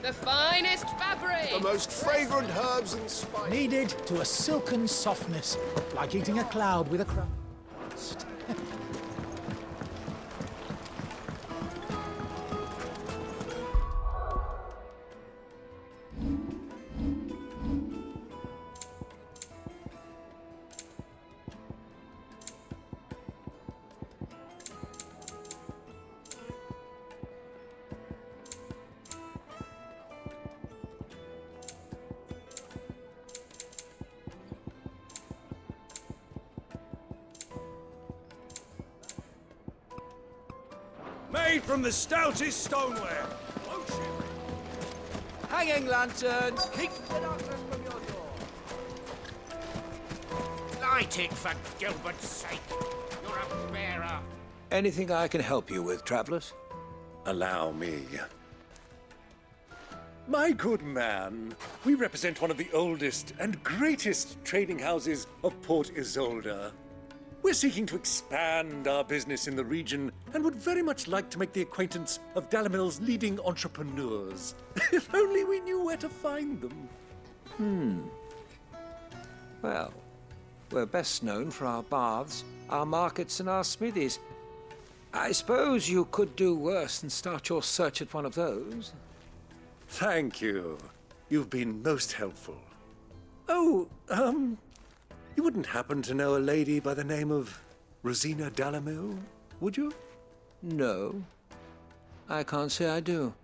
The finest fabric! The most fragrant herbs and spices. Kneaded to a silken softness, like eating a cloud with a crust. Made from the stoutest stoneware. Hanging lanterns, keep the darkness from your door. Light it, for Gilbert's sake. You're a bearer. Anything I can help you with, travelers? Allow me. My good man, we represent one of the oldest and greatest trading houses of Port Isolde. We're seeking to expand our business in the region and would very much like to make the acquaintance of Dalamil's leading entrepreneurs. If only we knew where to find them. Well, we're best known for our baths, our markets, and our smithies. I suppose you could do worse than start your search at one of those. Thank you. You've been most helpful. Oh, you wouldn't happen to know a lady by the name of Rosina Dalamil, would you? No, I can't say I do.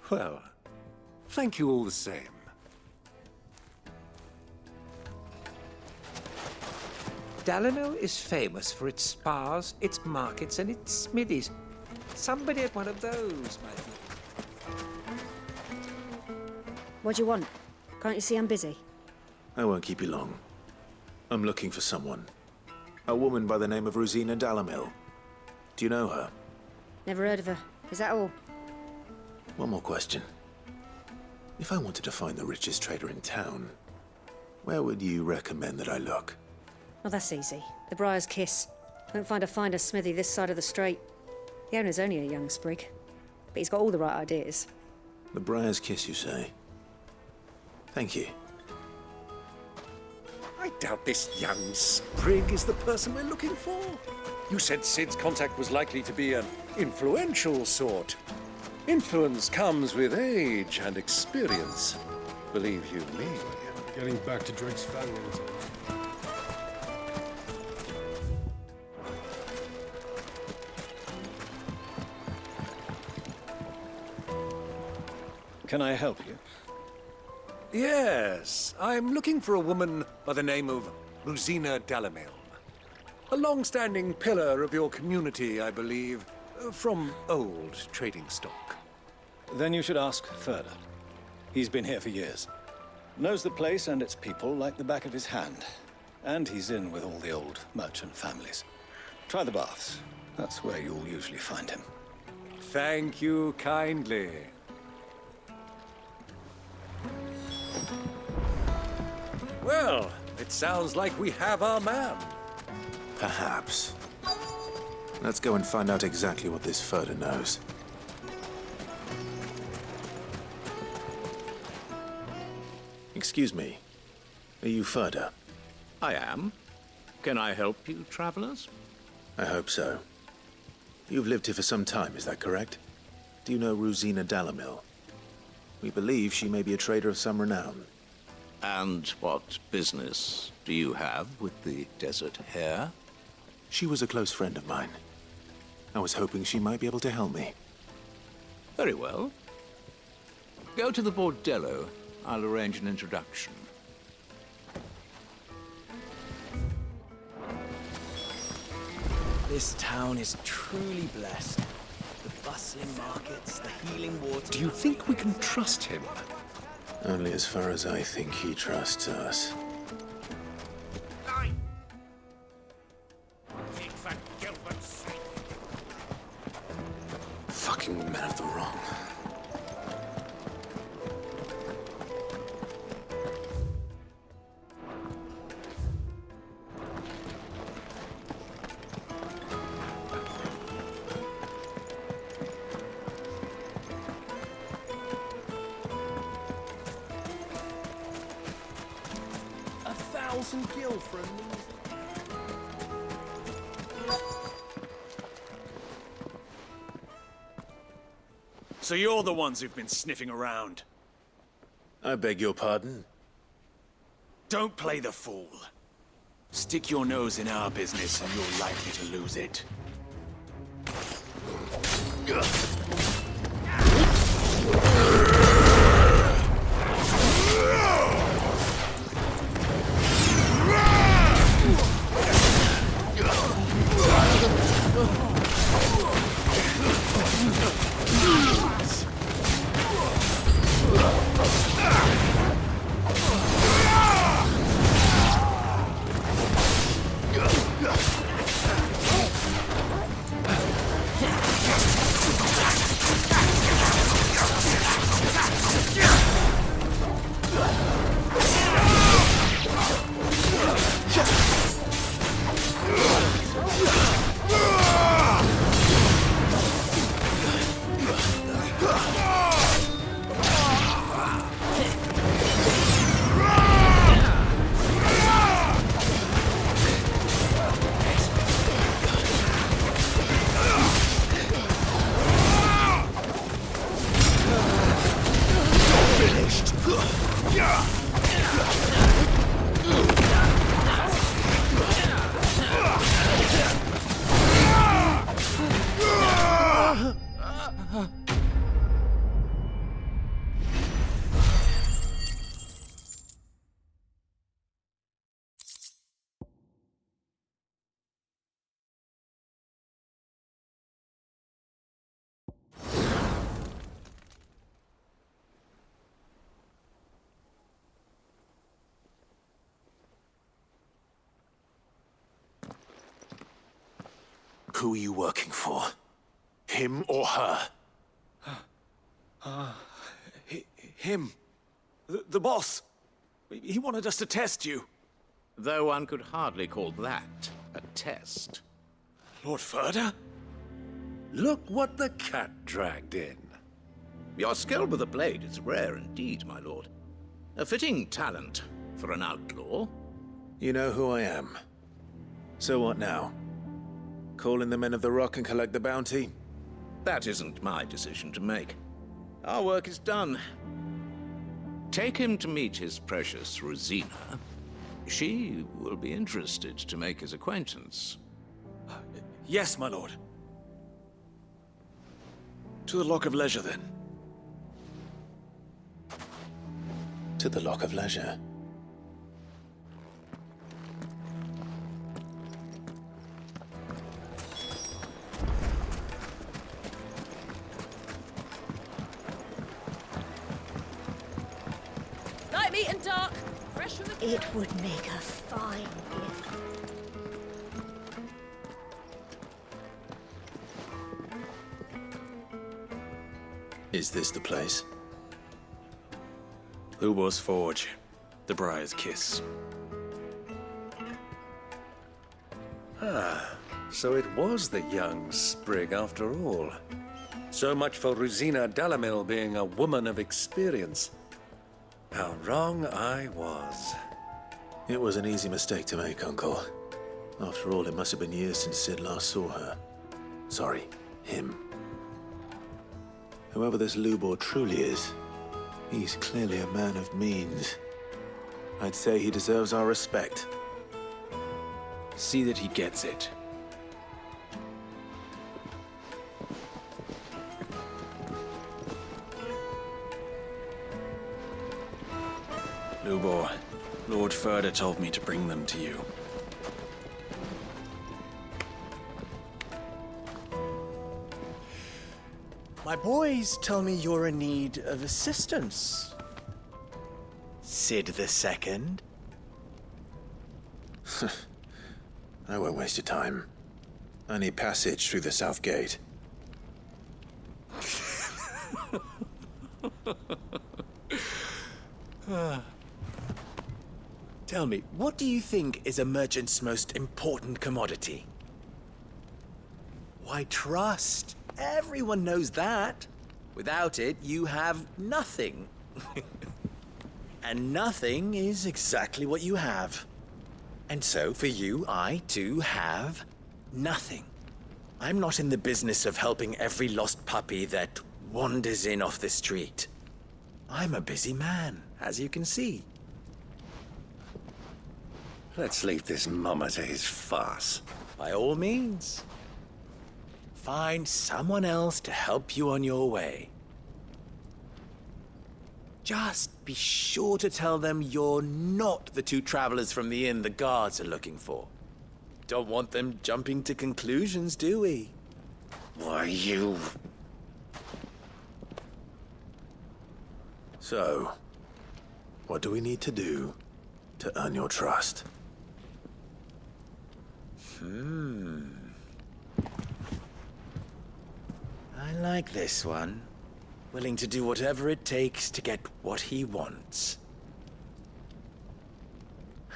Well, thank you all the same. Dalamil is famous for its spas, its markets, and its smithies. Somebody at one of those might be. What do you want? Can't you see I'm busy? I won't keep you long. I'm looking for someone. A woman by the name of Rosina Dalamil. Do you know her? Never heard of her. Is that all? One more question. If I wanted to find the richest trader in town, where would you recommend that I look? Oh, that's easy. The Briar's Kiss. Won't find a finer smithy this side of the strait. The owner's only a young sprig, but he's got all the right ideas. The Briar's Kiss, you say? Thank you. I doubt this young sprig is the person we're looking for. You said Sid's contact was likely to be an influential sort. Influence comes with age and experience. Believe you me. Getting back to Drake's family. Can I help you? Yes, I'm looking for a woman by the name of Rosina Dalamil. A long-standing pillar of your community, I believe, from old trading stock. Then you should ask further. He's been here for years. Knows the place and its people like the back of his hand. And he's in with all the old merchant families. Try the baths. That's where you'll usually find him. Thank you kindly. Well, it sounds like we have our man. Perhaps. Let's go and find out exactly what this Furder knows. Excuse me. Are you Furder? I am. Can I help you, travelers? I hope so. You've lived here for some time, is that correct? Do you know Rosina Dalamil? We believe she may be a trader of some renown. And what business do you have with the desert hare? She was a close friend of mine. I was hoping she might be able to help me. Very well. Go to the bordello. I'll arrange an introduction. This town is truly blessed. The bustling markets, the healing water... Do you think we can trust him? Only as far as I think he trusts us. For Gilbert's sake. Fucking men of the wrong. Crimson Gill for a measly... So you're the ones who've been sniffing around. I beg your pardon? Don't play the fool. Stick your nose in our business and you're likely to lose it. Who are you working for? Him or her? Him. The boss. He wanted us to test you. Though one could hardly call that a test. Lord Ferda? Look what the cat dragged in. Your skill with the blade is rare indeed, my lord. A fitting talent for an outlaw. You know who I am. So what now? Call in the Men of the Rock and collect the bounty? That isn't my decision to make. Our work is done. Take him to meet his precious Rosina. She will be interested to make his acquaintance. Yes, my lord. To the Lock of Leisure, then. To the Lock of Leisure. Light meat and dark. Fresh from the It would make a fine gift. Is this the place? Lubor's Forge. The Briar's Kiss. So it was the young sprig after all. So much for Rosina Dalamil being a woman of experience. How wrong I was. It was an easy mistake to make, Uncle. After all, it must have been years since Sid last saw her. Sorry, him. Whoever this Lubor truly is, he's clearly a man of means. I'd say he deserves our respect. See that he gets it. Lubor, Lord Ferda told me to bring them to you. My boys tell me you're in need of assistance. Sid the Second? I won't waste your time. I need passage through the south gate. Tell me, what do you think is a merchant's most important commodity? Why, trust. Everyone knows that. Without it, you have nothing. And nothing is exactly what you have. And so, for you, I, too, have nothing. I'm not in the business of helping every lost puppy that wanders in off the street. I'm a busy man, as you can see. Let's leave this mummer to his farce. By all means. Find someone else to help you on your way. Just be sure to tell them you're not the two travelers from the inn the guards are looking for. Don't want them jumping to conclusions, do we? Why, you... So, what do we need to do to earn your trust? I like this one. Willing to do whatever it takes to get what he wants.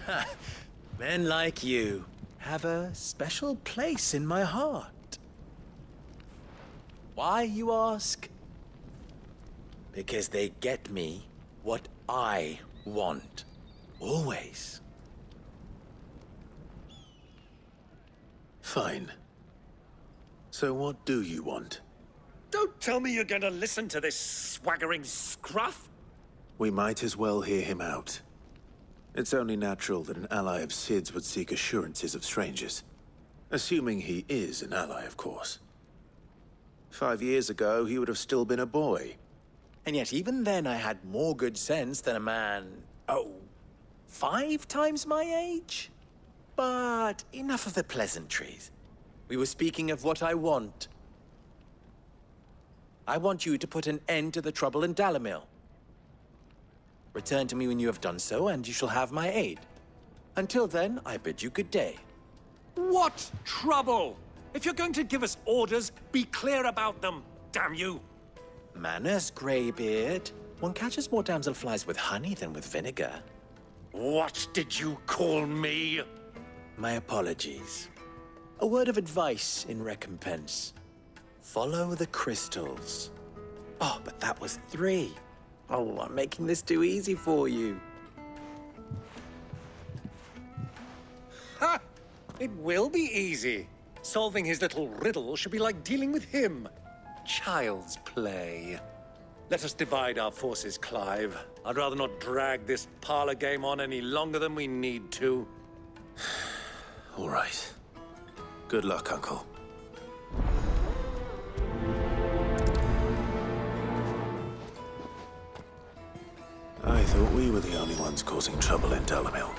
Ha! Men like you have a special place in my heart. Why, you ask? Because they get me what I want. Always. Fine. So what do you want? Don't tell me you're going to listen to this swaggering scruff! We might as well hear him out. It's only natural that an ally of Sid's would seek assurances of strangers. Assuming he is an ally, of course. 5 years ago, he would have still been a boy. And yet even then I had more good sense than a man, 5 times my age? But enough of the pleasantries. We were speaking of what I want. I want you to put an end to the trouble in Dalamil. Return to me when you have done so, and you shall have my aid. Until then, I bid you good day. What trouble? If you're going to give us orders, be clear about them, damn you! Manners, Greybeard. One catches more damselflies with honey than with vinegar. What did you call me? My apologies. A word of advice in recompense. Follow the crystals. Oh, but that was 3. Oh, I'm making this too easy for you. Ha! It will be easy. Solving his little riddle should be like dealing with him. Child's play. Let us divide our forces, Clive. I'd rather not drag this parlor game on any longer than we need to. All right. Good luck, Uncle. I thought we were the only ones causing trouble in Dalamil.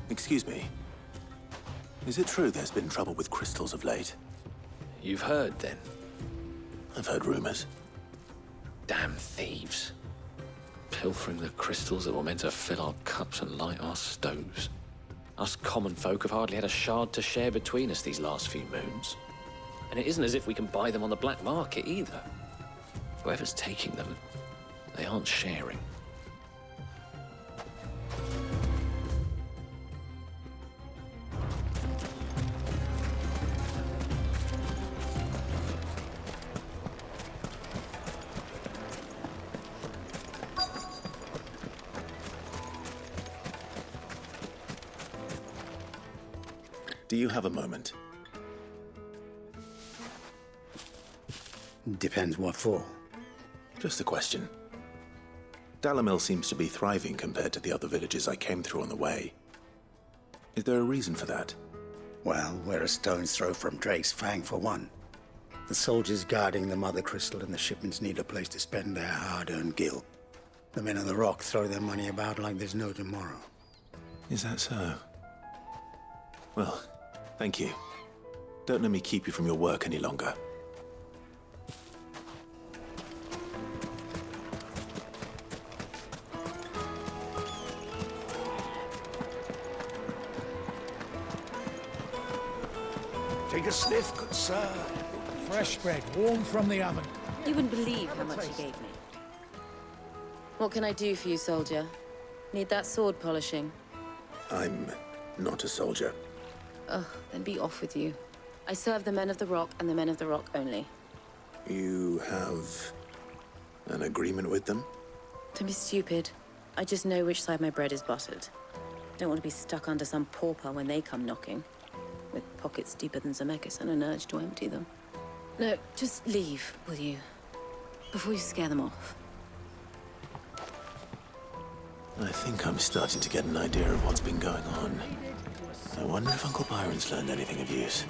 Excuse me. Is it true there's been trouble with crystals of late? You've heard, then? I've heard rumors. Damn thieves. Pilfering the crystals that were meant to fill our cups and light our stoves. Us common folk have hardly had a shard to share between us these last few moons. And it isn't as if we can buy them on the black market either. Whoever's taking them, they aren't sharing. Do you have a moment? Depends what for. Just a question. Dalamil seems to be thriving compared to the other villages I came through on the way. Is there a reason for that? Well, we're a stone's throw from Drake's Fang, for one. The soldiers guarding the Mother Crystal and the shipments need a place to spend their hard-earned gil. The men on the rock throw their money about like there's no tomorrow. Is that so? Well, thank you. Don't let me keep you from your work any longer. Take a sniff, good sir. Fresh bread, warm from the oven. You wouldn't believe how much he gave me. What can I do for you, soldier? Need that sword polishing? I'm not a soldier. Ugh, then be off with you. I serve the men of the Rock and the men of the Rock only. You have an agreement with them? Don't be stupid. I just know which side my bread is buttered. Don't want to be stuck under some pauper when they come knocking. With pockets deeper than Zemeckis and an urge to empty them. No, just leave, will you? Before you scare them off. I think I'm starting to get an idea of what's been going on. I wonder if Uncle Byron's learned anything of use.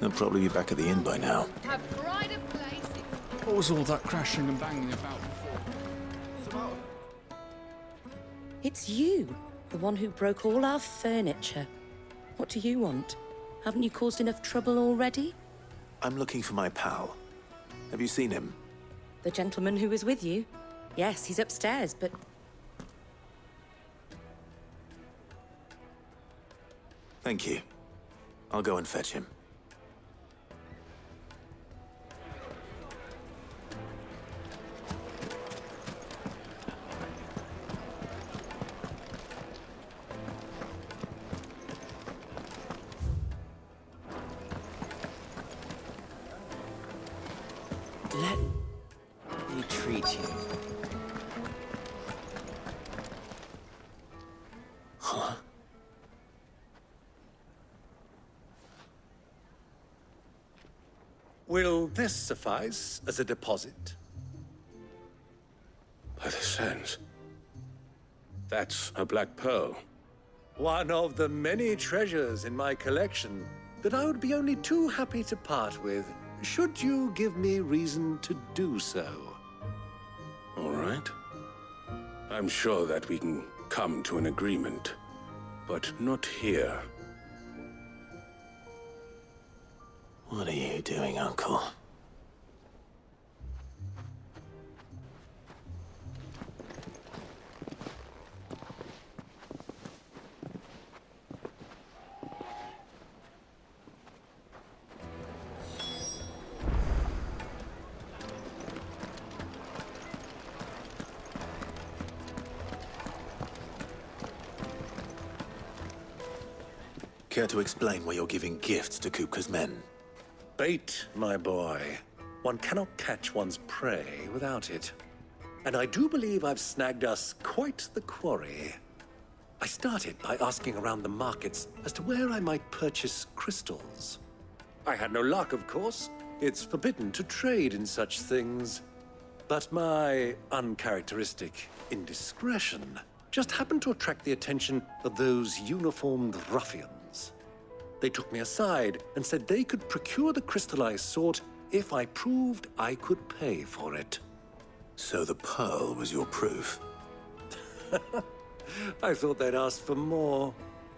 They'll probably be back at the inn by now. Have pride of place. What was all that crashing and banging about before? It's you, the one who broke all our furniture. What do you want? Haven't you caused enough trouble already? I'm looking for my pal. Have you seen him? The gentleman who was with you? Yes, he's upstairs, but... Thank you. I'll go and fetch him. Let me treat you. Huh? Will this suffice as a deposit? By the sands. That's a black pearl. One of the many treasures in my collection that I would be only too happy to part with, should you give me reason to do so. All right. I'm sure that we can come to an agreement, but not here. What are you doing, Uncle? Care to explain why you're giving gifts to Kupka's men? Bait, my boy. One cannot catch one's prey without it. And I do believe I've snagged us quite the quarry. I started by asking around the markets as to where I might purchase crystals. I had no luck, of course. It's forbidden to trade in such things. But my uncharacteristic indiscretion just happened to attract the attention of those uniformed ruffians. They took me aside and said they could procure the crystal I sought if I proved I could pay for it. So the pearl was your proof? I thought they'd ask for more.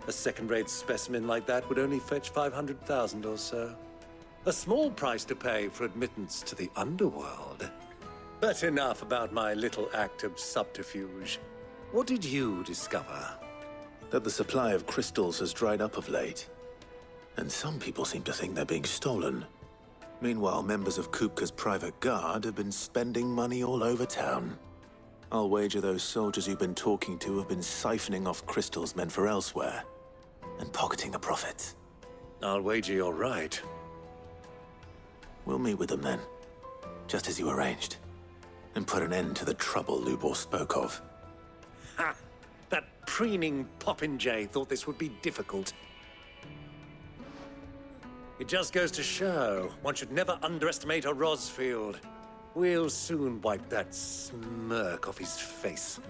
A second-rate specimen like that would only fetch 500,000 or so. A small price to pay for admittance to the underworld. But enough about my little act of subterfuge. What did you discover? That the supply of crystals has dried up of late. And some people seem to think they're being stolen. Meanwhile, members of Kupka's private guard have been spending money all over town. I'll wager those soldiers you've been talking to have been siphoning off crystals meant for elsewhere, and pocketing the profits. I'll wager you're right. We'll meet with them then, just as you arranged, and put an end to the trouble Lubor spoke of. Ha! That preening popinjay thought this would be difficult. It just goes to show one should never underestimate a Rosfield. We'll soon wipe that smirk off his face.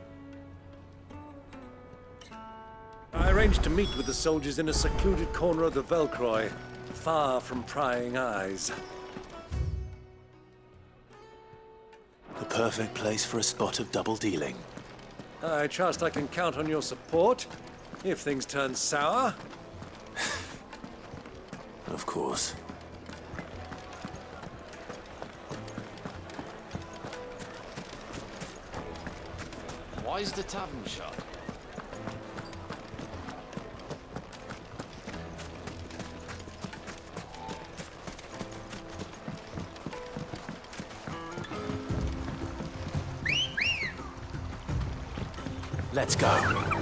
I arranged to meet with the soldiers in a secluded corner of the Velcroy, far from prying eyes. The perfect place for a spot of double dealing. I trust I can count on your support, if things turn sour. Of course. Why is the tavern shut? Let's go.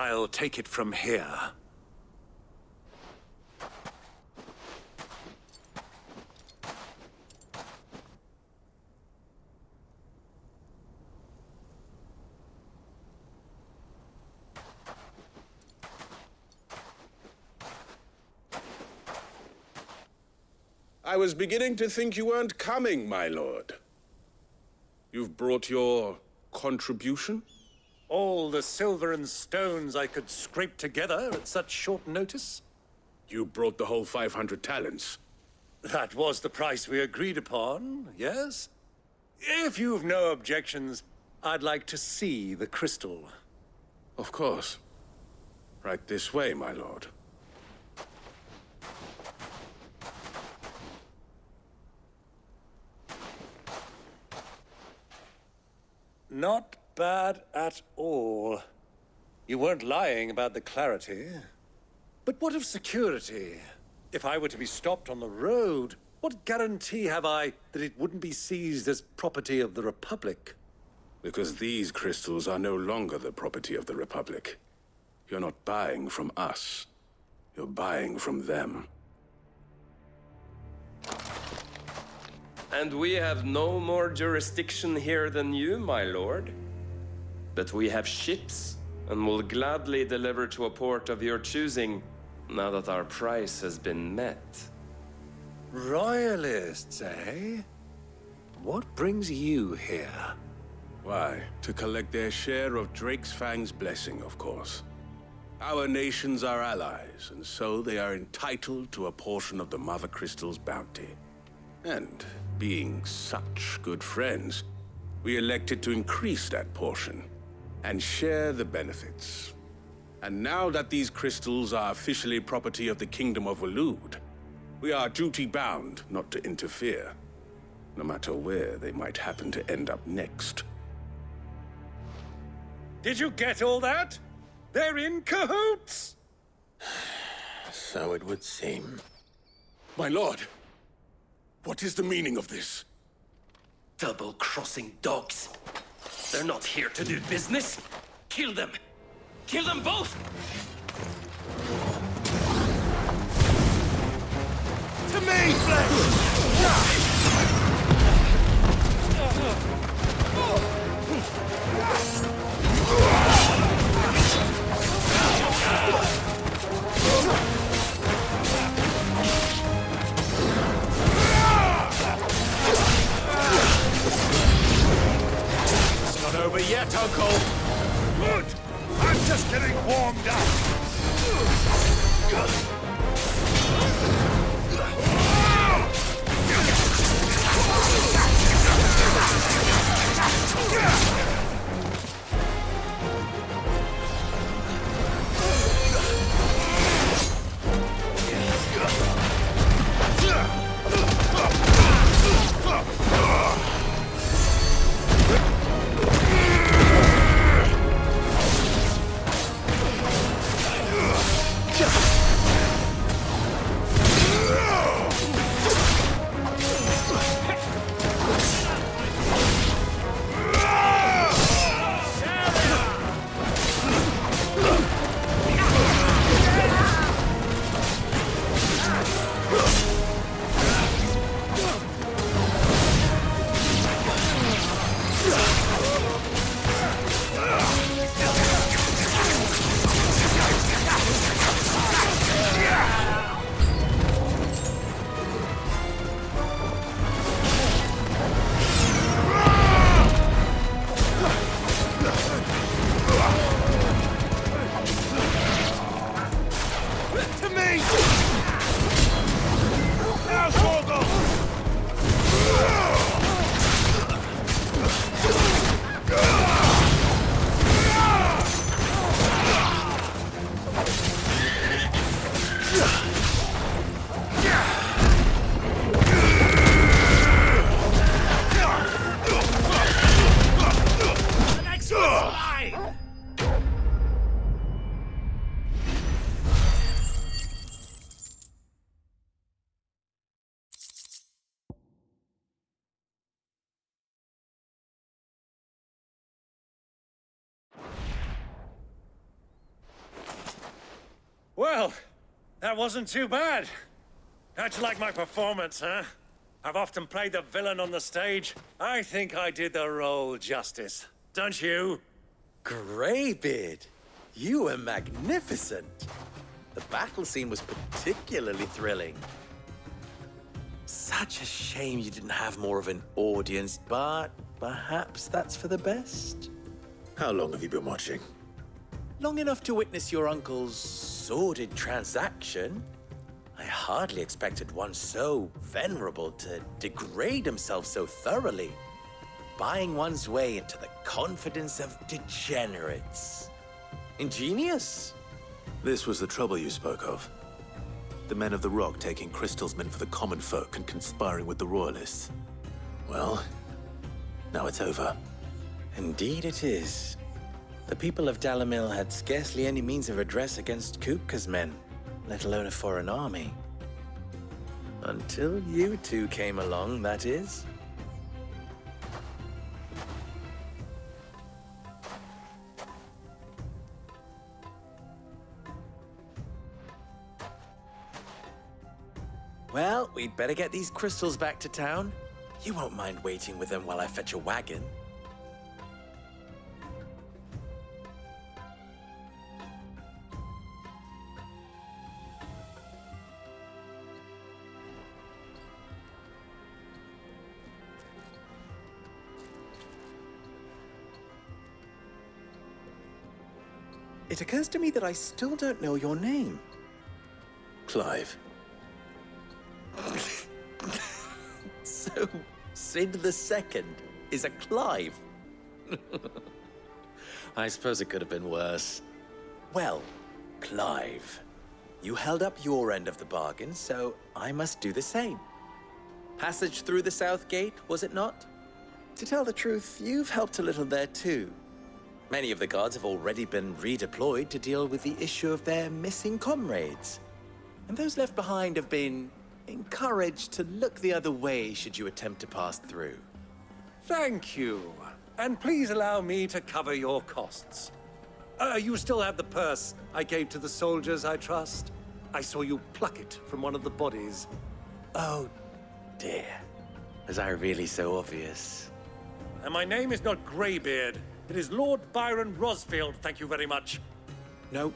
I'll take it from here. I was beginning to think you weren't coming, my lord. You've brought your contribution? All the silver and stones I could scrape together at such short notice? You brought the whole 500 talents. That was the price we agreed upon, yes? If you've no objections, I'd like to see the crystal. Of course. Right this way, my lord. Not bad at all. You weren't lying about the clarity. But what of security? If I were to be stopped on the road, what guarantee have I that it wouldn't be seized as property of the Republic? Because these crystals are no longer the property of the Republic. You're not buying from us. You're buying from them. And we have no more jurisdiction here than you, my lord. But we have ships, and will gladly deliver to a port of your choosing, now that our price has been met. Royalists, eh? What brings you here? Why, to collect their share of Drake's Fang's blessing, of course. Our nations are allies, and so they are entitled to a portion of the Mother Crystal's bounty. And, being such good friends, we elected to increase that portion and share the benefits. And now that these crystals are officially property of the Kingdom of Waloed, we are duty-bound not to interfere, no matter where they might happen to end up next. Did you get all that? They're in cahoots! So it would seem. My lord, what is the meaning of this? Double-crossing dogs. They're not here to do business. Kill them! Kill them both! To me, Flesh! It's not over yet, Uncle. Good! I'm just getting warmed up! Well, that wasn't too bad. How'd you like my performance, huh? I've often played the villain on the stage. I think I did the role justice. Don't you? Greybeard, you were magnificent. The battle scene was particularly thrilling. Such a shame you didn't have more of an audience, but perhaps that's for the best. How long have you been watching? Long enough to witness your uncle's sordid transaction. I hardly expected one so venerable to degrade himself so thoroughly, buying one's way into the confidence of degenerates. Ingenious. This was the trouble you spoke of. The men of the Rock taking Crystal's men for the common folk and conspiring with the Royalists. Well, now it's over. Indeed it is. The people of Dalamil had scarcely any means of redress against Kupka's men, let alone a foreign army. Until you two came along, that is. Well, we'd better get these crystals back to town. You won't mind waiting with them while I fetch a wagon. It occurs to me that I still don't know your name. Clive. So, Sid the Second is a Clive. I suppose it could have been worse. Well, Clive, you held up your end of the bargain, so I must do the same. Passage through the South Gate, was it not? To tell the truth, you've helped a little there too. Many of the guards have already been redeployed to deal with the issue of their missing comrades. And those left behind have been encouraged to look the other way should you attempt to pass through. Thank you. And please allow me to cover your costs. You still have the purse I gave to the soldiers, I trust? I saw you pluck it from one of the bodies. Oh, dear. Was I really so obvious? And my name is not Greybeard. It is Lord Byron Rosfield, thank you very much. No,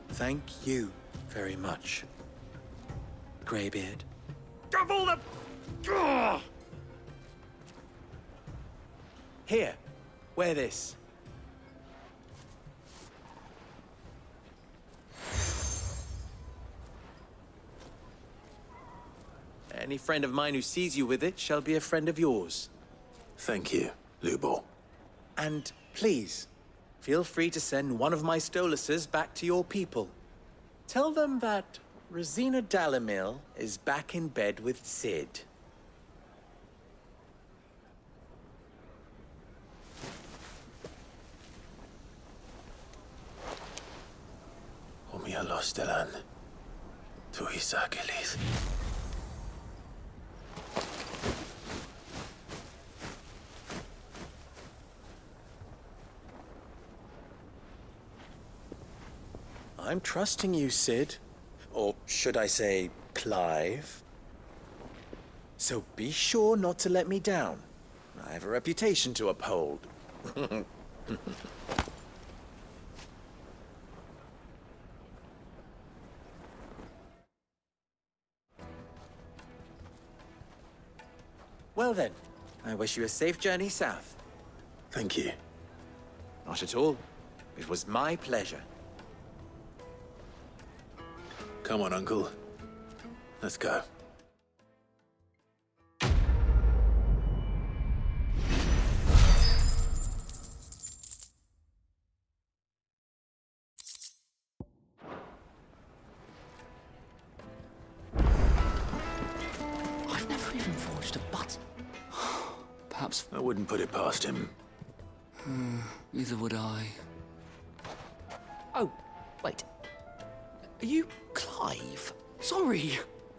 thank you very much, Greybeard. Of all the... Ugh! Here, wear this. Any friend of mine who sees you with it shall be a friend of yours. Thank you, Lubor. And please, feel free to send one of my Stoluses back to your people. Tell them that Rosina Dalamil is back in bed with Sid. Omia Lostelan. Tuisa Kelith. I'm trusting you, Sid. Or should I say, Clive. So be sure not to let me down. I have a reputation to uphold. Well then, I wish you a safe journey south. Thank you. Not at all. It was my pleasure. Come on, Uncle. Let's go. I've never even forged a button. Perhaps... I wouldn't put it past him. Neither would I. Oh, wait. Are you Clive? Sorry,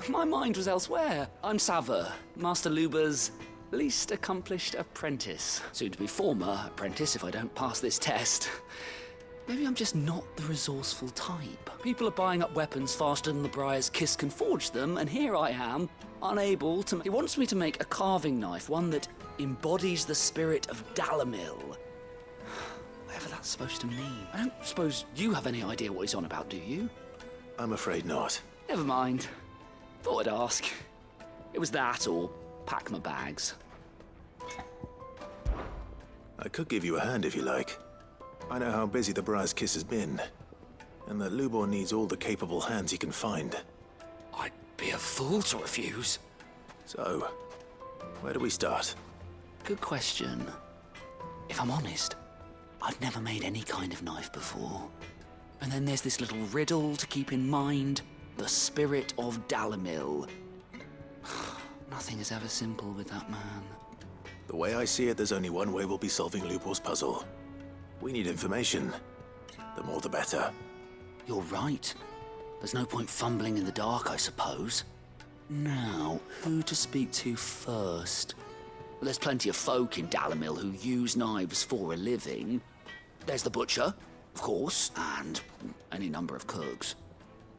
my mind was elsewhere. I'm Sava, Master Luber's least accomplished apprentice. Soon to be former apprentice if I don't pass this test. Maybe I'm just not the resourceful type. People are buying up weapons faster than the Briar's Kiss can forge them, and here I am, unable to... He wants me to make a carving knife, one that embodies the spirit of Dalamil. Whatever that's supposed to mean. I don't suppose you have any idea what he's on about, do you? I'm afraid not. Never mind. Thought I'd ask. It was that, or pack my bags. I could give you a hand if you like. I know how busy the Briar's Kiss has been, and that Lubor needs all the capable hands he can find. I'd be a fool to refuse. So, where do we start? Good question. If I'm honest, I've never made any kind of knife before. And then there's this little riddle to keep in mind. The spirit of Dalamil. Nothing is ever simple with that man. The way I see it, there's only one way we'll be solving Lubor's puzzle. We need information. The more the better. You're right. There's no point fumbling in the dark, I suppose. Now, who to speak to first? Well, there's plenty of folk in Dalamil who use knives for a living. There's the butcher, of course, and any number of cooks.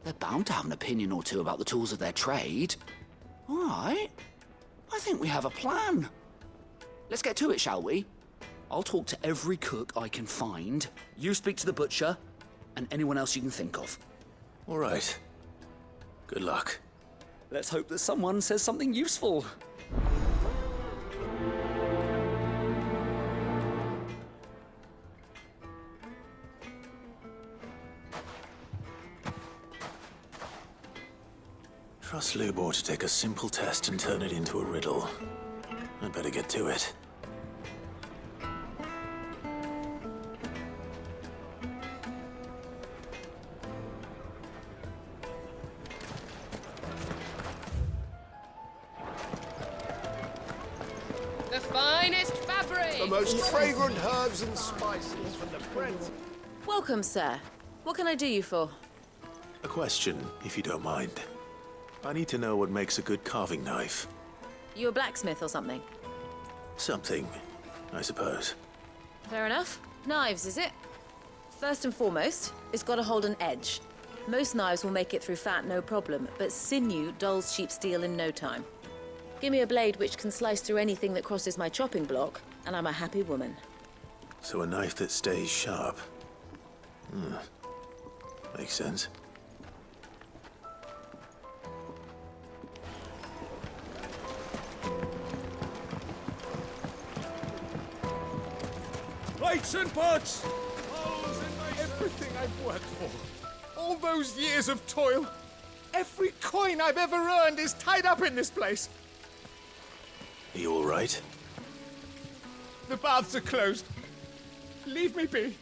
They're bound to have an opinion or two about the tools of their trade. All right. I think we have a plan. Let's get to it, shall we? I'll talk to every cook I can find. You speak to the butcher, and anyone else you can think of. All right. Good luck. Let's hope that someone says something useful. Trust Lubor to take a simple test and turn it into a riddle. I'd better get to it. The finest fabric! The most fragrant herbs and spices from the Prince. Welcome, sir. What can I do you for? A question, if you don't mind. I need to know what makes a good carving knife. You a blacksmith or something? Something, I suppose. Fair enough. Knives, is it? First and foremost, it's got to hold an edge. Most knives will make it through fat, no problem, but sinew dulls cheap steel in no time. Give me a blade which can slice through anything that crosses my chopping block, and I'm a happy woman. So a knife that stays sharp. Makes sense. Plates and pots! Everything I've worked for. All those years of toil. Every coin I've ever earned is tied up in this place. Are you all right? The baths are closed. Leave me be.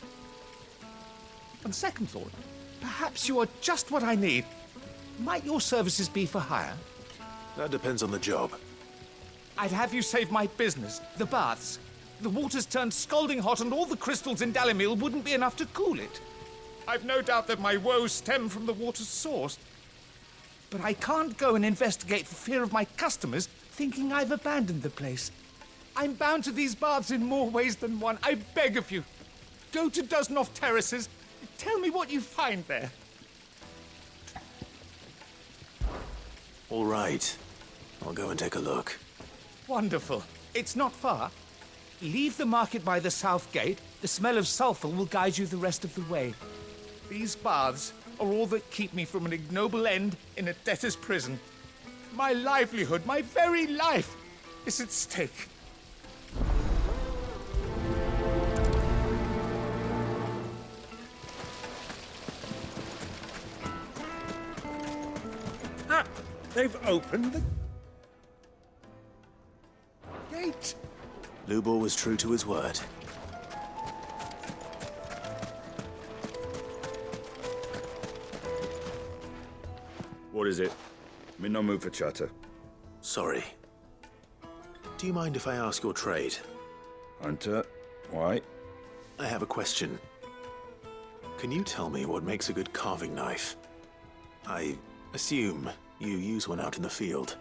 On second thought, perhaps you are just what I need. Might your services be for hire? That depends on the job. I'd have you save my business, the baths. The water's turned scalding hot and all the crystals in Dalamil wouldn't be enough to cool it. I've no doubt that my woes stem from the water's source. But I can't go and investigate for fear of my customers thinking I've abandoned the place. I'm bound to these baths in more ways than one. I beg of you. Go to Dusnoff Terraces. Tell me what you find there. All right. I'll go and take a look. Wonderful. It's not far. Leave the market by the south gate. The smell of sulphur will guide you the rest of the way. These baths are all that keep me from an ignoble end in a debtor's prison. My livelihood, my very life, is at stake. Ah, they've opened the gate. Lubor was true to his word. What is it? I'm in no mood for chatter. Sorry. Do you mind if I ask your trade? Hunter, why? I have a question. Can you tell me what makes a good carving knife? I assume you use one out in the field.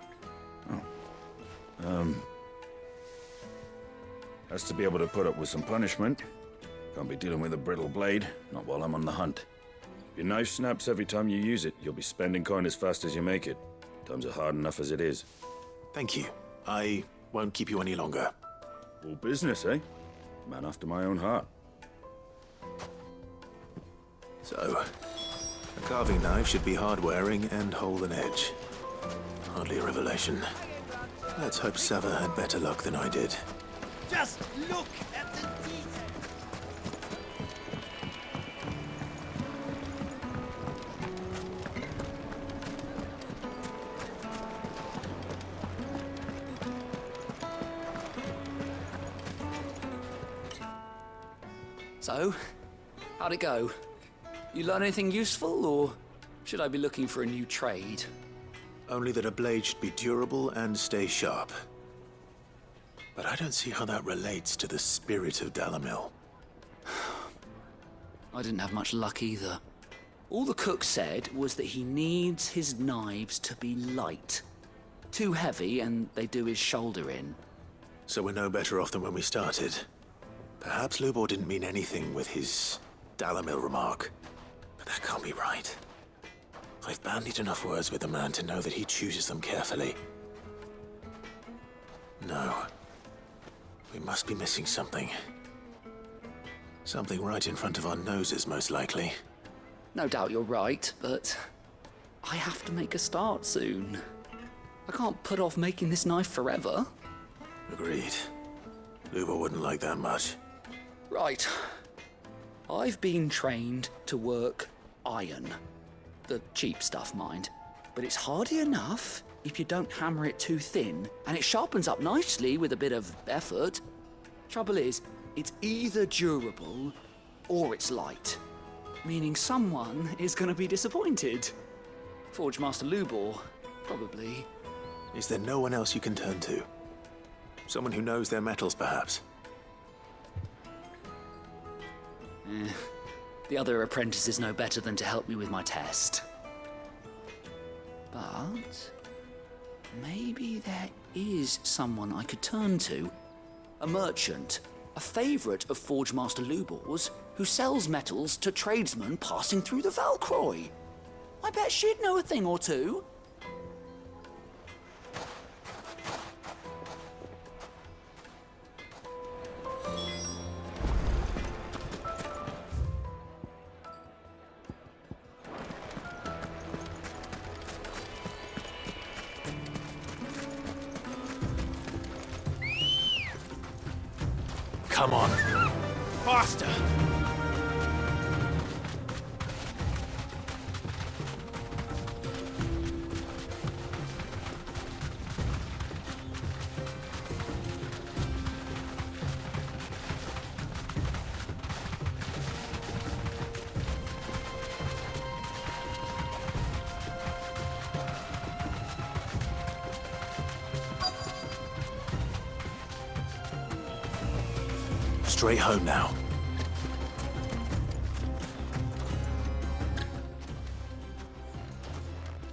Has to be able to put up with some punishment. Can't be dealing with a brittle blade, not while I'm on the hunt. If your knife snaps every time you use it, you'll be spending coin as fast as you make it. Times are hard enough as it is. Thank you. I won't keep you any longer. All business, eh? Man after my own heart. So, a carving knife should be hard-wearing and hold an edge. Hardly a revelation. Let's hope Sava had better luck than I did. Just look at the detail. So, how'd it go? You learn anything useful, or should I be looking for a new trade? Only that a blade should be durable and stay sharp. But I don't see how that relates to the spirit of Dalamil. I didn't have much luck either. All the cook said was that he needs his knives to be light. Too heavy and they do his shoulder in. So we're no better off than when we started. Perhaps Lubor didn't mean anything with his Dalamil remark. But that can't be right. I've bandied enough words with the man to know that he chooses them carefully. No. We must be missing something. Something right in front of our noses, most likely. No doubt you're right, but I have to make a start soon. I can't put off making this knife forever. Agreed. Lubor wouldn't like that much. Right. I've been trained to work iron. The cheap stuff, mind. But it's hardy enough if you don't hammer it too thin, and it sharpens up nicely with a bit of effort. Trouble is, it's either durable or it's light, meaning someone is going to be disappointed. Forge Master Lubor, probably. Is there no one else you can turn to? Someone who knows their metals, perhaps? The other apprentices know better than to help me with my test. But maybe there is someone I could turn to. A merchant, a favourite of Forge Master Lubor's, who sells metals to tradesmen passing through the Valcroy. I bet she'd know a thing or two. Come on. Faster! Straight home now.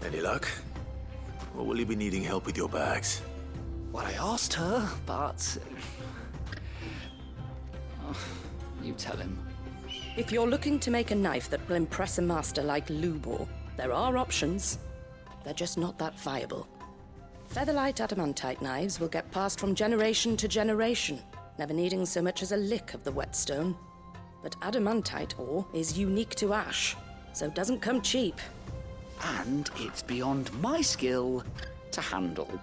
Any luck? Or will you be needing help with your bags? Well, I asked her, but... you tell him. If you're looking to make a knife that will impress a master like Lubor, there are options. They're just not that viable. Featherlight adamantite knives will get passed from generation to generation, never needing so much as a lick of the whetstone. But adamantite ore is unique to ash, so it doesn't come cheap. And it's beyond my skill to handle.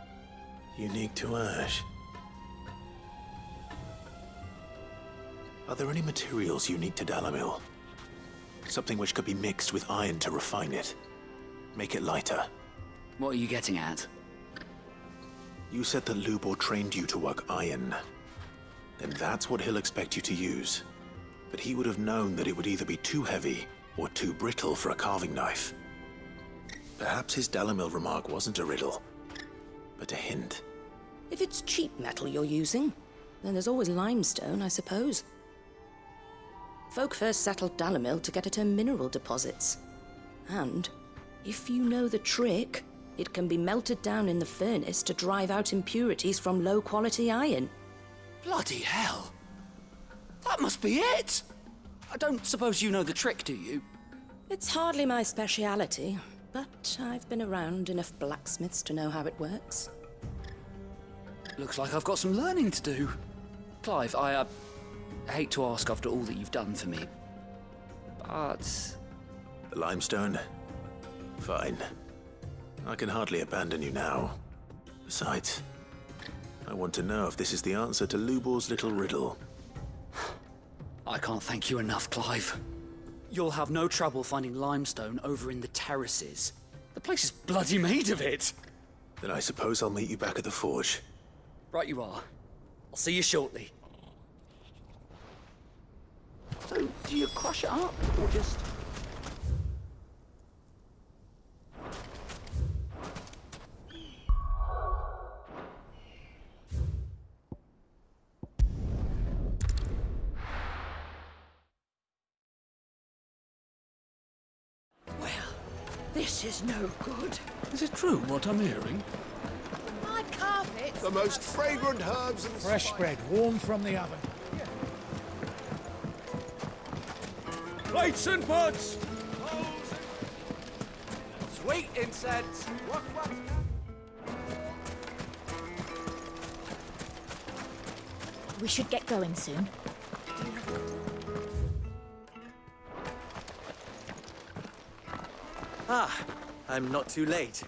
Unique to ash. Are there any materials unique to Dalamil? Something which could be mixed with iron to refine it. Make it lighter. What are you getting at? You said that Lubor trained you to work iron. Then that's what he'll expect you to use. But he would have known that it would either be too heavy or too brittle for a carving knife. Perhaps his Dalamil remark wasn't a riddle, but a hint. If it's cheap metal you're using, then there's always limestone, I suppose. Folk first settled Dalamil to get at her mineral deposits. And, if you know the trick, it can be melted down in the furnace to drive out impurities from low-quality iron. Bloody hell! That must be it! I don't suppose you know the trick, do you? It's hardly my speciality, but I've been around enough blacksmiths to know how it works. Looks like I've got some learning to do. Clive, I hate to ask after all that you've done for me, but... The limestone? Fine. I can hardly abandon you now. Besides, I want to know if this is the answer to Lubor's little riddle. I can't thank you enough, Clive. You'll have no trouble finding limestone over in the terraces. The place is bloody made of it. Then I suppose I'll meet you back at the forge. Right you are. I'll see you shortly. So, do you crush it up, or just... This is no good. Is it true what I'm hearing? My carpet. The most fragrant herbs and Fresh bread, warm from the oven. Plates and pots! Sweet incense! We should get going soon. Ah, I'm not too late.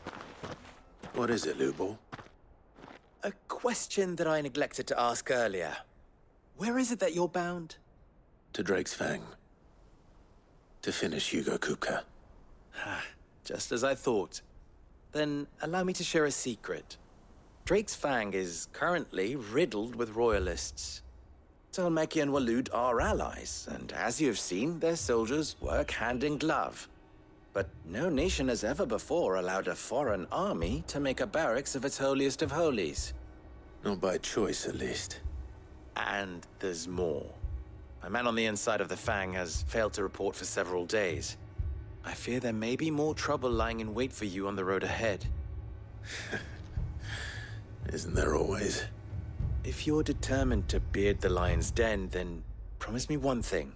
What is it, Lubor? A question that I neglected to ask earlier. Where is it that you're bound? To Drake's Fang. To finish Hugo Kupka. Just as I thought. Then allow me to share a secret. Drake's Fang is currently riddled with royalists. Talmeki and Walud are allies, and as you have seen, their soldiers work hand in glove. But no nation has ever before allowed a foreign army to make a barracks of its holiest of holies. Not by choice, at least. And there's more. A man on the inside of the Fang has failed to report for several days. I fear there may be more trouble lying in wait for you on the road ahead. Isn't there always? If you're determined to beard the lion's den, then promise me one thing.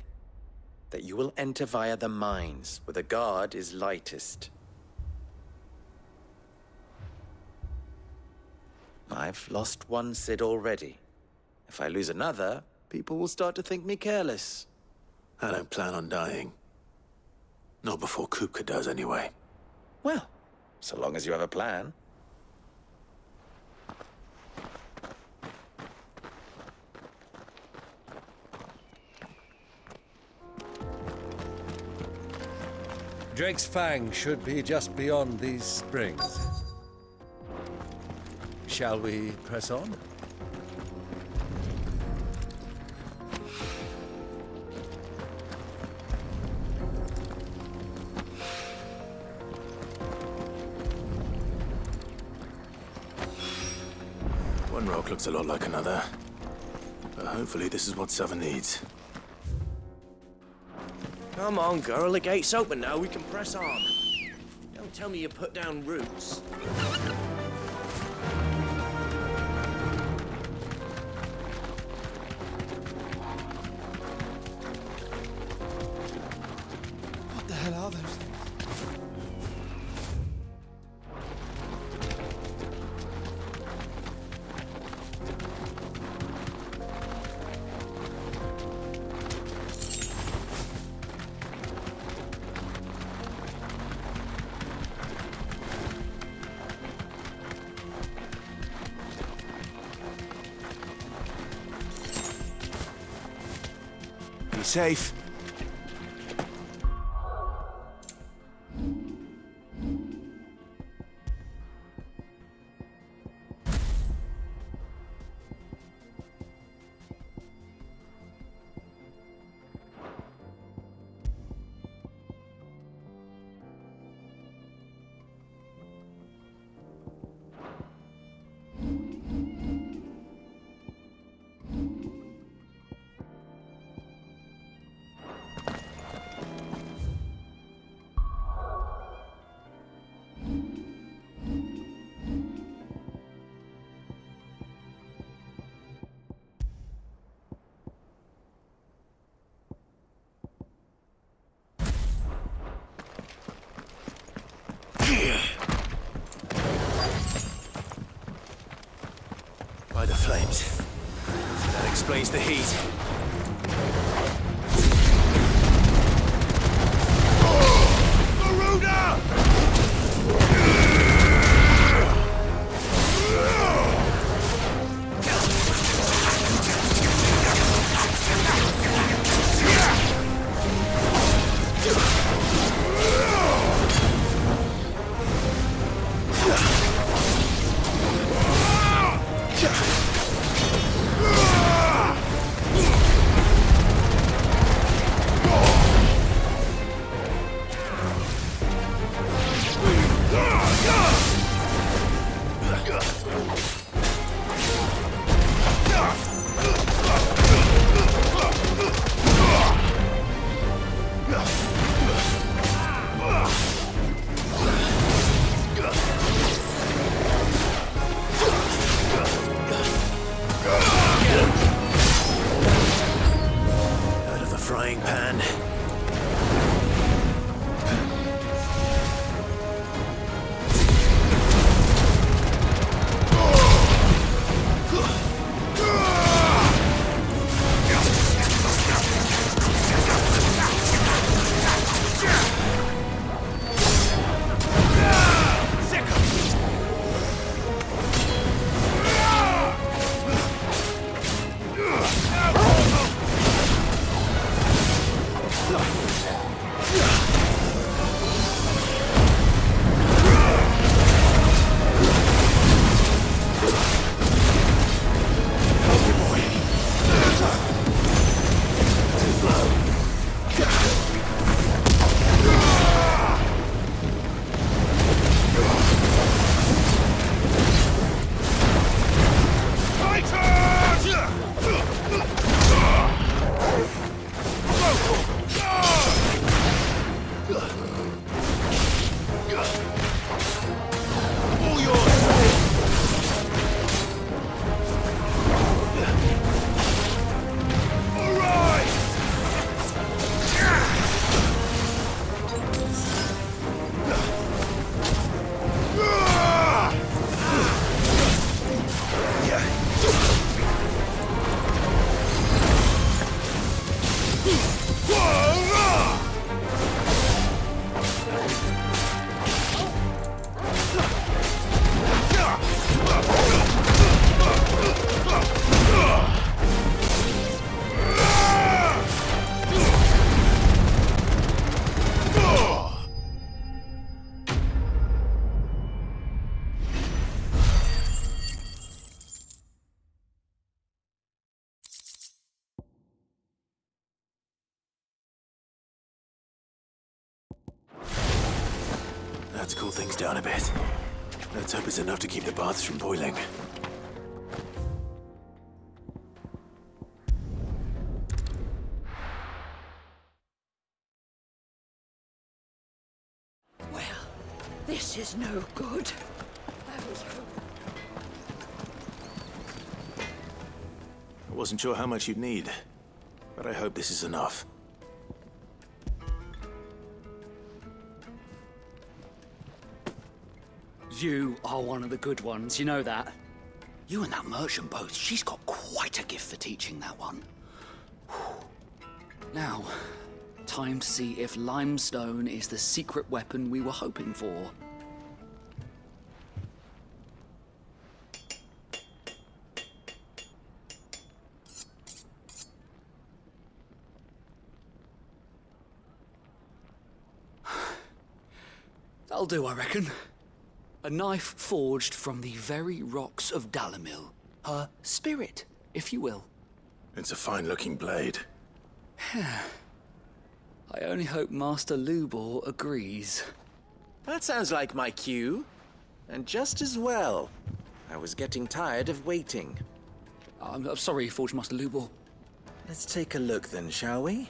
That you will enter via the mines, where the guard is lightest. I've lost one Cid already. If I lose another, people will start to think me careless. I don't plan on dying. Not before Kupka does, anyway. Well, so long as you have a plan. Drake's Fang should be just beyond these springs. Shall we press on? One rock looks a lot like another. But hopefully this is what Southern needs. Come on, girl, the gate's open now, we can press on. Don't tell me you put down roots. What the hell are those things? Be safe. by the flames. That explains the heat. Frying pan. Let's cool things down a bit. Let's hope it's enough to keep the baths from boiling. Well, this is no good. I wasn't sure how much you'd need, but I hope this is enough. You are one of the good ones, you know that? You and that merchant both, she's got quite a gift for teaching that one. Now, time to see if limestone is the secret weapon we were hoping for. That'll do, I reckon. A knife forged from the very rocks of Dalimil. Her spirit, if you will. It's a fine-looking blade. I only hope Master Lubor agrees. That sounds like my cue. And just as well. I was getting tired of waiting. I'm sorry, Forge Master Lubor. Let's take a look then, shall we?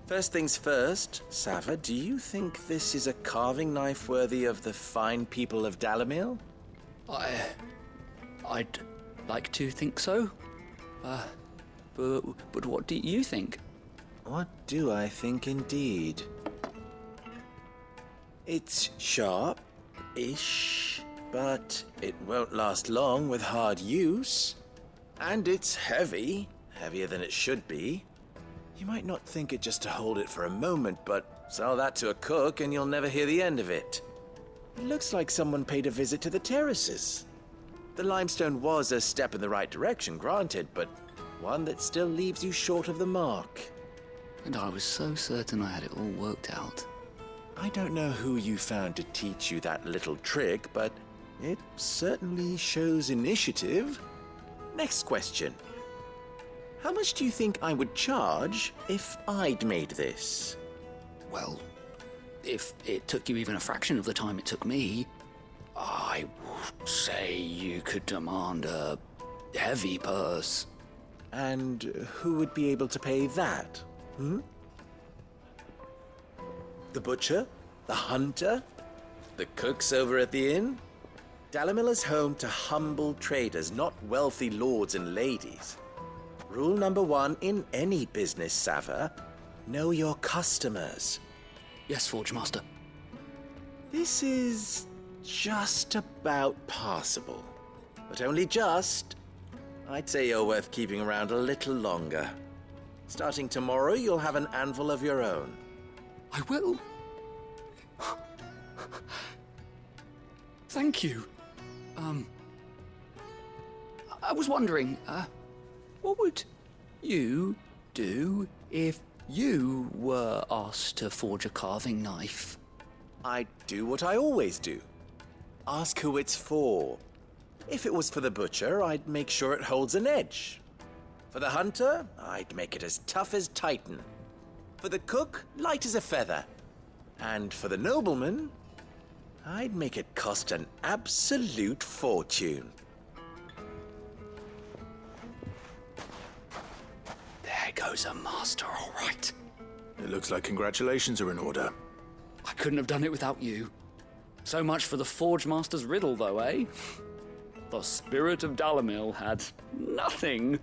First things first, Sava, do you think this is a carving knife worthy of the fine people of Dalimil? I'd like to think so. But what do you think? What do I think indeed? It's sharp-ish, but it won't last long with hard use. And it's heavy, heavier than it should be. You might not think it just to hold it for a moment, but sell that to a cook and you'll never hear the end of it. It looks like someone paid a visit to the terraces. The limestone was a step in the right direction, granted, but one that still leaves you short of the mark. And I was so certain I had it all worked out. I don't know who you found to teach you that little trick, but it certainly shows initiative. Next question. How much do you think I would charge if I'd made this? Well, if it took you even a fraction of the time it took me, I would say you could demand a heavy purse. And who would be able to pay that? The butcher? The hunter? The cooks over at the inn? Dalimil is home to humble traders, not wealthy lords and ladies. Rule number 1 in any business, Sava: know your customers. Yes, Forge Master. This is just about passable. But only just. I'd say you're worth keeping around a little longer. Starting tomorrow, you'll have an anvil of your own. I will. Thank you. I was wondering, what would you do if you were asked to forge a carving knife? I'd do what I always do. Ask who it's for. If it was for the butcher, I'd make sure it holds an edge. For the hunter, I'd make it as tough as Titan. For the cook, light as a feather. And for the nobleman, I'd make it cost an absolute fortune. There goes a master, all right. It looks like congratulations are in order. I couldn't have done it without you. So much for the Forge Master's riddle, though, eh? The spirit of Dalimil had nothing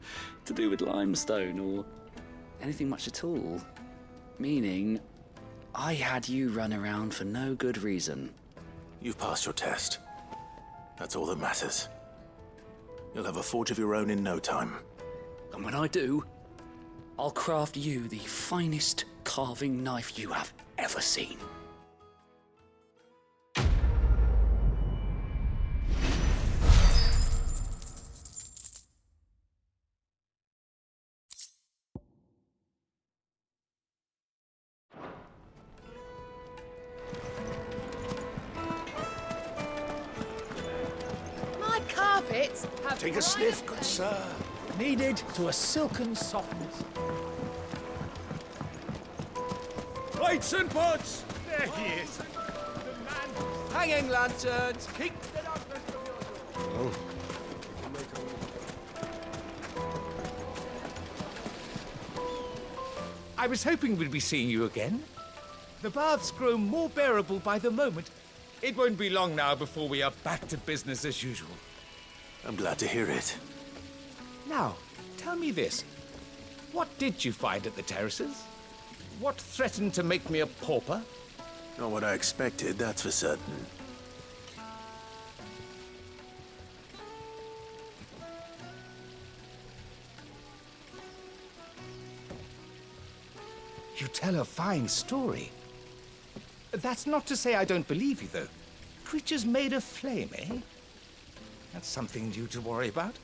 to do with limestone or anything much at all. Meaning, I had you run around for no good reason. You've passed your test. That's all that matters. You'll have a forge of your own in no time. And when I do, I'll craft you the finest carving knife you have ever seen. My carpets have Take a sniff, good sir. Kneaded to a silken softness. Lights and pots! There he is. Hanging lanterns. Keep I was hoping we'd be seeing you again. The baths grow more bearable by the moment. It won't be long now before we are back to business as usual. I'm glad to hear it. Now, tell me this. What did you find at the terraces? What threatened to make me a pauper? Not what I expected, that's for certain. You tell a fine story. That's not to say I don't believe you, though. Creatures made of flame, eh? That's something new to worry about.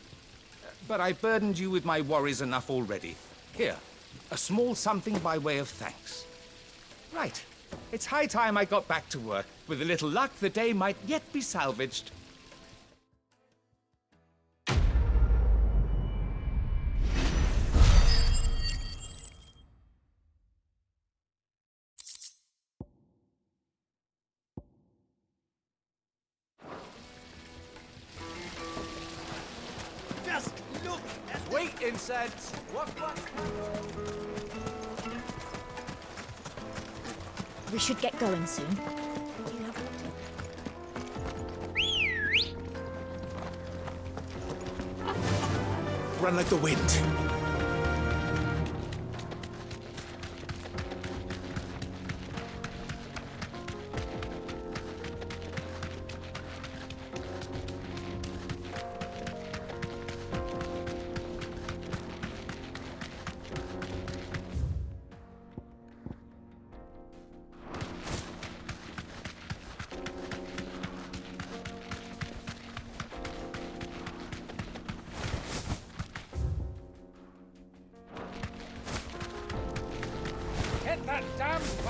But I burdened you with my worries enough already. Here, a small something by way of thanks. Right. It's high time I got back to work. With a little luck, the day might yet be salvaged. Just look at wheat incense. What? We should get going soon. Run like the wind.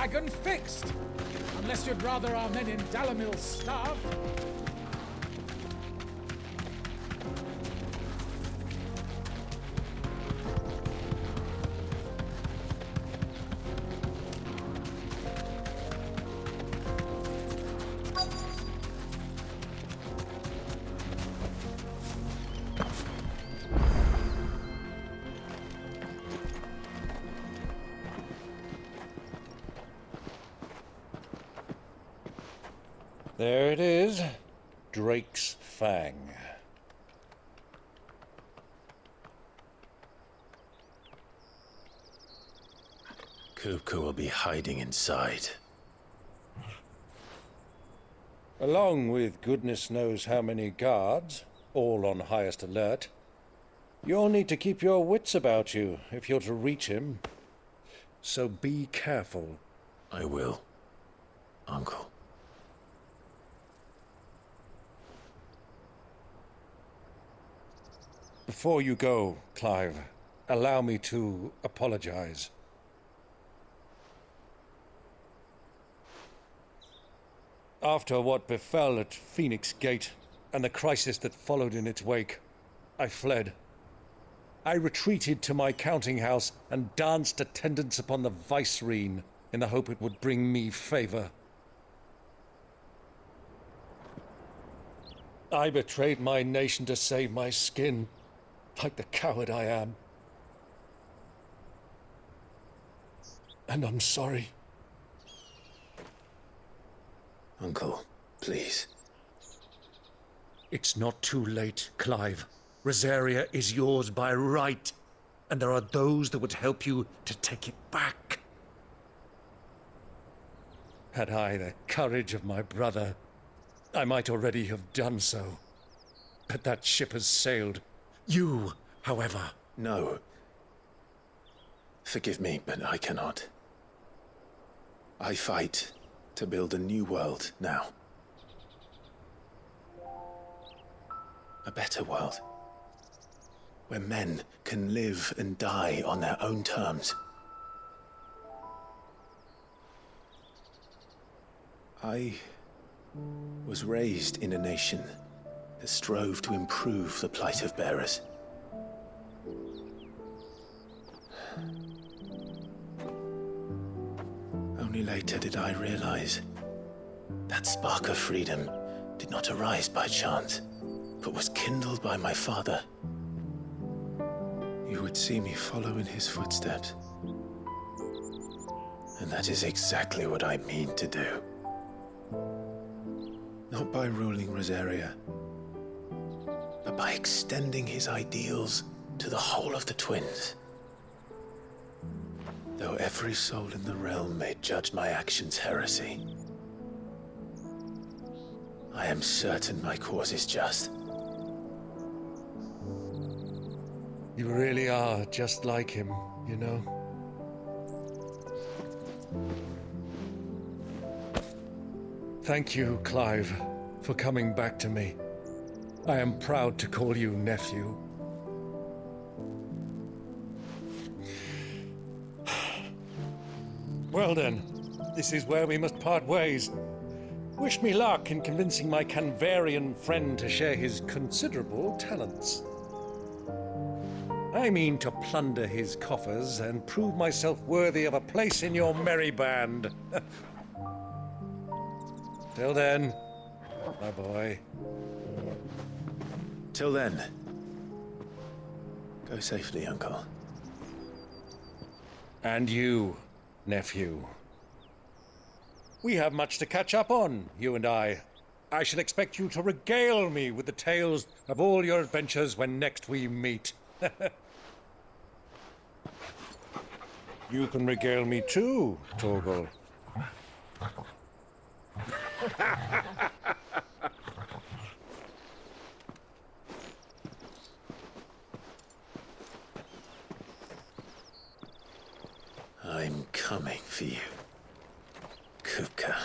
wagon fixed. Unless you'd rather our men in Dalamil starve. There it is. Drake's Fang. Kupka will be hiding inside. Along with goodness knows how many guards, all on highest alert. You'll need to keep your wits about you if you're to reach him. So be careful. I will, Uncle. Before you go, Clive, allow me to apologize. After what befell at Phoenix Gate and the crisis that followed in its wake, I fled. I retreated to my counting house and danced attendance upon the vicereine in the hope it would bring me favor. I betrayed my nation to save my skin, like the coward I am. And I'm sorry. Uncle, please. It's not too late, Clive. Rosaria is yours by right, and there are those that would help you to take it back. Had I the courage of my brother, I might already have done so. But that ship has sailed. You, however... No. Forgive me, but I cannot. I fight to build a new world now. A better world. Where men can live and die on their own terms. I was raised in a nation that strove to improve the plight of bearers. Only later did I realize that spark of freedom did not arise by chance, but was kindled by my father. You would see me follow in his footsteps. And that is exactly what I mean to do. Not by ruling Rosaria, but by extending his ideals to the whole of the twins. Though every soul in the realm may judge my actions heresy, I am certain my cause is just. You really are just like him, you know? Thank you, Clive, for coming back to me. I am proud to call you nephew. Well then, this is where we must part ways. Wish me luck in convincing my Canvarian friend to share his considerable talents. I mean to plunder his coffers and prove myself worthy of a place in your merry band. Till then, my boy. Till then, go safely, Uncle. And you, nephew. We have much to catch up on, you and I. I shall expect you to regale me with the tales of all your adventures when next we meet. You can regale me too, Torgal. I'm coming for you, Kupka.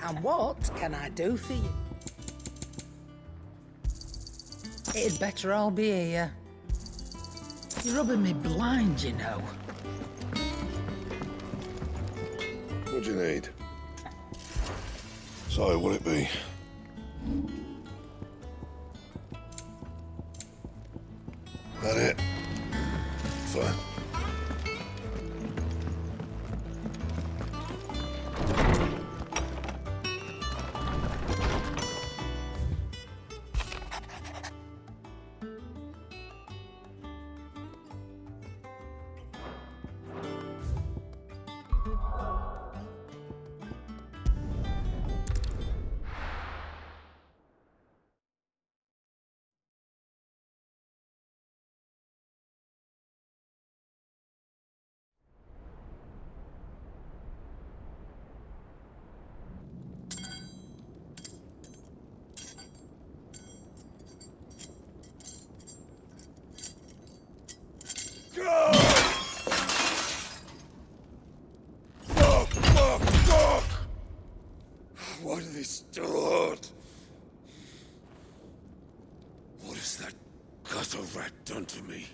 And what can I do for you? It'd better all be here. You're rubbing me blind, you know. What do you need? So, will it be? That it? Fine. Fuck! Why do they still hurt? What has that gutter rat done to me?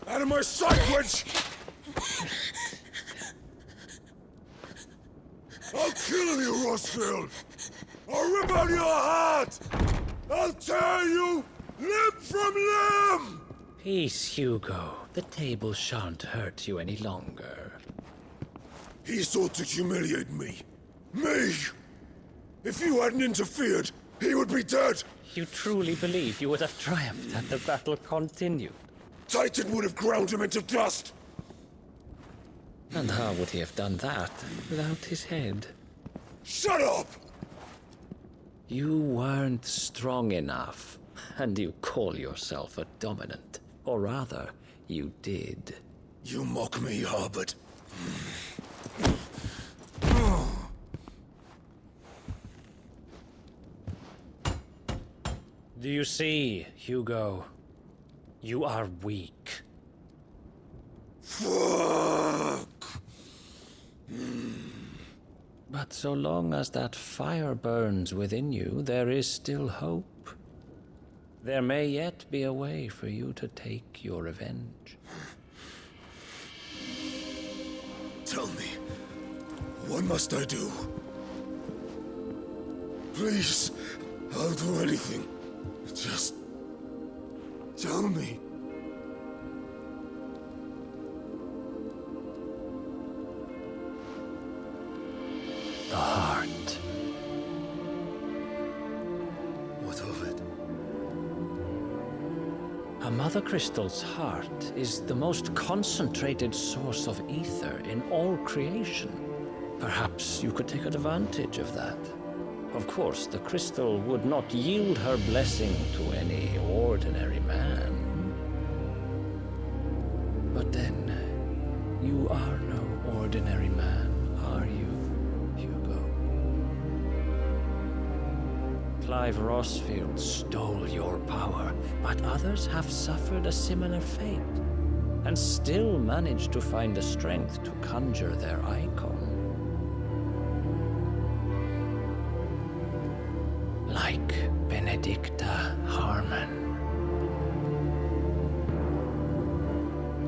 Out of my sight, witch! I'll kill you, Rossfield! I'll rip out your heart! I'll tear you limb from limb! Peace, Hugo. The table shan't hurt you any longer. He sought to humiliate me. Me! If you hadn't interfered, he would be dead! You truly believe you would have triumphed had the battle continued? Titan would have ground him into dust! And how would he have done that without his head? Shut up! You weren't strong enough, and you call yourself a dominant. Or rather, you did. You mock me, Harbert. Do you see, Hugo? You are weak. Fuck! But so long as that fire burns within you, there is still hope. There may yet be a way for you to take your revenge. Tell me, what must I do? Please, I'll do anything. Just tell me. The heart. What of it? A Mother Crystal's heart is the most concentrated source of ether in all creation. Perhaps you could take advantage of that. Of course, the crystal would not yield her blessing to any ordinary man. But then, you are no ordinary man, are you, Hugo? Clive Rossfield stole your power, but others have suffered a similar fate, and still managed to find the strength to conjure their icon. Like Benedicta Harmon.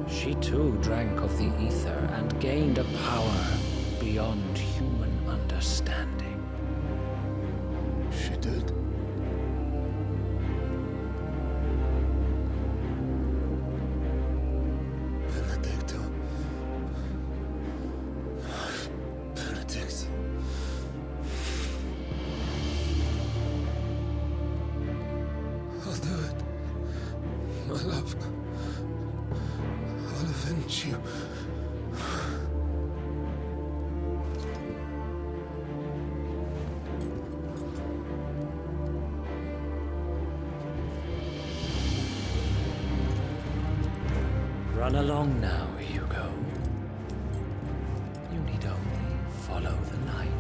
She too drank of the ether and gained a power beyond human understanding. She did? Benedicta. Benedict. I'll do it. My love. I'll avenge you. Run along now, Hugo. You need only follow the light.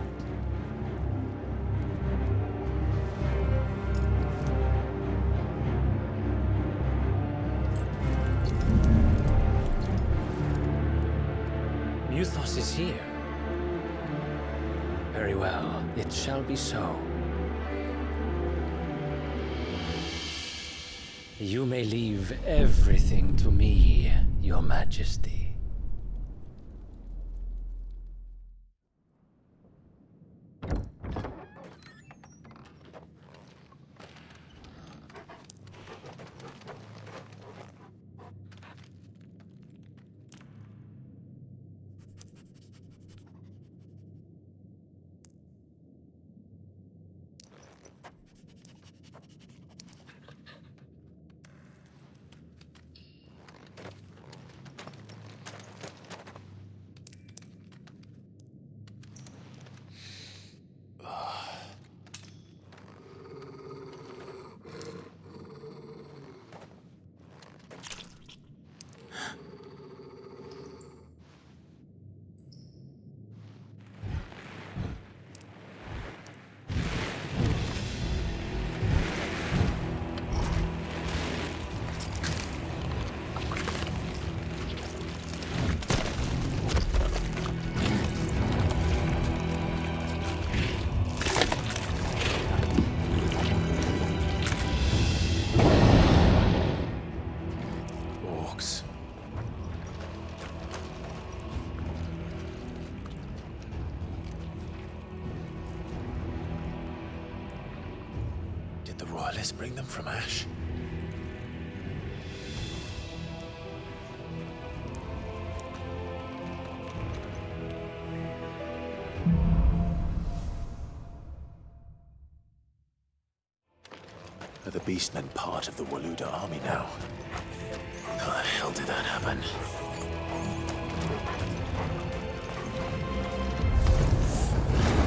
Euthos is here. Very well, it shall be so. You may leave everything to me, Your Majesty. Did the royalists bring them from Ash? Are the beastmen part of the Waluda army now? How the hell did that happen?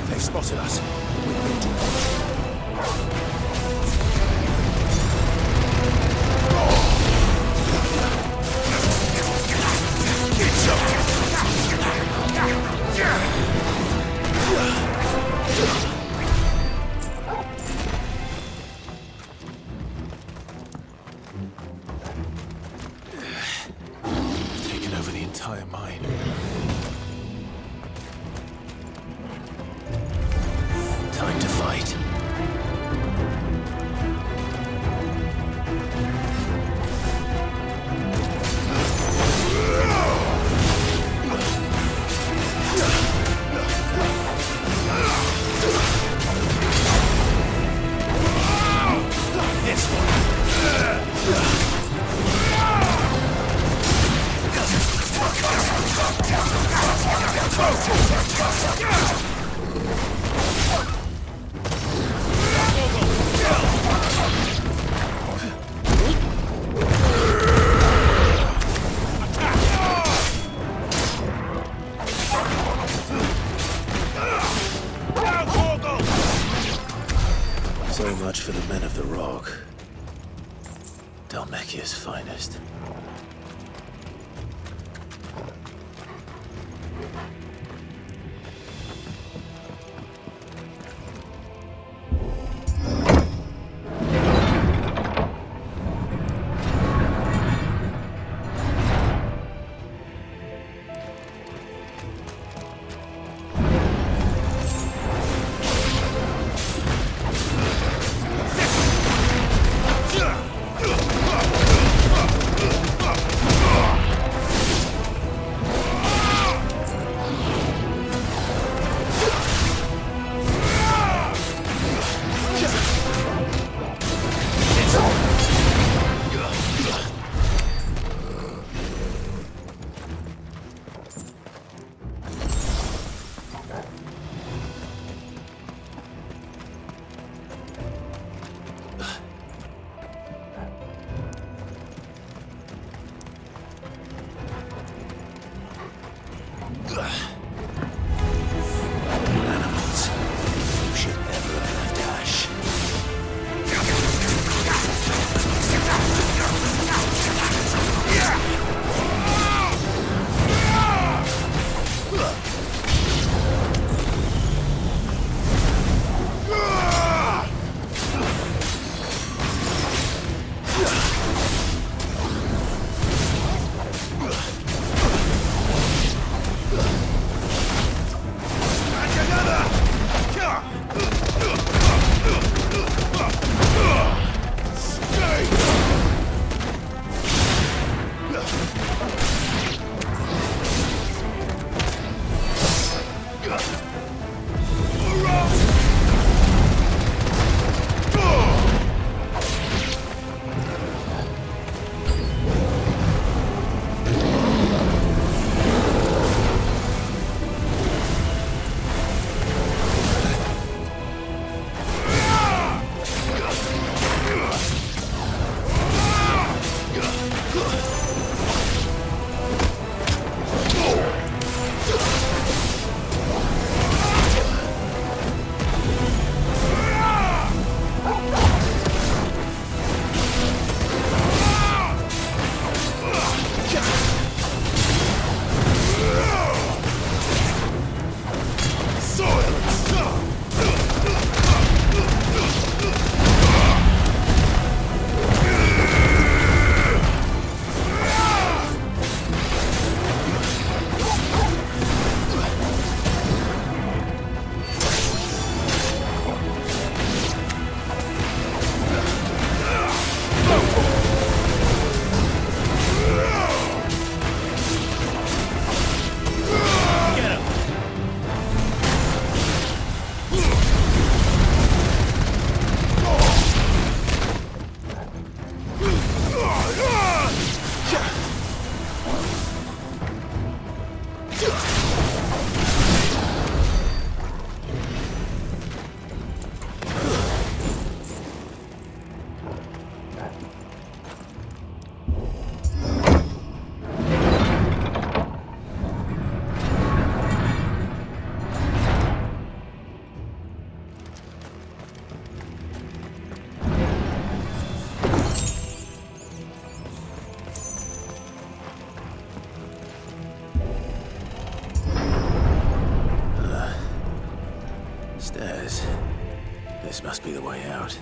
They've spotted us. We've been too much. Taken over the entire mine. Time to fight. So much for the men of the Rock. Dhalmekia's finest. Animals. You should never have left Ash. Stairs. This must be the way out.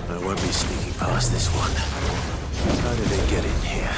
I won't be sneaking past this one. How did they get in here?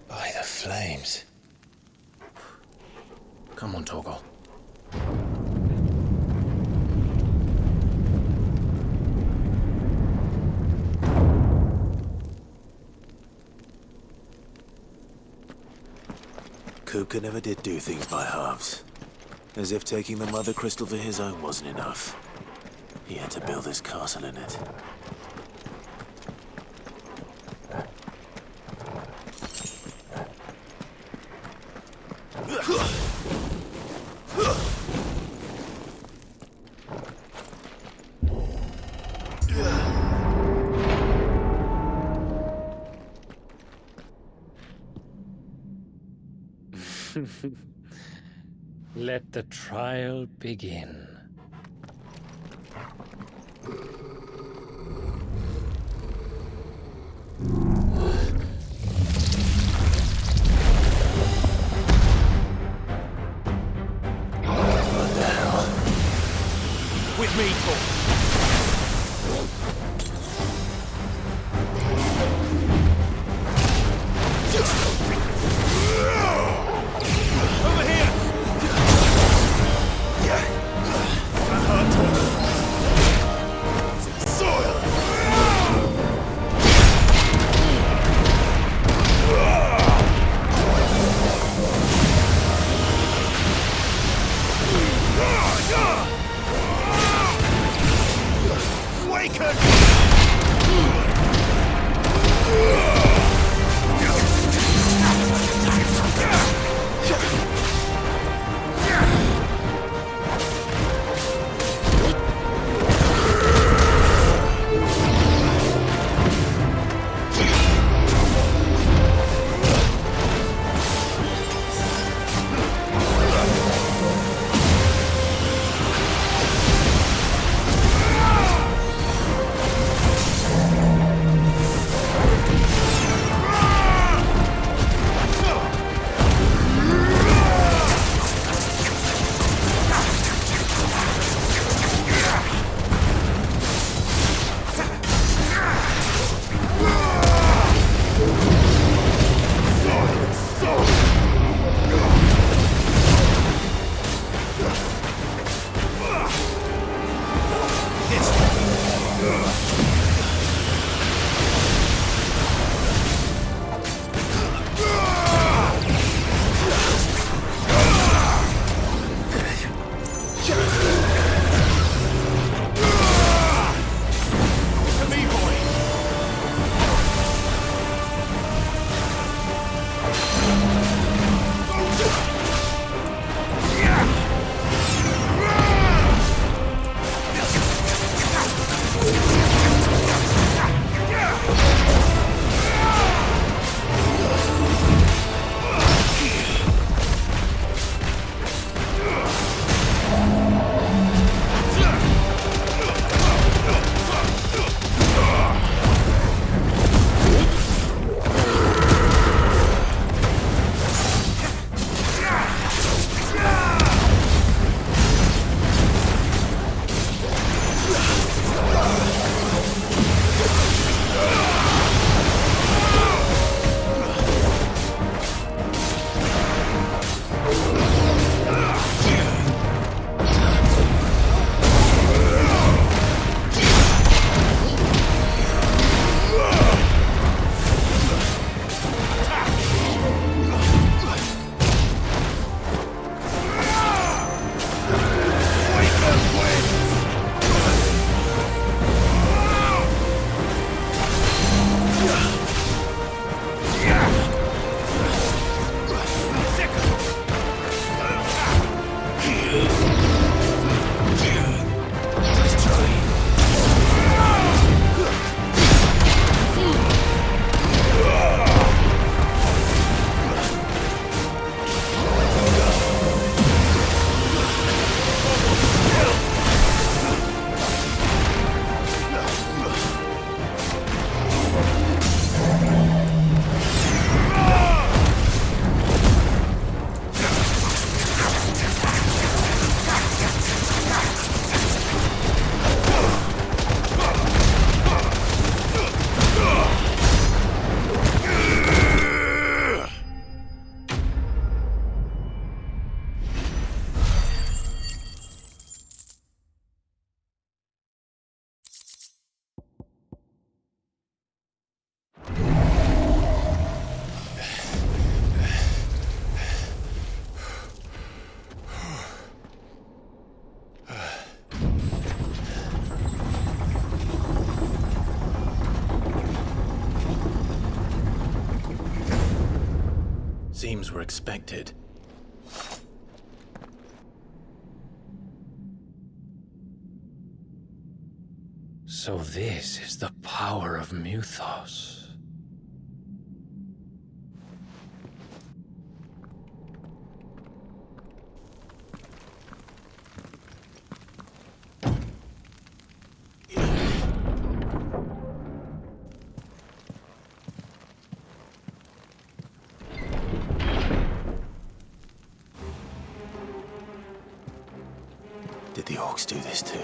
By the flames. Come on, Torgal. Kupka never did do things by halves. As if taking the Mother Crystal for his own wasn't enough. He had to build his castle in it. Let the trial begin. What the hell? With me, Torgal. Over here! Soil! dreams were expected. So this is the power of Muthos. Did the orcs do this too?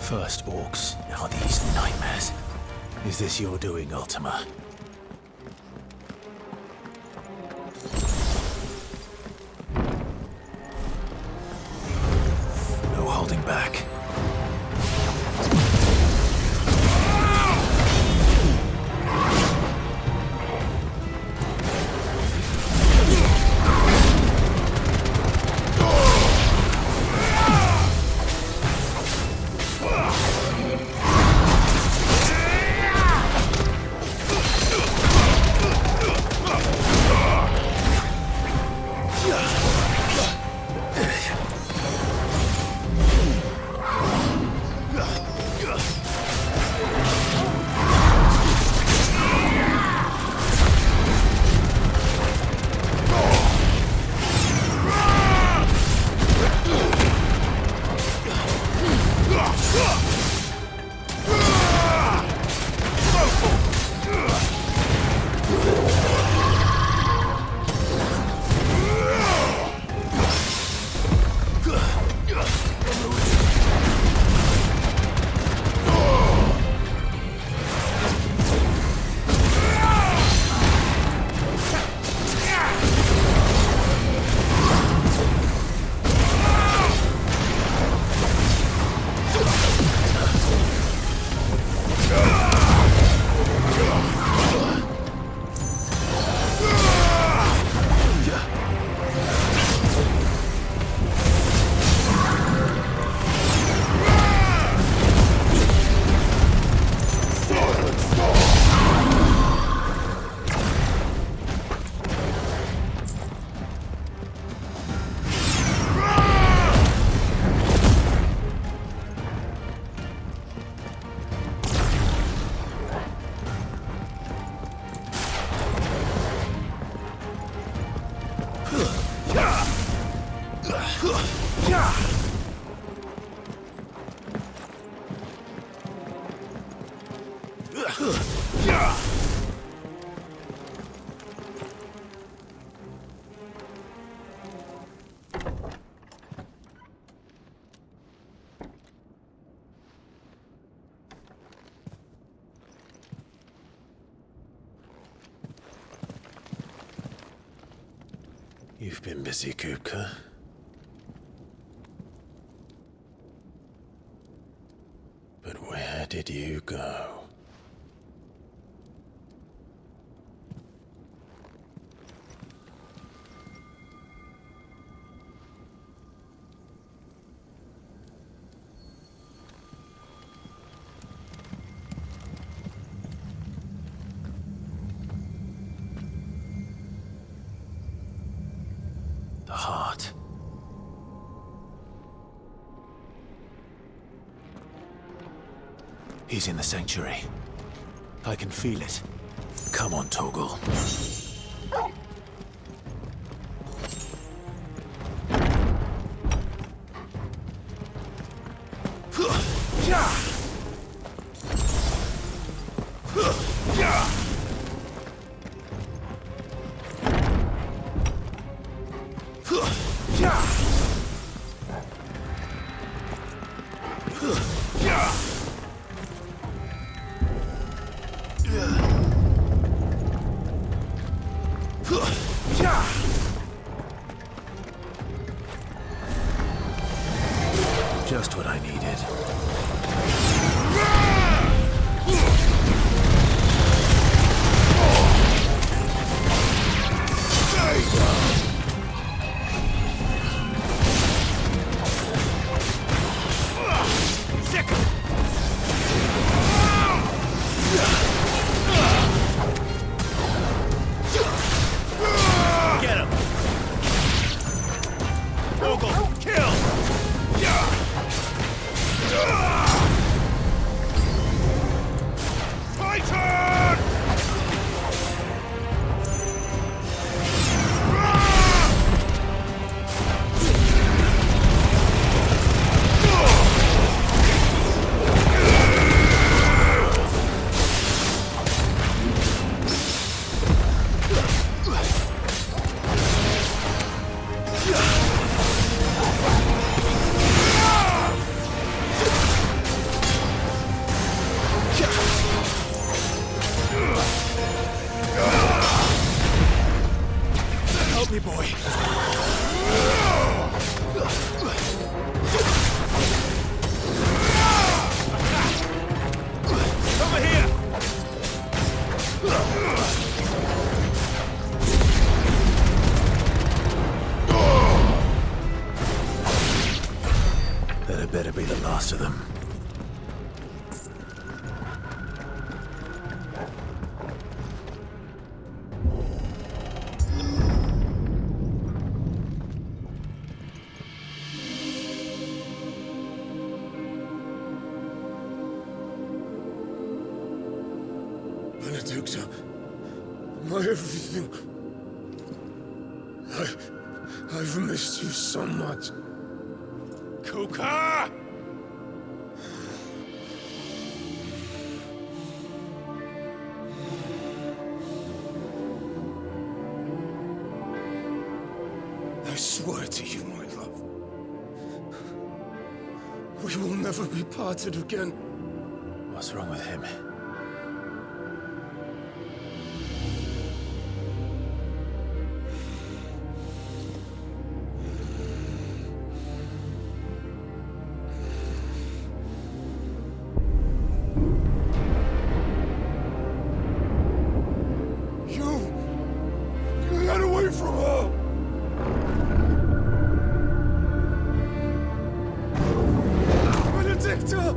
First orcs, now these nightmares. Is this your doing, Ultima? No holding back. You've been busy, Kupka. But where did you go? The heart. He's in the sanctuary. I can feel it. Come on, Torgal. Just what I needed. Get him! Torgal, kill! Titan! Help me, boy. Over here! That had better be the last of them. Benedicta, my everything. I've missed you so much. Kuka! I swear to you, my love, we will never be parted again. What's wrong with him? You got away from her! Benedicta!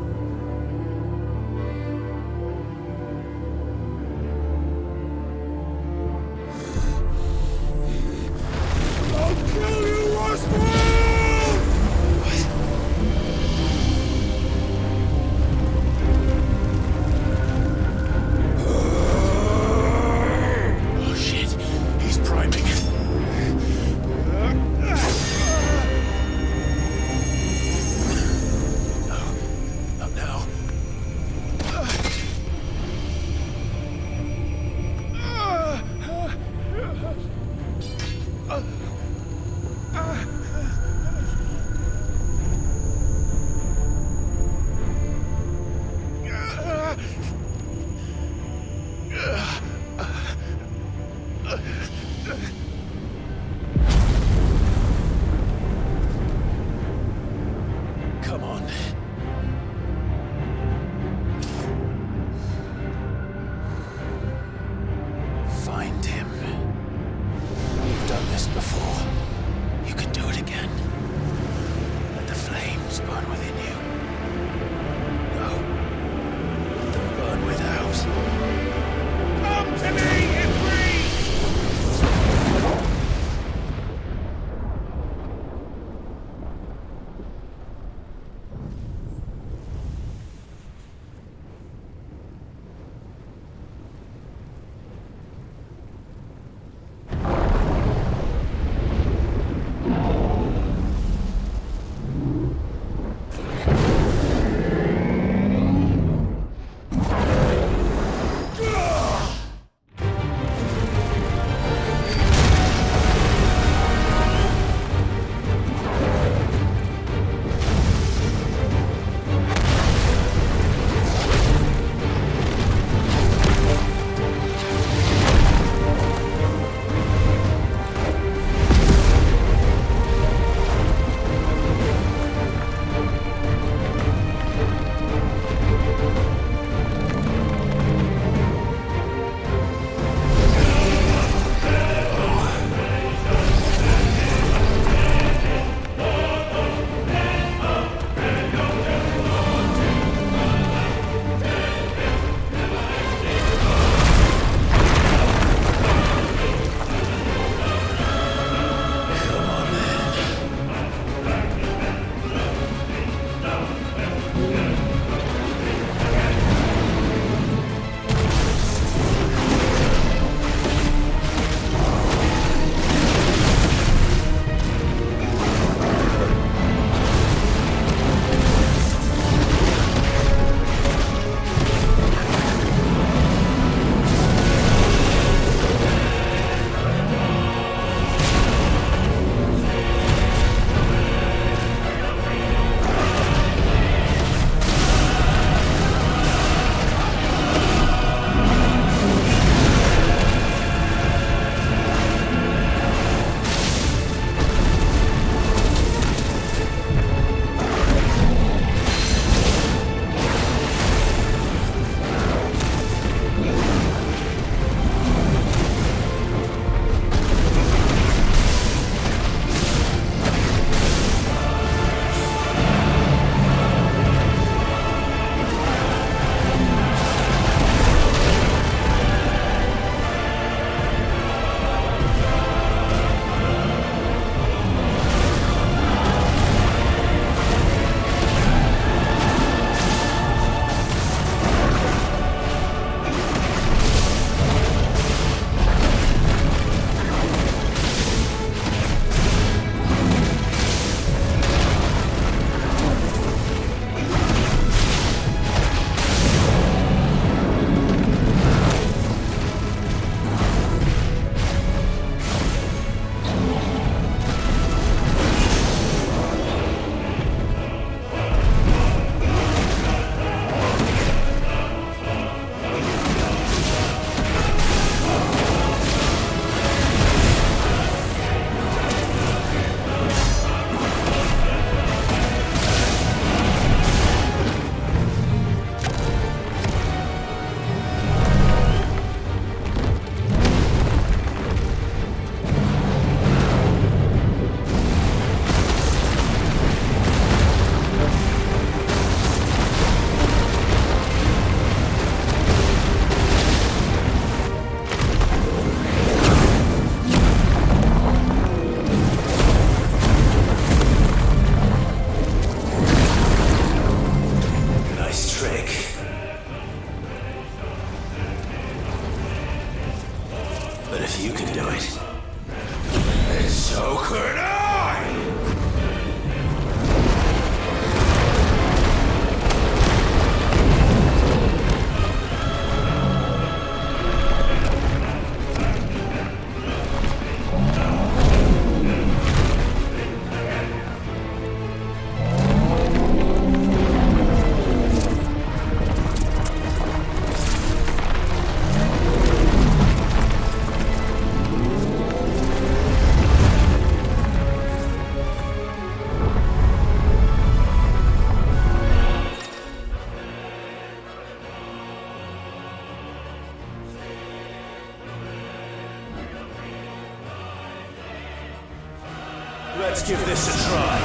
Let's give this a try.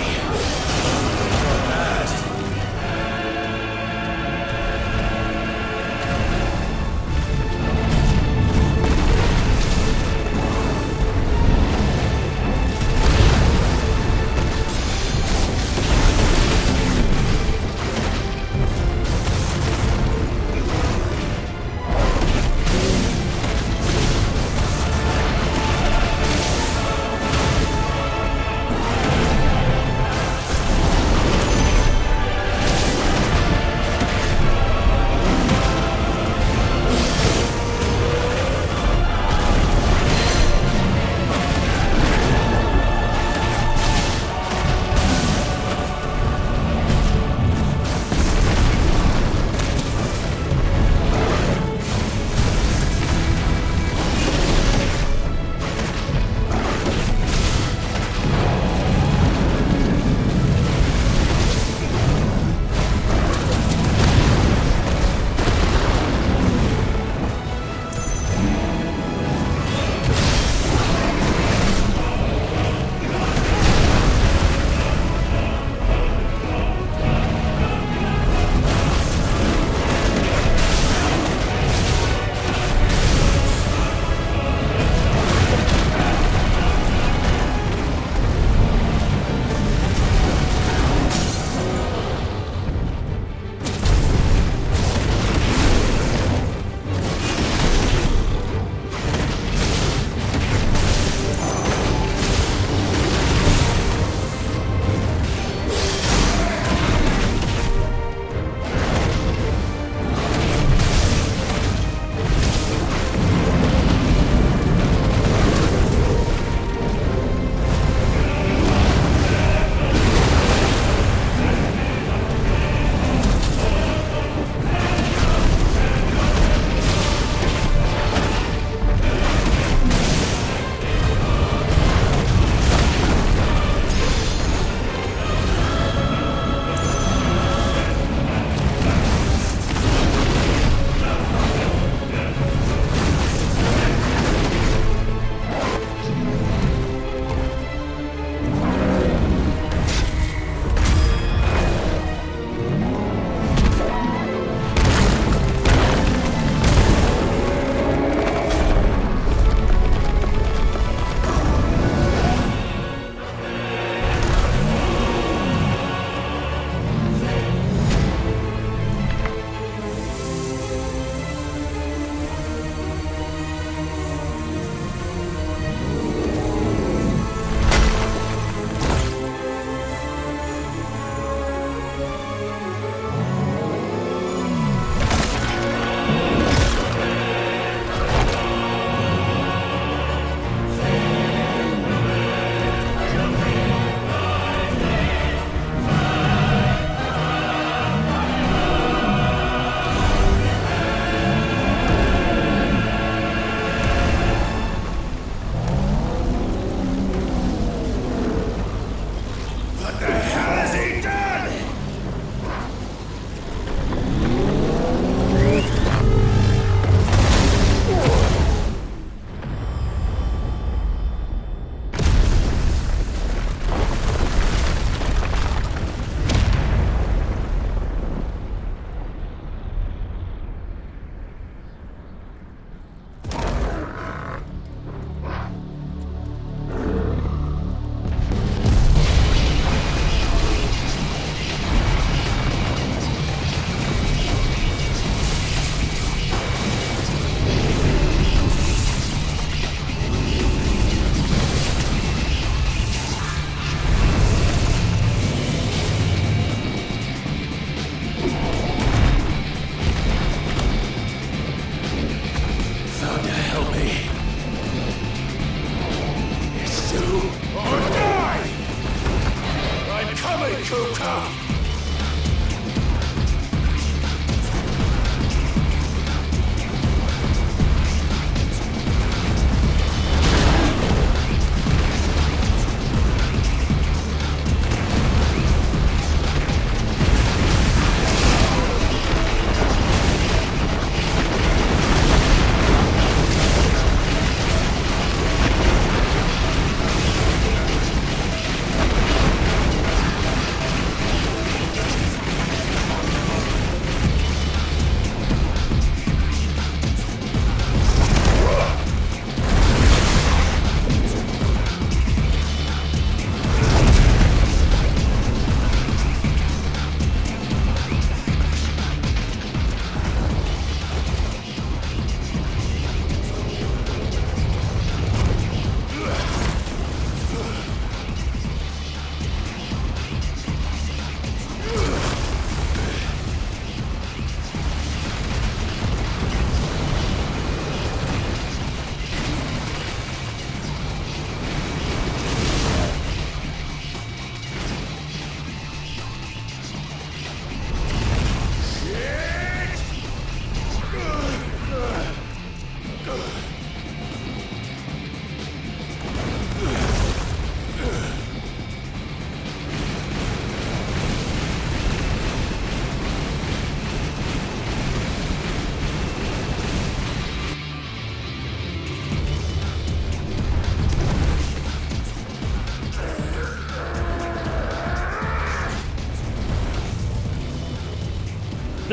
Not bad.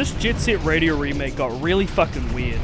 this Jet Set Radio remake got really fucking weird.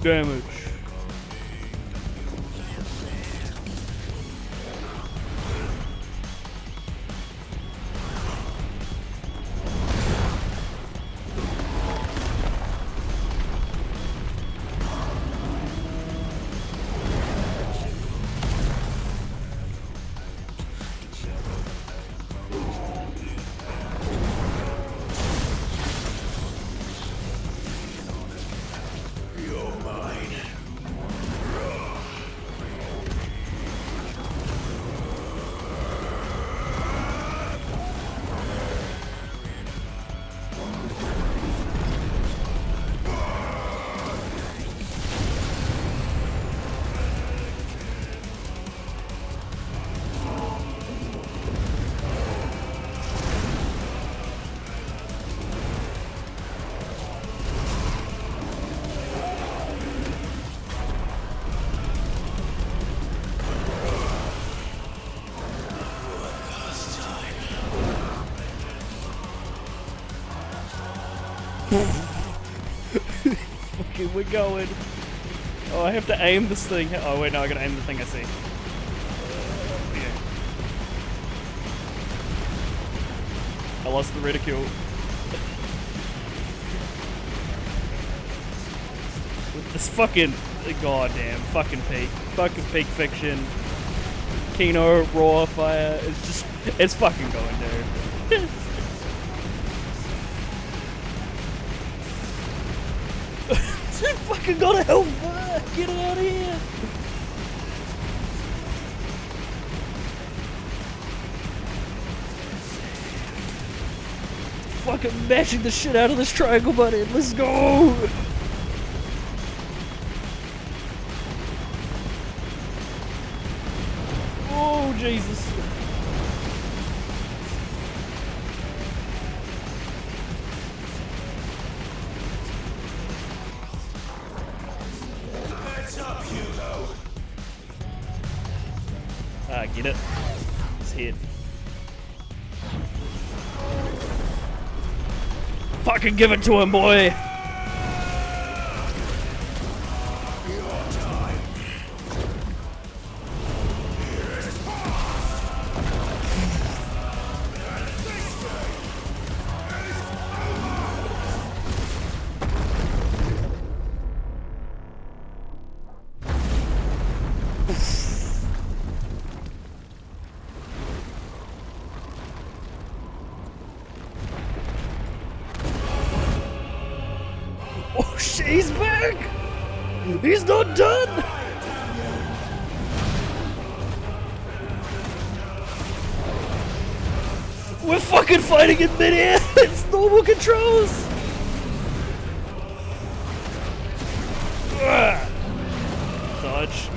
damage. Okay, we're going. Oh, I have to aim this thing. Oh wait, no, I gotta aim the thing I see. Okay. I lost the ridicule. With this fucking goddamn fucking peak fiction, Kino, raw fire. It's fucking going, dude. I fucking got a hellfire! Get it out of here! Fucking mashing the shit out of this triangle button. Let's go! Oh, Jesus. Get it? It's hit. Fucking give it to him, boy! Oh, she's back! He's not done! We're fucking fighting in midair! It's normal controls! Ugh. Dodge.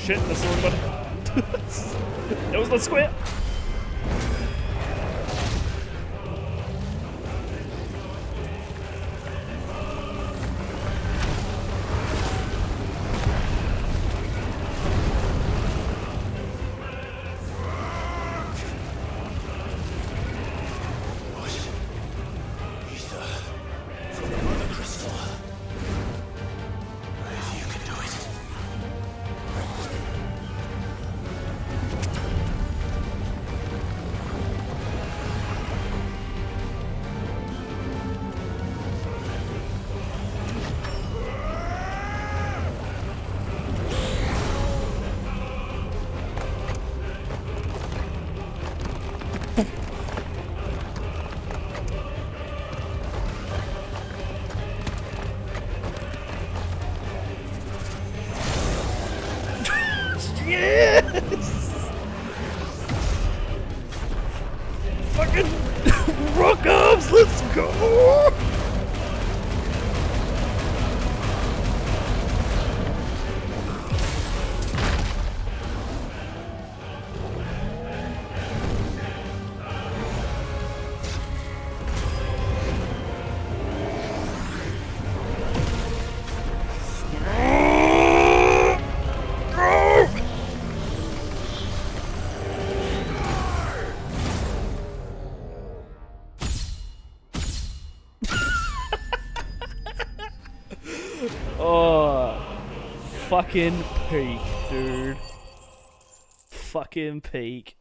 shit, that's the wrong button. That was not square. Yes! Fucking rock arms, let's go! Oh, fucking peak, dude. Fucking peak.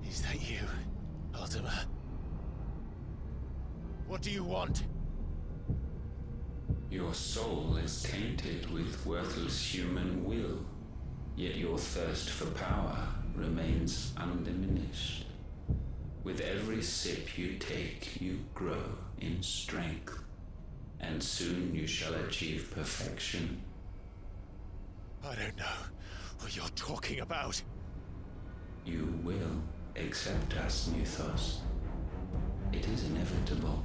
Is that you, Ultima? What do you want? Your soul is tainted with worthless human will, yet your thirst for power remains undiminished. With every sip you take, you grow in strength, and soon you shall achieve perfection. I don't know what you're talking about. You will accept us, Mythos. It is inevitable.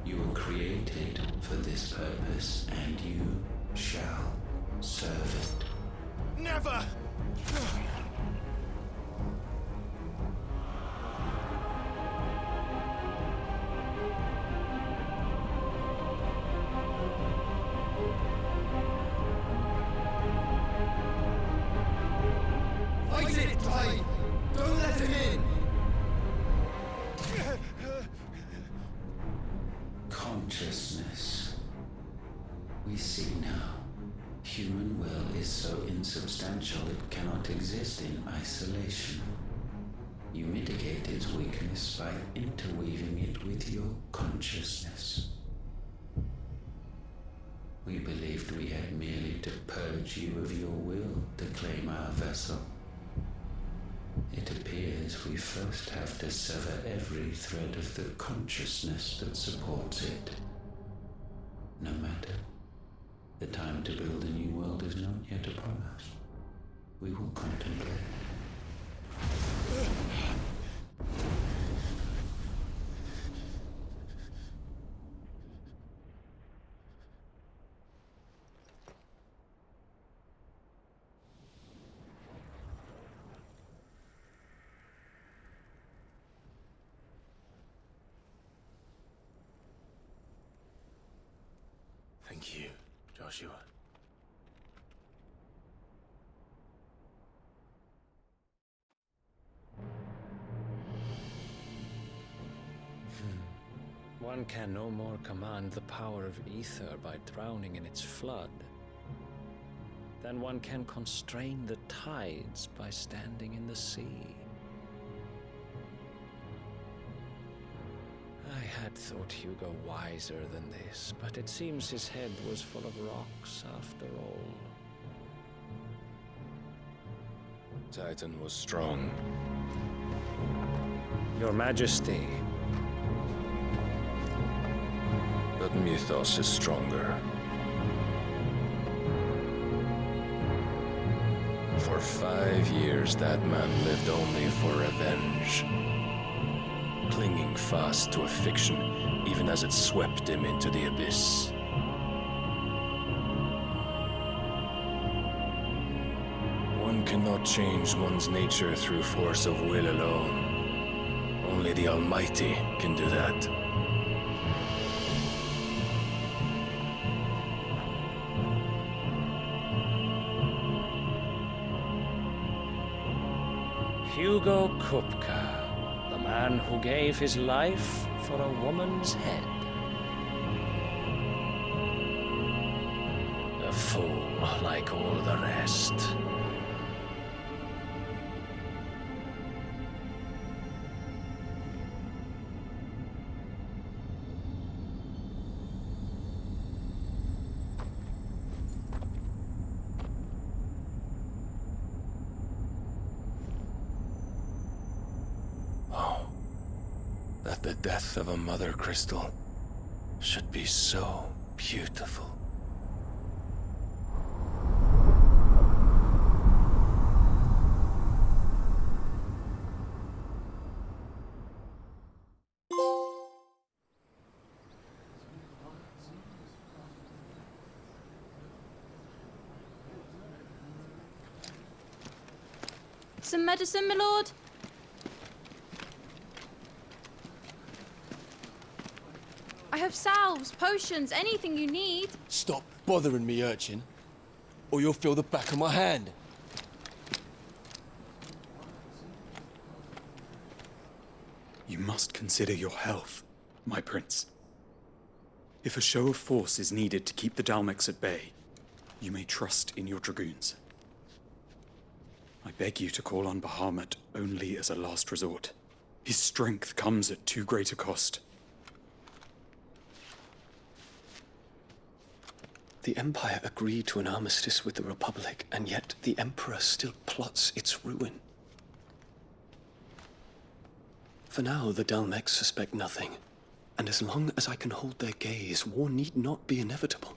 You were created for this purpose, and you shall serve it. Never! Fight it, Clive! Don't let him in! Consciousness. We see now. Human will is so insubstantial it cannot exist in isolation. You mitigate its weakness by interweaving it with your consciousness. We believed we had merely to purge you of your will to claim our vessel. It appears we first have to sever every thread of the consciousness that supports it. No matter. The time to build a new world is not yet upon us. We will contemplate. Thank you, Joshua. One can no more command the power of ether by drowning in its flood than one can constrain the tides by standing in the sea. I had thought Hugo wiser than this, but it seems his head was full of rocks after all. Titan was strong. Your Majesty. But Mythos is stronger. For 5 years, that man lived only for revenge. Clinging fast to a fiction, even as it swept him into the abyss. One cannot change one's nature through force of will alone. Only the Almighty can do that. Hugo Kupka, the man who gave his life for a woman's head. A fool like all the rest. That the death of a mother crystal should be so beautiful. Some medicine, my lord? I have salves, potions, anything you need. Stop bothering me, urchin, or you'll feel the back of my hand. You must consider your health, my prince. If a show of force is needed to keep the Dalmex at bay, you may trust in your dragoons. I beg you to call on Bahamut only as a last resort. His strength comes at too great a cost. The Empire agreed to an armistice with the Republic, and yet the Emperor still plots its ruin. For now, the Dalmex suspect nothing, and as long as I can hold their gaze, war need not be inevitable.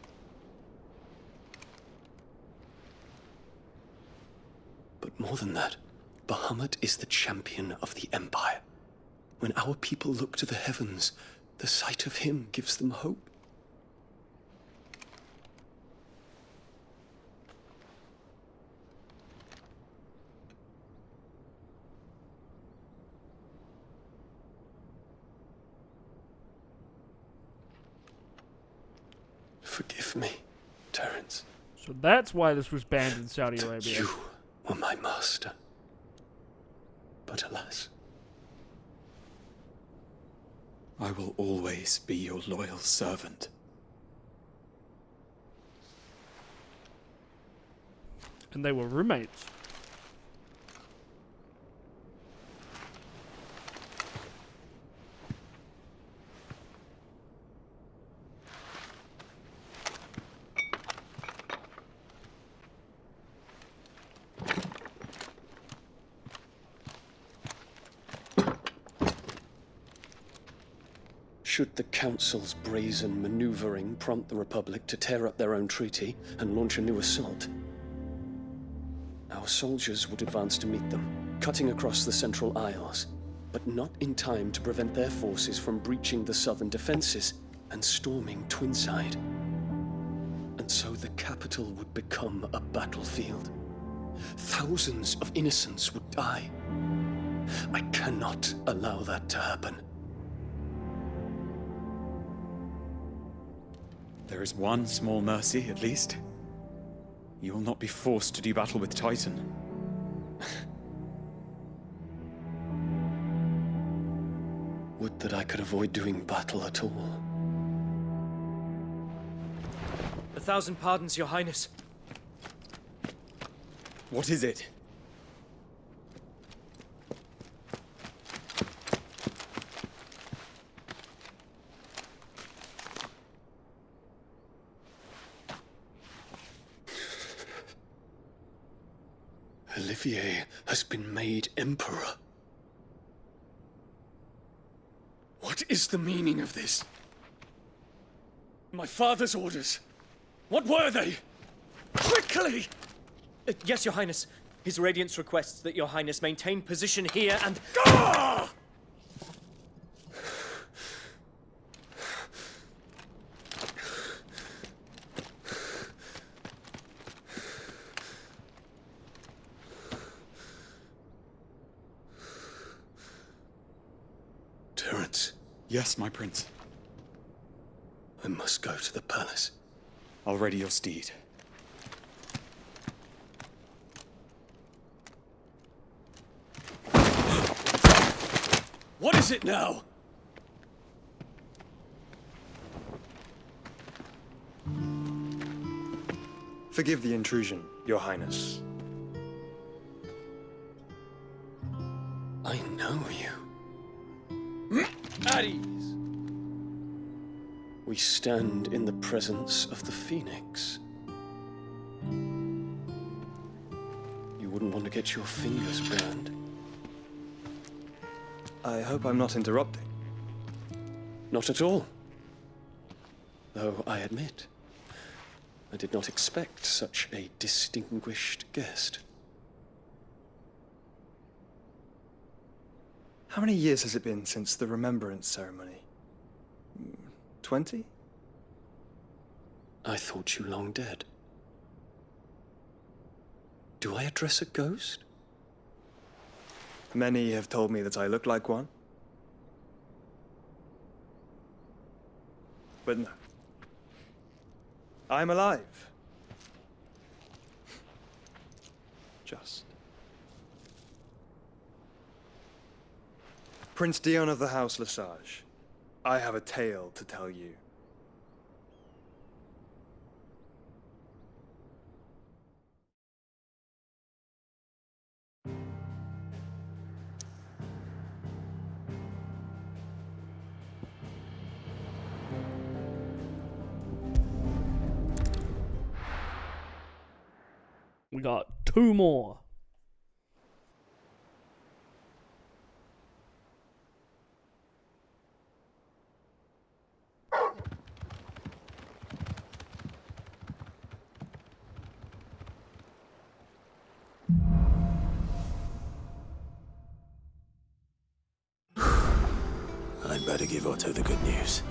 But more than that, Bahamut is the champion of the Empire. When our people look to the heavens, the sight of him gives them hope. Forgive me, Terence. So that's why this was banned in Saudi Arabia. You were my master. But alas. I will always be your loyal servant. And they were roommates. Should the Council's brazen maneuvering prompt the Republic to tear up their own treaty and launch a new assault, our soldiers would advance to meet them, cutting across the Central Isles, but not in time to prevent their forces from breaching the southern defenses and storming Twinside. And so the capital would become a battlefield. Thousands of innocents would die. I cannot allow that to happen. There is one small mercy, at least. You will not be forced to do battle with Titan. Would that I could avoid doing battle at all. 1,000 pardons, Your Highness. What is it? Olivier has been made Emperor. What is the meaning of this? My father's orders. What were they? Quickly! Yes, Your Highness. His Radiance requests that Your Highness maintain position here and... Ah! Terence. Yes, my prince. I must go to the palace. I'll ready your steed. What is it now? Forgive the intrusion, Your Highness. I know you. At ease. We stand in the presence of the Phoenix. You wouldn't want to get your fingers burned. I hope I'm not interrupting. Not at all. Though I admit, I did not expect such a distinguished guest. How many years has it been since the Remembrance ceremony? 20? I thought you long dead. Do I address a ghost? Many have told me that I look like one. But no. I'm alive. Just. Prince Dion of the House Lesage, I have a tale to tell you. We got 2 more. I'd better give Otto the good news.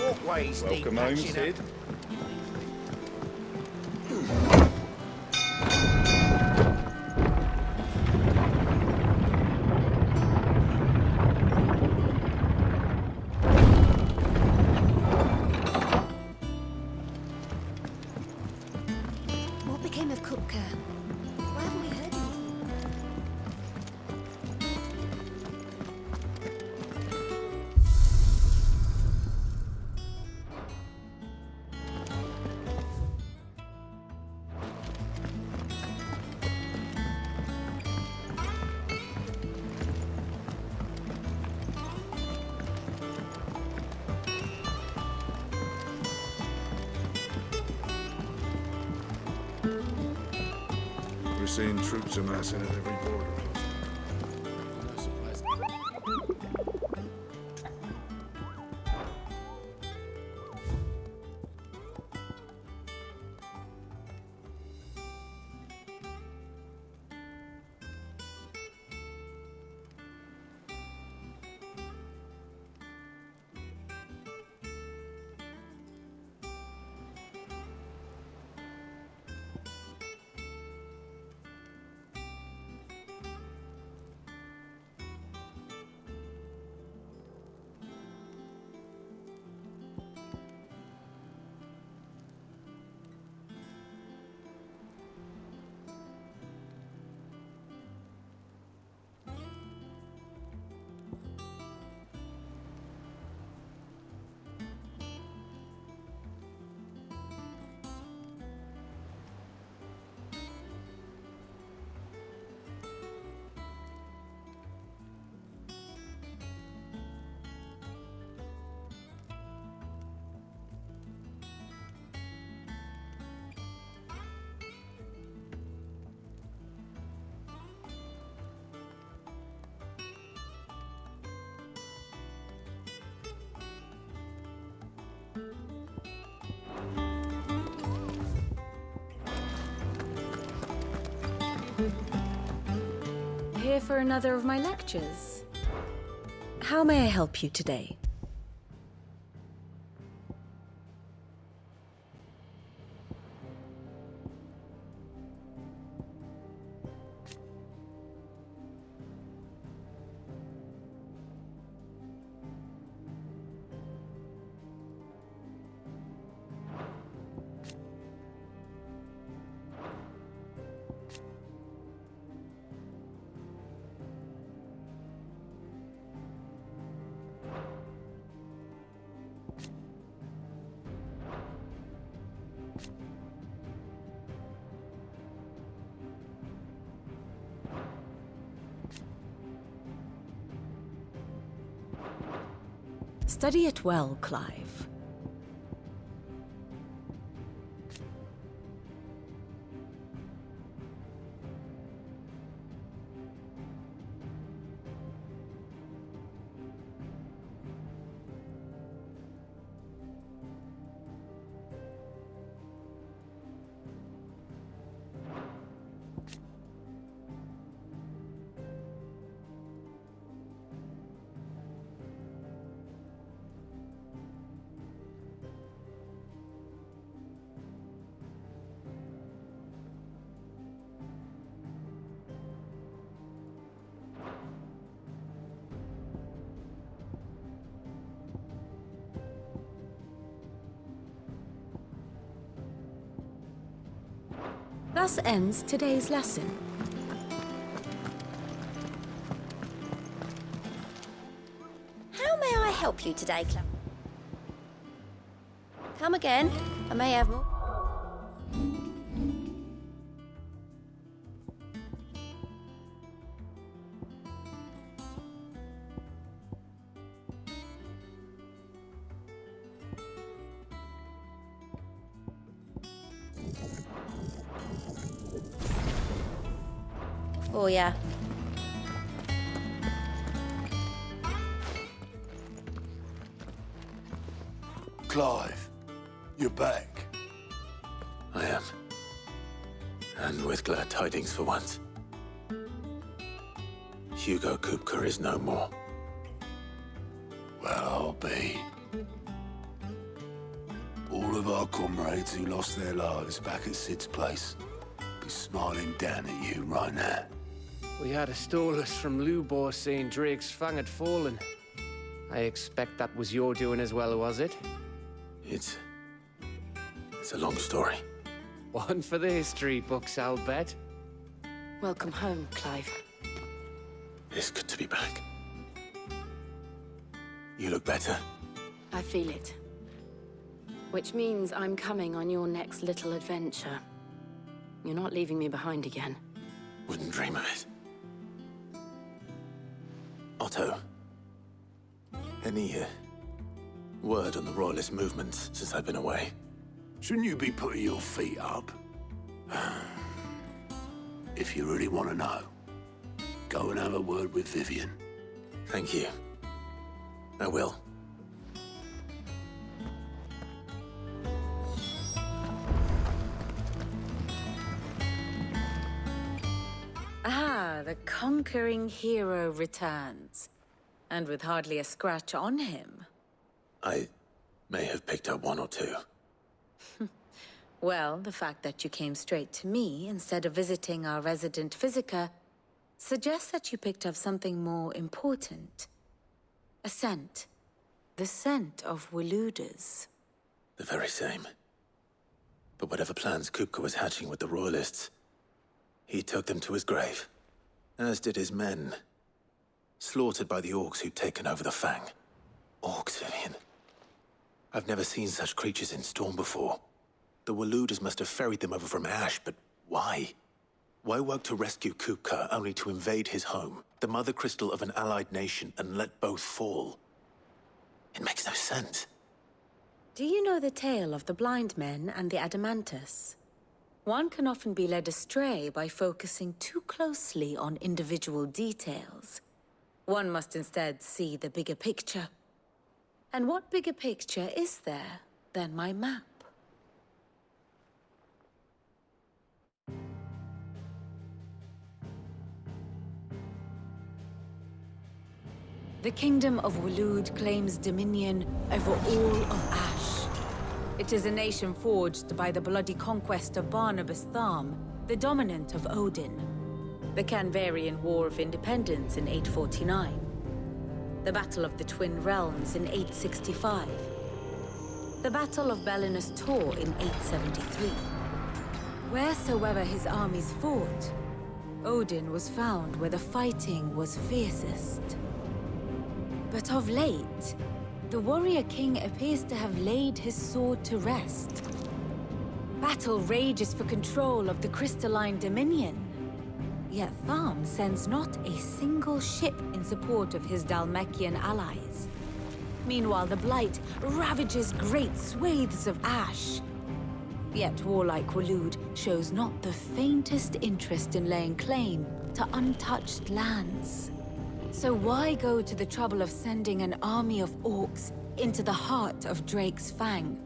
walkways need Welcome home, patching Sid. up. What became of Kupka? Why haven't we heard anything? We're seeing troops amassing at every border post. No surprise. Here for another of my lectures. How may I help you today? Study it well, Clive. Thus ends today's lesson. How may I help you today, Clem? Come again. I may have more. For ya. Clive, you're back. I am. And with glad tidings for once. Hugo Kupka is no more. Well, I'll be. All of our comrades who lost their lives back at Sid's place be smiling down at you right now. We had a stolus from Lubor saying Drake's fang had fallen. I expect that was your doing as well, was it? It's a long story. One for the history books, I'll bet. Welcome home, Clive. It's good to be back. You look better. I feel it. Which means I'm coming on your next little adventure. You're not leaving me behind again. Wouldn't dream of it. Otto. Any word on the Royalist movements since I've been away? Shouldn't you be putting your feet up? If you really want to know, go and have a word with Vivian. Thank you. I will. Ah, the conquering hero returns. And with hardly a scratch on him. I may have picked up one or two. Well, the fact that you came straight to me instead of visiting our resident physiker suggests that you picked up something more important. A scent. The scent of Waludas. The very same. But whatever plans Kupka was hatching with the Royalists, he took them to his grave. As did his men. Slaughtered by the orcs who'd taken over the Fang. Orcs, Vivian. I've never seen such creatures in Storm before. The Waludas must have ferried them over from Ash, but why? Why work to rescue Kupka only to invade his home, the mother crystal of an allied nation, and let both fall? It makes no sense. Do you know the tale of the blind men and the Adamantus? One can often be led astray by focusing too closely on individual details. One must instead see the bigger picture. And what bigger picture is there than my map? The Kingdom of Waloed claims dominion over all of Ash. It is a nation forged by the bloody conquest of Barnabas Tharm, the dominant of Odin. The Canvarian War of Independence in 849. The Battle of the Twin Realms in 865. The Battle of Belinus Tor in 873. Wheresoever his armies fought, Odin was found where the fighting was fiercest. But of late, the warrior king appears to have laid his sword to rest. Battle rages for control of the crystalline dominion. Yet Tharm sends not a single ship in support of his Dhalmekian allies. Meanwhile, the Blight ravages great swathes of Ash. Yet warlike Waloed shows not the faintest interest in laying claim to untouched lands. So why go to the trouble of sending an army of orcs into the heart of Drake's Fang,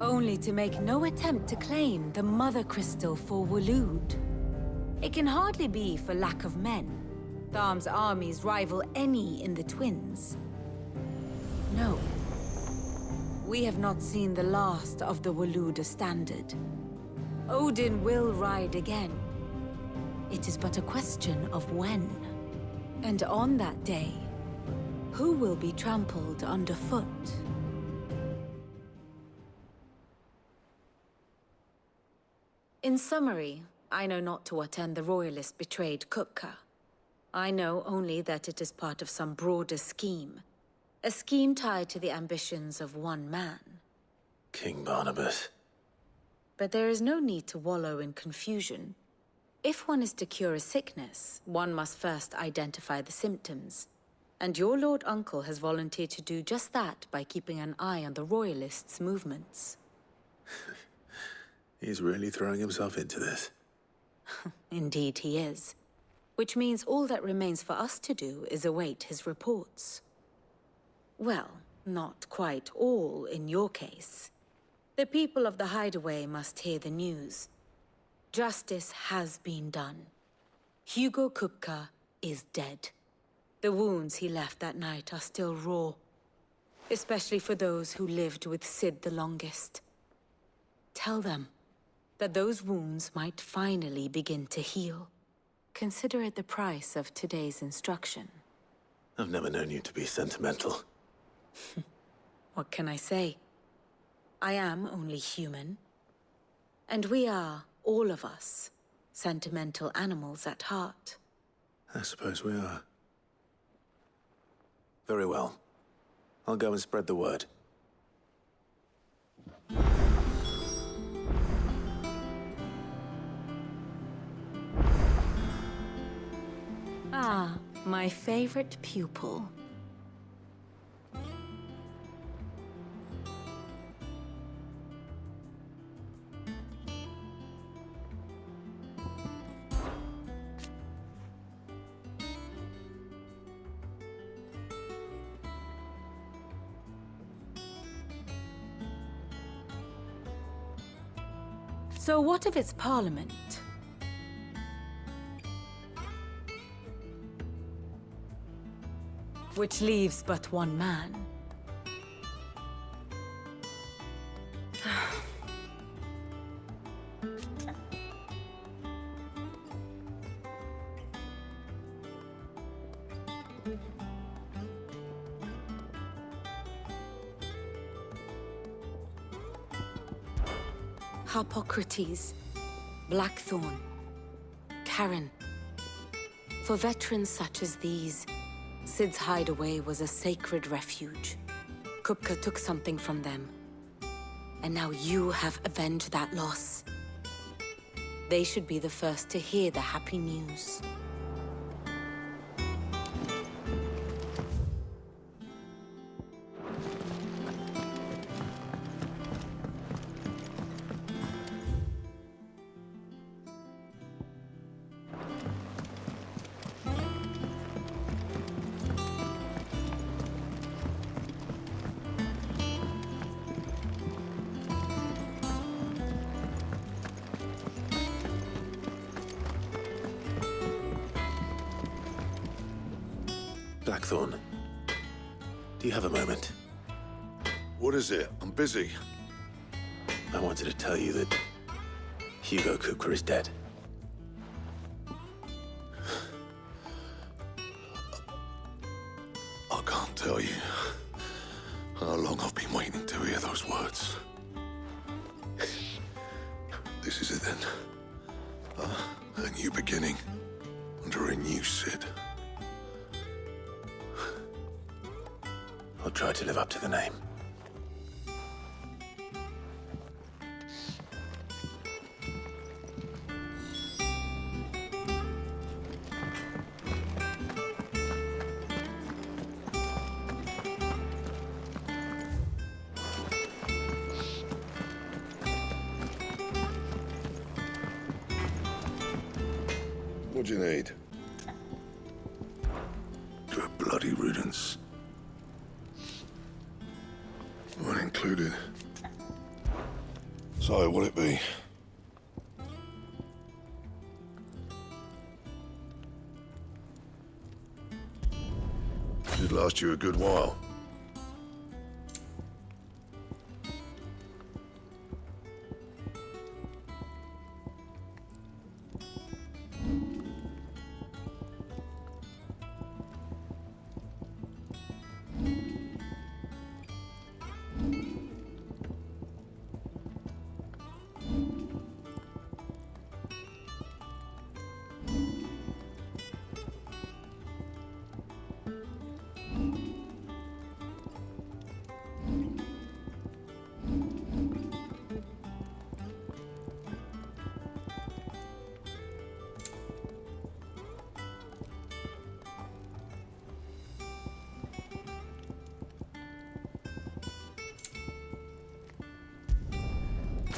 only to make no attempt to claim the Mother Crystal for Waloed? It can hardly be for lack of men. Tharm's armies rival any in the Twins. No. We have not seen the last of the Waluda standard. Odin will ride again. It is but a question of when. And on that day, who will be trampled underfoot? In summary, I know not to what end the Royalists betrayed Kupka. I know only that it is part of some broader scheme. A scheme tied to the ambitions of one man. King Barnabas. But there is no need to wallow in confusion. If one is to cure a sickness, one must first identify the symptoms. And your Lord Uncle has volunteered to do just that by keeping an eye on the Royalists' movements. He's really throwing himself into this. Indeed he is. Which means all that remains for us to do is await his reports. Well, not quite all in your case. The people of the Hideaway must hear the news. Justice has been done. Hugo Kupka is dead. The wounds he left that night are still raw. Especially for those who lived with Sid the longest. Tell them that those wounds might finally begin to heal. Consider it the price of today's instruction. I've never known you to be sentimental. What can I say? I am only human. And we are, all of us, sentimental animals at heart. I suppose we are. Very well. I'll go and spread the word. Ah, my favorite pupil. So what of its parliament? Which leaves but one man. Harpocrates, Blackthorn, Karen. For veterans such as these, Sid's hideaway was a sacred refuge. Kupka took something from them, and now you have avenged that loss. They should be the first to hear the happy news. Blackthorn, do you have a moment? What is it? I'm busy. I wanted to tell you that Hugo Kupka is dead. I can't tell you how long I've been waiting to hear those words. This is it then. A new beginning under a new Sid. I'll try to live up to the name. What do you need? Good bloody riddance. Mine included. So, what'll it be? Should last you a good while.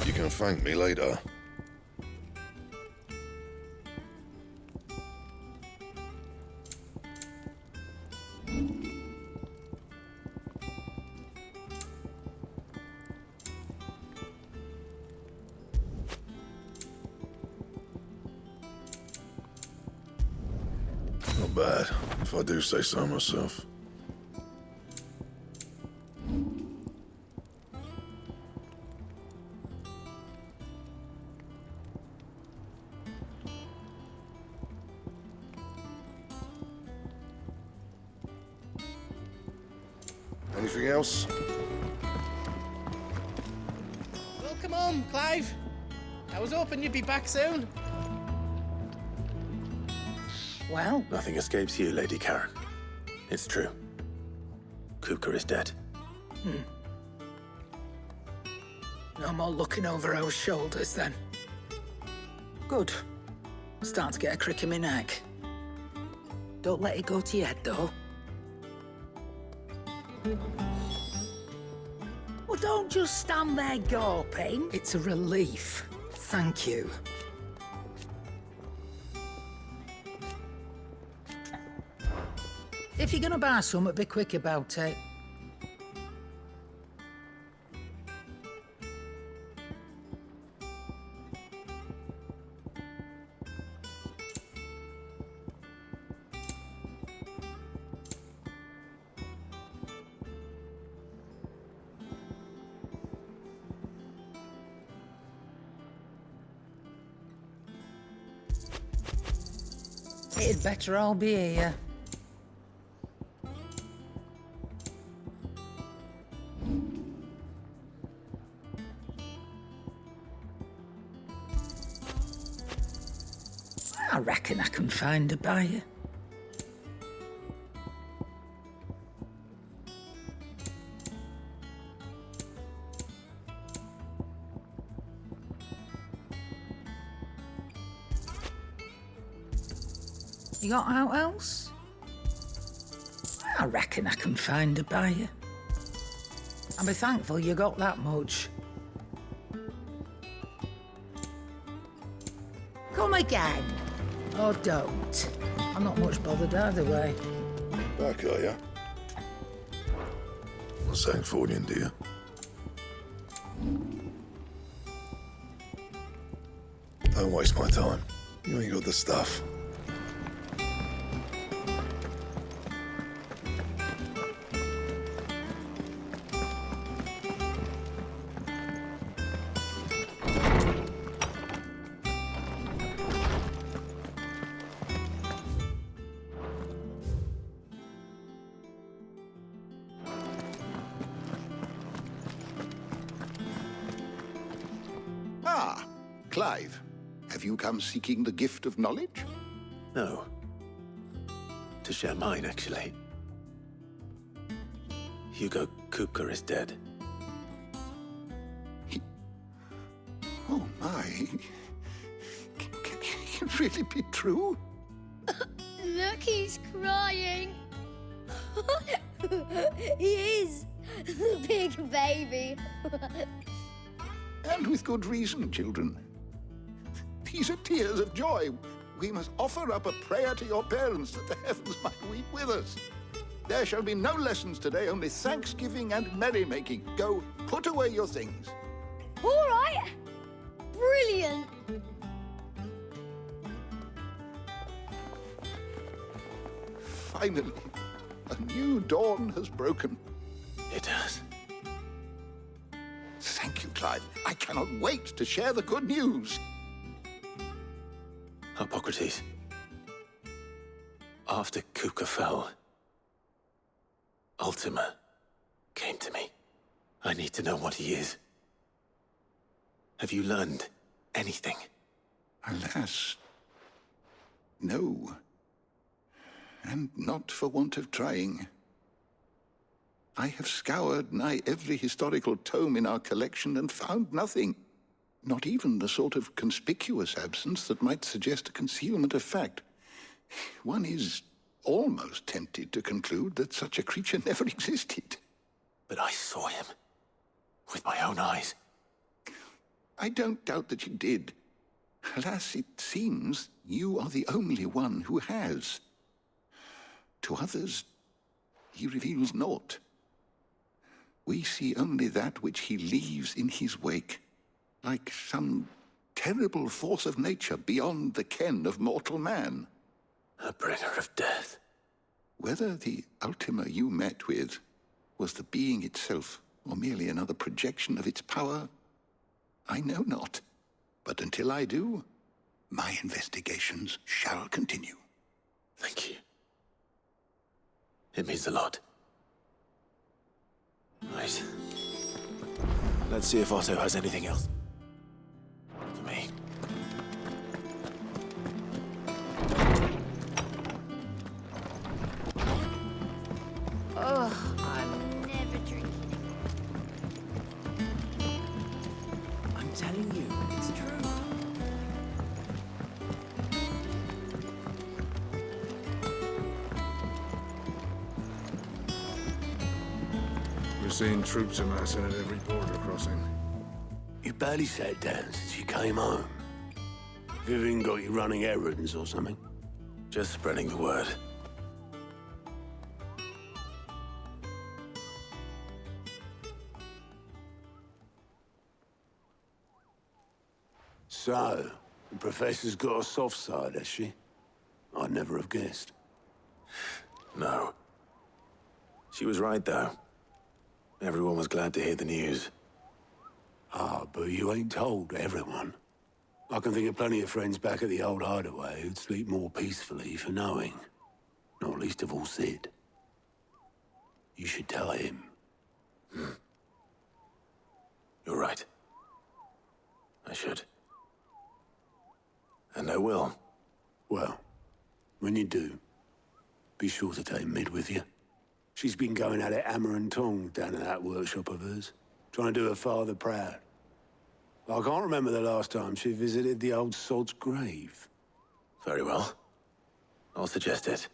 You can thank me later. Not bad, if I do say so myself. Anything else? Well, come on, Clive. I was hoping you'd be back soon. Well, Nothing escapes you, Lady Karen. It's true. Kuka is dead. no more looking over our shoulders then. Good. Starting to get a crick in my neck. Don't let it go to your head, though. Well, don't just stand there gawping. It's a relief. Thank you. If you're gonna buy something, be quick about it. It'd better all be here. I reckon I can find a buyer. You got out else? I reckon I can find a buyer. I'll be thankful you got that much. Come again. Or don't. I'm not much bothered either way. Back, are ya? What's that for you, dear? Don't waste my time. You ain't got the stuff. Ah, Clive. Have you come seeking the gift of knowledge? No. To share mine, actually. Hugo Kuka is dead. Oh, my. Can it really be true? Look, he's crying. He is. The big baby. And with good reason, children. These are tears of joy. We must offer up a prayer to your parents that the heavens might weep with us. There shall be no lessons today, only thanksgiving and merrymaking. Go, put away your things. All right. Brilliant. Finally, a new dawn has broken. It has. Thank you, Clive. I cannot wait to share the good news. Hippocrates. After Kuka fell, Ultima came to me. I need to know what he is. Have you learned anything? Alas, no. And not for want of trying. I have scoured nigh every historical tome in our collection and found nothing. Not even the sort of conspicuous absence that might suggest a concealment of fact. One is almost tempted to conclude that such a creature never existed. But I saw him. With my own eyes. I don't doubt that you did. Alas, it seems you are the only one who has. To others, he reveals naught. We see only that which he leaves in his wake, like some terrible force of nature beyond the ken of mortal man. A bringer of death. Whether the Ultima you met with was the being itself, or merely another projection of its power, I know not. But until I do, my investigations shall continue. Thank you. It means a lot. Right. Let's see if Otto has anything else for me. Ugh, I'm never drinking. I'm telling you, it's true. We're seeing troops amassing at every border crossing. You barely sat down since you came home. Vivian got you running errands or something? Just spreading the word. So, the Professor's got a soft side, has she? I'd never have guessed. No. She was right, though. Everyone was glad to hear the news. Ah, but you ain't told everyone. I can think of plenty of friends back at the old hideaway who'd sleep more peacefully for knowing. Not least of all Sid. You should tell him. You're right. I should. And I will. Well, when you do, be sure to take Mid with you. She's been going at it hammer and tongs down in that workshop of hers, trying to do her father proud. I can't remember the last time she visited the old sod's grave. Very well. I'll suggest it.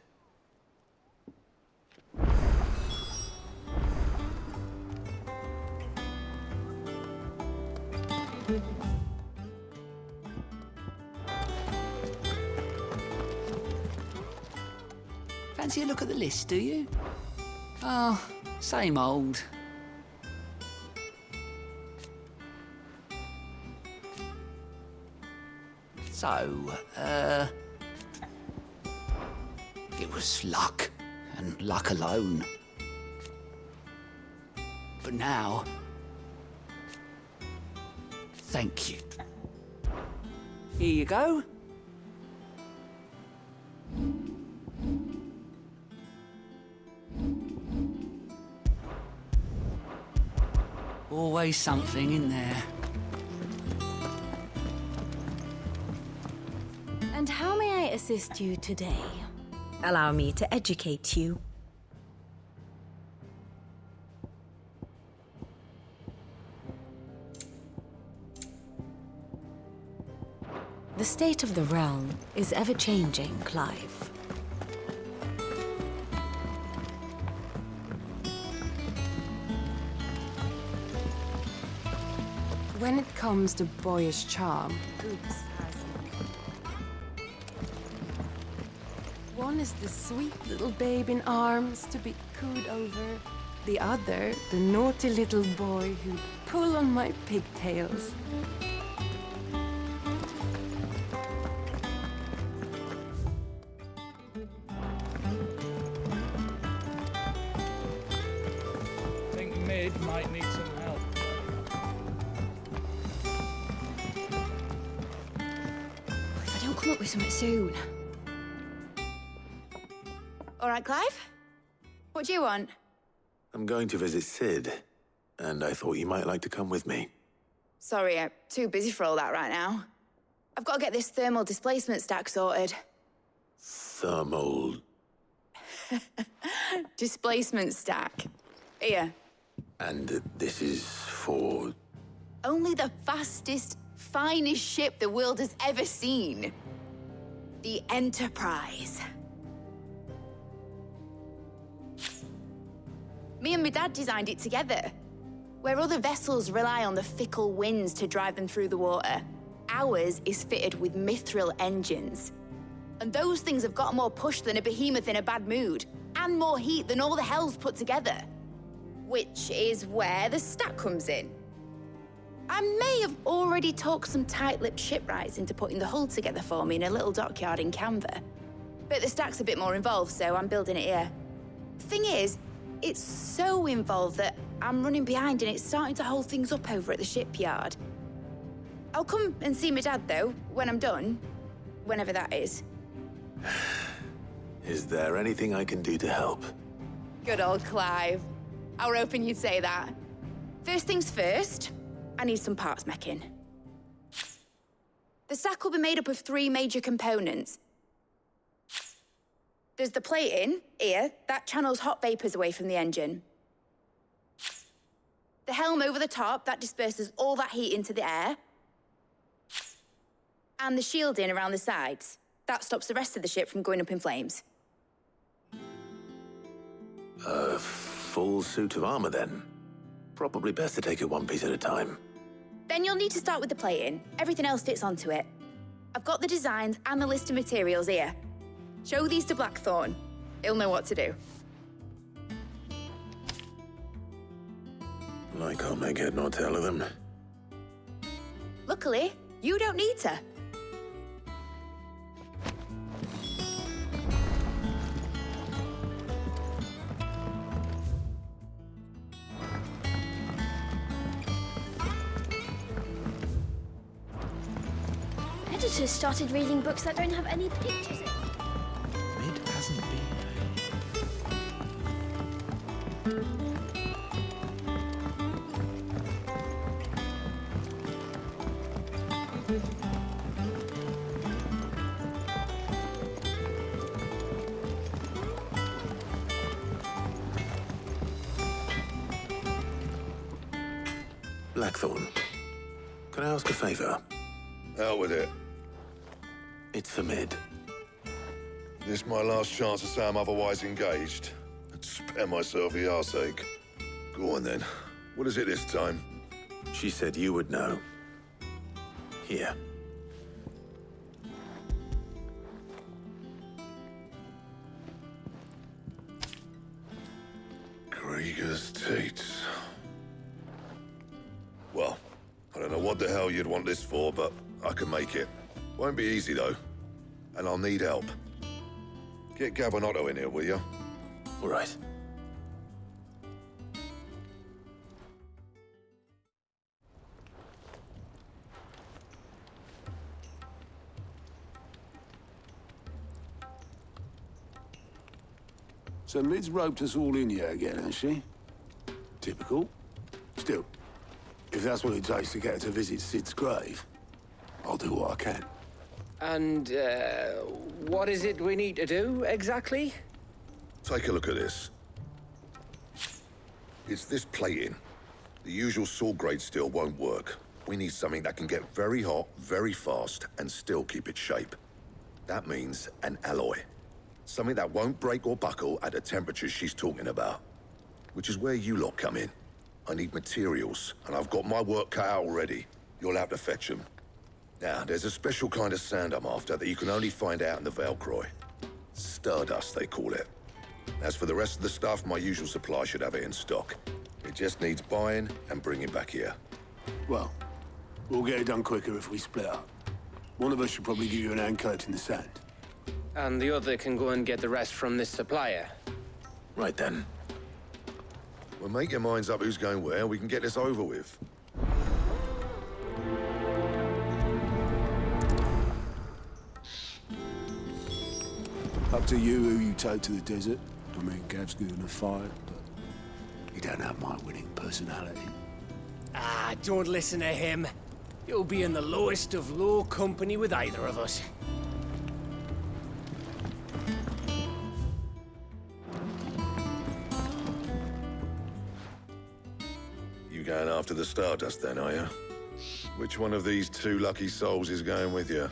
Fancy a look at the list, do you? Oh, same old. So, it was luck, and luck alone. But now, thank you. Here you go. Always something in there. And how may I assist you today? Allow me to educate you. The state of the realm is ever-changing, Clive. When it comes to boyish charm, one is the sweet little babe in arms to be cooed over. The other, the naughty little boy who'd pull on my pigtails. I think Mid might need some help. If I don't come up with something soon. All right, Clive? What do you want? I'm going to visit Sid, and I thought you might like to come with me. Sorry, I'm too busy for all that right now. I've got to get this thermal displacement stack sorted. Thermal... Displacement stack. Here. And this is for... Only the fastest, finest ship the world has ever seen. The Enterprise. Me and my dad designed it together. Where other vessels rely on the fickle winds to drive them through the water, ours is fitted with mithril engines. And those things have got more push than a behemoth in a bad mood, and more heat than all the hells put together. Which is where the stack comes in. I may have already talked some tight-lipped shipwrights into putting the hull together for me in a little dockyard in Canva. But the stack's a bit more involved, so I'm building it here. Thing is, it's so involved that I'm running behind and it's starting to hold things up over at the shipyard. I'll come and see my dad, though, when I'm done. Whenever that is. Is there anything I can do to help? Good old Clive. I were hoping you'd say that. First things first, I need some parts mecking. The stack will be made up of 3 major components. There's the plating, here, that channels hot vapors away from the engine. The helm over the top, that disperses all that heat into the air. And the shielding around the sides. That stops the rest of the ship from going up in flames. A full suit of armor, then. Probably best to take it one piece at a time. Then you'll need to start with the plating. Everything else fits onto it. I've got the designs and the list of materials here. Show these to Blackthorn. He'll know what to do. I can't make head nor tail of them. Luckily, you don't need to. Editors started reading books that don't have any pictures in. It hasn't been Blackthorn, can I ask a favor? Out with it. It's for Mid. This my last chance to say I'm otherwise engaged. I'd spare myself the arseache. Go on then. What is it this time? She said you would know. Here. Krieger's teats. Well, I don't know what the hell you'd want this for, but I can make it. Won't be easy, though. And I'll need help. Get Gavin-Otto in here, will you? All right. So Mid's roped us all in here again, has she? Typical. Still, if that's what it takes to get her to visit Sid's grave, I'll do what I can. And, what is it we need to do, exactly? Take a look at this. It's this plating. The usual saw-grade steel won't work. We need something that can get very hot, very fast, and still keep its shape. That means an alloy. Something that won't break or buckle at the temperatures she's talking about. Which is where you lot come in. I need materials, and I've got my work cut out already. You'll have to fetch them. Now, there's a special kind of sand I'm after that you can only find out in the Valcroy. Stardust, they call it. As for the rest of the stuff, my usual supply should have it in stock. It just needs buying and bringing back here. Well, we'll get it done quicker if we split up. One of us should probably give you an hand coat in the sand. And the other can go and get the rest from this supplier. Right then. Well, make your minds up who's going where, and we can get this over with. Up to you who you take to the desert. I mean, Gav's good in a fight, but he don't have my winning personality. Ah, don't listen to him. You'll be in the lowest of low company with either of us. You going after the Stardust then, are you? Which one of these 2 lucky souls is going with you?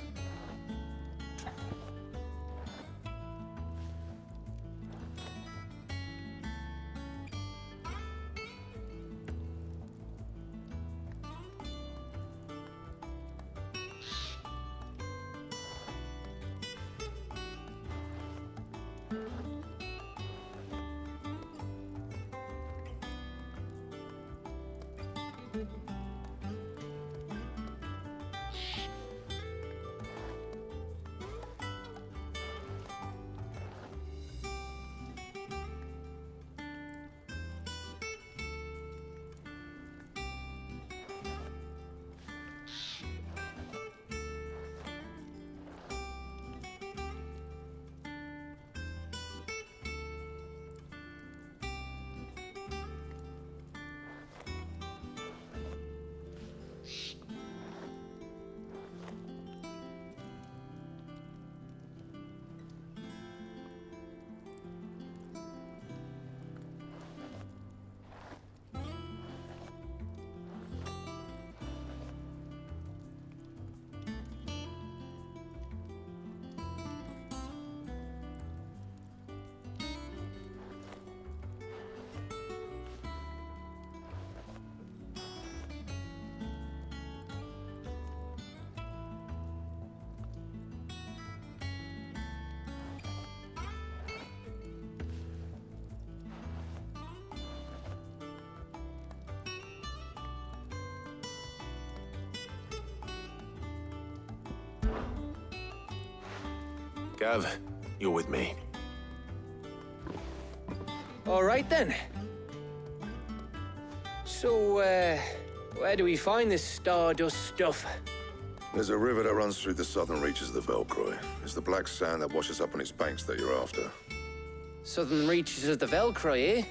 Gav, you're with me. All right then. So, where do we find this stardust stuff? There's a river that runs through the southern reaches of the Velcroy. It's the black sand that washes up on its banks that you're after. Southern reaches of the Velcroy, eh?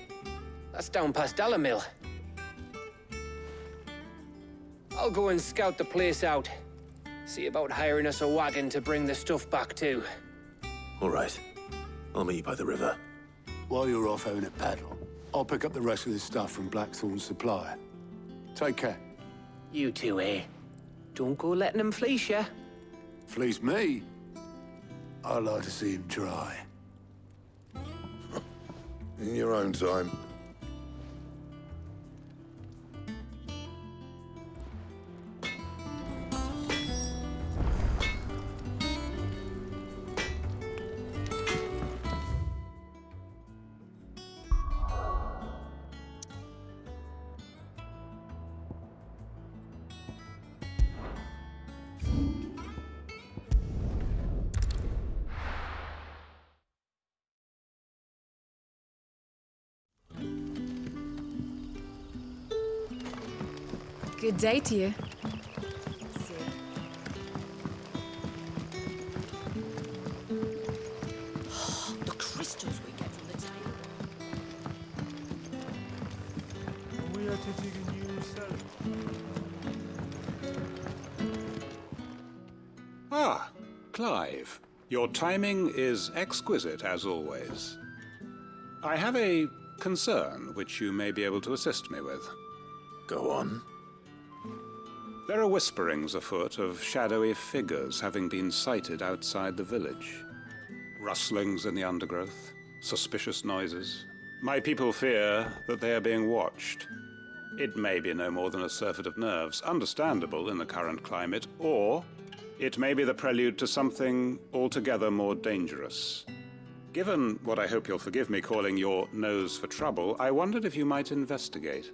That's down past Dalamil. I'll go and scout the place out. See about hiring us a wagon to bring the stuff back to. All right. I'll meet you by the river. While you're off having a paddle, I'll pick up the rest of the stuff from Blackthorn's supply. Take care. You two, eh? Don't go letting them fleece ya. Fleece me? I'd like to see him try. In your own time. Good day to you. The crystals we get from the table. We are taking a new cell. Ah, Clive. Your timing is exquisite, as always. I have a concern which you may be able to assist me with. Go on. There are whisperings afoot of shadowy figures having been sighted outside the village. Rustlings in the undergrowth, suspicious noises. My people fear that they are being watched. It may be no more than a surfeit of nerves, understandable in the current climate, or it may be the prelude to something altogether more dangerous. Given what I hope you'll forgive me calling your nose for trouble, I wondered if you might investigate.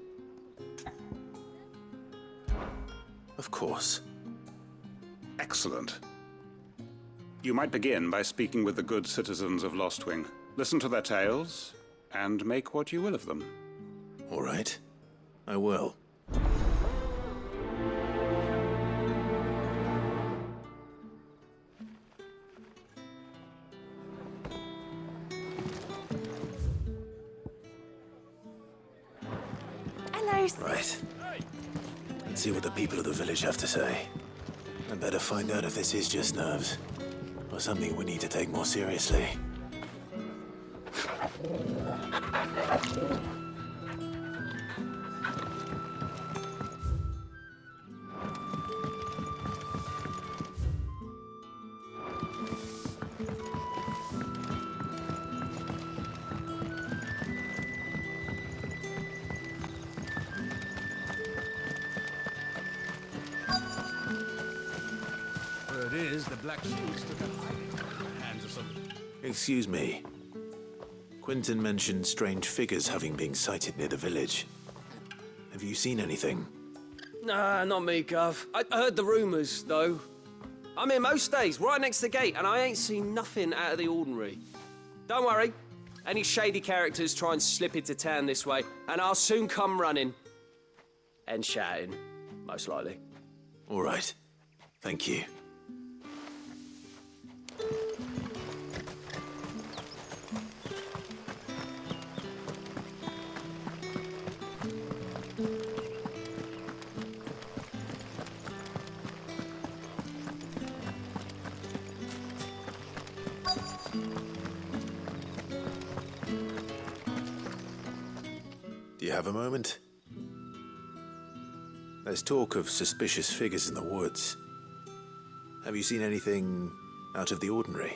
Of course. Excellent. You might begin by speaking with the good citizens of Lostwing. Listen to their tales, and make what you will of them. All right. I will. Hello. Right. Let's see what the people of the village have to say. I better find out if this is just nerves, or something we need to take more seriously. Word is the Black Shields took a hiding in the hands of some... Excuse me. Quinton mentioned strange figures having been sighted near the village. Have you seen anything? Nah, not me, Gov. I heard the rumours, though. I'm here most days, right next to the gate, and I ain't seen nothing out of the ordinary. Don't worry. Any shady characters try and slip into town this way, and I'll soon come running. And shouting, most likely. All right. Thank you. Do you have a moment? There's talk of suspicious figures in the woods. Have you seen anything out of the ordinary?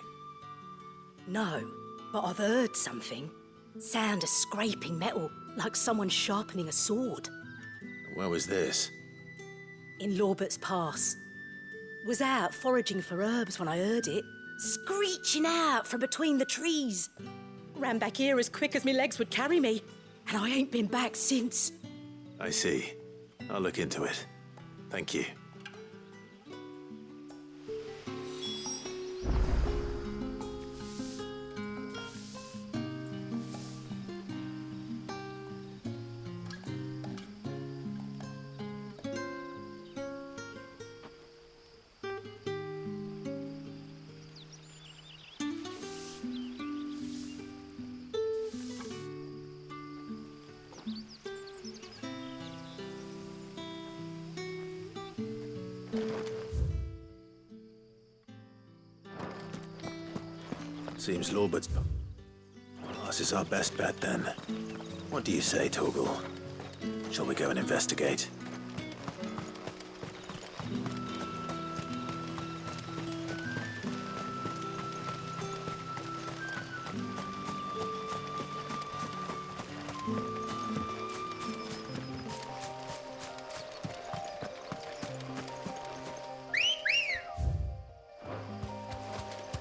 No, but I've heard something. Sound of scraping metal, like someone sharpening a sword. Where was this? In Lorbert's Pass. Was out foraging for herbs when I heard it, screeching out from between the trees. Ran back here as quick as my legs would carry me, and I ain't been back since. I see. I'll look into it. Thank you. Seems Lorbert's pass is our best bet then. What do you say, Torgal? Shall we go and investigate?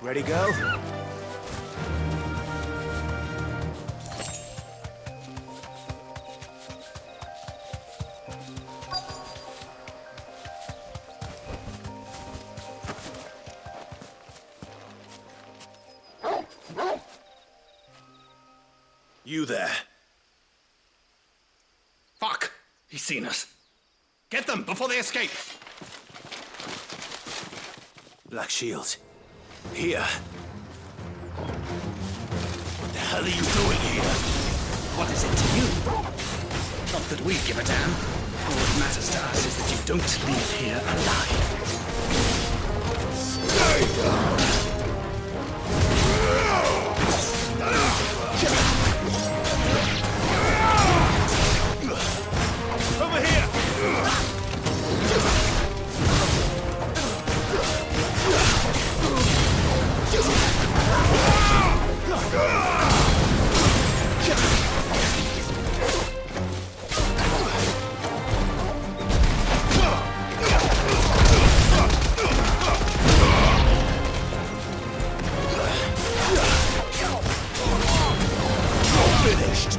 Ready, go? You there. Fuck! He's seen us. Get them before they escape! Black Shields. Here. What the hell are you doing here? What is it to you? Not that we give a damn. All that matters to us is that you don't leave here alive. Over here! Finished.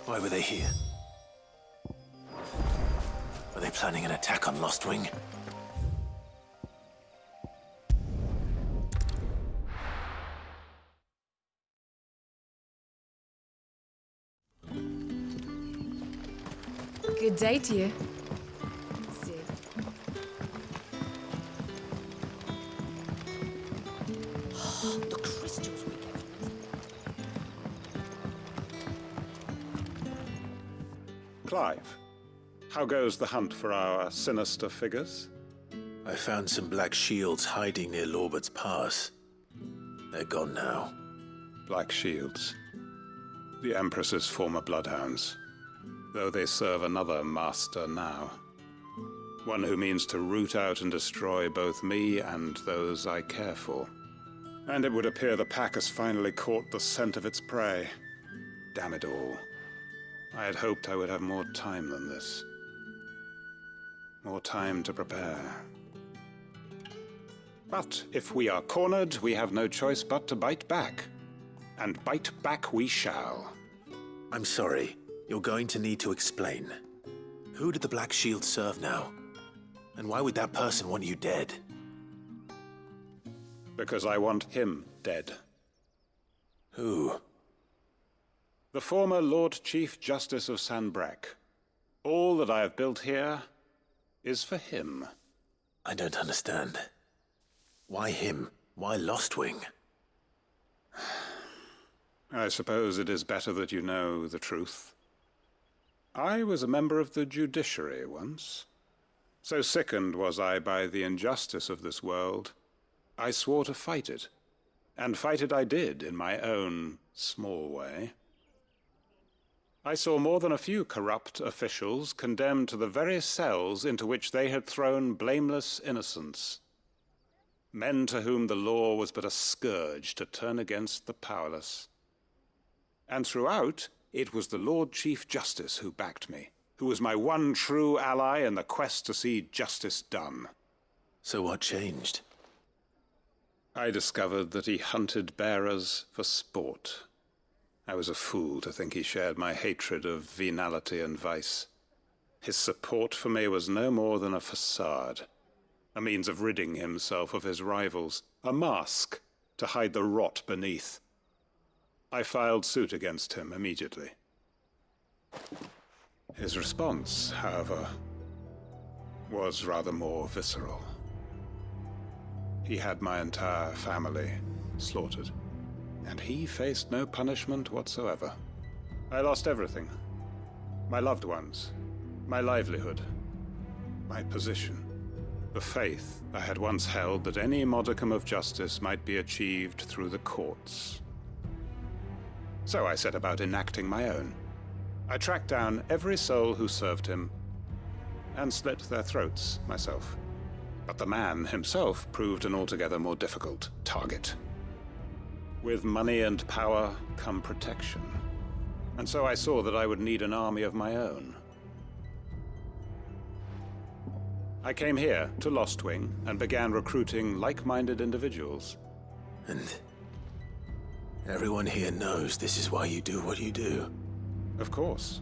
Why were they here? Were they planning an attack on Lost Wing? Good day to you. The crystals we get from Clive, how goes the hunt for our sinister figures? I found some Black Shields hiding near Lorbert's Pass. They're gone now. Black Shields. The Empress's former bloodhounds. Though they serve another master now. One who means to root out and destroy both me and those I care for. And it would appear the pack has finally caught the scent of its prey. Damn it all. I had hoped I would have more time than this. More time to prepare. But if we are cornered, we have no choice but to bite back. And bite back we shall. I'm sorry. You're going to need to explain. Who did the Black Shield serve now? And why would that person want you dead? Because I want him dead. Who? The former Lord Chief Justice of Sanbreque. All that I have built here is for him. I don't understand. Why him? Why Lost Wing? I suppose it is better that you know the truth. I was a member of the judiciary once. So sickened was I by the injustice of this world, I swore to fight it. And fight it I did in my own small way. I saw more than a few corrupt officials condemned to the very cells into which they had thrown blameless innocents. Men to whom the law was but a scourge to turn against the powerless. And throughout, it was the Lord Chief Justice who backed me, who was my one true ally in the quest to see justice done. So what changed? I discovered that he hunted bearers for sport. I was a fool to think he shared my hatred of venality and vice. His support for me was no more than a facade, a means of ridding himself of his rivals, a mask to hide the rot beneath. I filed suit against him immediately. His response, however, was rather more visceral. He had my entire family slaughtered, and he faced no punishment whatsoever. I lost everything. My loved ones, my livelihood, my position, the faith I had once held that any modicum of justice might be achieved through the courts. So I set about enacting my own. I tracked down every soul who served him, and slit their throats myself. But the man himself proved an altogether more difficult target. With money and power come protection. And so I saw that I would need an army of my own. I came here to Lostwing and began recruiting like-minded individuals. And everyone here knows this is why you do what you do. Of course.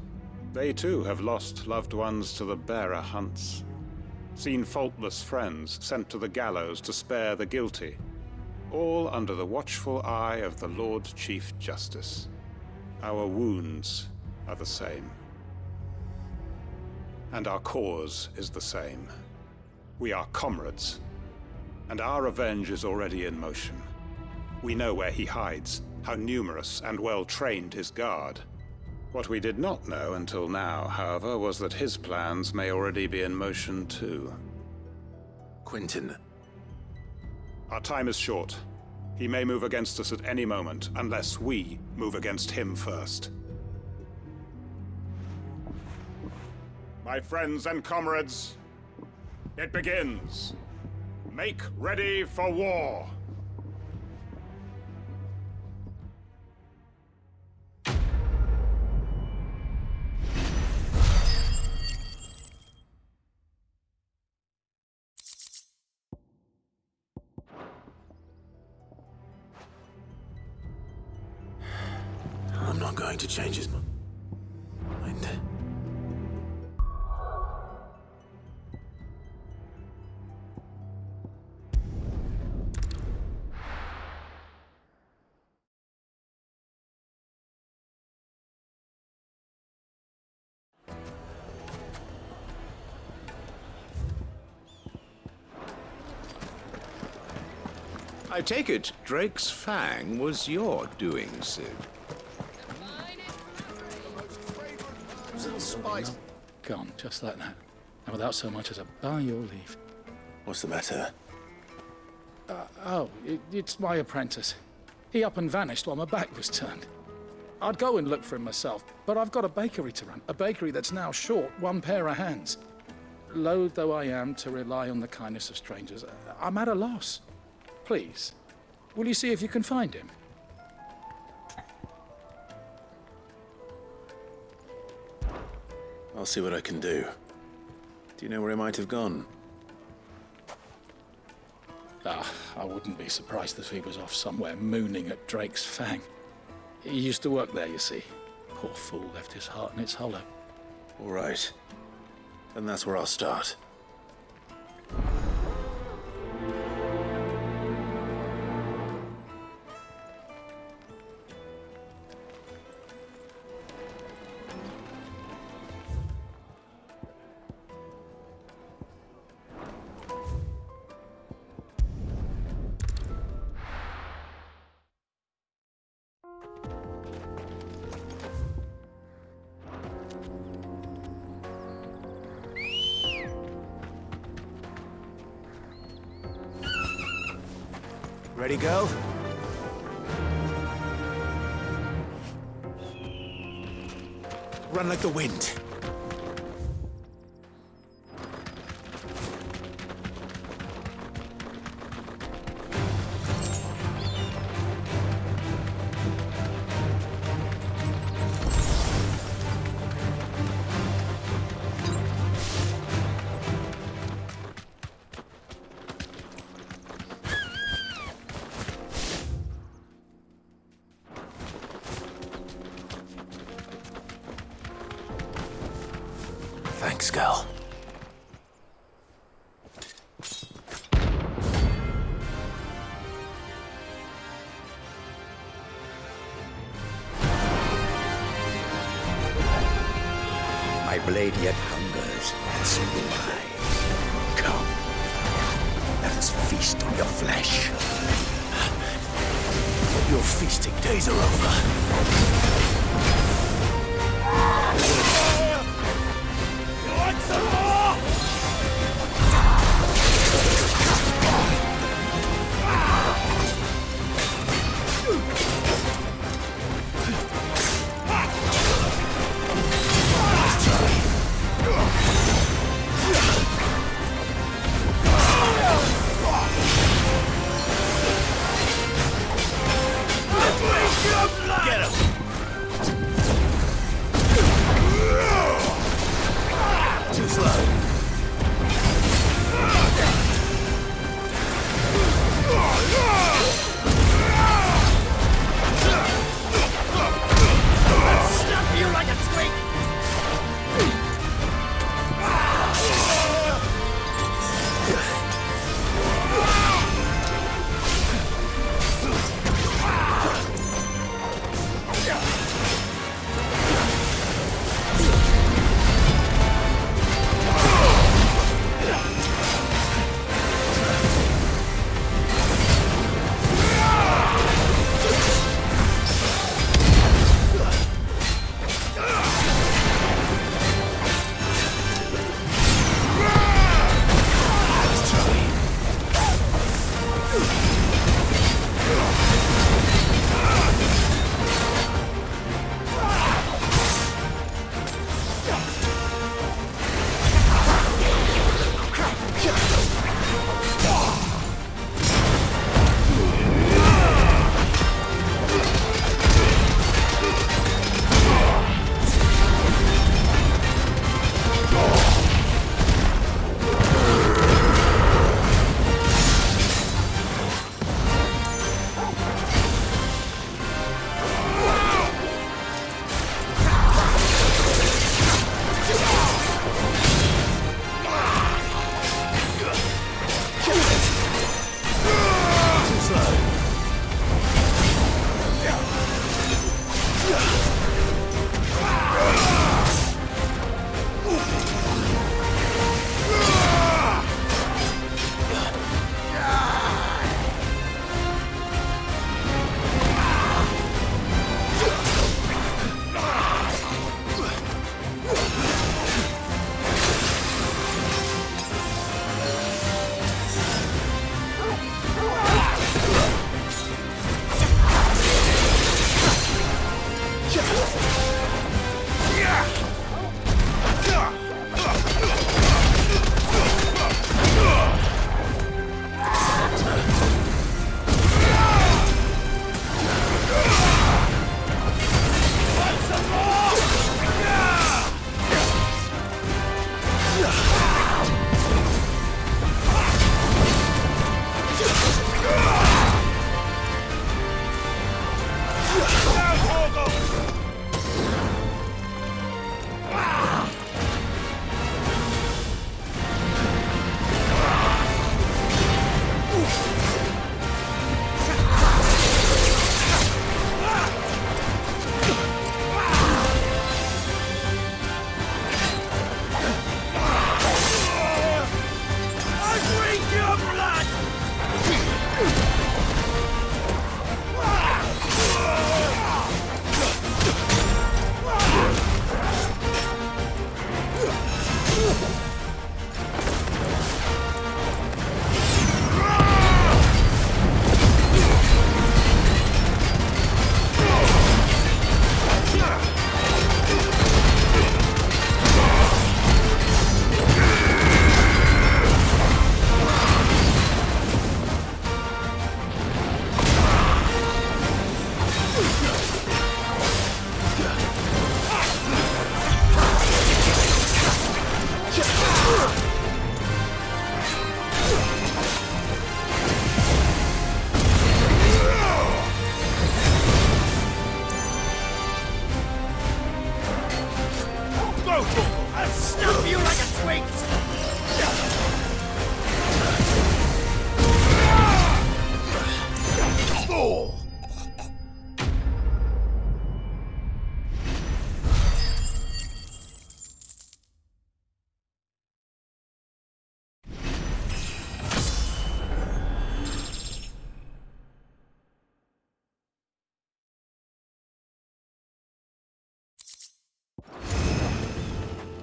They too have lost loved ones to the bearer hunts. Seen faultless friends sent to the gallows to spare the guilty. All under the watchful eye of the Lord Chief Justice. Our wounds are the same. And our cause is the same. We are comrades. And our revenge is already in motion. We know where he hides, how numerous and well-trained his guard. What we did not know until now, however, was that his plans may already be in motion too. Quentin. Our time is short. He may move against us at any moment, unless we move against him first. My friends and comrades, it begins. Make ready for war. I'm not going to change his mind. I take it Drake's Fang was your doing, Sid. Gone, just like that. And without so much as a by your leave. What's the matter? It's my apprentice. He up and vanished while my back was turned. I'd go and look for him myself, but I've got a bakery to run. A bakery that's now short one pair of hands. Loath though I am to rely on the kindness of strangers, I'm at a loss. Please, will you see if you can find him? I'll see what I can do. Do you know where he might have gone? I wouldn't be surprised if he was off somewhere mooning at Drake's Fang. He used to work there, you see. Poor fool left his heart in its hollow. All right. Then that's where I'll start. Ready, go? Run like the wind. Thanks, girl. My blade yet hungers, and so do I. Come, let us feast on your flesh. Your feasting days are over. Get him! Too slow. Snap you like a twig! vocal! I'll snap you like a twig! Fool!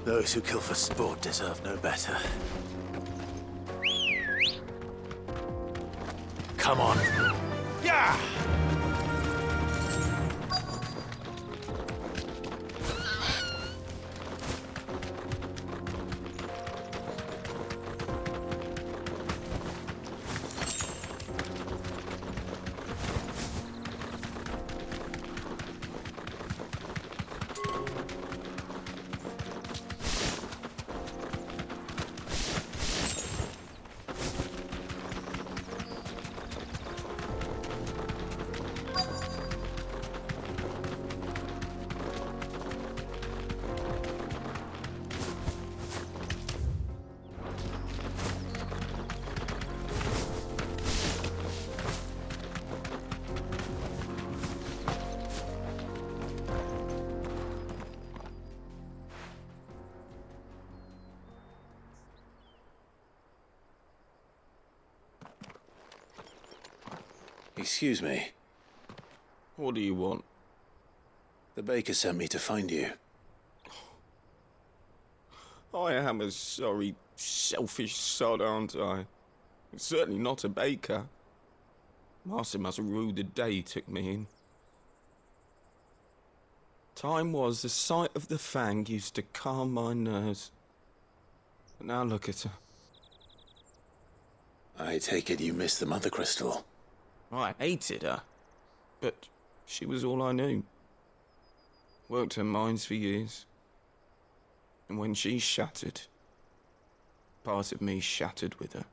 Those who kill for sport deserve no better. Come on. Yeah! Excuse me. What do you want? The baker sent me to find you. I am a sorry, selfish sod, aren't I? Certainly not a baker. Master must have ruled the day he took me in. Time was the sight of the Fang used to calm my nerves. But now look at her. I take it you missed the Mother Crystal. I hated her, but she was all I knew. Worked her mines for years. And when she shattered, part of me shattered with her.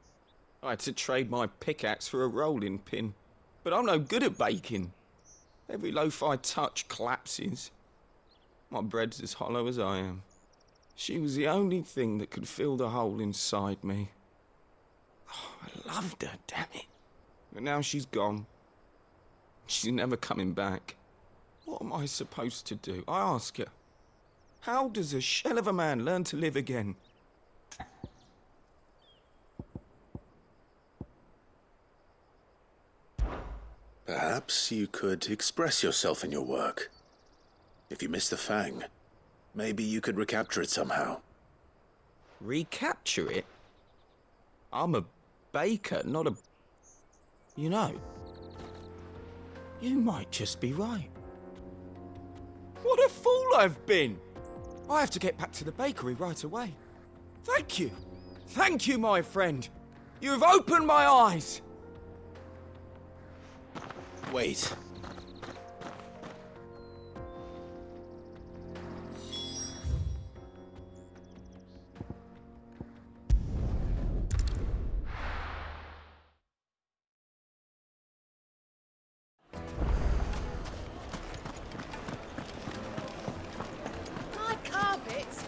I had to trade my pickaxe for a rolling pin, but I'm no good at baking. Every loaf I touch collapses. My bread's as hollow as I am. She was the only thing that could fill the hole inside me. Oh, I loved her, damn it. But now she's gone. She's never coming back. What am I supposed to do? I ask her. How does a shell of a man learn to live again? Perhaps you could express yourself in your work. If you miss the Fang, maybe you could recapture it somehow. Recapture it? I'm a baker, not a... You know, you might just be right. What a fool I've been! I have to get back to the bakery right away. Thank you. Thank you, my friend. You've opened my eyes. Wait.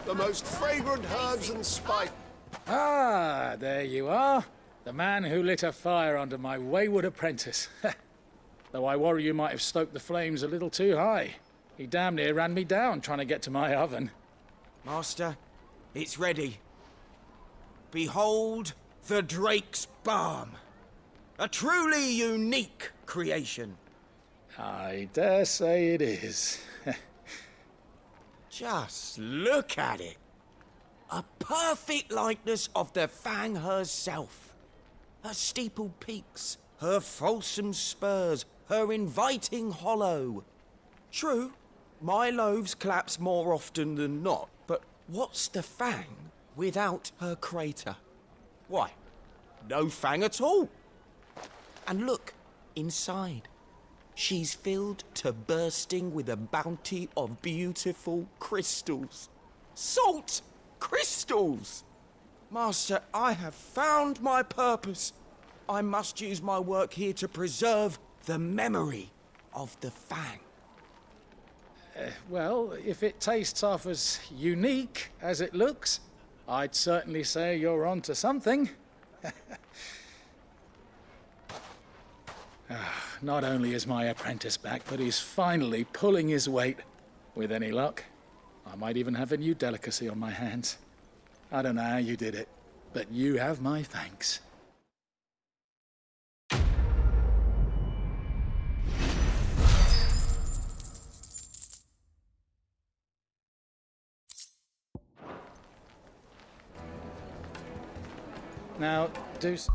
The most fragrant herbs and spice. Ah, there you are. The man who lit a fire under my wayward apprentice. Though I worry you might have stoked the flames a little too high. He damn near ran me down trying to get to my oven. Master, it's ready. Behold the Drake's Balm. A truly unique creation. I dare say it is. Just look at it. A perfect likeness of the Fang herself. Her steepled peaks, her fulsome spurs, her inviting hollow. True, my loaves collapse more often than not, but what's the Fang without her crater? Why, no Fang at all. And look, inside. She's filled to bursting with a bounty of beautiful crystals. Salt crystals! Master, I have found my purpose. I must use my work here to preserve the memory of the Fang. Well, if it tastes half as unique as it looks, I'd certainly say you're onto something. Not only is my apprentice back, but he's finally pulling his weight. With any luck, I might even have a new delicacy on my hands. I don't know how you did it, but you have my thanks. Now, Deuce...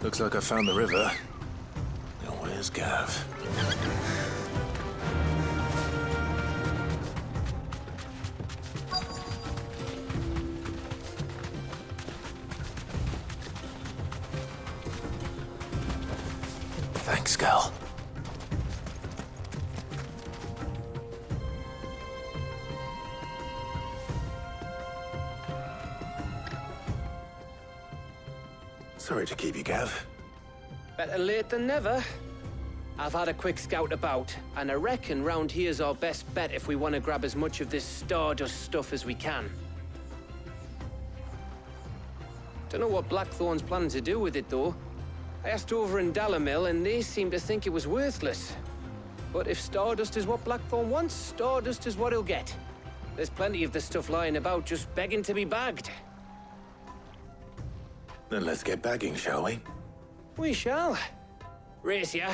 Looks like I found the river. Now where's Gav? Thanks, Gal. Sorry to keep you, Gav. Better late than never. I've had a quick scout about, and I reckon round here's our best bet if we want to grab as much of this Stardust stuff as we can. Don't know what Blackthorn's planning to do with it, though. I asked over in Dalamil, and they seem to think it was worthless. But if Stardust is what Blackthorn wants, Stardust is what he'll get. There's plenty of the stuff lying about, just begging to be bagged. Then let's get bagging, shall we? We shall. Race ya.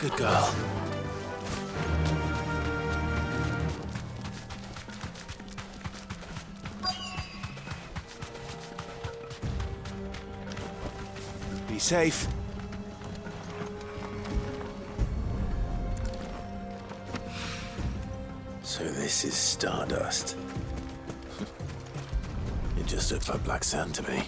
Good girl. Be safe. So this is Stardust. It just looks like black sand to me.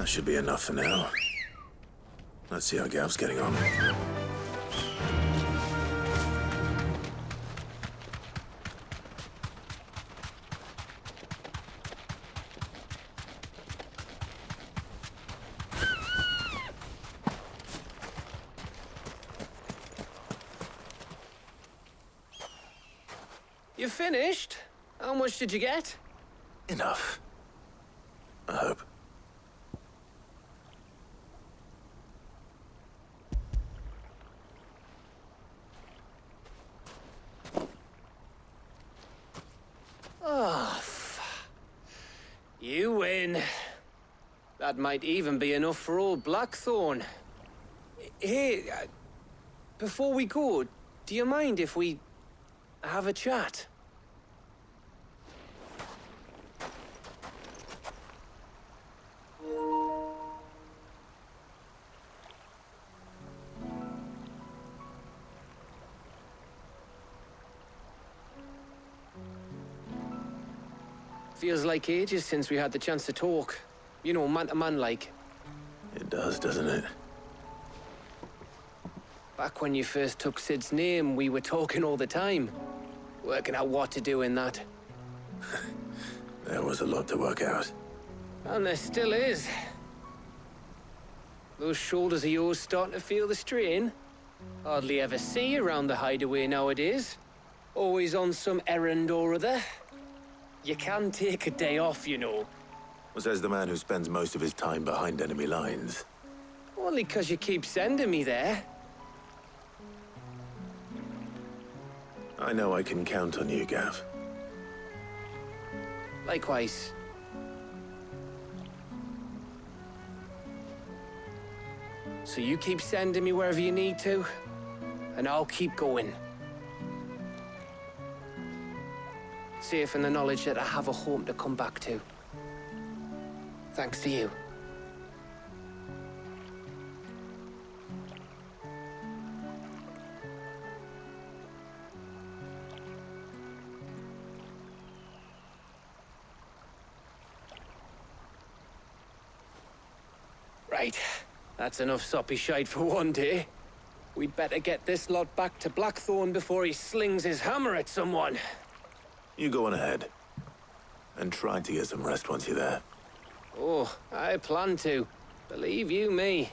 That should be enough for now. Let's see how Gav's getting on. You finished? How much did you get? Enough. I hope. Oh, you win. That might even be enough for old Blackthorn. Hey, before we go, do you mind if we have a chat? Feels like ages since we had the chance to talk. You know, man to man like. It does, doesn't it? Back when you first took Sid's name, we were talking all the time. Working out what to do in that. There was a lot to work out. And there still is. Those shoulders of yours starting to feel the strain. Hardly ever see you around the hideaway nowadays. Always on some errand or other. You can take a day off, you know. Says the man who spends most of his time behind enemy lines. Only 'cause you keep sending me there. I know I can count on you, Gav. Likewise. So you keep sending me wherever you need to, and I'll keep going. Safe in the knowledge that I have a home to come back to. Thanks to you. Right. That's enough soppy shite for one day. We'd better get this lot back to Blackthorn before he slings his hammer at someone. You go on ahead. And try to get some rest once you're there. Oh, I plan to. Believe you me.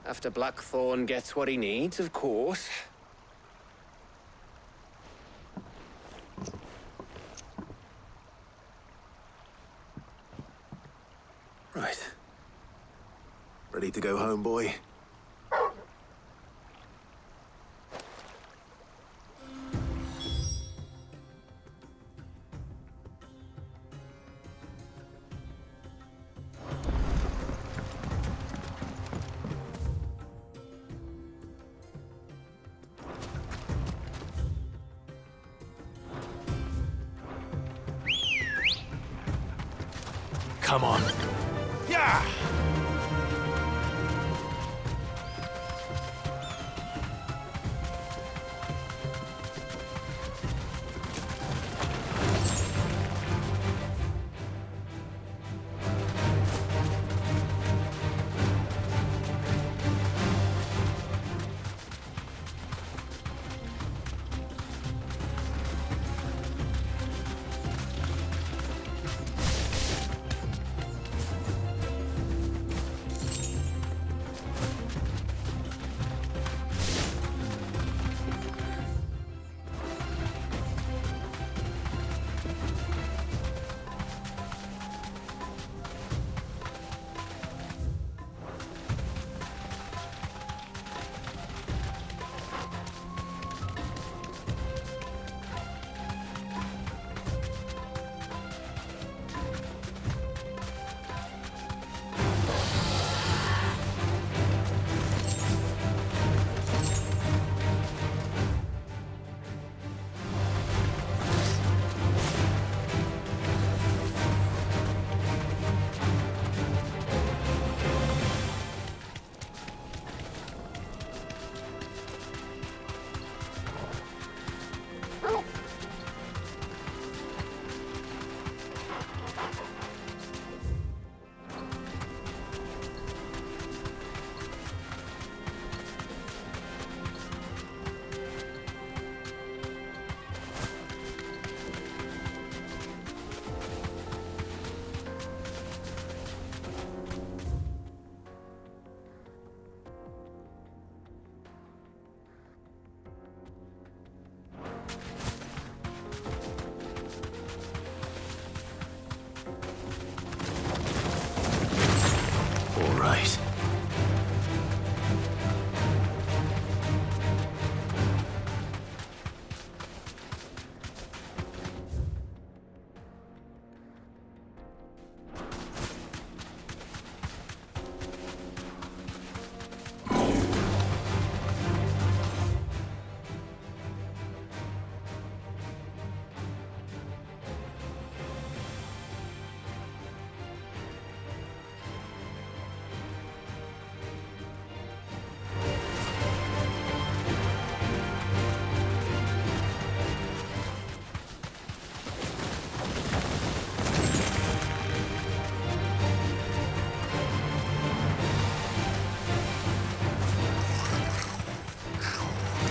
After Blackthorn gets what he needs, of course. Right. Ready to go home, boy? Come on. Yeah!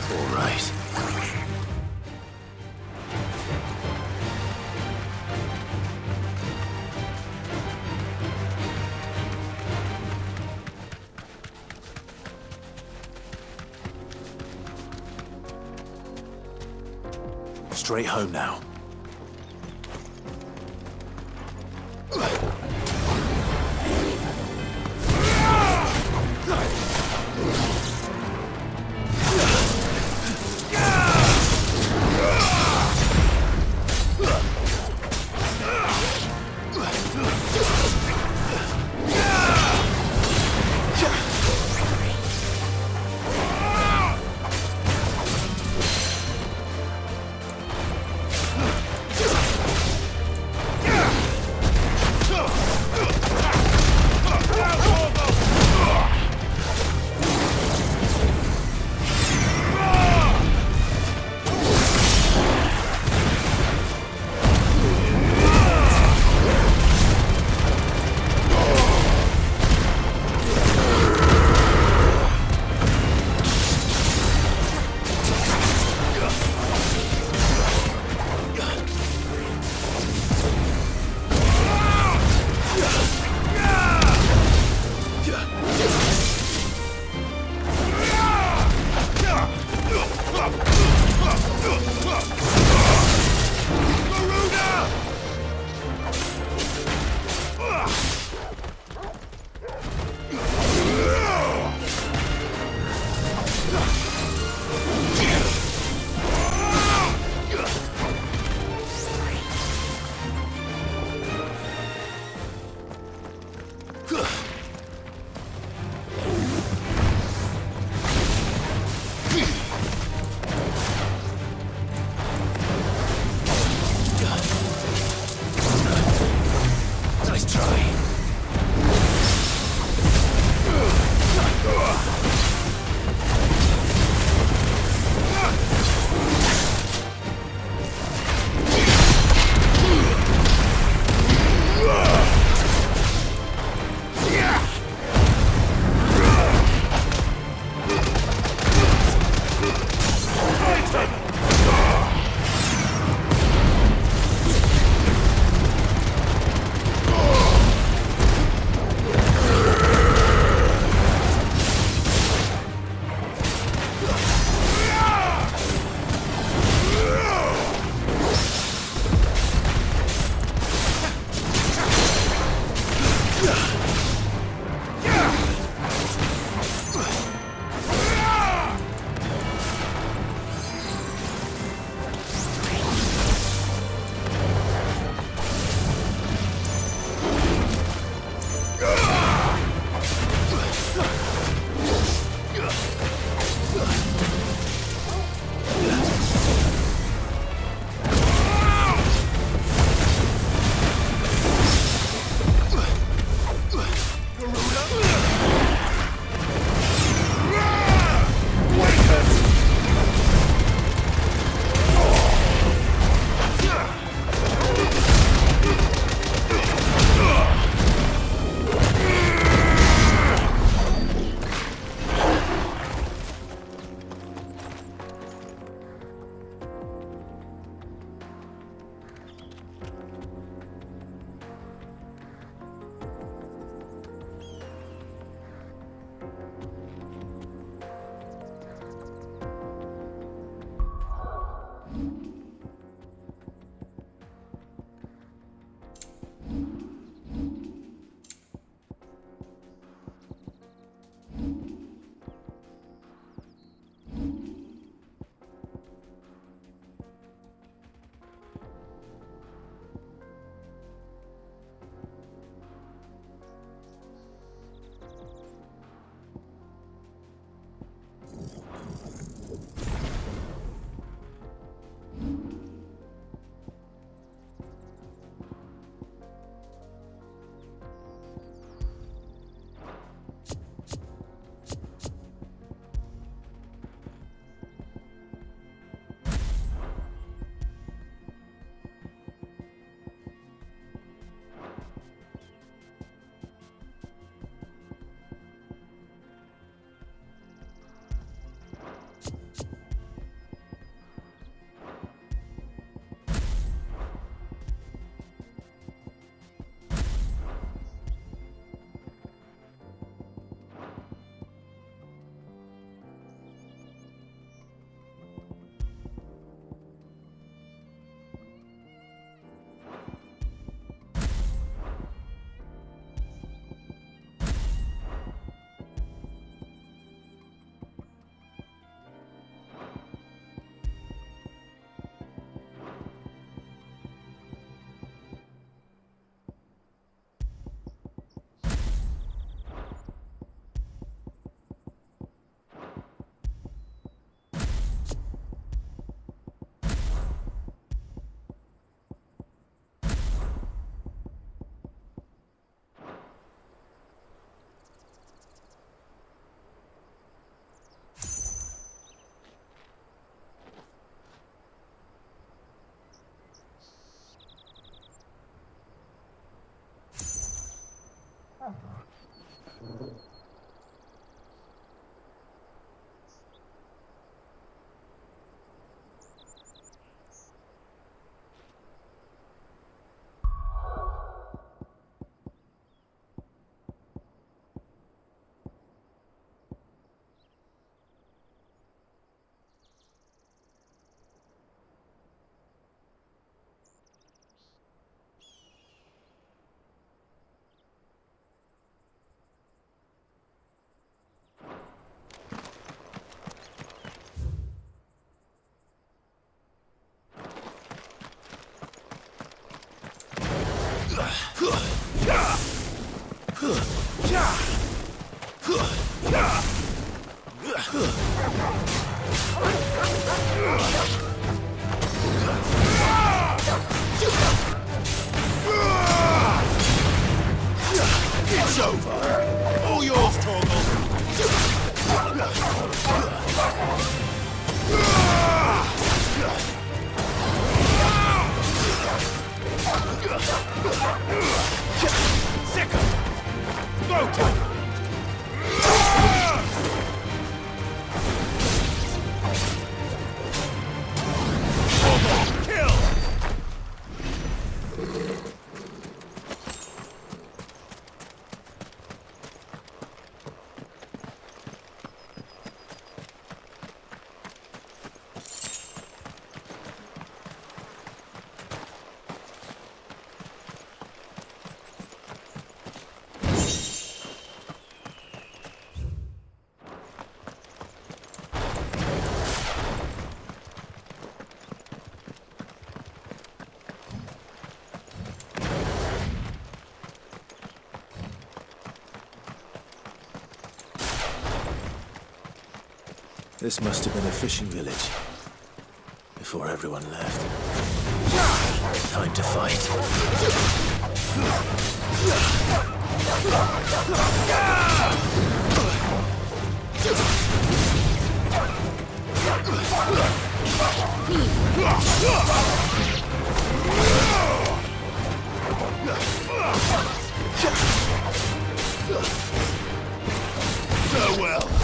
All right. Straight home now. It's over. All yours, Torgal. Second! Go time! Kill! This must have been a fishing village. Before everyone left. Time to fight. Farewell.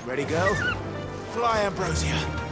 Ready, go? Fly, Ambrosia.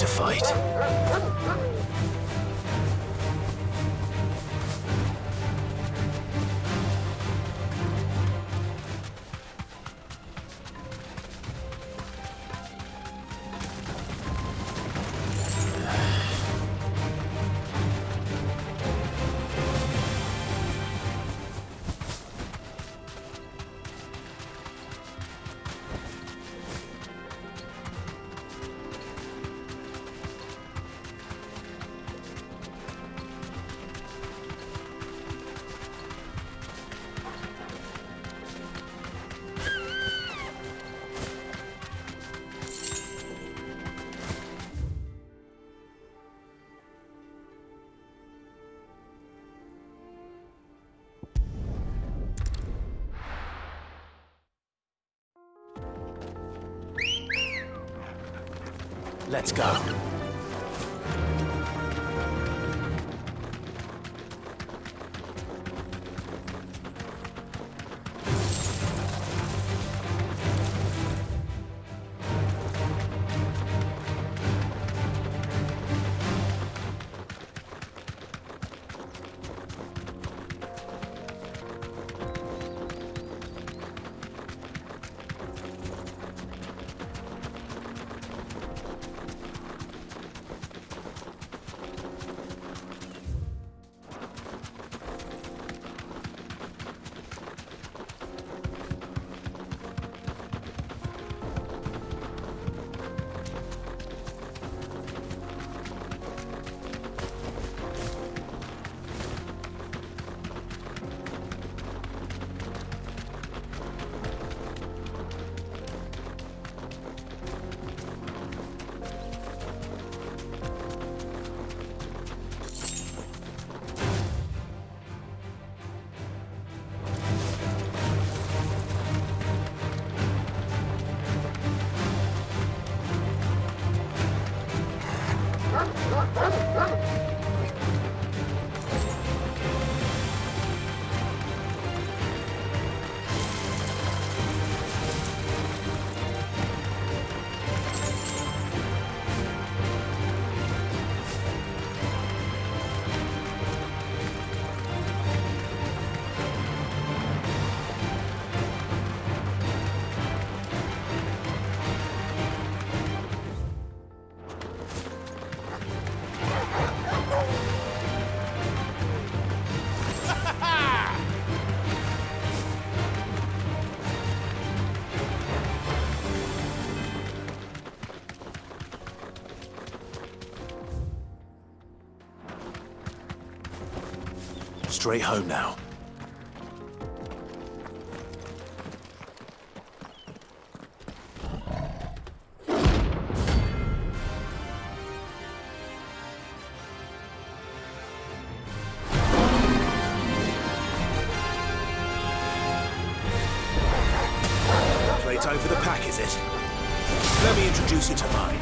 to fight. Let's go. Straight home now. Playtime for the pack, is it? Let me introduce you to mine.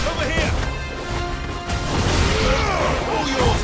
Over here! All yours,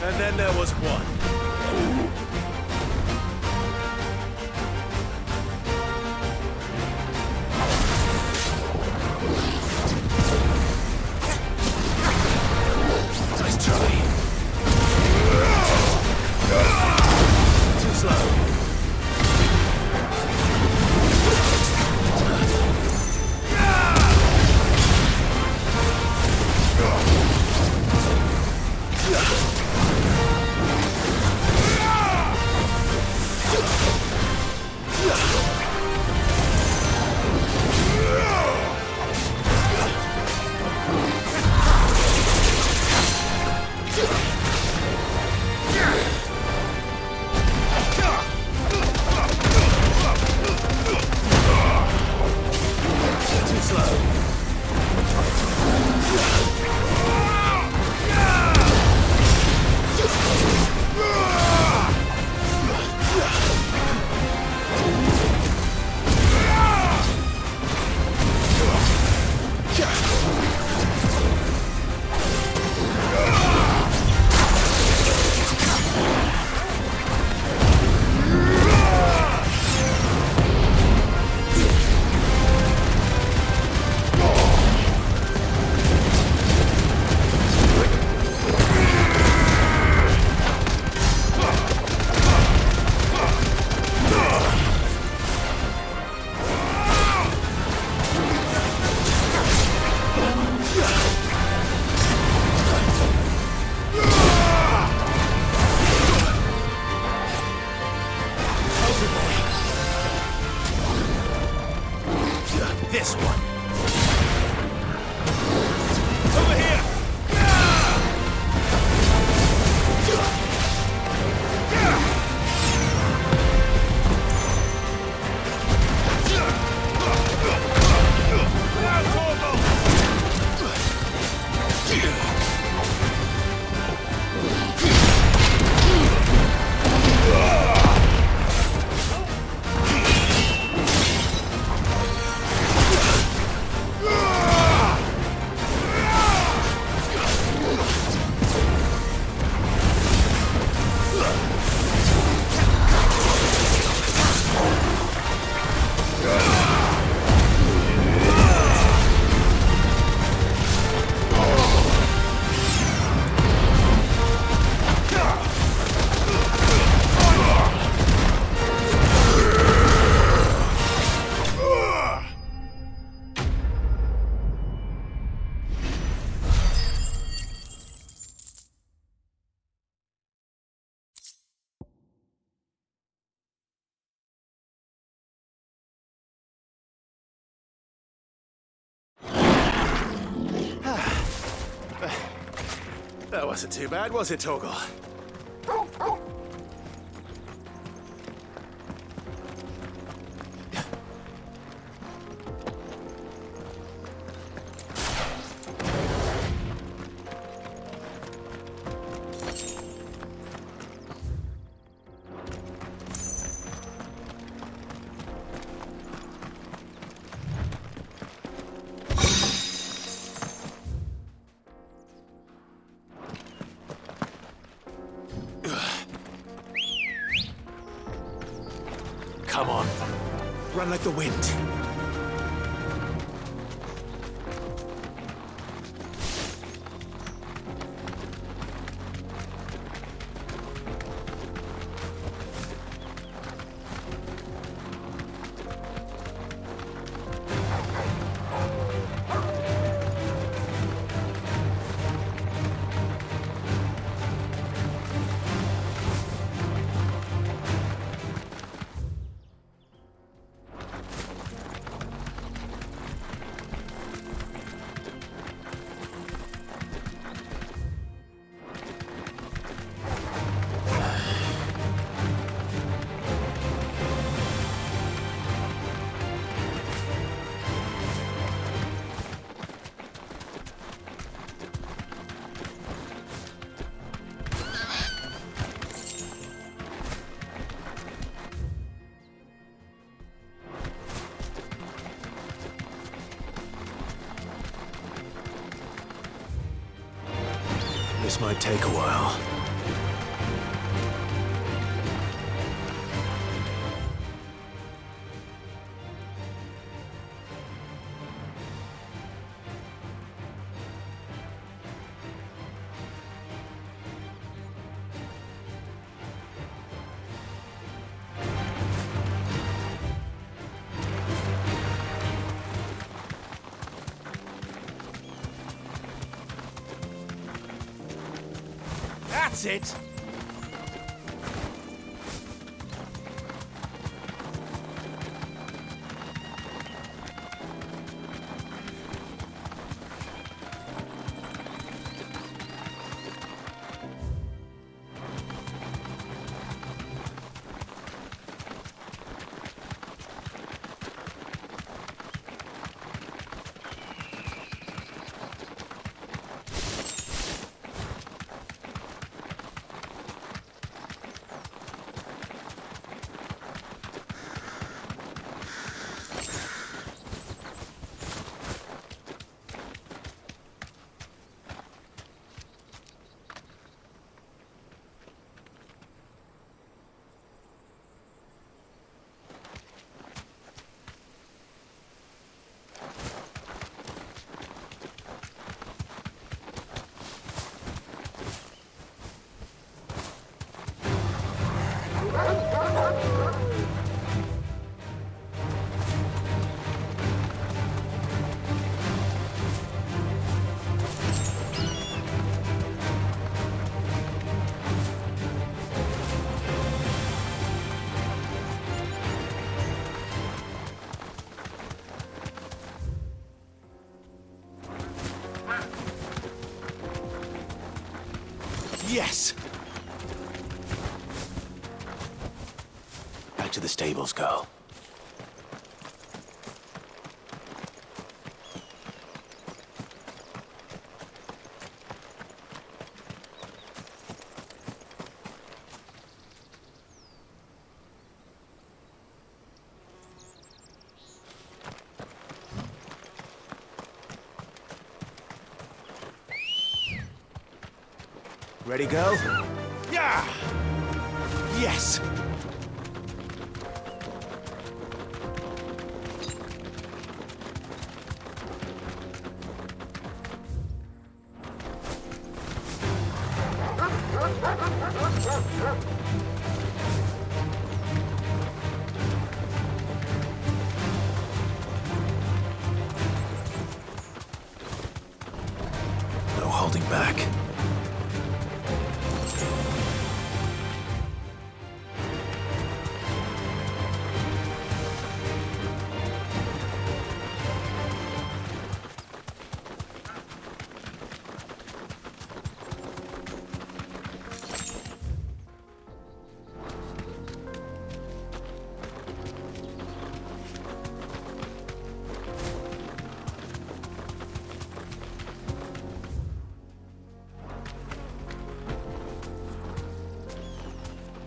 And then there was one. this one. Over here! That wasn't too bad, was it, Torgal? Come on. Run like the wind. This might take a while. That's it! Yes! Back to the stables, girl. Ready, girl? Yeah! Yes! No holding back.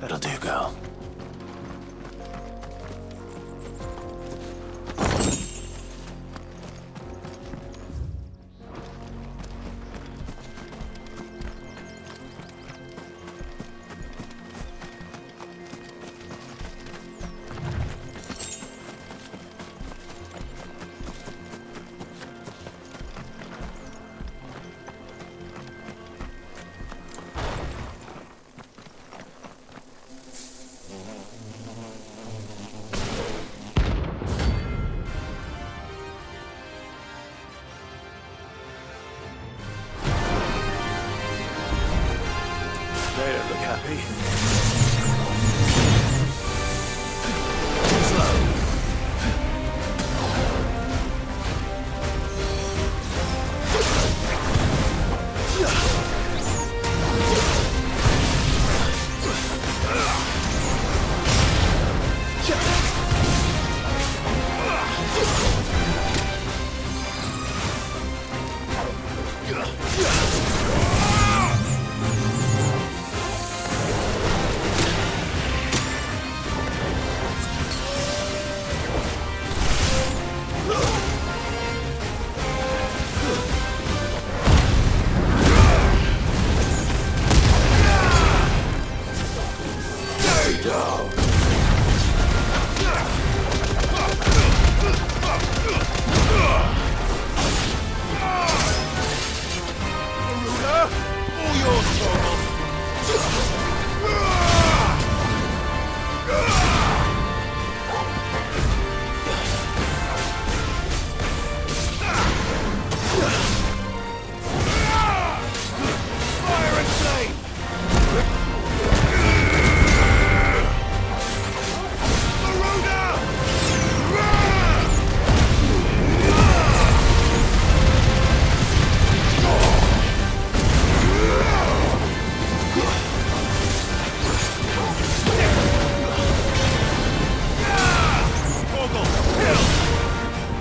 That'll do, girl. They don't look happy.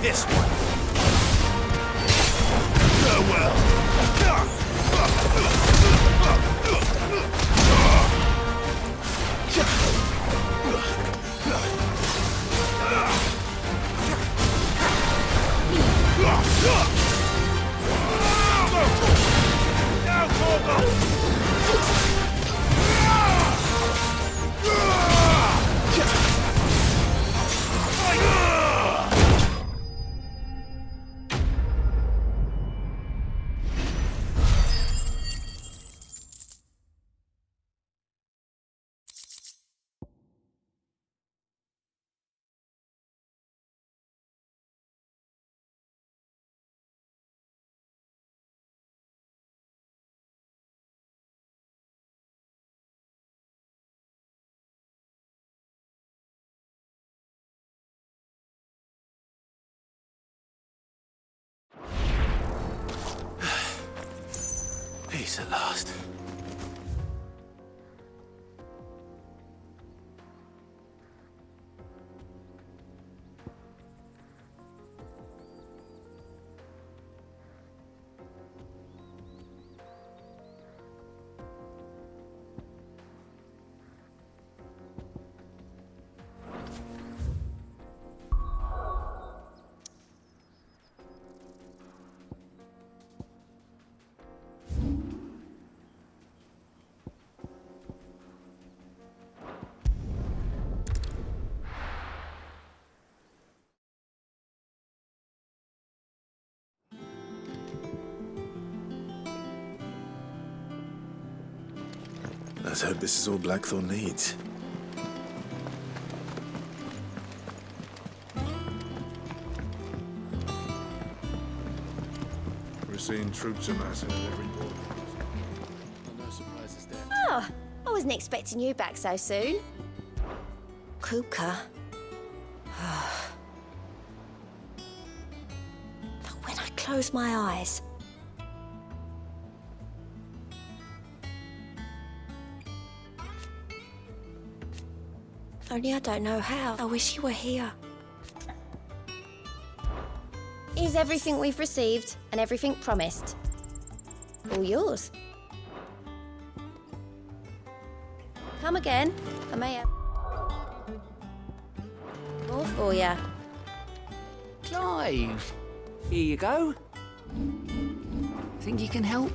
This one. Farewell. Now, Torgal! Peace at last. Let's hope this is all Blackthorn needs. We're seeing troops amassing at every border. No surprises there. Oh, I wasn't expecting you back so soon. Kuka. But when I close my eyes, only I don't know how. I wish you were here. Is everything we've received and everything promised all yours? Come again. I may have more for ya. Clive, here you go. Think you can help?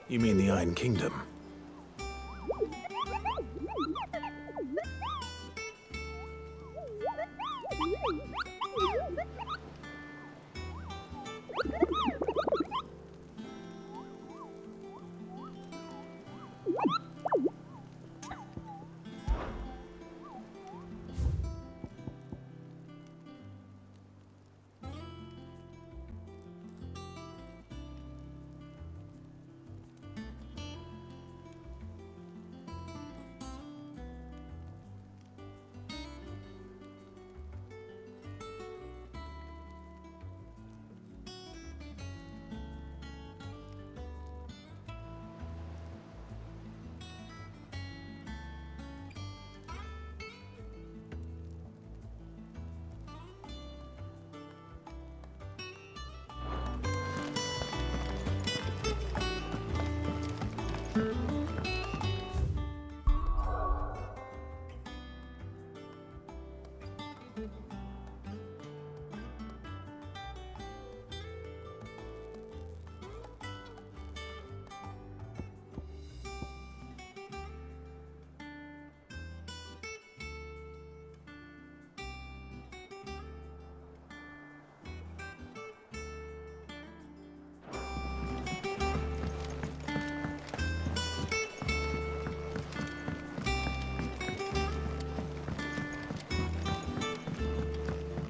You mean the Iron Kingdom?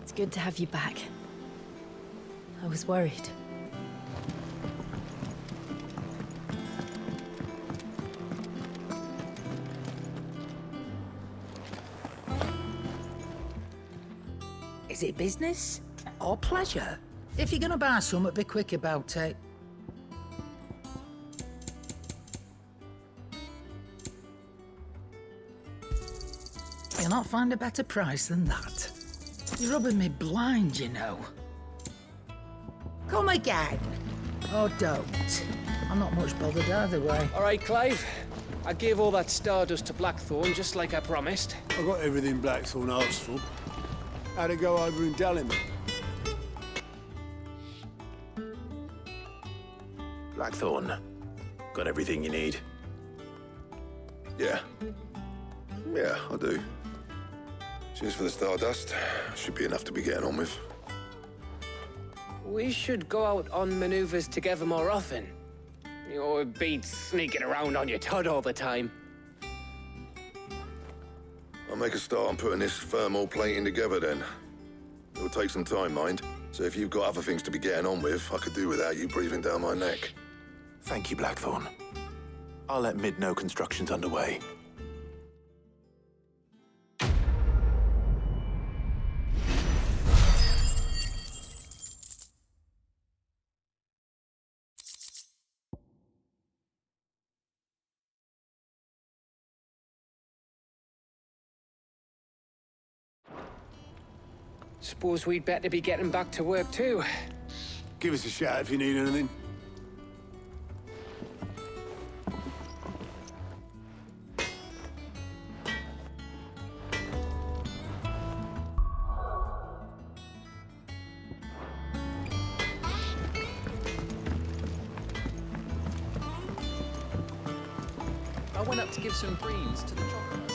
It's good to have you back. I was worried. Is it business or pleasure? If you're gonna buy something, be quick about it. You'll not find a better price than that. You're rubbing me blind, you know. Come again. Or don't. I'm not much bothered either way. All right, Clive. I gave all that stardust to Blackthorn, just like I promised. I got everything Blackthorn asked for. How'd it go over in Dallimore? Blackthorn, got everything you need? Yeah. Yeah, I do. Cheers for the stardust. Should be enough to be getting on with. We should go out on maneuvers together more often. Or beat sneaking around on your tud all the time. I'll make a start on putting this thermal plating together then. It'll take some time, mind. So if you've got other things to be getting on with, I could do without you breathing down my neck. Thank you, Blackthorn. I'll let Mid know construction's underway. Suppose we'd better be getting back to work too. Give us a shout if you need anything. I went up to give some greens to the chocolate.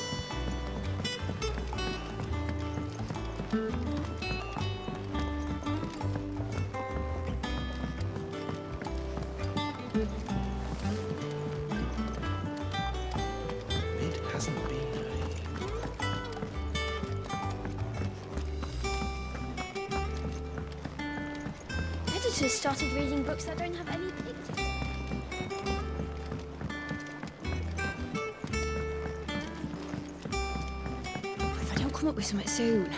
editors started reading books that don't have any pictures. If I don't come up with something soon.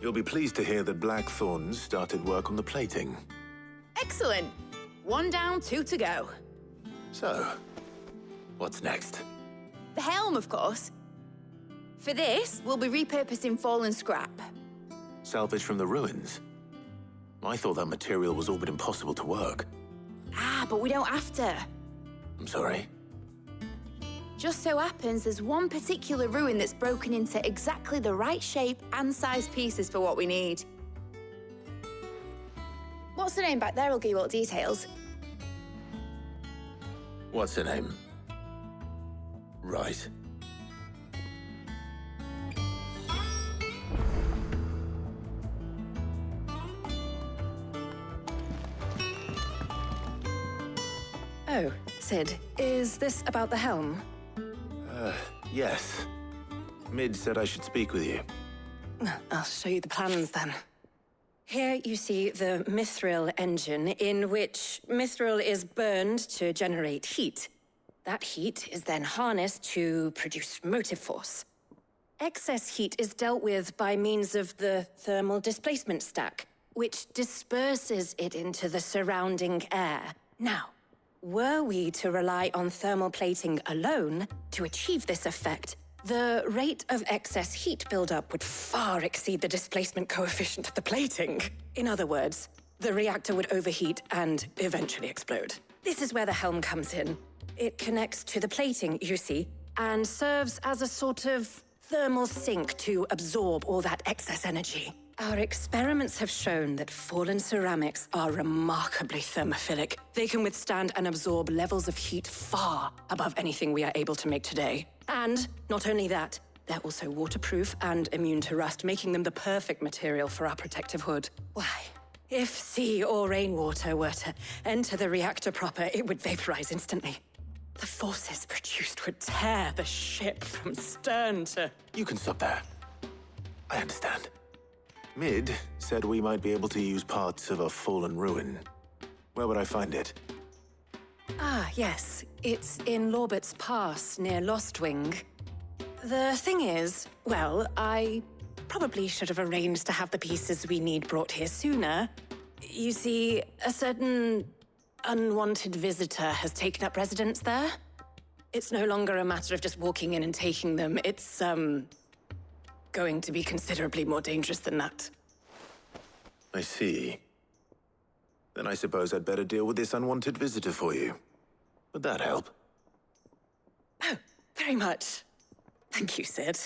You'll be pleased to hear that Blackthorn's started work on the plating. Excellent. 1 down, 2 to go. So, what's next? The helm, of course. For this, we'll be repurposing fallen scrap. Salvage from the ruins? I thought that material was all but impossible to work. Ah, but we don't have to. I'm sorry. Just so happens there's one particular ruin that's broken into exactly the right shape and size pieces for what we need. What's the name back there? I'll give you all the details. What's her name? Right. Oh, Sid, is this about the helm? Yes. Mid said I should speak with you. I'll show you the plans then. Here you see the mithril engine, in which mithril is burned to generate heat. That heat is then harnessed to produce motive force. Excess heat is dealt with by means of the thermal displacement stack, which disperses it into the surrounding air. Now, were we to rely on thermal plating alone to achieve this effect, the rate of excess heat buildup would far exceed the displacement coefficient of the plating. In other words, the reactor would overheat and eventually explode. This is where the helm comes in. It connects to the plating, you see, and serves as a sort of thermal sink to absorb all that excess energy. Our experiments have shown that fallen ceramics are remarkably thermophilic. They can withstand and absorb levels of heat far above anything we are able to make today. And not only that, they're also waterproof and immune to rust, making them the perfect material for our protective hood. Why? If sea or rainwater were to enter the reactor proper, it would vaporize instantly. The forces produced would tear the ship from stern to... You can stop there. I understand. Mid said we might be able to use parts of a fallen ruin. Where would I find it? Ah, yes. It's in Lorbert's Pass, near Lostwing. The thing is, well, I probably should have arranged to have the pieces we need brought here sooner. You see, a certain unwanted visitor has taken up residence there. It's no longer a matter of just walking in and taking them. It's, going to be considerably more dangerous than that. I see. Then I suppose I'd better deal with this unwanted visitor for you. Would that help? Oh, very much. Thank you, Sid.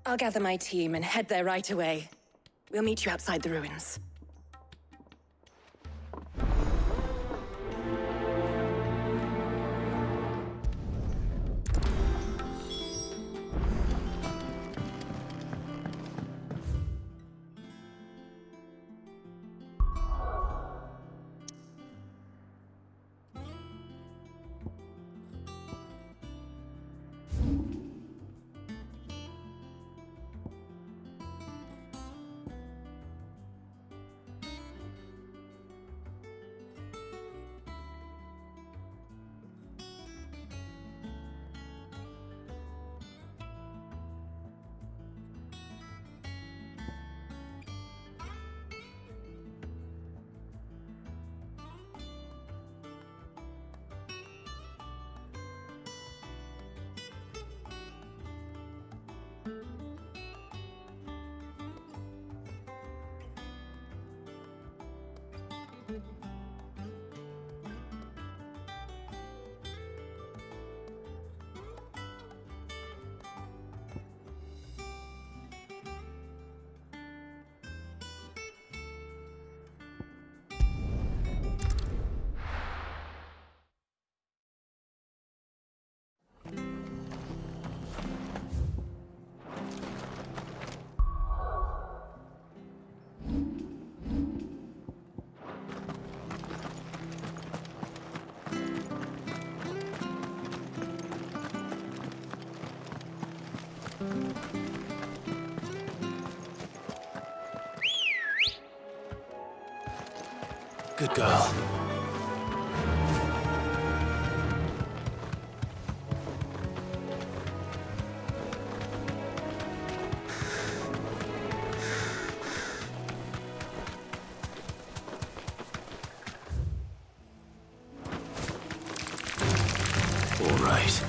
I'll gather my team and head there right away. We'll meet you outside the ruins. Good girl. All right.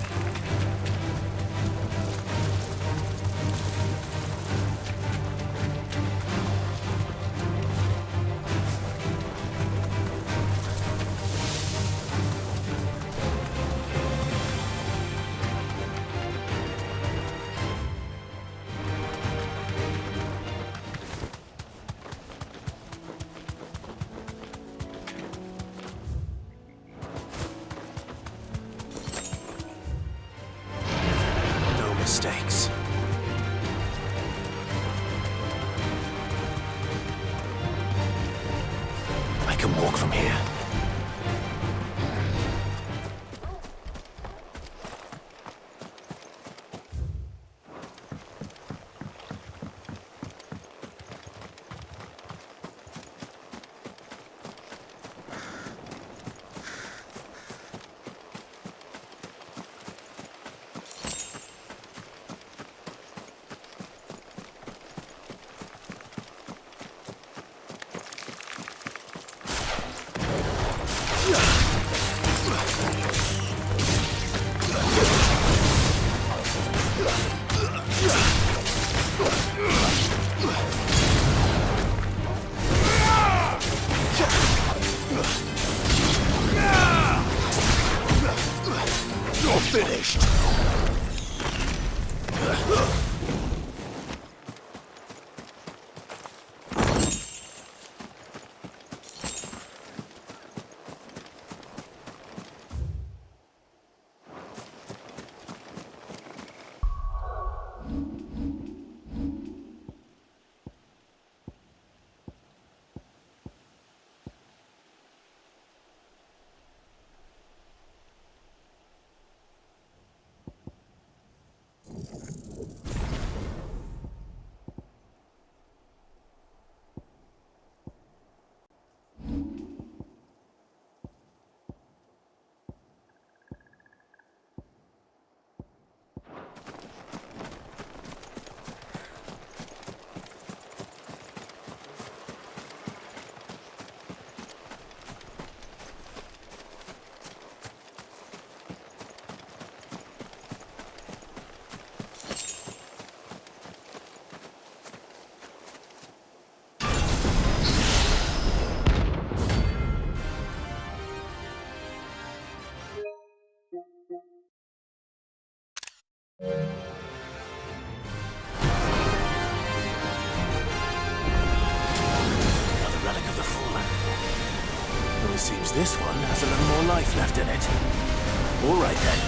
No mistakes. I can walk from here. You're finished. It seems this one has a little more life left in it. All right, then.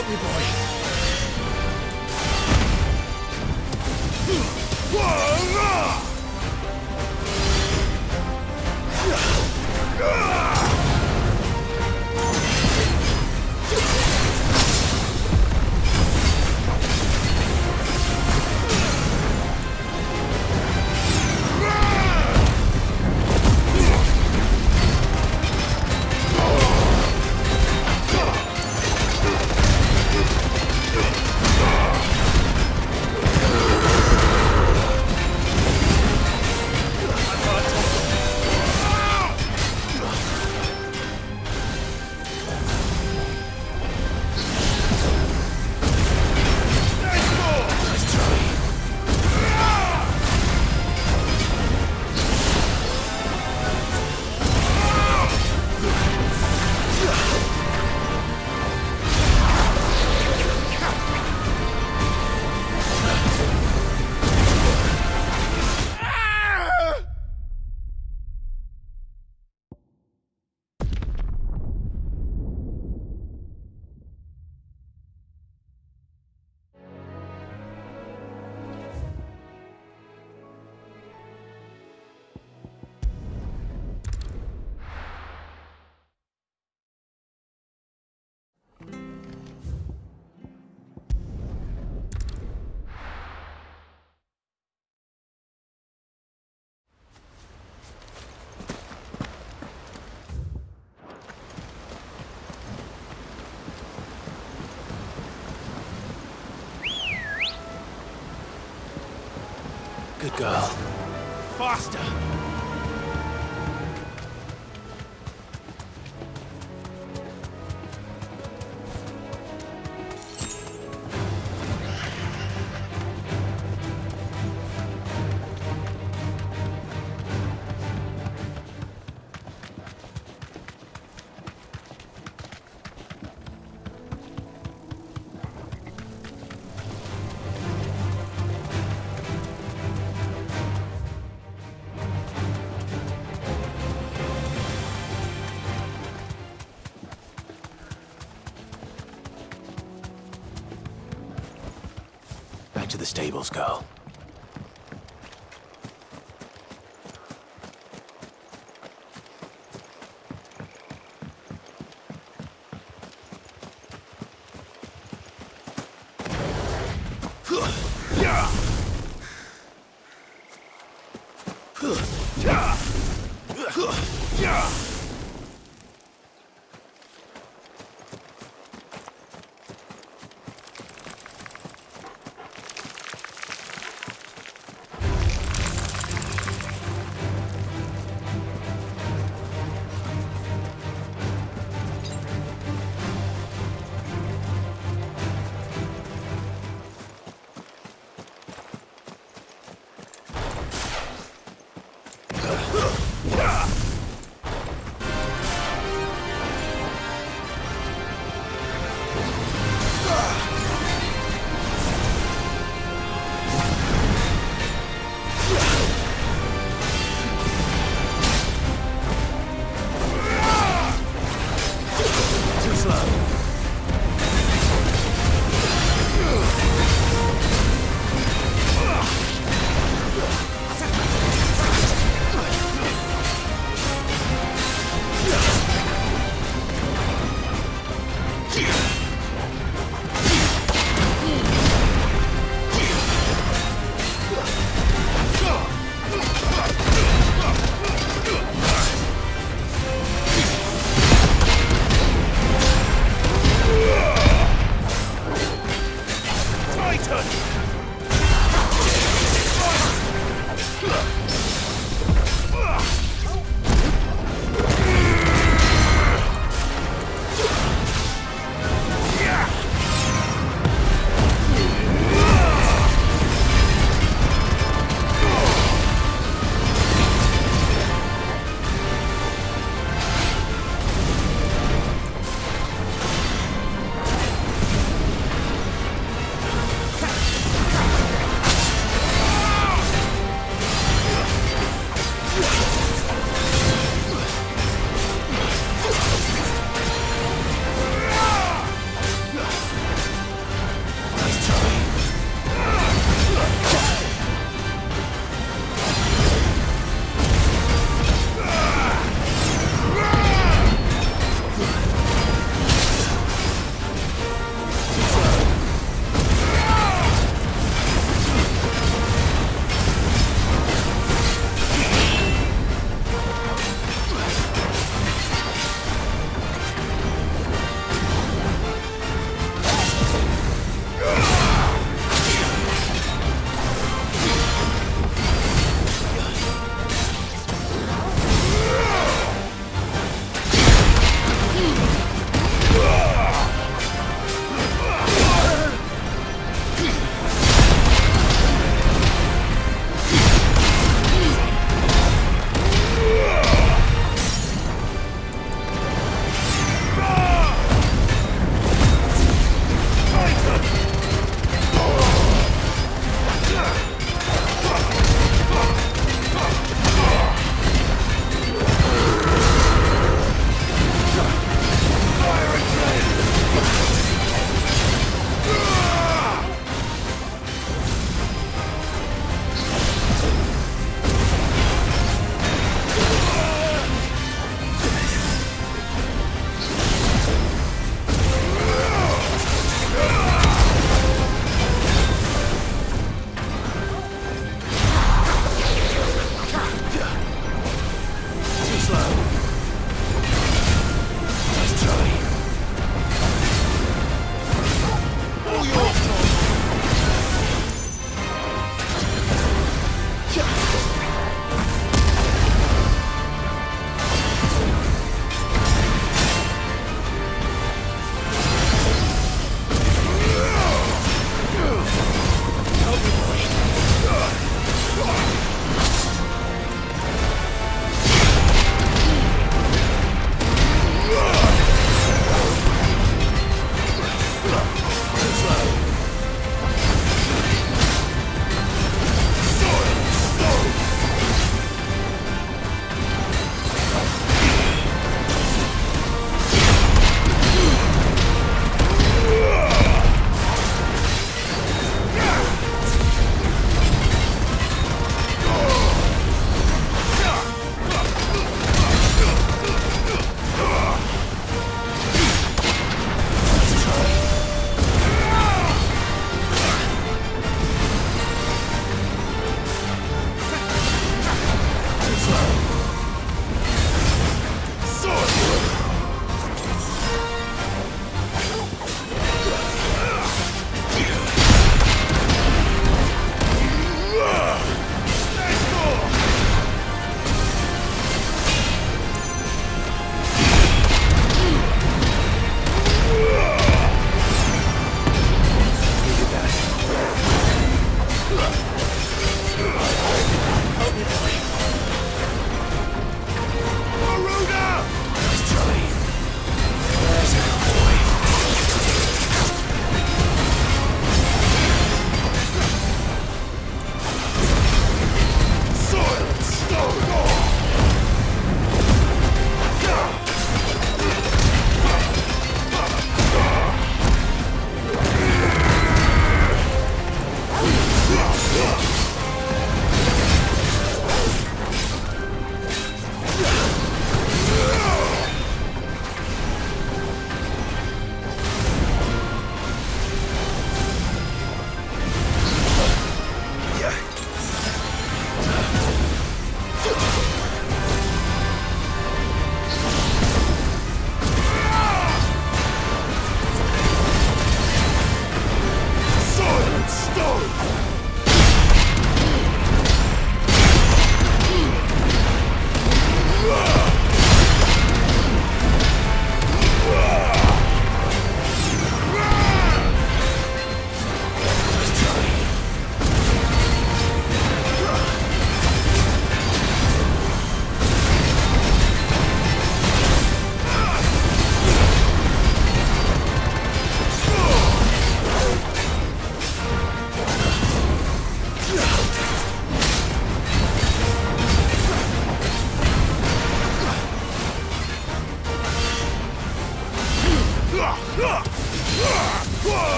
Help me, boy. Good girl. Faster! Back to the stables, girl.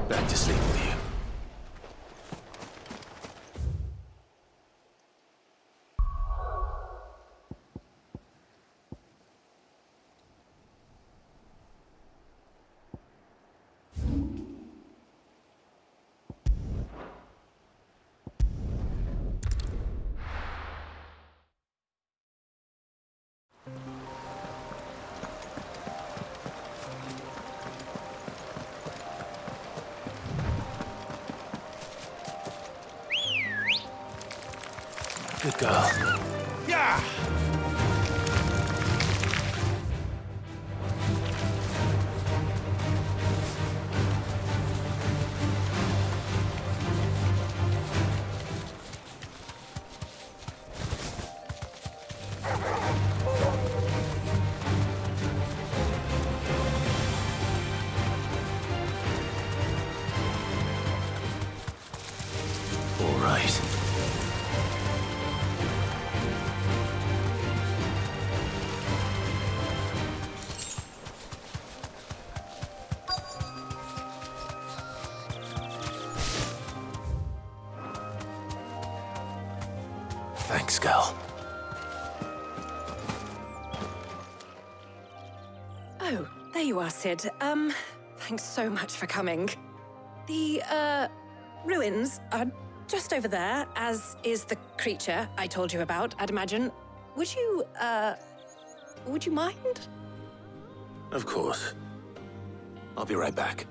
Back to sleep with you. Good girl. Yeah! All right. Thanks, girl. Oh, there you are, Sid. Thanks so much for coming. The, ruins are just over there, as is the creature I told you about, I'd imagine. Would you mind? Of course. I'll be right back.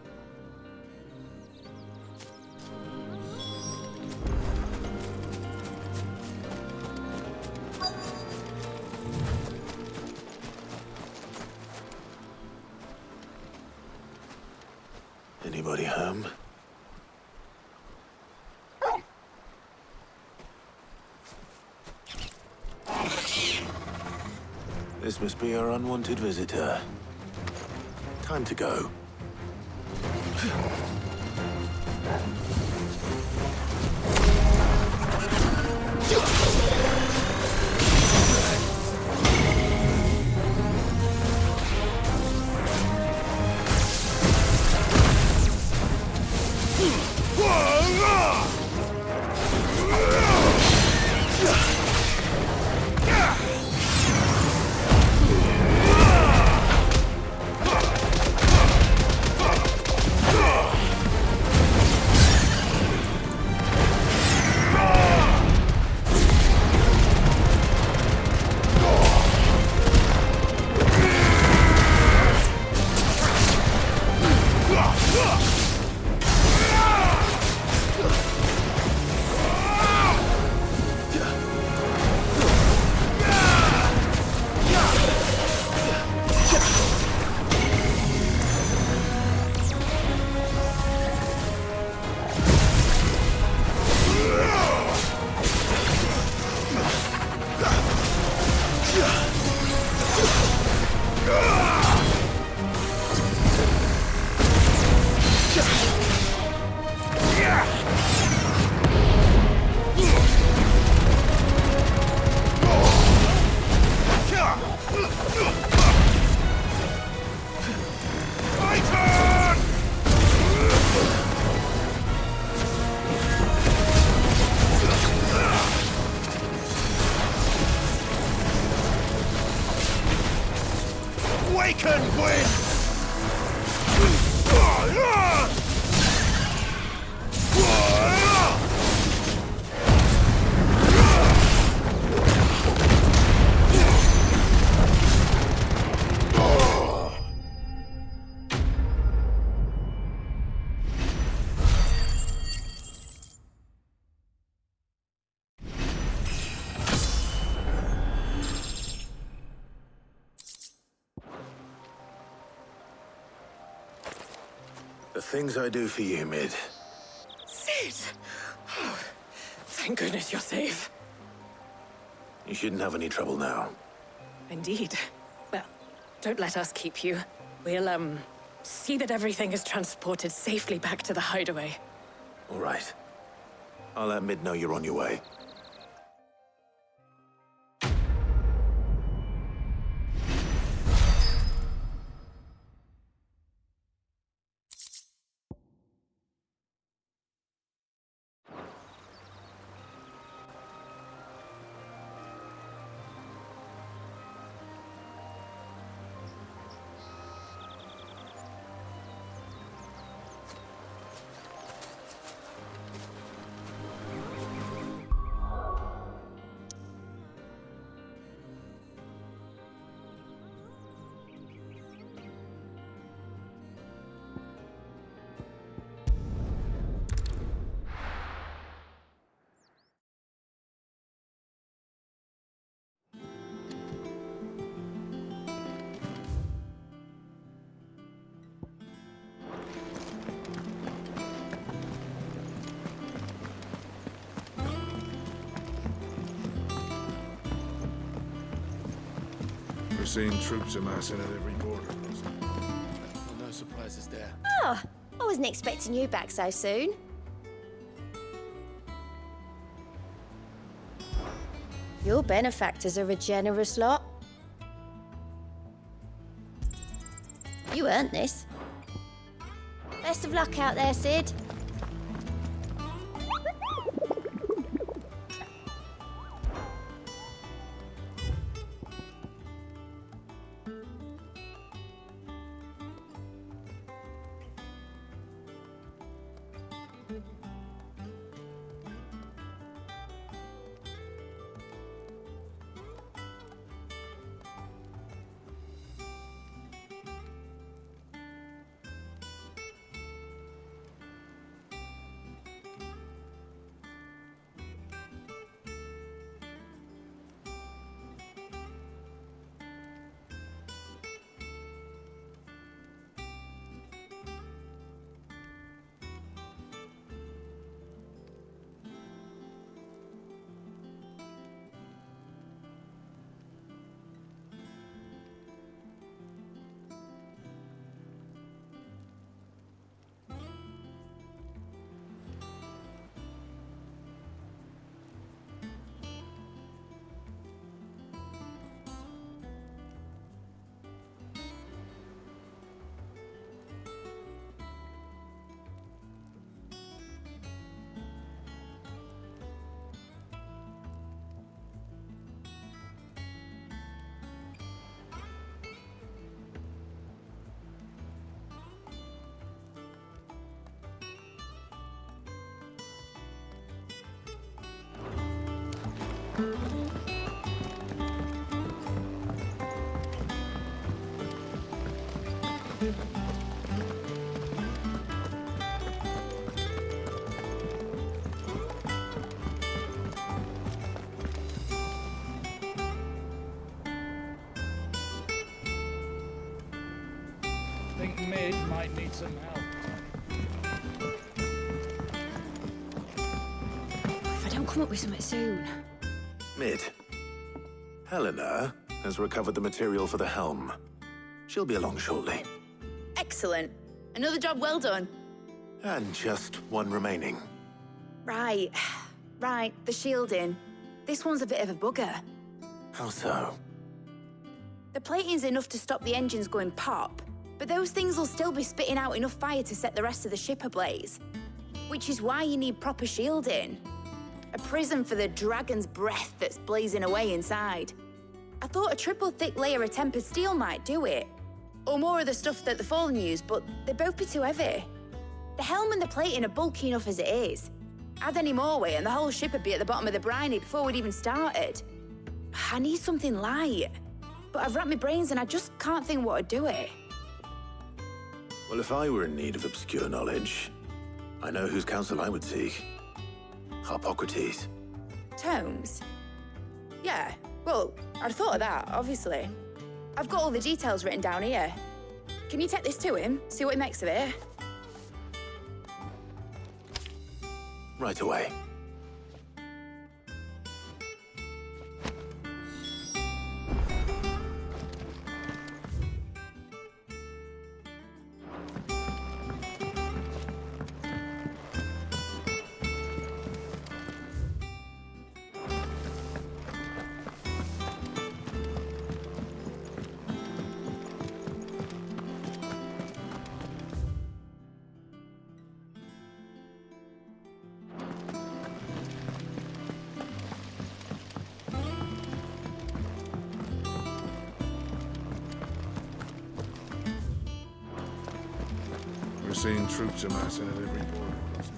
Anybody home? This must be our unwanted visitor. Time to go. The things I do for you, Mid. Sid! Oh, thank goodness you're safe. You shouldn't have any trouble now. Indeed. Well, don't let us keep you. We'll, see that everything is transported safely back to the hideaway. All right. I'll let Mid know you're on your way. We're seeing troops amassing at every border. Well, no surprises there. Oh, I wasn't expecting you back so soon. Your benefactors are a generous lot. You earned this. Best of luck out there, Sid. Think Mid might need some help. If I don't come up with something soon. Mid. Helena has recovered the material for the helm. She'll be along shortly. Excellent. Another job well done. And just one remaining. Right. Right, the shielding. This one's a bit of a bugger. How so? The plating's enough to stop the engines going pop, but those things will still be spitting out enough fire to set the rest of the ship ablaze. Which is why you need proper shielding. A prison for the dragon's breath that's blazing away inside. I thought a triple thick layer of tempered steel might do it. Or more of the stuff that the Fallen use, but they'd both be too heavy. The helm and the plating are bulky enough as it is. Add any more weight and the whole ship would be at the bottom of the briny before we'd even started. I need something light. But I've racked my brains and I just can't think what would do it. Well, if I were in need of obscure knowledge, I know whose counsel I would seek. Harpocrates. Tomes? Yeah, well, I'd thought of that, obviously. I've got all the details written down here. Can you take this to him, see what he makes of it? Right away. We're seeing troops amassing at every border crossing.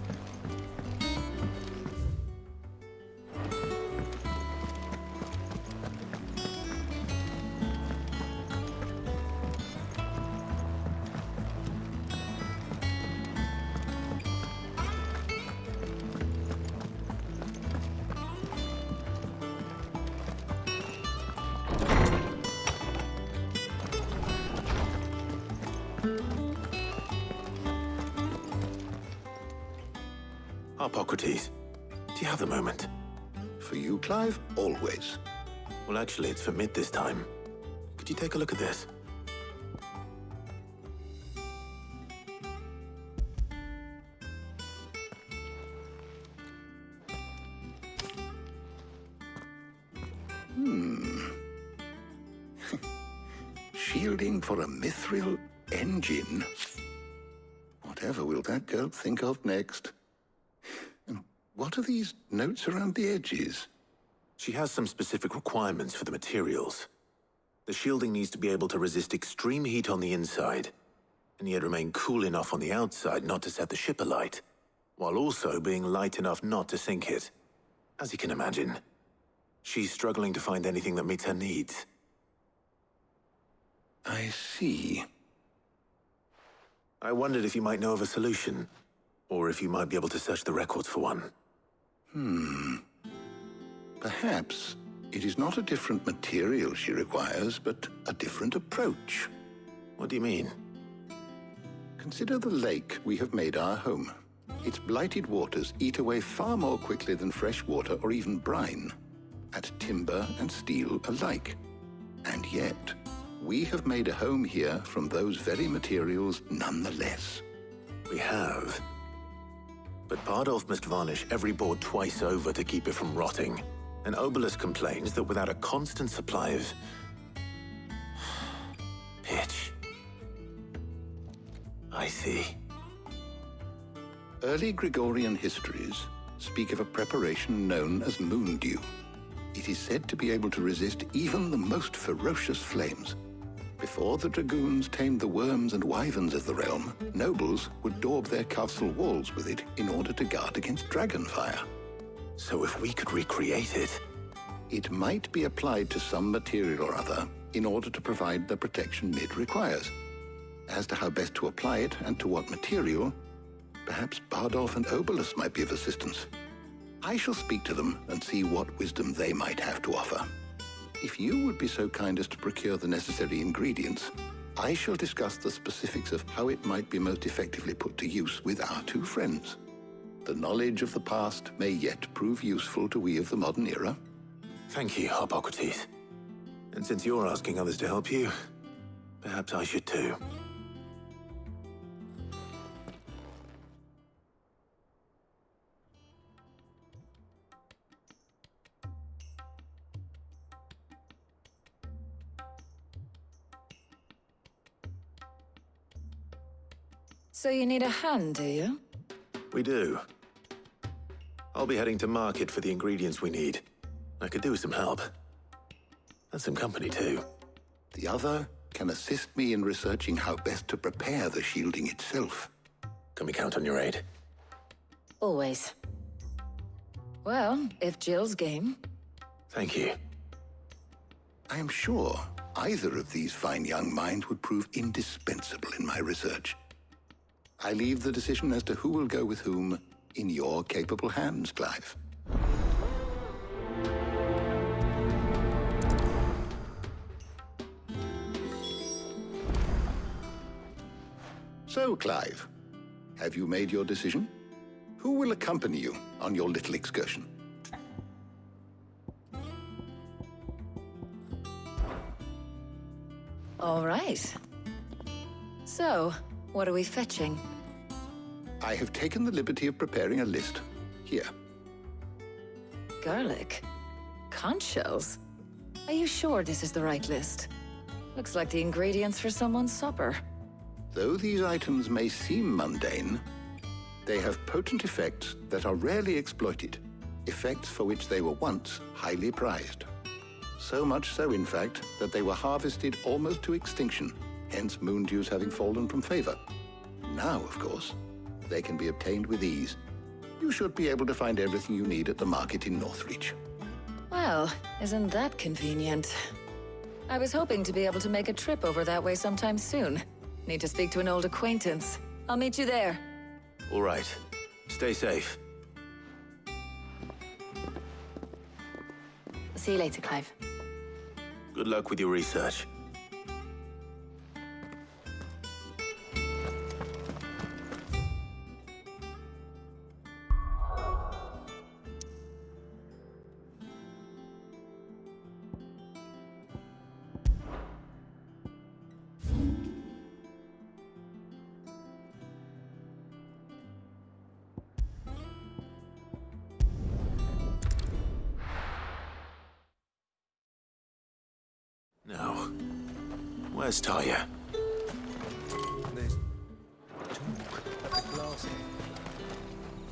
Hippocrates, do you have the moment? For you, Clive, always. Well, actually, it's for mid this time. Could you take a look at this? Shielding for a mithril engine? Whatever will that girl think of next? And what are these notes around the edges? She has some specific requirements for the materials. The shielding needs to be able to resist extreme heat on the inside, and yet remain cool enough on the outside not to set the ship alight, while also being light enough not to sink it. As you can imagine, she's struggling to find anything that meets her needs. I see. I wondered if you might know of a solution, or if you might be able to search the records for one. Perhaps it is not a different material she requires, but a different approach. What do you mean? Consider the lake we have made our home. Its blighted waters eat away far more quickly than fresh water or even brine, at timber and steel alike. And yet, we have made a home here from those very materials nonetheless. We have. But Bardolph must varnish every board twice over to keep it from rotting. And Obelus complains that without a constant supply of pitch. I see. Early Gregorian histories speak of a preparation known as moon dew. It is said to be able to resist even the most ferocious flames. Before the dragoons tamed the worms and wyverns of the realm, nobles would daub their castle walls with it in order to guard against dragon fire. So if we could recreate it... It might be applied to some material or other in order to provide the protection Mid requires. As to how best to apply it and to what material, perhaps Bardolph and Obelus might be of assistance. I shall speak to them and see what wisdom they might have to offer. If you would be so kind as to procure the necessary ingredients, I shall discuss the specifics of how it might be most effectively put to use with our two friends. The knowledge of the past may yet prove useful to we of the modern era. Thank you, Hippocrates. And since you're asking others to help you, perhaps I should too. So you need a hand, do you? We do. I'll be heading to market for the ingredients we need. I could do with some help. And some company, too. The other can assist me in researching how best to prepare the shielding itself. Can we count on your aid? Always. Well, if Jill's game. Thank you. I am sure either of these fine young minds would prove indispensable in my research. I leave the decision as to who will go with whom in your capable hands, Clive. So, Clive, have you made your decision? Who will accompany you on your little excursion? All right. So, what are we fetching? I have taken the liberty of preparing a list. Here. Garlic? Conch shells? Are you sure this is the right list? Looks like the ingredients for someone's supper. Though these items may seem mundane, they have potent effects that are rarely exploited, effects for which they were once highly prized. So much so, in fact, that they were harvested almost to extinction, hence moon dews having fallen from favor. Now, of course, they can be obtained with ease. You should be able to find everything you need at the market in Northreach. Well, isn't that convenient? I was hoping to be able to make a trip over that way sometime soon. Need to speak to an old acquaintance. I'll meet you there. All right. Stay safe. I'll see you later, Clive. Good luck with your research. Now, where's Talia?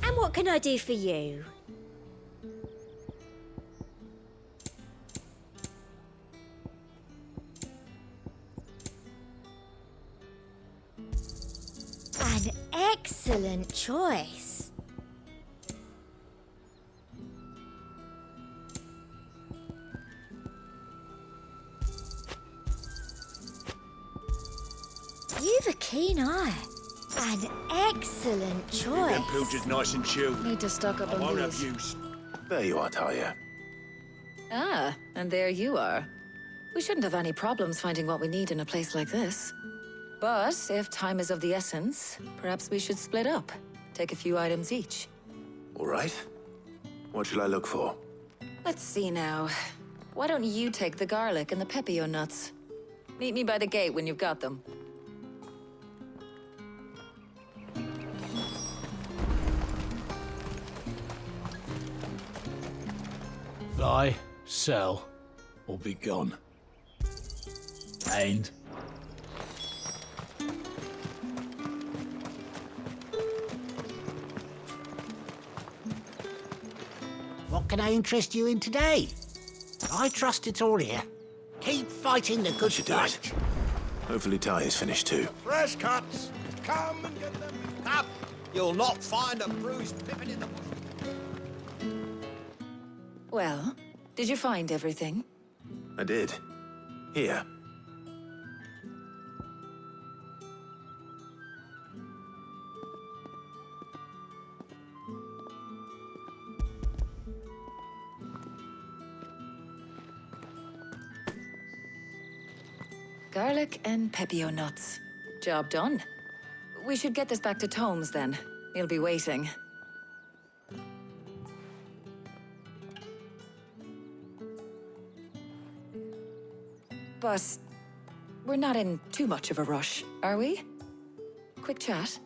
And what can I do for you? An excellent choice. You've a keen eye. An excellent choice. Them pilchards nice and chilled. Need to stock up I on won't have these. use. There you are, Talia. Ah, and there you are. We shouldn't have any problems finding what we need in a place like this. But if time is of the essence, perhaps we should split up. Take a few items each. All right. What shall I look for? Let's see now. Why don't you take the garlic and the pepio nuts? Meet me by the gate when you've got them. Buy, sell, or be gone. And what can I interest you in today? I trust it's all here. Keep fighting the good fight. Hopefully Talia's finished too. Fresh cuts. Come and get them. Up. You'll not find a bruised pippin in the bush. Well, did you find everything? I did. Here. Garlic and pepio nuts. Job done. We should get this back to Tomes then. He'll be waiting. But we're not in too much of a rush, are we? Quick chat.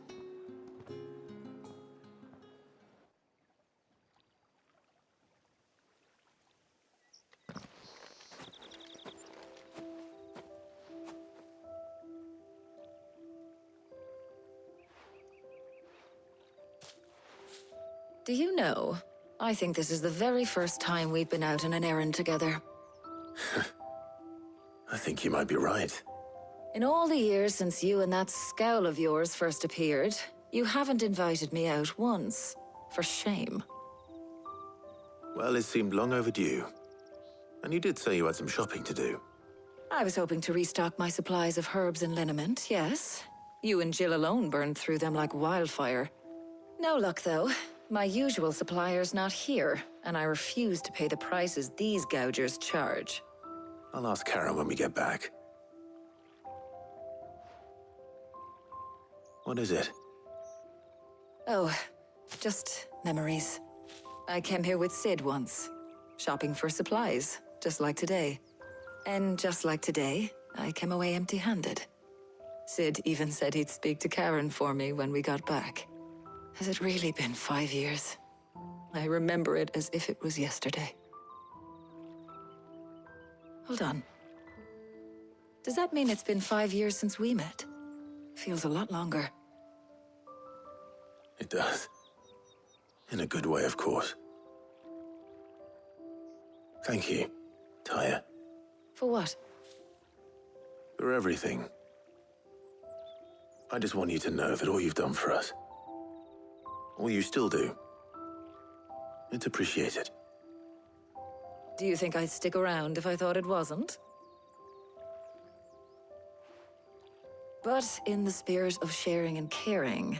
Do you know, I think this is the very first time we've been out on an errand together. I think you might be right. In all the years since you and that scowl of yours first appeared, you haven't invited me out once. For shame. Well, it seemed long overdue. And you did say you had some shopping to do. I was hoping to restock my supplies of herbs and liniment, yes. You and Jill alone burned through them like wildfire. No luck, though. My usual supplier's not here, and I refuse to pay the prices these gougers charge. I'll ask Karen when we get back. What is it? Oh, Just memories. I came here with Sid once, shopping for supplies, just like today. And just like today, I came away empty-handed. Sid even said he'd speak to Karen for me when we got back. Has it really been 5 years? I remember it as if it was yesterday. Hold on. Does that mean it's been 5 years since we met? Feels a lot longer. It does. In a good way, of course. Thank you, Tyre. For what? For everything. I just want you to know that all you've done for us, all you still do, it's appreciated. Do you think I'd stick around if I thought it wasn't? But in the spirit of sharing and caring,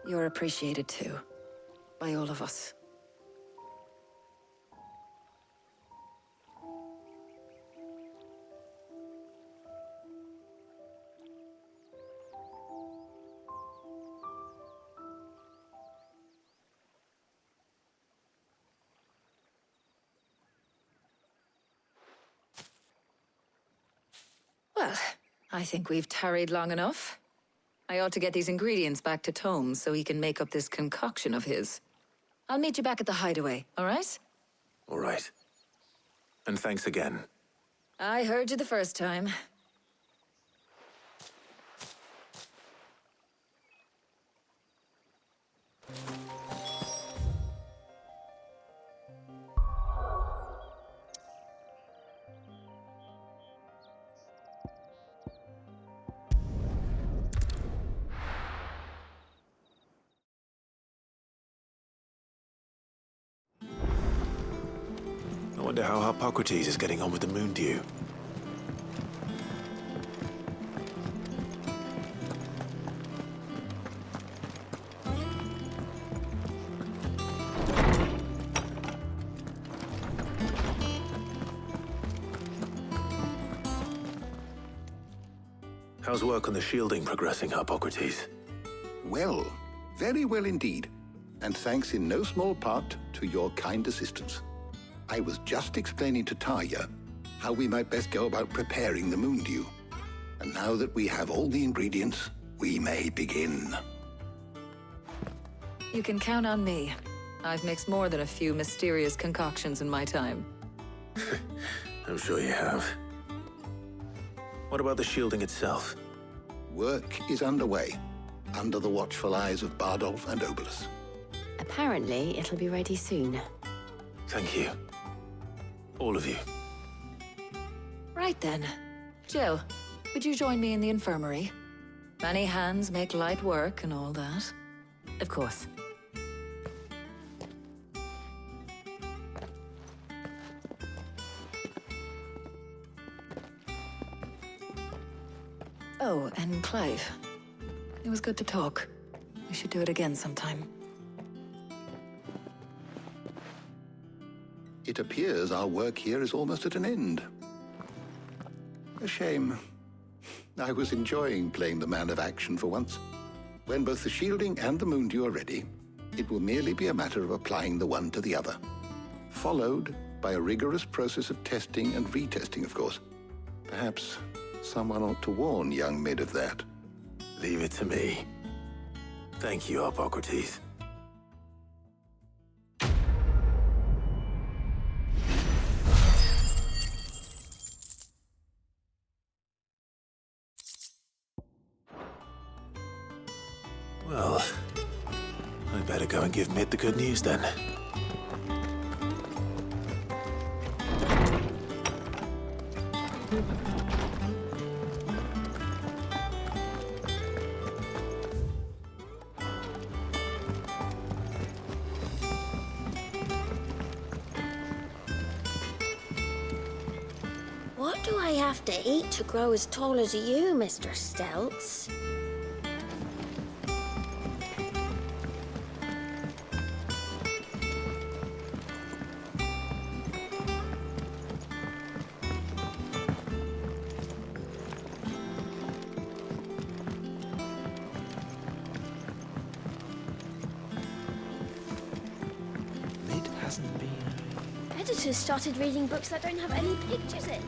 you're appreciated too, by all of us. Well, I think we've tarried long enough. I ought to get these ingredients back to Tome so he can make up this concoction of his. I'll meet you back at the hideaway, all right? All right. And thanks again. I heard you the first time. I wonder how Hippocrates is getting on with the moon dew. How's work on the shielding progressing, Hippocrates? Well, very well indeed. And thanks in no small part to your kind assistance. I was just explaining to Tarja how we might best go about preparing the moon dew. And now that we have all the ingredients, we may begin. You can count on me. I've mixed more than a few mysterious concoctions in my time. I'm sure you have. What about the shielding itself? Work is underway, under the watchful eyes of Bardolph and Obolus. Apparently, it'll be ready soon. Thank you. All of you. Right then. Jill, would you join me in the infirmary? Many hands make light work and all that. Of course. Oh, and Clive. It was good to talk. We should do it again sometime. It appears our work here is almost at an end. A shame. I was enjoying playing the man of action for once. When both the shielding and the moon dew are ready, it will merely be a matter of applying the one to the other. Followed by a rigorous process of testing and retesting, of course. Perhaps someone ought to warn young Mid of that. Leave it to me. Thank you, Hippocrates. Well, I'd better go and give Mid the good news then. What do I have to eat to grow as tall as you, Mr. Stelz? editors started reading books that don't have any pictures in.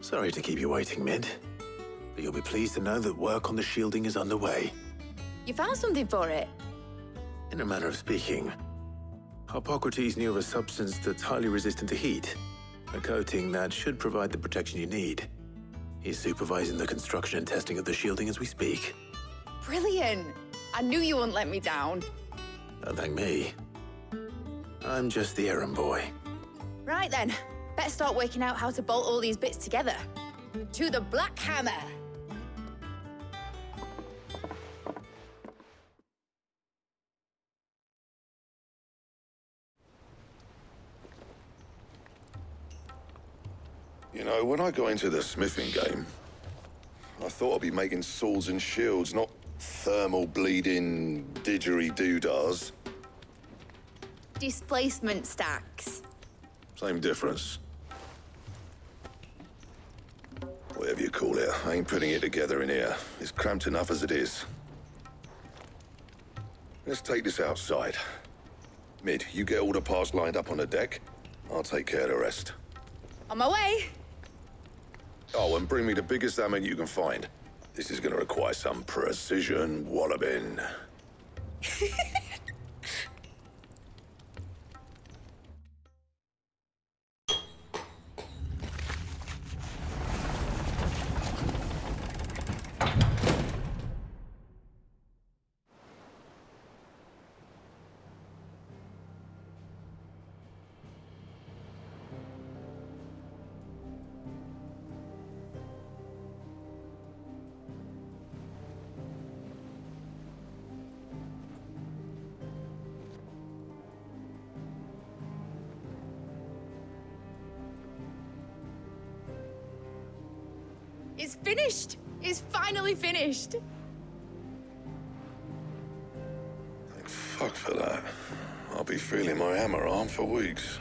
Sorry to keep you waiting, Mid. But you'll be pleased to know that work on the shielding is underway. You found something for it? In a manner of speaking, Hippocrates knew of a substance that's highly resistant to heat. A coating that should provide the protection you need. He's supervising the construction and testing of the shielding as we speak. Brilliant! I knew you wouldn't let me down. Don't thank me. I'm just the errand boy. Right then, better start working out how to bolt all these bits together. To the Black Hammer! You know, when I got into the smithing game, I thought I'd be making swords and shields, not thermal bleeding didgeridoo-dahs. Displacement stacks. Same difference. Whatever you call it, I ain't putting it together in here. It's cramped enough as it is. Let's take this outside. Mid, you get all the parts lined up on the deck. I'll take care of the rest. On my way! Oh, and bring me the biggest hammer you can find. This is gonna require some precision walloping. It's finished! It's finally finished! Thank fuck for that. I'll be feeling my hammer arm for weeks.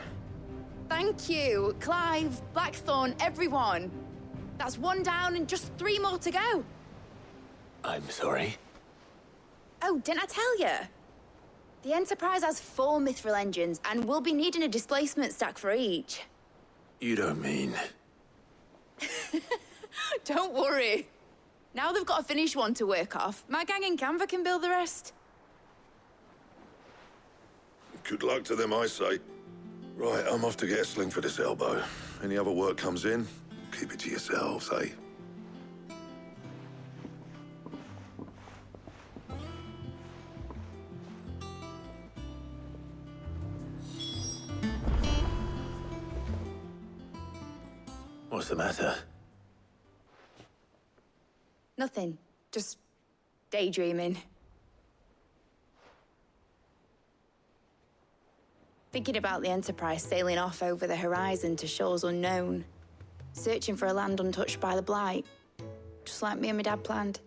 Thank you, Clive, Blackthorn, everyone. That's one down and just 3 more to go. I'm sorry. Oh, didn't I tell you? The Enterprise has 4 mithril engines, and we'll be needing a displacement stack for each. You don't mean... Don't worry. Now they've got a finished one to work off. My gang in Canva can build the rest. Good luck to them, I say. Right, I'm off to get a sling for this elbow. Any other work comes in, keep it to yourselves, eh? What's the matter? Nothing. Just daydreaming. Thinking about the Enterprise sailing off over the horizon to shores unknown. Searching for a land untouched by the Blight. Just like me and my dad planned.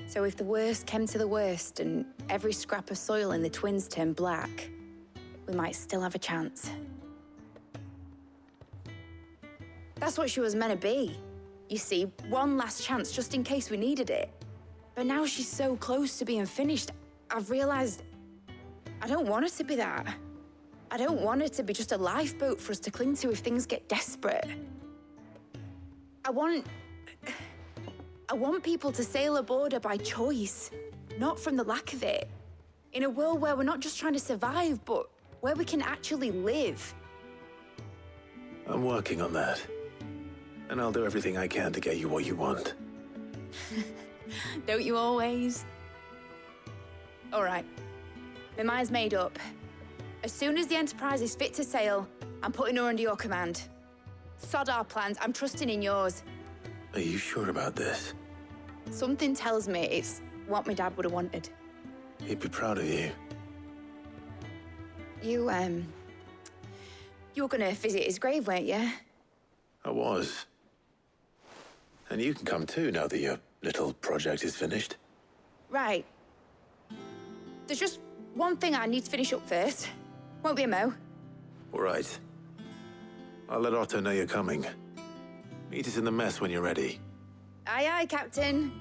So if the worst came to the worst and every scrap of soil in the Twins turned black, we might still have a chance. That's what she was meant to be. You see, one last chance just in case we needed it. But now she's so close to being finished, I've realized I don't want it to be that. I don't want it to be just a lifeboat for us to cling to if things get desperate. I want people to sail aboard her by choice, not from the lack of it. In a world where we're not just trying to survive, but where we can actually live. I'm working on that. And I'll do everything I can to get you what you want. Don't you always? All right. My mind's made up. As soon as the Enterprise is fit to sail, I'm putting her under your command. Sod our plans, I'm trusting in yours. Are you sure about this? Something tells me it's what my dad would have wanted. He'd be proud of you. You were gonna visit his grave, weren't you? I was. And you can come too, now that your little project is finished. Right. There's just one thing I need to finish up first. Won't be a mo. All right. I'll let Otto know you're coming. Meet us in the mess when you're ready. Aye, aye, Captain.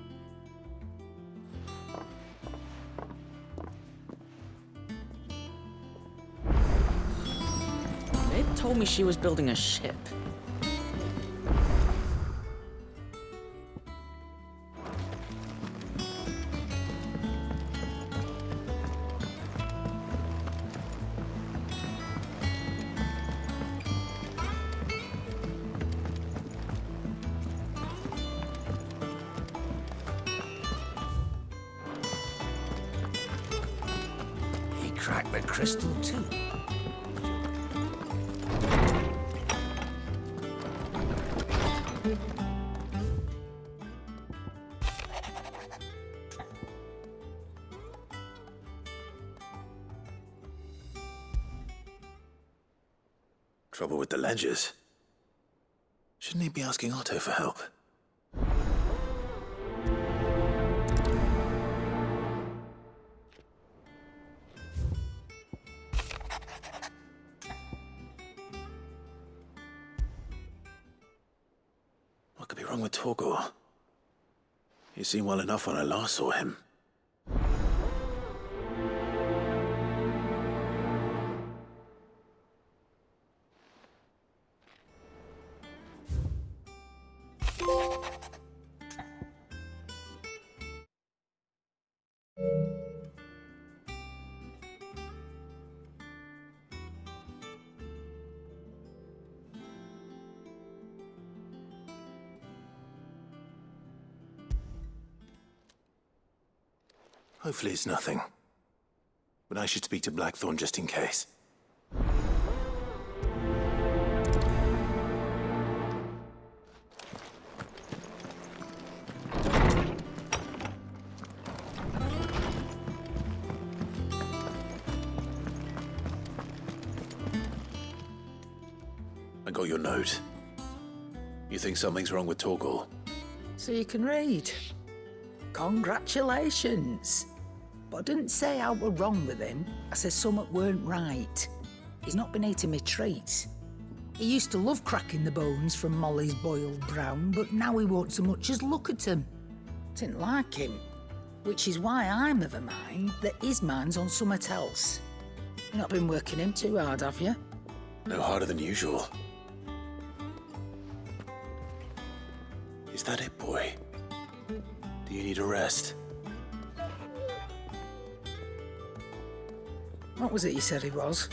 They told me she was building a ship. He cracked the crystal too. Trouble with the ledgers. Shouldn't he be asking Otto for help? What could be wrong with Torgor? He seemed well enough when I last saw him. Hopefully it's nothing. But I should speak to Blackthorn just in case. I got your note. You think something's wrong with Torgor? So you can read. Congratulations. But I didn't say I were wrong with him. I said something weren't right. He's not been eating me treats. He used to love cracking the bones from Molly's boiled brown, but now he won't so much as look at them. Didn't like him. Which is why I'm of a mind that his mind's on something else. You've not been working him too hard, have you? No harder than usual. Is that it, boy? Do you need a rest? What was it you said he was?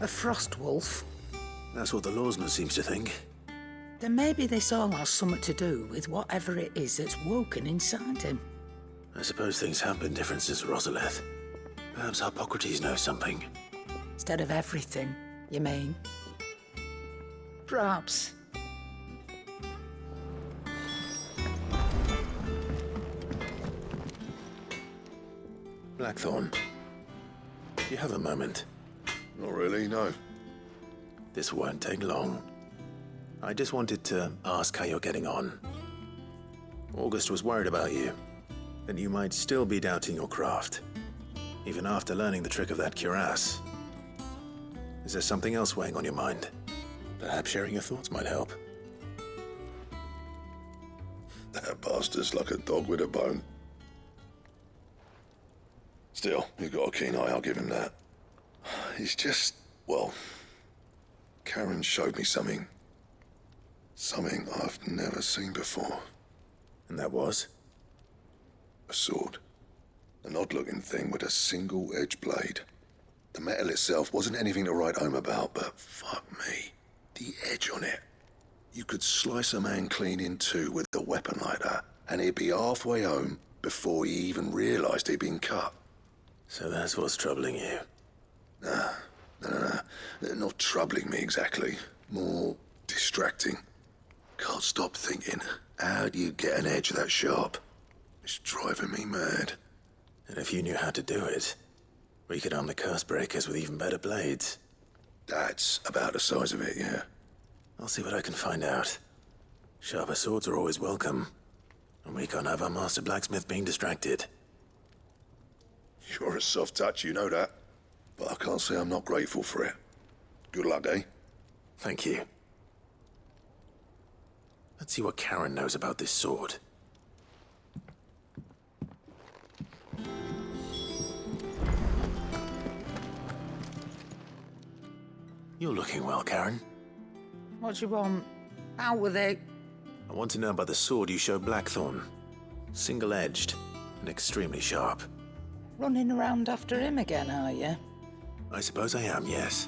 A frost wolf? That's what the lawsman seems to think. Then maybe this all has something to do with whatever it is that's woken inside him. I suppose things have been different since Rosalith. Perhaps Hippocrates knows something. Instead of everything, you mean? Perhaps. Blackthorn, do you have a moment? Not really, no. This won't take long. I just wanted to ask how you're getting on. August was worried about you, that you might still be doubting your craft, even after learning the trick of that cuirass. Is there something else weighing on your mind? Perhaps sharing your thoughts might help. That bastard's like a dog with a bone. Still, you've got a keen eye, I'll give him that. He's just, well, Karen showed me something. Something I've never seen before. And that was? A sword. An odd-looking thing with a single-edged blade. The metal itself wasn't anything to write home about, but fuck me. The edge on it. You could slice a man clean in two with a weapon like that, and he'd be halfway home before he even realised he'd been cut. So that's what's troubling you? Nah. Not troubling me exactly. More distracting. Can't stop thinking, how do you get an edge that sharp? It's driving me mad. And if you knew how to do it, we could arm the curse breakers with even better blades. That's about the size of it, yeah. I'll see what I can find out. Sharper swords are always welcome. And we can't have our master blacksmith being distracted. You're a soft touch, you know that. But I can't say I'm not grateful for it. Good luck, eh? Thank you. Let's see what Karen knows about this sword. You're looking well, Karen. What do you want? Out with it. I want to know about the sword you showed Blackthorn. Single-edged and extremely sharp. Running around after him again, are you? I suppose I am, yes.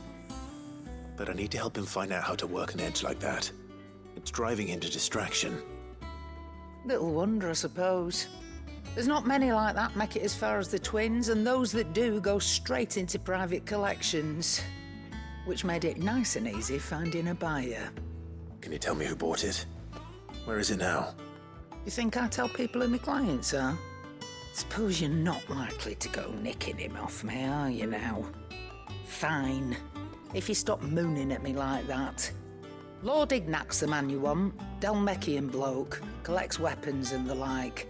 But I need to help him find out how to work an edge like that. It's driving him to distraction. Little wonder, I suppose. There's not many like that make it as far as the twins, and those that do go straight into private collections. Which made it nice and easy finding a buyer. Can you tell me who bought it? Where is it now? You think I tell people who my clients are? Suppose you're not likely to go nicking him off me, are you now? Fine. If you stop mooning at me like that. Lord Ignac's the man you want. Delmecian bloke. Collects weapons and the like.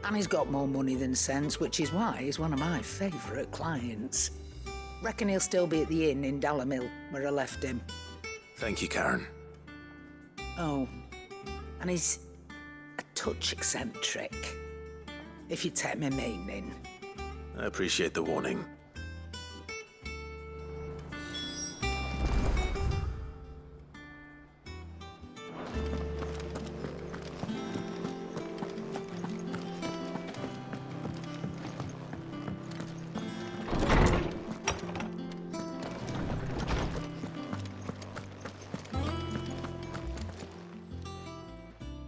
And he's got more money than sense, which is why he's one of my favourite clients. Reckon he'll still be at the inn in Dalamil, where I left him. Thank you, Karen. Oh, and he's a touch eccentric, if you take my meaning. I appreciate the warning.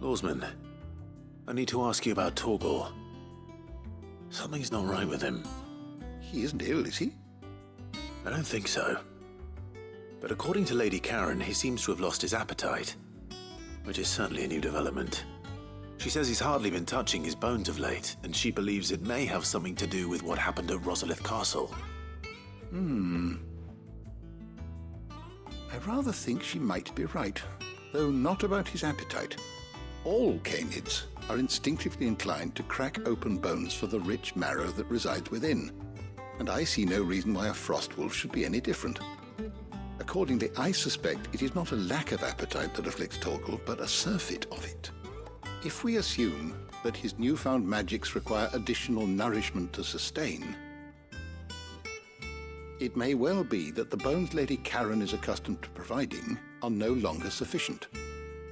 Lawsman, I need to ask you about Torgor. Something's not right with him. He isn't ill, is he? I don't think so. But according to Lady Karen, he seems to have lost his appetite, which is certainly a new development. She says he's hardly been touching his bones of late, and she believes it may have something to do with what happened at Rosalith Castle. I rather think she might be right, though not about his appetite. All canids are instinctively inclined to crack open bones for the rich marrow that resides within, and I see no reason why a frost wolf should be any different. Accordingly, I suspect it is not a lack of appetite that afflicts Torgal, but a surfeit of it. If we assume that his newfound magics require additional nourishment to sustain, it may well be that the bones Lady Karen is accustomed to providing are no longer sufficient.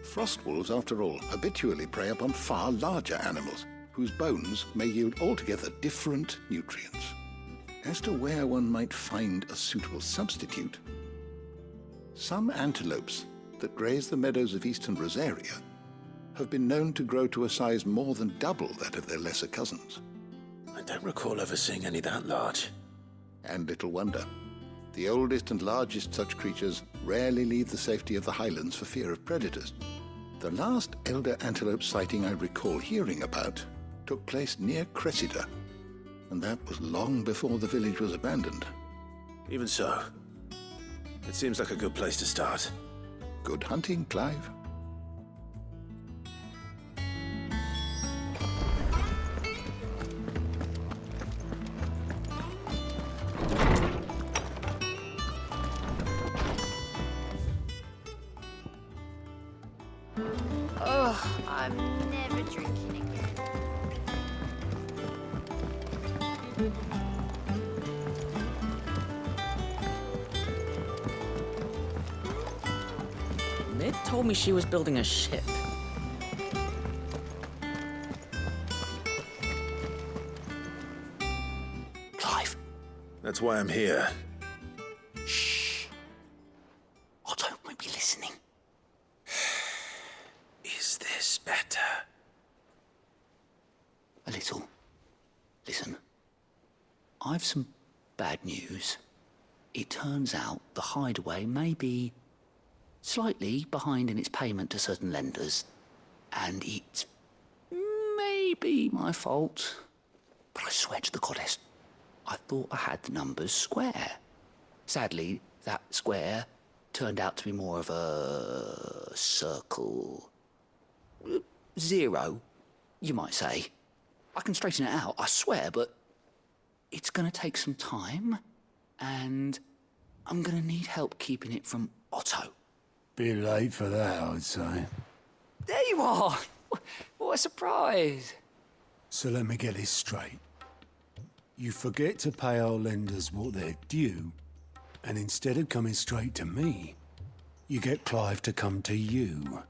Frost wolves, after all, habitually prey upon far larger animals, whose bones may yield altogether different nutrients. As to where one might find a suitable substitute, some antelopes that graze the meadows of eastern Rosaria have been known to grow to a size more than double that of their lesser cousins. I don't recall ever seeing any that large. And little wonder. The oldest and largest such creatures rarely leave the safety of the highlands for fear of predators. The last elder antelope sighting I recall hearing about took place near Cressida, and that was long before the village was abandoned. Even so, it seems like a good place to start. Good hunting, Clive. Oh, I'm never drinking again. Mid told me she was building a ship. Clive. That's why I'm here. Shh. Otto might be listening. Is this better? A little. Listen. I've some bad news. It turns out the hideaway may be slightly behind in its payment to certain lenders, and it may be my fault. But I swear to the goddess, I thought I had the numbers square. Sadly, that square turned out to be more of a circle. Zero, you might say. I can straighten it out, I swear, but it's going to take some time, and I'm going to need help keeping it from Otto. Bit late for that, I'd say. There you are! What a surprise! So let me get this straight. You forget to pay our lenders what they're due, And instead of coming straight to me, you get Clive to come to you.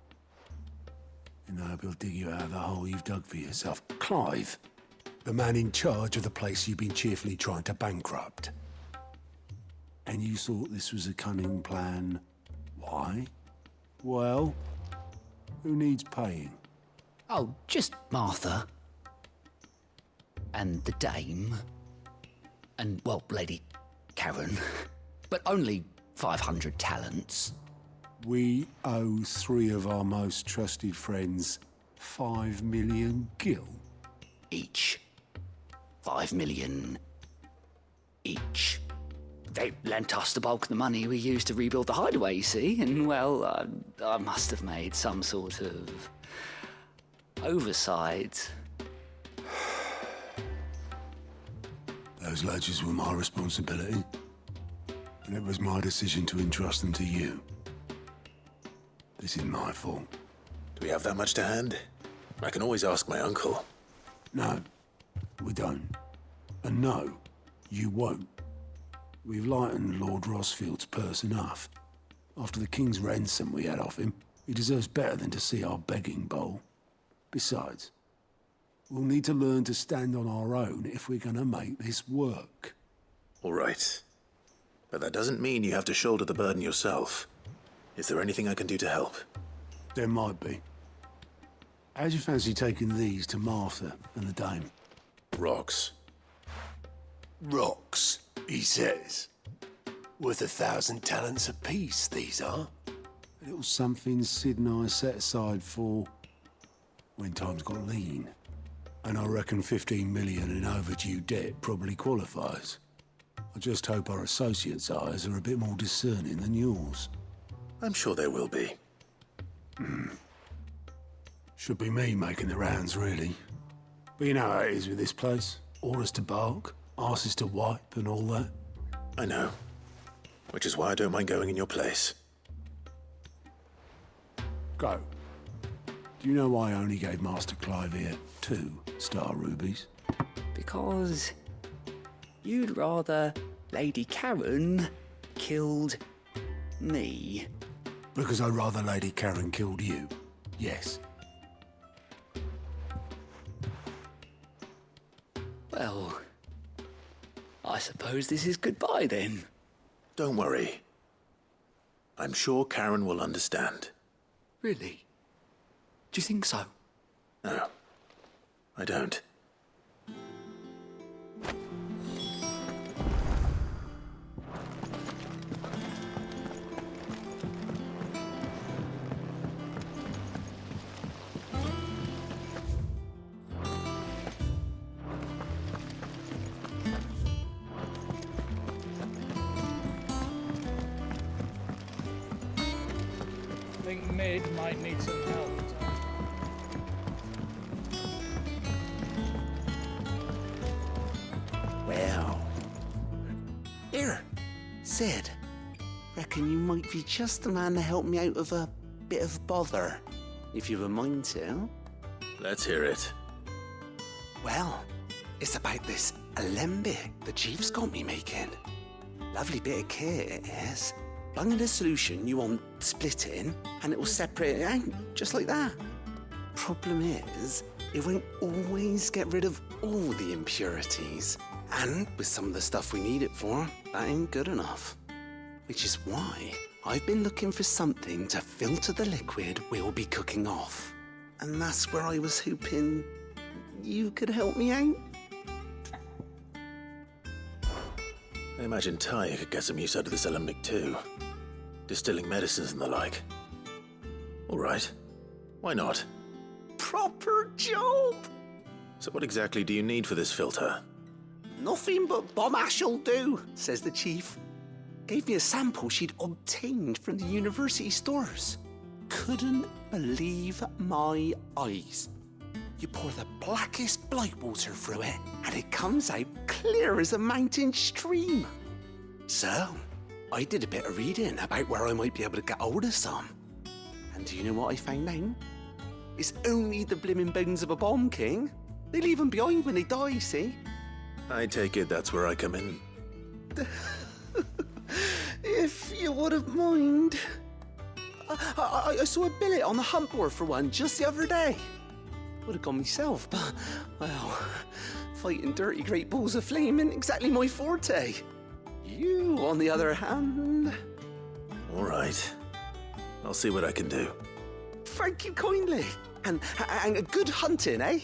And I hope he'll dig you out of the hole you've dug for yourself. Clive, the man in charge of the place you've been cheerfully trying to bankrupt. And you thought this was a cunning plan. Why? Well, who needs paying? Oh, just Martha. And the dame. And, well, Lady Karen. But only 500 talents. We owe 3 of our most trusted friends 5 million gil. Each. 5 million each. They lent us the bulk of the money we used to rebuild the hideaway, you see, and, well, I must have made some sort of oversight. Those ledgers were my responsibility, and it was my decision to entrust them to you. This is my fault. Do we have that much to hand? I can always ask my uncle. No, we don't. And no, you won't. We've lightened Lord Rosfield's purse enough. After the king's ransom we had off him, he deserves better than to see our begging bowl. Besides, we'll need to learn to stand on our own if we're gonna make this work. All right. But that doesn't mean you have to shoulder the burden yourself. Is there anything I can do to help? There might be. How'd you fancy taking these to Martha and the dame? Rocks. Rocks, he says. Worth 1,000 talents apiece, these are. A little something Sid and I set aside for when times got lean. And I reckon 15 million in overdue debt probably qualifies. I just hope our associates' eyes are a bit more discerning than yours. I'm sure there will be. Should be me making the rounds, really. But you know how it is with this place. Orders to bark, arses to wipe, and all that. I know. Which is why I don't mind going in your place. Go. Do you know why I only gave Master Clive here 2 star rubies? Because you'd rather Lady Karen killed me. Because I'd rather Lady Karen killed you. Yes. Well, I suppose this is goodbye then. Don't worry. I'm sure Karen will understand. Really? Do you think so? No, I don't. I think Mid might need some help. Well. Here, Sid. Reckon you might be just the man to help me out of a bit of bother, if you've a mind to. Let's hear it. Well, it's about this alembic the chief's got me making. Lovely bit of kit it is. Bung in a solution you want splitting, and it will separate it out, just like that. Problem is, it won't always get rid of all the impurities. And with some of the stuff we need it for, that ain't good enough. Which is why I've been looking for something to filter the liquid we'll be cooking off. And that's where I was hoping you could help me out. I imagine Ty could get some use out of this alembic too. Distilling medicines and the like. All right. Why not? Proper job! So what exactly do you need for this filter? Nothing but bomb ash'll do, says the chief. Gave me a sample she'd obtained from the university stores. Couldn't believe my eyes. You pour the blackest blight water through it, and it comes out clear as a mountain stream. So, I did a bit of reading about where I might be able to get hold of some. And do you know what I found out? It's only the blimmin' bones of a bomb king. They leave them behind when they die, see? I take it that's where I come in. If you wouldn't mind. I saw a billet on the hunt board for one just the other day. Would have gone myself, but, well, fighting dirty great balls of flame isn't exactly my forte. You, on the other hand... All right. I'll see what I can do. Thank you kindly. And good hunting, eh?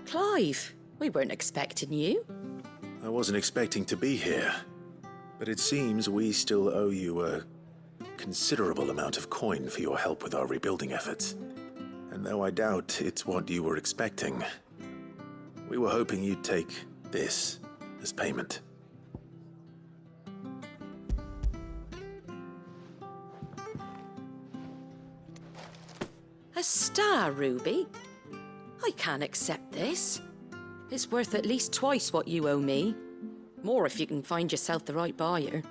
Clive, we weren't expecting you. I wasn't expecting to be here, but it seems we still owe you a considerable amount of coin for your help with our rebuilding efforts. And though I doubt it's what you were expecting, we were hoping you'd take this as payment. A star ruby? I can't accept this. It's worth at least twice what you owe me. More if you can find yourself the right buyer.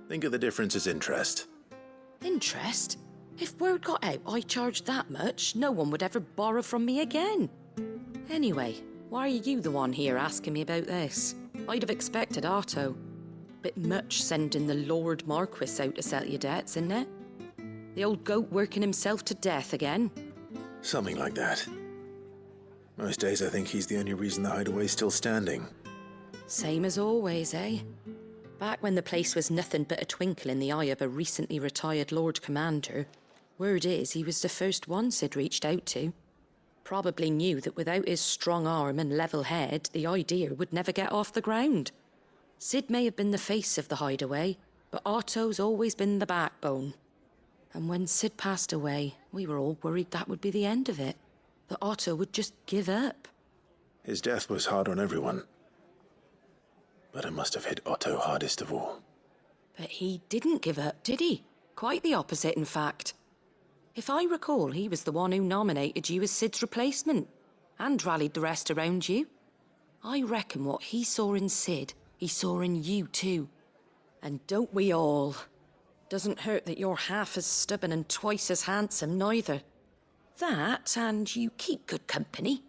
Think of the difference as interest. Interest? If word got out I charged that much, no one would ever borrow from me again. Anyway, why are you the one here asking me about this? I'd have expected Otto. Bit much sending the Lord Marquis out to settle your debts, isn't it? The old goat working himself to death again? Something like that. Most days I think he's the only reason the hideaway's still standing. Same as always, eh? Back when the place was nothing but a twinkle in the eye of a recently retired Lord Commander, word is he was the first one Sid reached out to. Probably knew that without his strong arm and level head, the idea would never get off the ground. Sid may have been the face of the hideaway, but Otto's always been the backbone. And when Sid passed away, we were all worried that would be the end of it. That Otto would just give up. His death was hard on everyone. But it must have hit Otto hardest of all. But he didn't give up, did he? Quite the opposite, in fact. If I recall, he was the one who nominated you as Sid's replacement, and rallied the rest around you. I reckon what he saw in Sid, he saw in you too. And don't we all? Doesn't hurt that you're half as stubborn and twice as handsome, neither. That, and you keep good company.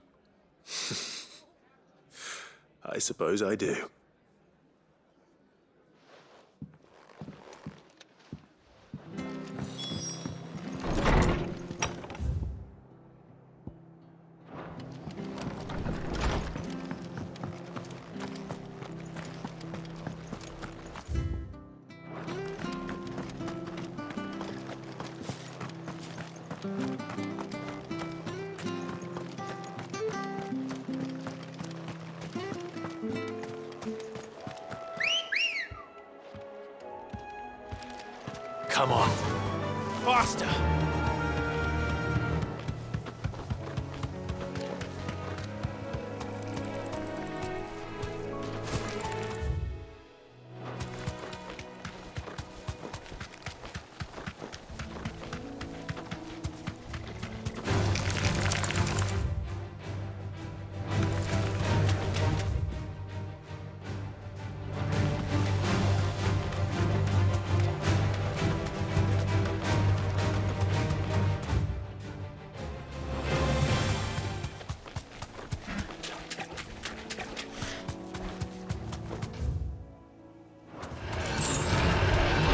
I suppose I do. Come on. Faster!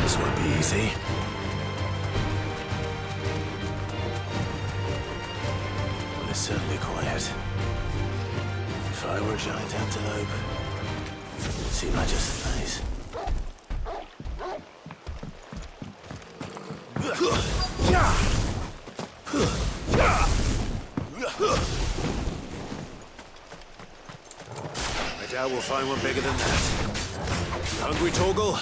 This won't be easy. Well, it's certainly quiet. If I were a giant antelope, it would seem like just a place. I doubt we'll find one bigger than that. You hungry, Torgal?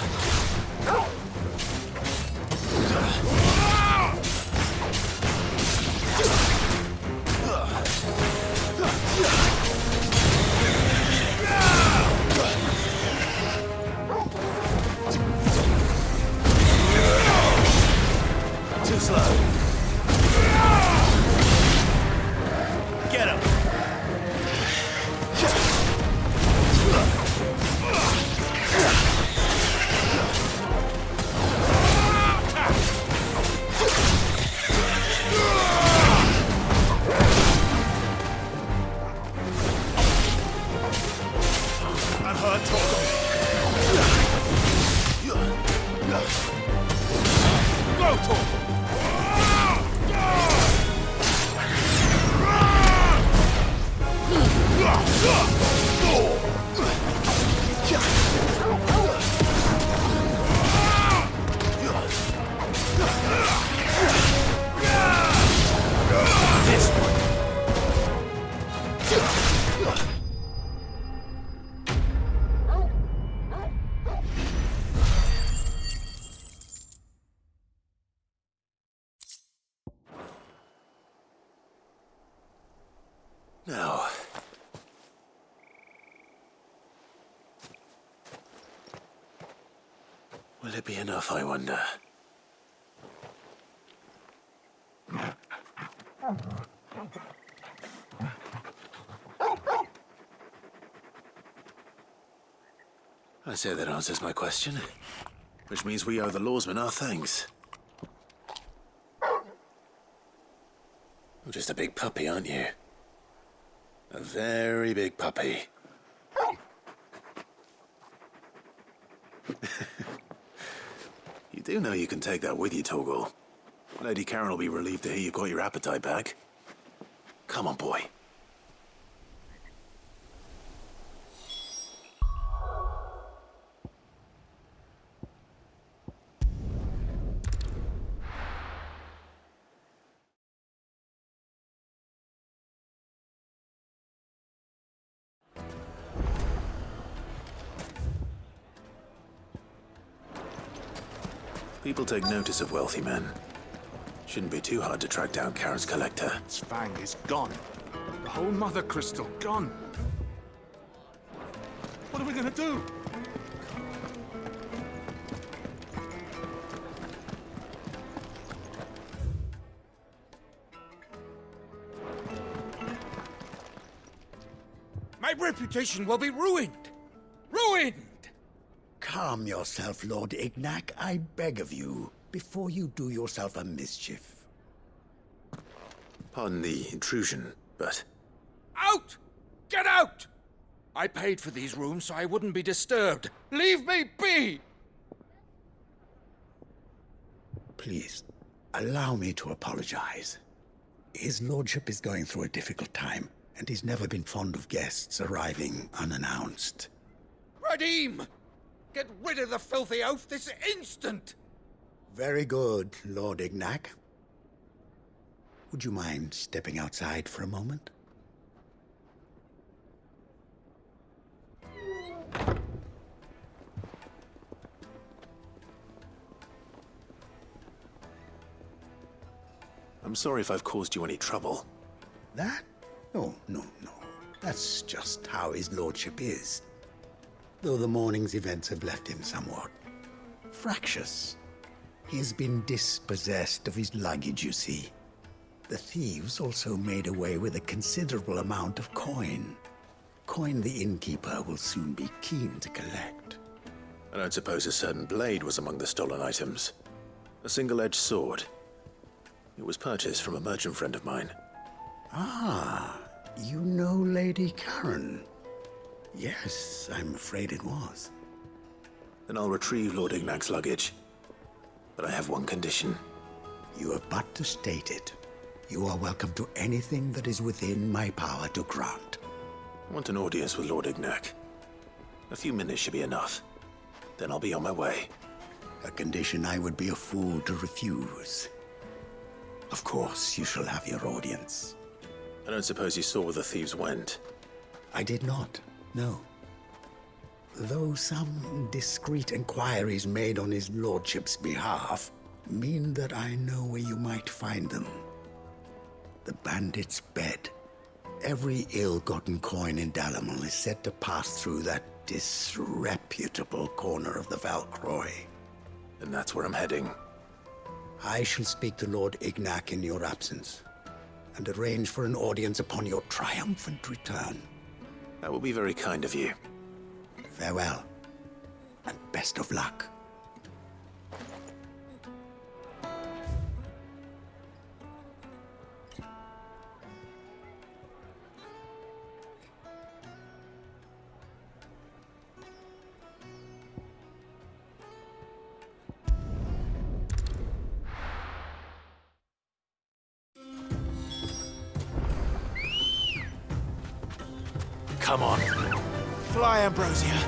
Too slow. Get him. I'm hurt, Torgal. Go, Torgal. This one. Now. Will it be enough, I wonder? I say that answers my question. Which means we owe the lawsmen our thanks. You're just a big puppy, aren't you? A very big puppy. You do know you can take that with you, Torgal. Lady Karen will be relieved to hear you've got your appetite back. Come on, boy. People take notice of wealthy men. Shouldn't be too hard to track down Karen's collector. Svang is gone. The whole mother crystal gone. What are we gonna do? My reputation will be ruined! Ruined! Calm yourself, Lord Ignac, I beg of you, before you do yourself a mischief. Pardon the intrusion, but... Out! Get out! I paid for these rooms so I wouldn't be disturbed. Leave me be! Please, allow me to apologize. His lordship is going through a difficult time, and he's never been fond of guests arriving unannounced. Radim! Get rid of the filthy oaf this instant! Very good, Lord Ignac. Would you mind stepping outside for a moment? I'm sorry if I've caused you any trouble. That? Oh, no. That's just how his lordship is. Though the morning's events have left him somewhat fractious. He has been dispossessed of his luggage, you see. The thieves also made away with a considerable amount of coin. Coin the innkeeper will soon be keen to collect. I don't suppose a certain blade was among the stolen items. A single-edged sword. It was purchased from a merchant friend of mine. Ah, you know Lady Karen. Yes, I'm afraid it was. Then I'll retrieve Lord Ignac's luggage. But I have one condition. You have but to state it. You are welcome to anything that is within my power to grant. I want an audience with Lord Ignac. A few minutes should be enough. Then I'll be on my way. A condition I would be a fool to refuse. Of course, you shall have your audience. I don't suppose you saw where the thieves went? I did not, no. Though some discreet inquiries made on his lordship's behalf mean that I know where you might find them. The bandit's bed. Every ill-gotten coin in Dalamil is said to pass through that disreputable corner of the Valcroy. And that's where I'm heading. I shall speak to Lord Ignac in your absence, and arrange for an audience upon your triumphant return. That will be very kind of you. Farewell, and best of luck. Come on. Fly, Ambrosia.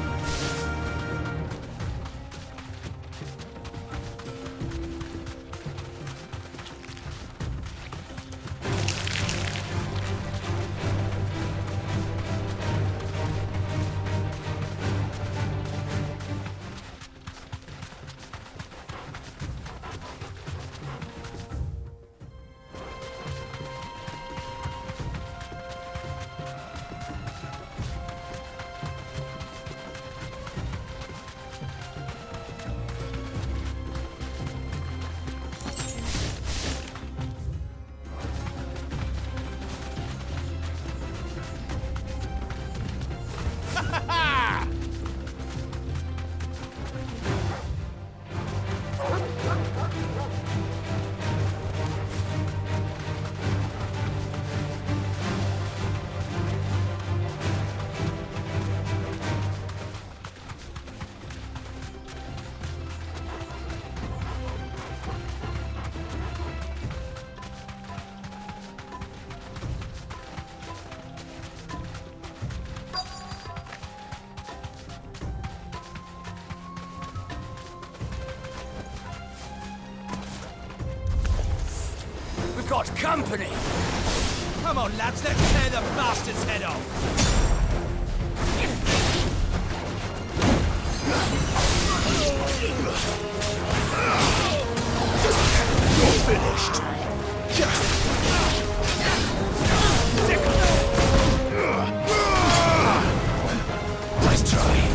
Got company! Come on, lads, let's tear the bastard's head off! You're finished! Nice try.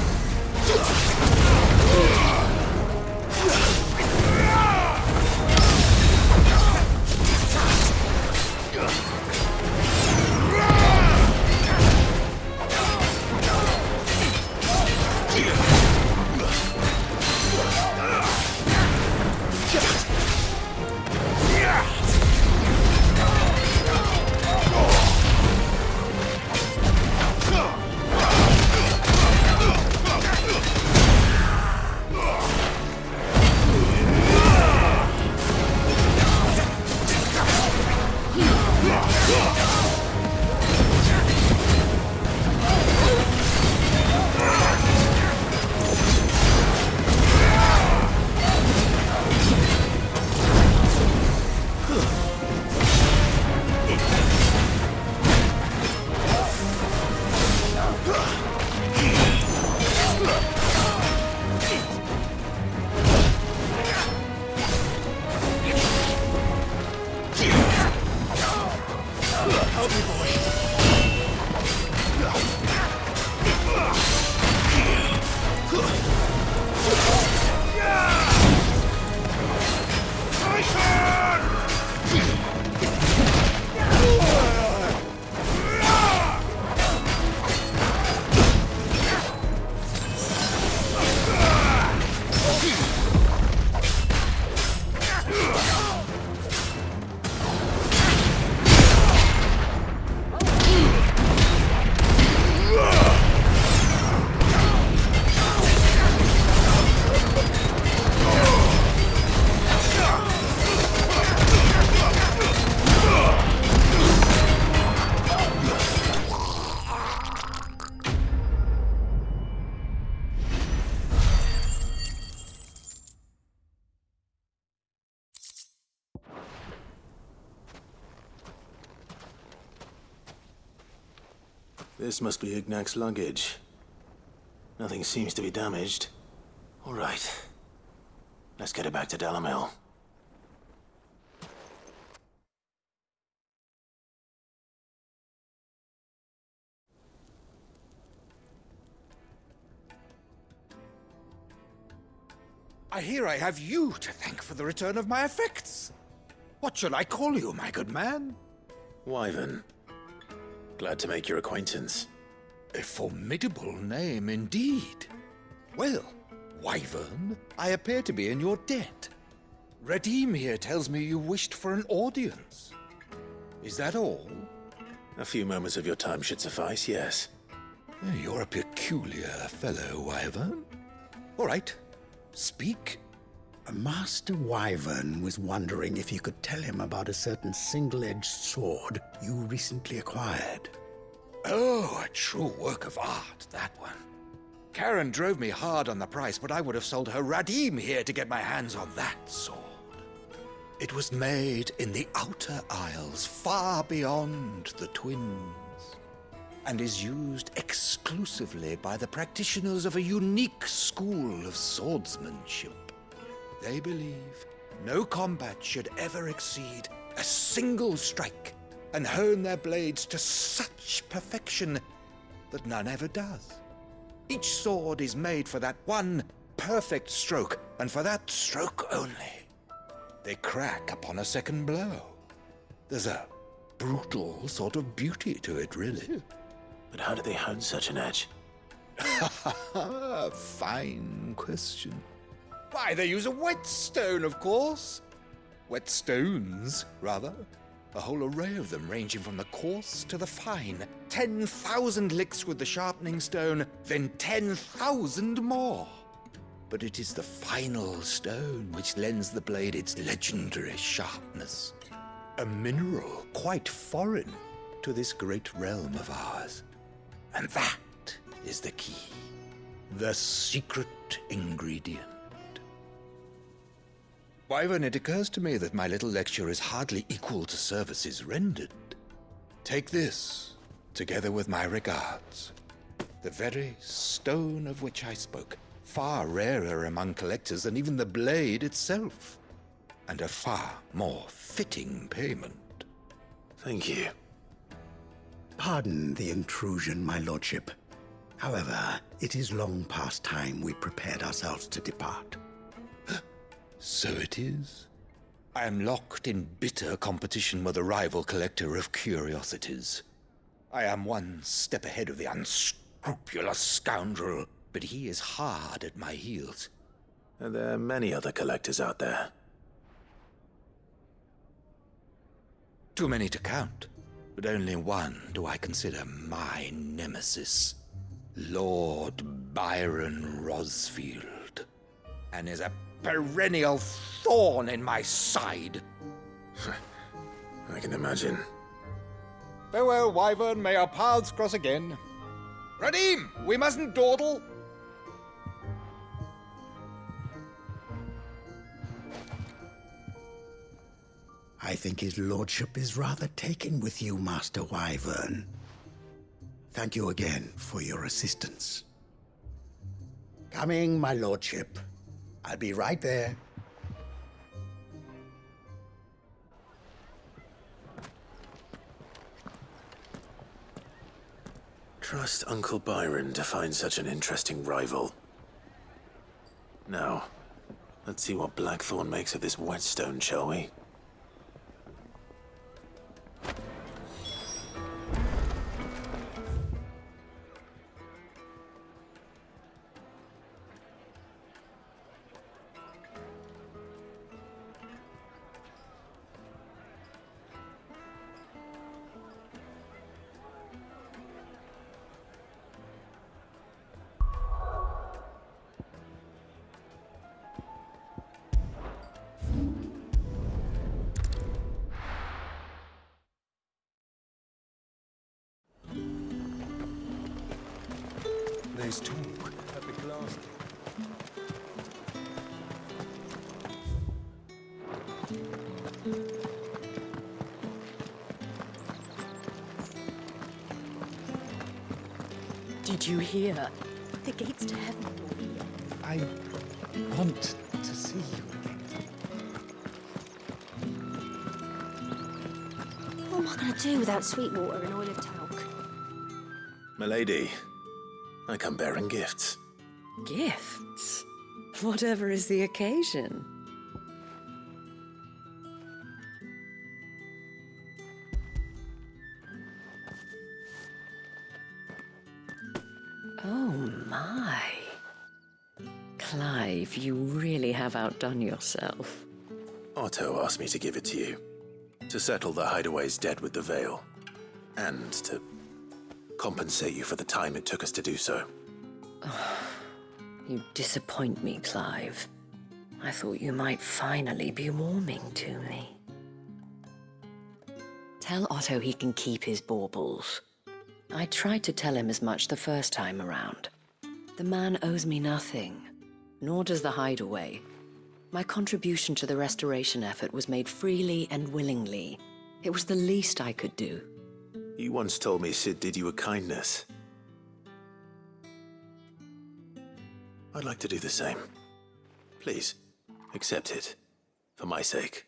This must be Ignac's luggage. Nothing seems to be damaged. All right. Let's get it back to Delamil. I hear I have you to thank for the return of my effects. What shall I call you, my good man? Wyvern. Glad to make your acquaintance. A formidable name indeed. Well, Wyvern, I appear to be in your debt. Redeem here tells me you wished for an audience. Is that all? A few moments of your time should suffice, yes. You're a peculiar fellow, Wyvern. All right, speak. Master Wyvern was wondering if you could tell him about a certain single-edged sword you recently acquired. Oh, a true work of art, that one. Karen drove me hard on the price, but I would have sold her Radim here to get my hands on that sword. It was made in the Outer Isles, far beyond the Twins, and is used exclusively by the practitioners of a unique school of swordsmanship. They believe no combat should ever exceed a single strike, and hone their blades to such perfection that none ever does. Each sword is made for that one perfect stroke, and for that stroke only. They crack upon a second blow. There's a brutal sort of beauty to it, really. But how do they hone such an edge? Fine question. Why, they use a whetstone, of course. Whetstones, rather. A whole array of them, ranging from the coarse to the fine. 10,000 licks with the sharpening stone, then 10,000 more. But it is the final stone which lends the blade its legendary sharpness. A mineral quite foreign to this great realm of ours. And that is the key. The secret ingredient. Wyvern, it occurs to me that my little lecture is hardly equal to services rendered. Take this, together with my regards. The very stone of which I spoke, far rarer among collectors than even the blade itself, and a far more fitting payment. Thank you. Pardon the intrusion, my lordship. However, it is long past time we prepared ourselves to depart. So it is. I am locked in bitter competition with a rival collector of curiosities. I am one step ahead of the unscrupulous scoundrel, but he is hard at my heels. Are there many other collectors out there? Too many to count, but only one do I consider my nemesis. Lord Byron Rosfield, and is a perennial thorn in my side. I can imagine. Farewell, Wyvern. May our paths cross again. Radim, we mustn't dawdle. I think his lordship is rather taken with you, Master Wyvern. Thank you again for your assistance. Coming, my lordship. I'll be right there. Trust Uncle Byron to find such an interesting rival. Now, let's see what Blackthorn makes of this whetstone, shall we? There's talk at the glass. Did you hear? The gates to heaven are here. I want to see you again. What am I going to do without sweet water and oil of talc? Milady, I come bearing gifts. Gifts? Whatever is the occasion. Oh my. Clive, you really have outdone yourself. Otto asked me to give it to you. To settle the Hideaway's debt with the Veil. And to compensate you for the time it took us to do so. You disappoint me, Clive. I thought you might finally be warming to me. Tell Otto he can keep his baubles. I tried to tell him as much the first time around. The man owes me nothing, nor does the Hideaway. My contribution to the restoration effort was made freely and willingly. It was the least I could do. You once told me Sid did you a kindness. I'd like to do the same. Please, accept it. For my sake.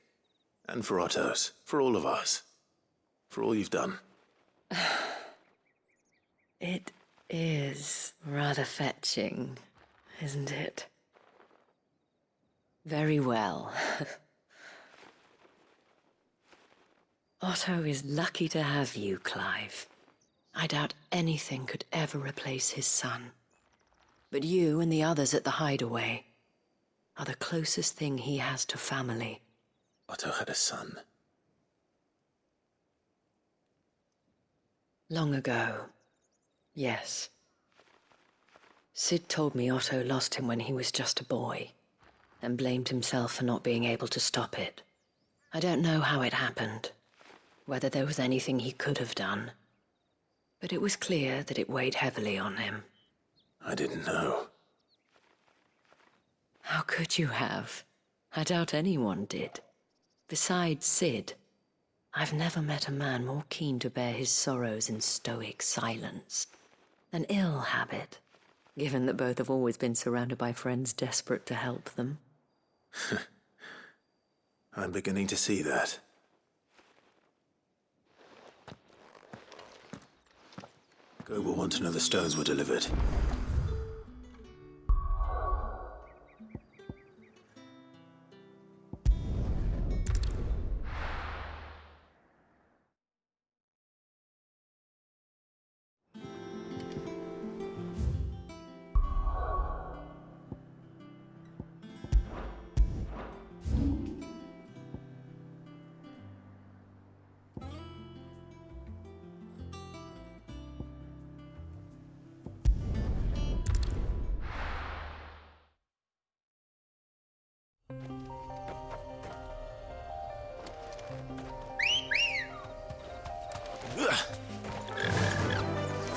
And for Otto's. For all of us. For all you've done. It is rather fetching, isn't it? Very well. Otto is lucky to have you, Clive. I doubt anything could ever replace his son. But you and the others at the Hideaway are the closest thing he has to family. Otto had a son. Long ago, yes. Sid told me Otto lost him when he was just a boy, and blamed himself for not being able to stop it. I don't know how it happened, whether there was anything he could have done, but it was clear that it weighed heavily on him. I didn't know. How could you have? I doubt anyone did. Besides Sid, I've never met a man more keen to bear his sorrows in stoic silence. An ill habit, given that both have always been surrounded by friends desperate to help them. I'm beginning to see that. Go will want to know the stones were delivered.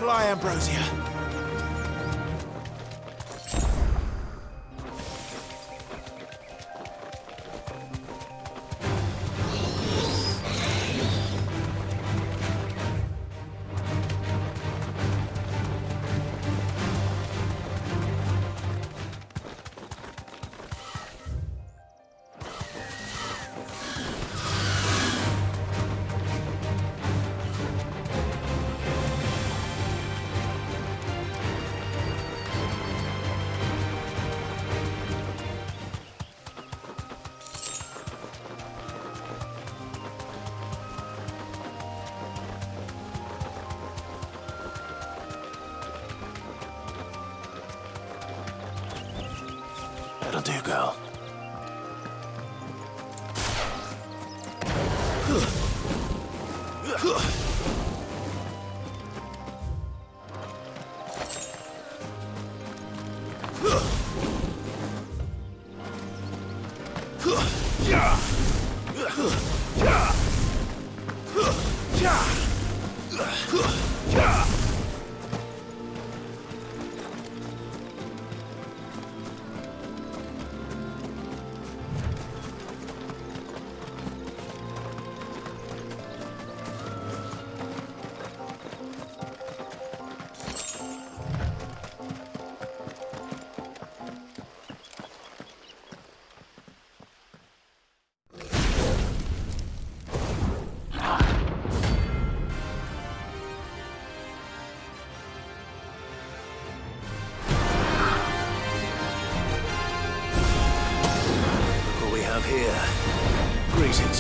Fly, Ambrosia. That'll do, girl.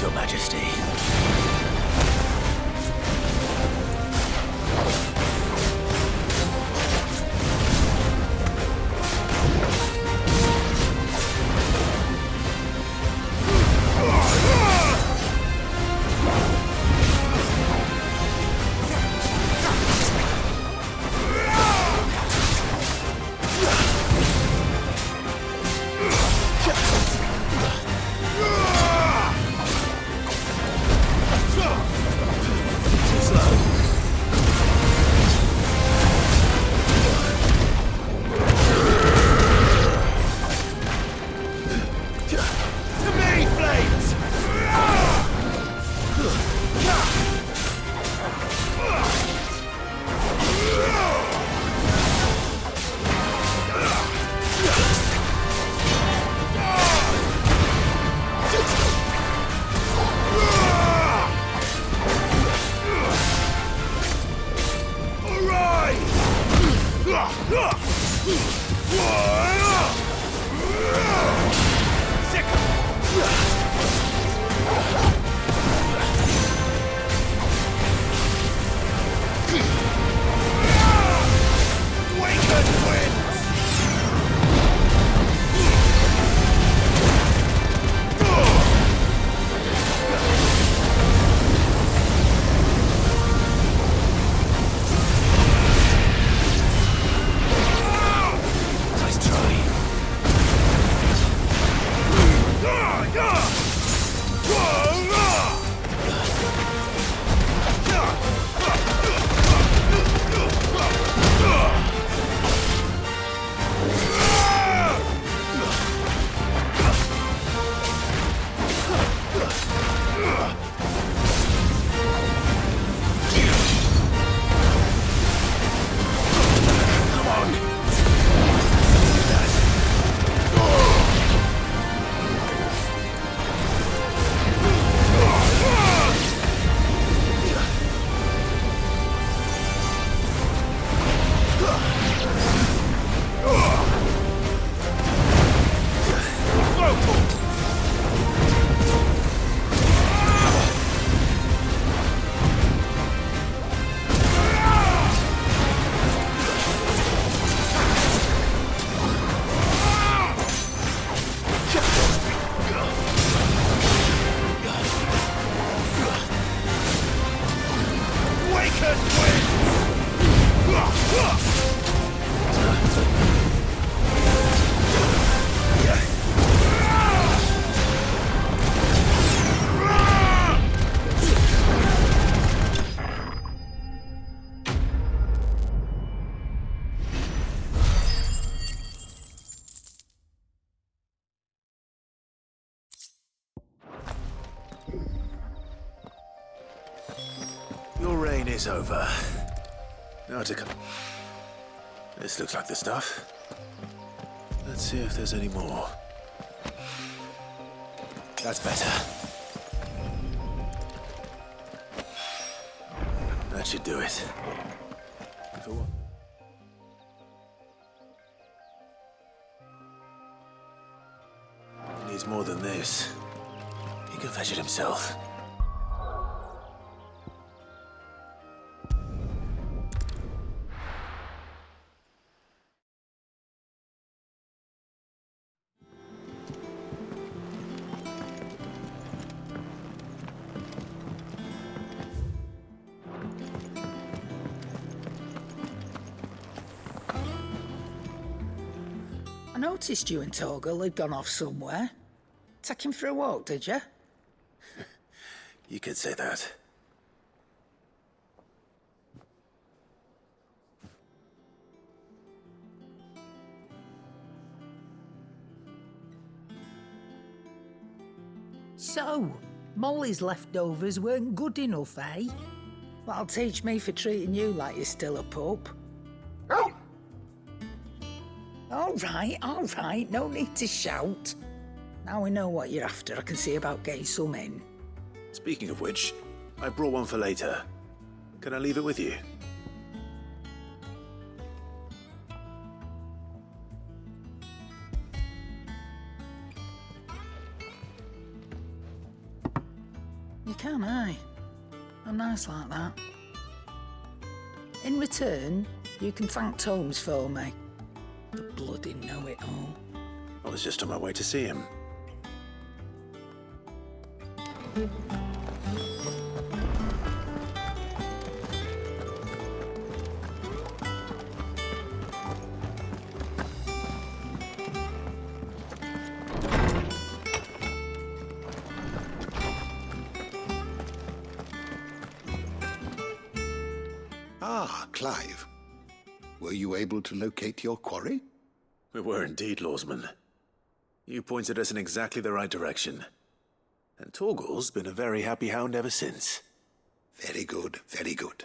Your Majesty. Your reign is over. Now to come. This looks like the stuff. Let's see if there's any more. That's better. That should do it. If it wa- He needs more than this. He can fetch it himself. I noticed you and Torgal had gone off somewhere. Take him for a walk, did you? You could say that. So, Molly's leftovers weren't good enough, eh? That'll teach me for treating you like you're still a pup. All right, no need to shout. Now we know what you're after, I can see about getting some in. Speaking of which, I brought one for later. Can I leave it with you? You can, aye. I'm nice like that. In return, you can thank Tomes for me. The bloody know-it-all. I was just on my way to see him. Ah, Clive. Were you able to locate your quarry? We were indeed, Lawsman. You pointed us in exactly the right direction. And Torgal's been a very happy hound ever since. Very good, very good.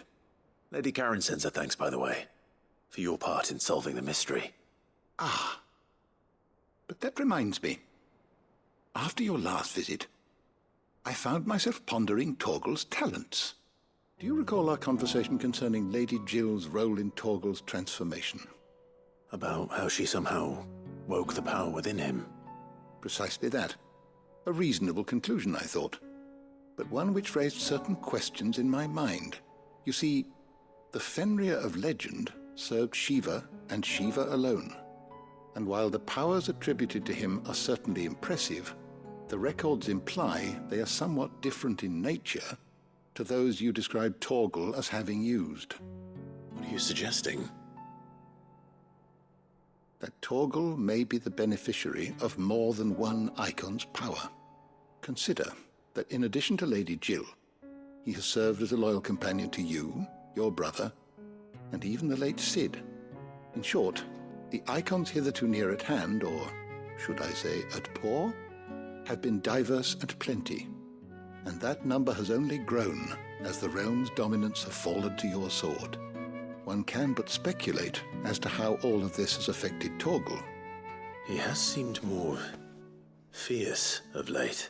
Lady Karen sends her thanks, by the way, for your part in solving the mystery. Ah. But that reminds me. After your last visit, I found myself pondering Torgal's talents. Do you recall our conversation concerning Lady Jill's role in Torgal's transformation? About how she somehow woke the power within him. Precisely that. A reasonable conclusion, I thought, but one which raised certain questions in my mind. You see, the Fenrir of legend served Shiva and Shiva alone. And while the powers attributed to him are certainly impressive, the records imply they are somewhat different in nature to those you described Torgal as having used. What are you suggesting? That Torgal may be the beneficiary of more than one icon's power. Consider that in addition to Lady Jill, he has served as a loyal companion to you, your brother, and even the late Cid. In short, the icons hitherto near at hand, or should I say at paw, have been diverse and plenty, and that number has only grown as the realm's dominance have fallen to your sword. One can but speculate as to how all of this has affected Torgal. He has seemed more fierce of late.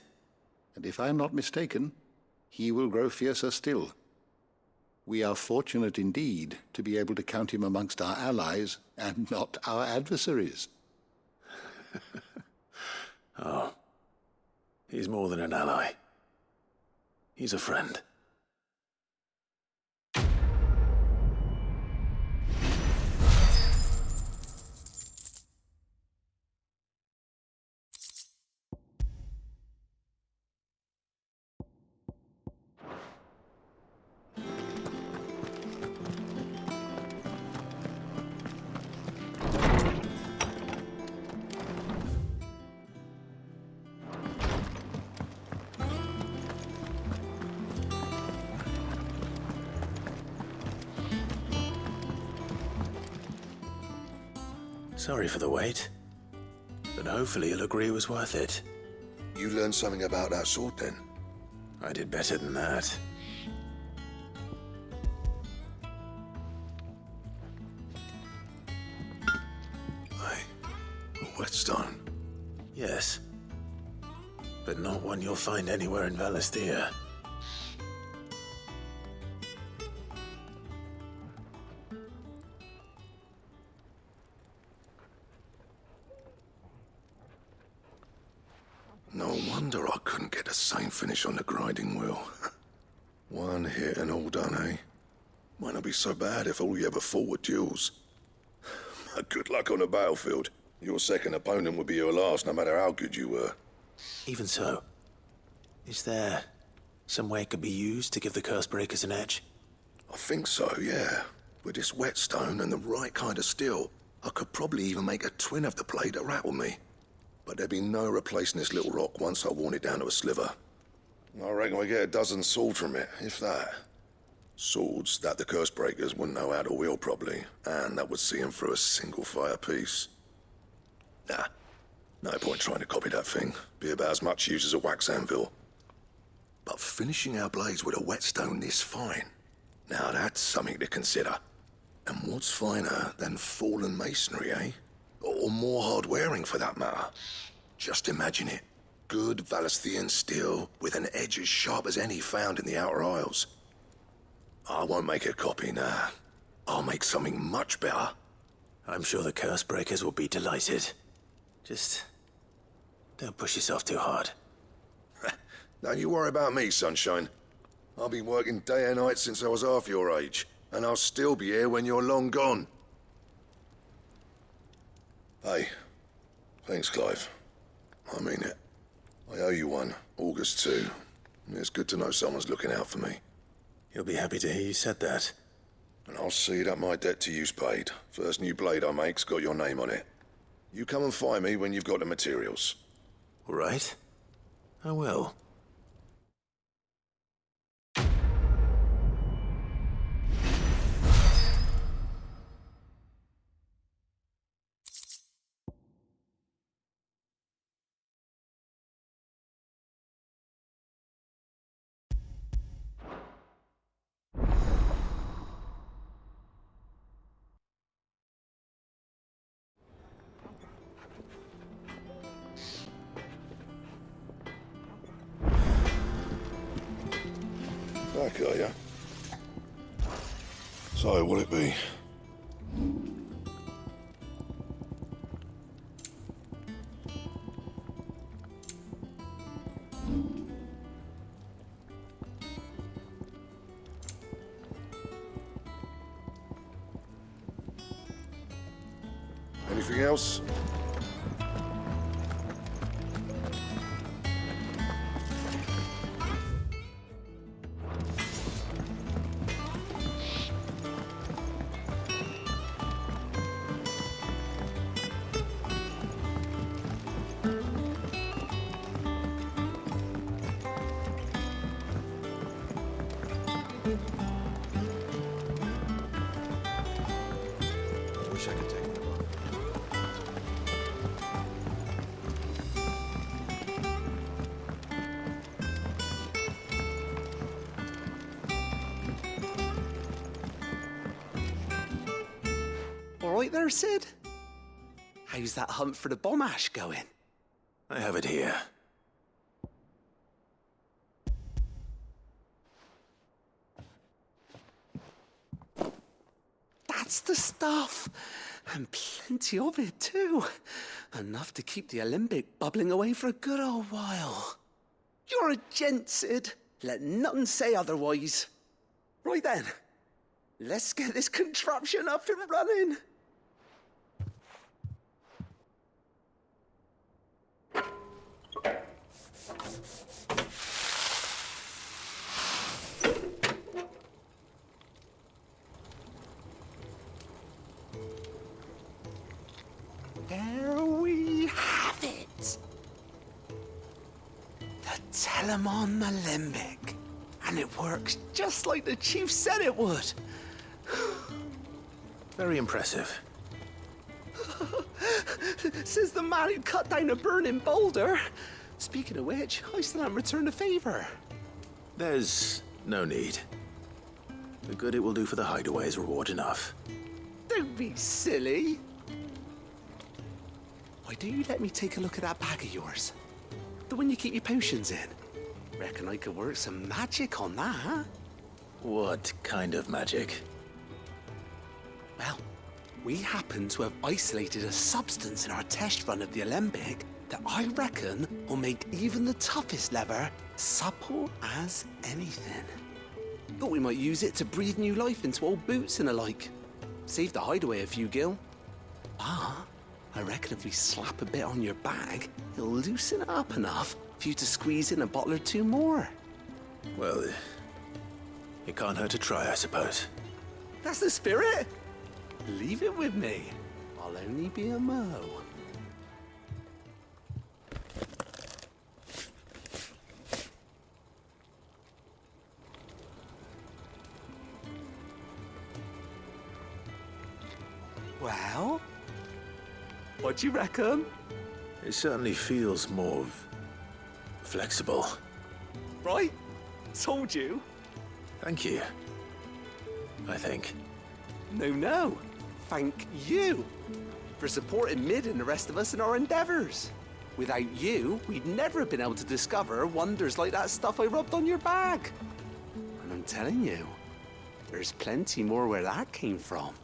And if I am not mistaken, he will grow fiercer still. We are fortunate indeed to be able to count him amongst our allies and not our adversaries. Oh, he's more than an ally. He's a friend. Sorry for the wait, but hopefully you'll agree it was worth it. You learned something about that sword then? I did better than that. A whetstone? Yes, but not one you'll find anywhere in Valisthea. No wonder I couldn't get the same finish on the grinding wheel. One hit and all done, eh? Might not be so bad if all you ever fought were duels. Good luck on the battlefield. Your second opponent would be your last, no matter how good you were. Even so, is there some way it could be used to give the curse breakers an edge? I think so, yeah. With this whetstone and the right kind of steel, I could probably even make a twin of the blade that rattled me. But there'd be no replacing this little rock once I worn it down to a sliver. I reckon we get a dozen swords from it, if that. Swords that the curse breakers wouldn't know how to wield properly, and that would see them through a single fire piece. Nah, no point trying to copy that thing. Be about as much use as a wax anvil. But finishing our blades with a whetstone this fine, now that's something to consider. And what's finer than fallen masonry, eh? Or more hard-wearing, for that matter. Just imagine it. Good Valisthean steel with an edge as sharp as any found in the Outer Isles. I won't make a copy, nah. I'll make something much better. I'm sure the curse breakers will be delighted. Just don't push yourself too hard. Don't you worry about me, Sunshine. I've been working day and night since I was half your age, and I'll still be here when you're long gone. Hey, thanks, Clive. I mean it. I owe you one, August too. It's good to know someone's looking out for me. He'll be happy to hear you said that. And I'll see that my debt to you's paid. First new blade I make's got your name on it. You come and find me when you've got the materials. All right. I will. Back, are ya? So, will it be? Anything else? Wish I could take it. All right there, Sid? How's that hunt for the bomb ash going? I have it here. That's the stuff. And plenty of it, too. Enough to keep the alembic bubbling away for a good old while. You're a gent, Sid. Let nothing say otherwise. Right then, let's get this contraption up and running. There we have it. The Telemon Alembic. And it works just like the chief said it would. Very impressive. Says the man who cut down a burning boulder. Speaking of which, I still haven't returned the favor. There's no need. The good it will do for the hideaway is reward enough. Don't be silly. Why don't you let me take a look at that bag of yours? The one you keep your potions in. Reckon I could work some magic on that, huh? What kind of magic? Well, we happen to have isolated a substance in our test run of the alembic that I reckon will make even the toughest lever supple as anything. Thought we might use it to breathe new life into old boots and the like. Save the hideaway a few gil. Ah, I reckon if we slap a bit on your bag, it'll loosen it up enough for you to squeeze in a bottle or two more. Well, it can't hurt to try, I suppose. That's the spirit. Leave it with me. I'll only be a mo. Well, what do you reckon? It certainly feels more flexible. Right? Told you. Thank you. I think. No. Thank you for supporting Mid and the rest of us in our endeavors. Without you, we'd never have been able to discover wonders like that stuff I rubbed on your bag. And I'm telling you, there's plenty more where that came from.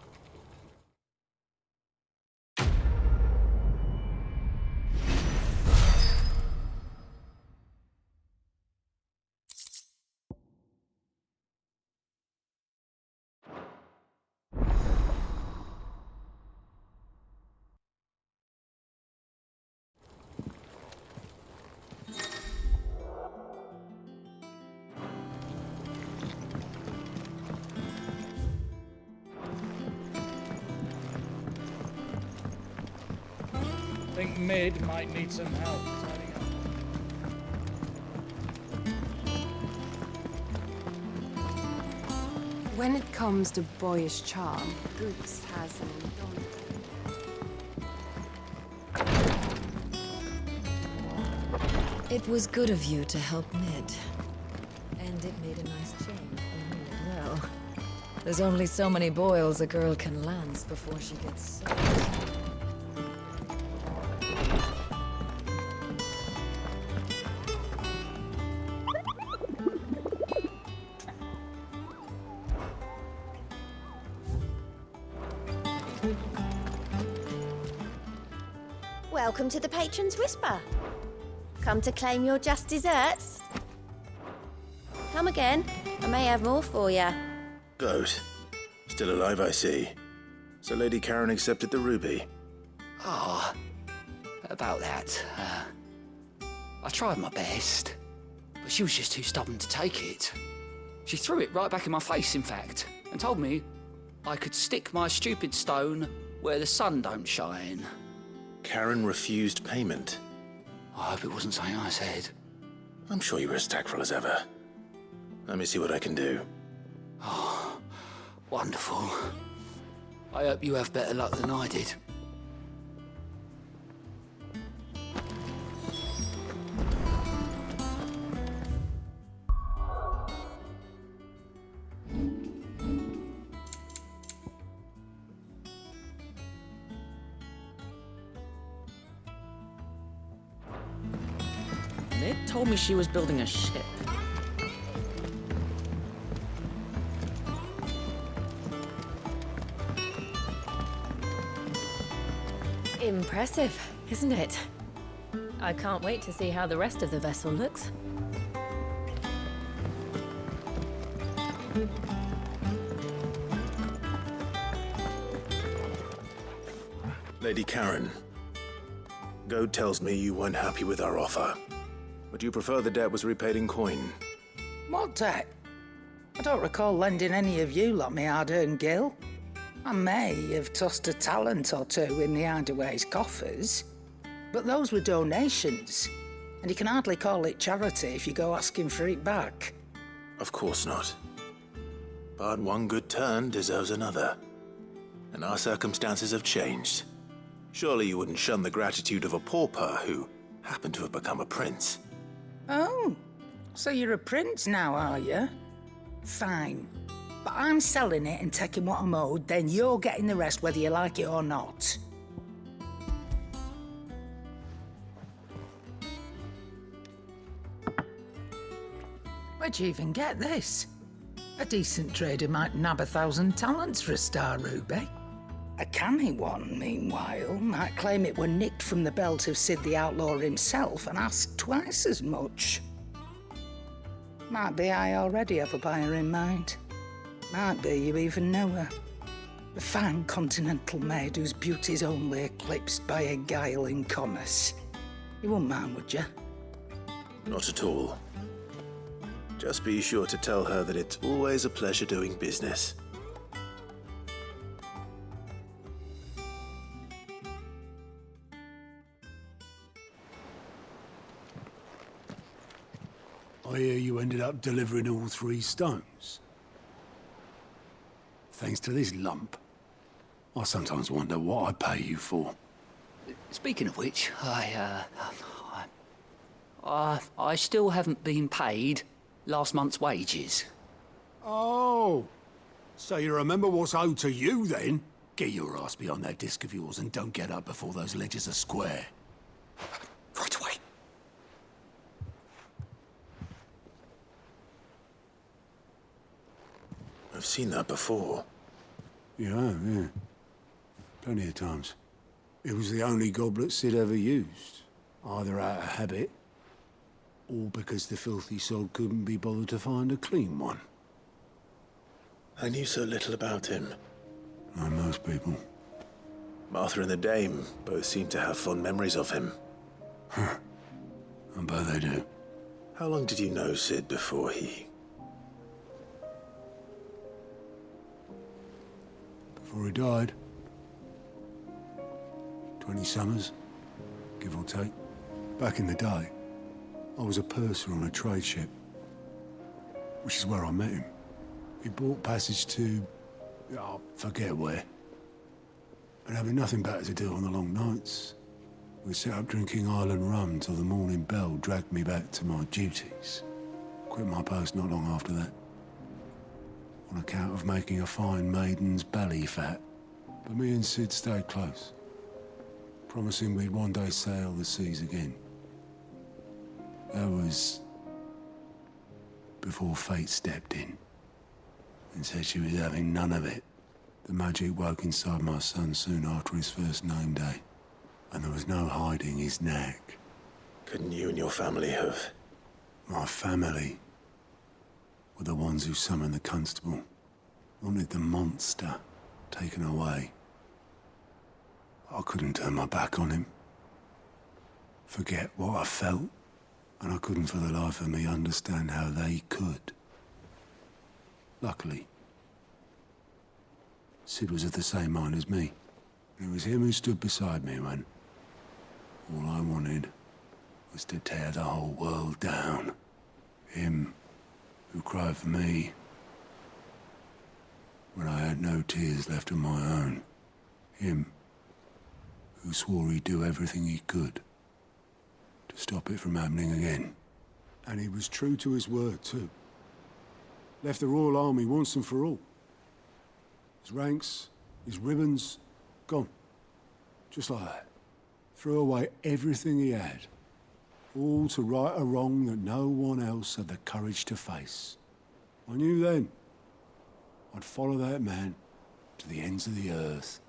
think Mid might need some help tidying up. When it comes to boyish charm, Goose has an It was good of you to help Mid. And it made a nice change for me as well. There's only so many boils a girl can lance before she gets soaked. Welcome to the Patron's Whisper. Come to claim your just desserts? Come again. I may have more for you. Goat. Still alive, I see. So Lady Karen accepted the ruby. Ah, about that. I tried my best, but she was just too stubborn to take it. She threw it right back in my face, in fact, and told me I could stick my stupid stone where the sun don't shine. Karen refused payment. I hope it wasn't something I said. I'm sure you were as tactful as ever. Let me see what I can do. Oh, wonderful. I hope you have better luck than I did. Mid told me she was building a ship. Impressive, isn't it? I can't wait to see how the rest of the vessel looks. Lady Karen, Goat tells me you weren't happy with our offer. Would you prefer the debt was repaid in coin? What debt? I don't recall lending any of you lot me hard-earned gil. I may have tossed a talent or two in the Hideaway's coffers, but those were donations, and you can hardly call it charity if you go asking for it back. Of course not. But one good turn deserves another. And our circumstances have changed. Surely you wouldn't shun the gratitude of a pauper who happened to have become a prince. Oh, so you're a prince now, are you? Fine. But I'm selling it and taking what I'm owed, then you're getting the rest whether you like it or not. Where'd you even get this? A decent trader might nab 1,000 talents for a star ruby. A canny one, meanwhile, might claim it were nicked from the belt of Sid the Outlaw himself and ask twice as much. Might be I already have a buyer in mind. Might be you even know her. A fine continental maid whose beauty's only eclipsed by a guile in commerce. You wouldn't mind, would you? Not at all. Just be sure to tell her that it's always a pleasure doing business. I hear you ended up delivering all 3 stones. Thanks to this lump. I sometimes wonder what I pay you for. Speaking of which, I still haven't been paid last month's wages. Oh, so you remember what's owed to you then? Get your ass behind that disc of yours and don't get up before those ledgers are square. Right away. I've seen that before. Yeah. Plenty of times. It was the only goblet Sid ever used. Either out of habit, or because the filthy sod couldn't be bothered to find a clean one. I knew so little about him. Like most people. Martha and the Dame both seem to have fond memories of him. I bet they do. How long did you know Sid before he... Before he died. 20 summers. give or take. Back in the day, I was a purser on a trade ship, which is where I met him. He bought passage to, I forget where. And having nothing better to do on the long nights, we set up drinking island rum till the morning bell dragged me back to my duties. Quit my post not long after that, on account of making a fine maiden's belly fat. But me and Sid stayed close, promising we'd one day sail the seas again. That was before fate stepped in and said she was having none of it. The magic woke inside my son soon after his first name day, and there was no hiding his knack. Couldn't you and your family have? My family were the ones who summoned the constable, wanted the monster taken away. I couldn't turn my back on him, forget what I felt, and I couldn't for the life of me understand how they could. Luckily, Sid was of the same mind as me. It was him who stood beside me when all I wanted was to tear the whole world down. Him who cried for me when I had no tears left of my own. Him who swore he'd do everything he could to stop it from happening again. And he was true to his word, too. Left the Royal Army once and for all. His ranks, his ribbons, gone. Just like that. Threw away everything he had. All to right a wrong that no one else had the courage to face. I knew then I'd follow that man to the ends of the earth.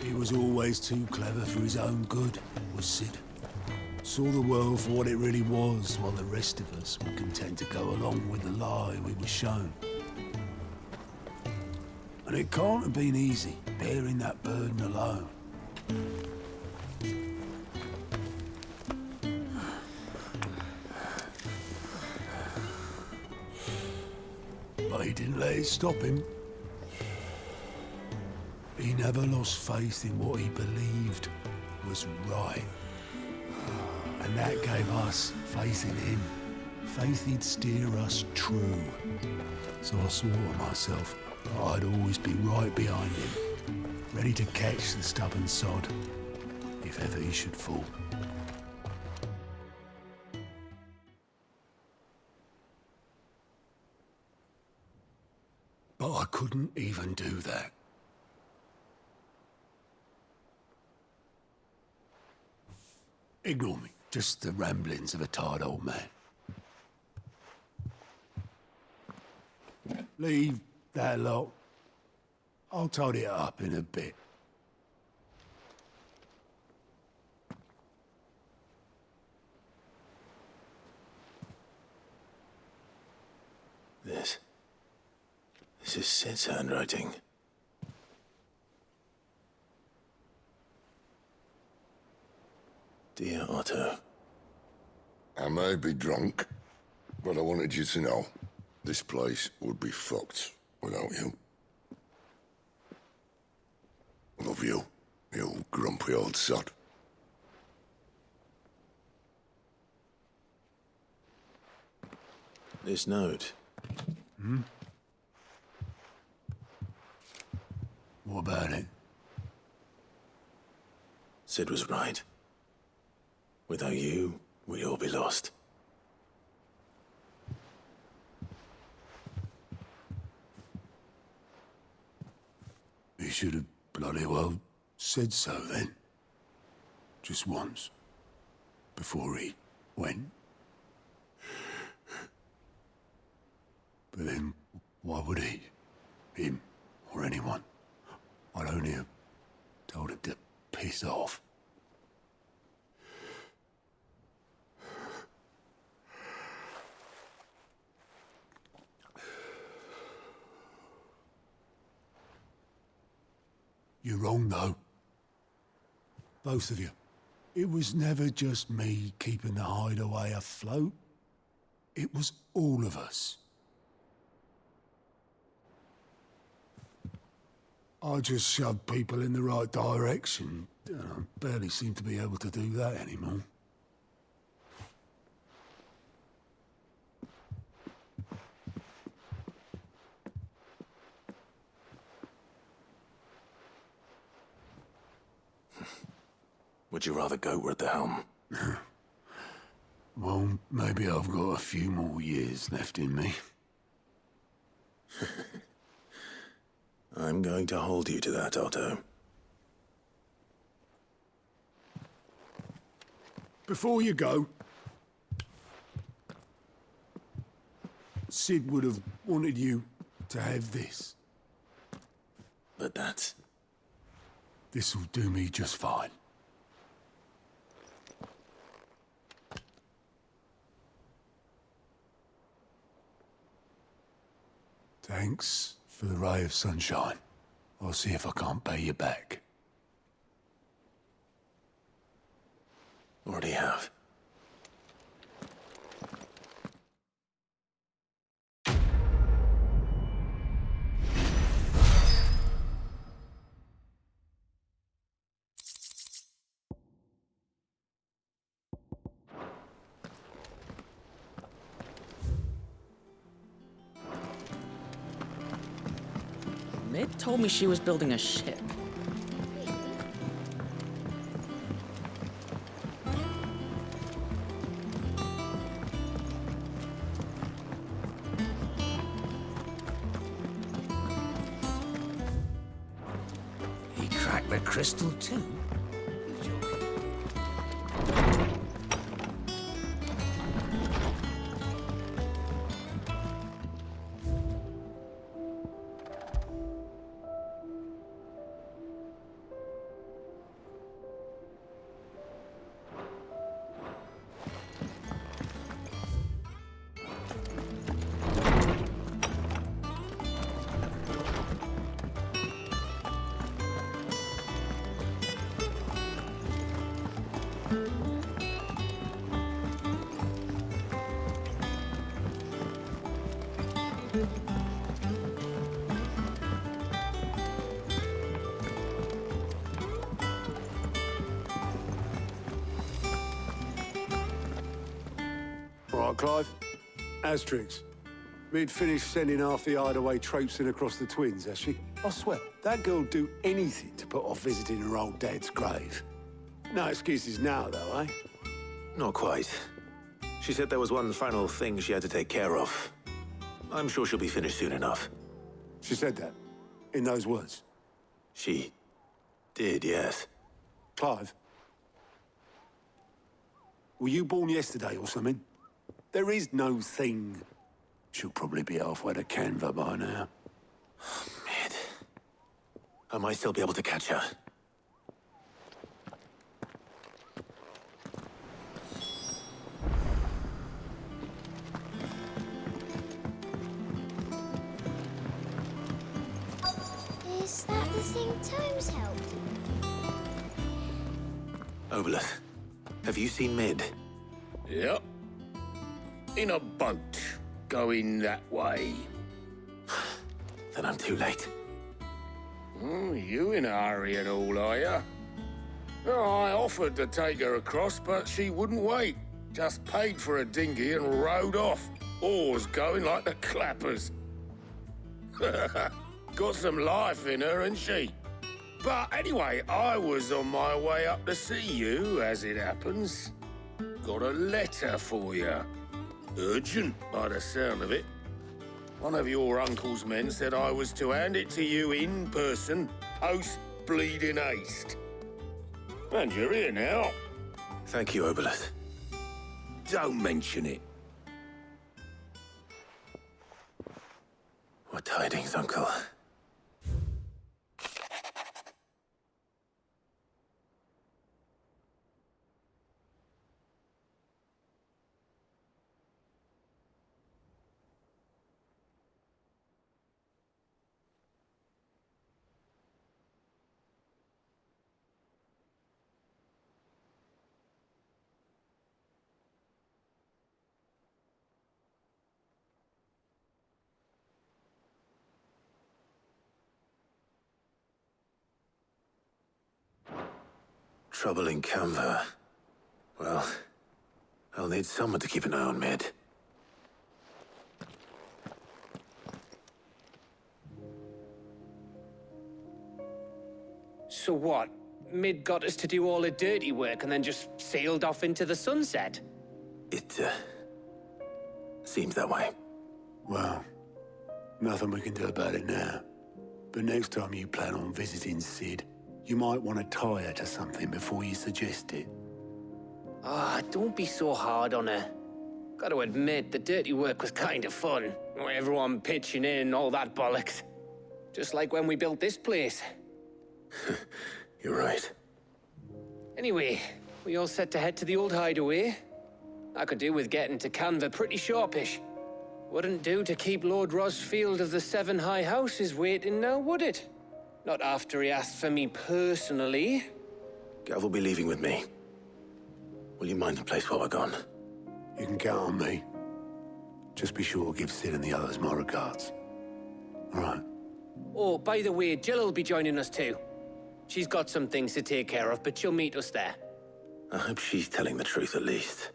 He was always too clever for his own good, was Sid. Saw the world for what it really was, while the rest of us were content to go along with the lie we were shown. And it can't have been easy, bearing that burden alone. But he didn't let it stop him. He never lost faith in what he believed was right. And that gave us faith in him. Faith he'd steer us true. So I swore to myself that I'd always be right behind him, ready to catch the stubborn sod, if ever he should fall. But I couldn't even do that. Ignore me. Just the ramblings of a tired old man. Leave that lot. I'll tidy it up in a bit. This is Sid's handwriting. Dear Otto. I may be drunk, but I wanted you to know this place would be fucked without you. Love you, you grumpy old sod. This note. Hmm? What about it? Sid was right. Without you, we'd all be lost. He should have bloody well said so then. Just once. Before he went. But then, why would he? Him, or anyone? I'd only have told him to piss off. You're wrong, though. Both of you. It was never just me keeping the hideaway afloat. It was all of us. I just shoved people in the right direction, and I barely seem to be able to do that anymore. Would you rather goat were at the helm? Well, maybe I've got a few more years left in me. I'm going to hold you to that, Otto. Before you go, Sid would have wanted you to have this. But that's... This'll do me just fine. Thanks for the ray of sunshine. I'll see if I can't pay you back. Already have. Mid told me she was building a ship. He cracked the crystal too? Right, Clive. Asterix. Mid finished sending half the hideaway traipsing across the twins, has she? I swear, that girl'd do anything to put off visiting her old dad's grave. No excuses now, though, eh? Not quite. She said there was one final thing she had to take care of. I'm sure she'll be finished soon enough. She said that? In those words? She did, yes. Clive? Were you born yesterday or something? There is no thing. She'll probably be halfway to Canva by now. Mid. I might still be able to catch her. Is that the thing Tomes helped? Obeleth, have you seen Mid? Yep. In a boat, going that way. Then I'm too late. You in a hurry and all, are you? Oh, I offered to take her across, but she wouldn't wait. Just paid for a dinghy and rowed off. Oars going like the clappers. Got some life in her, ain't she? But anyway, I was on my way up to see you, as it happens. Got a letter for you. Urgent, by the sound of it. One of your uncle's men said I was to hand it to you in person, post-bleeding haste. And you're here now. Thank you, Obeleth. Don't mention it. What tidings, Uncle? Trouble in Canva. Well, I'll need someone to keep an eye on Mid. So what? Mid got us to do all the dirty work and then just sailed off into the sunset? It, seems that way. Well, nothing we can do about it now. But next time you plan on visiting Sid, you might want to tie her to something before you suggest it. Ah, don't be so hard on her. Gotta admit, the dirty work was kind of fun. Everyone pitching in, all that bollocks. Just like when we built this place. You're right. Anyway, we all set to head to the old hideaway. I could do with getting to Canva pretty sharpish. Wouldn't do to keep Lord Rosfield of the Seven High Houses waiting now, would it? Not after he asked for me personally. Gav will be leaving with me. Will you mind the place while we're gone? You can count on me. Just be sure to give Sid and the others my regards. All right. Oh, by the way, Jill will be joining us too. She's got some things to take care of, but she'll meet us there. I hope she's telling the truth at least.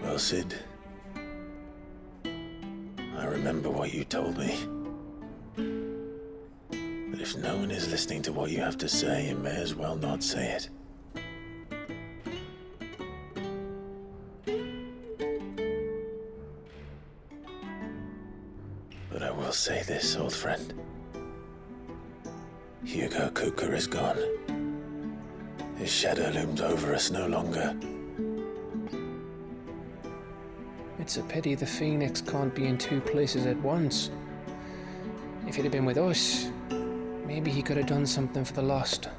Well, Sid, I remember what you told me. That if no one is listening to what you have to say, you may as well not say it. But I will say this, old friend. Hugo Kuka is gone. His shadow looms over us no longer. It's a pity the Phoenix can't be in two places at once. If he'd have been with us, maybe he could have done something for the lost.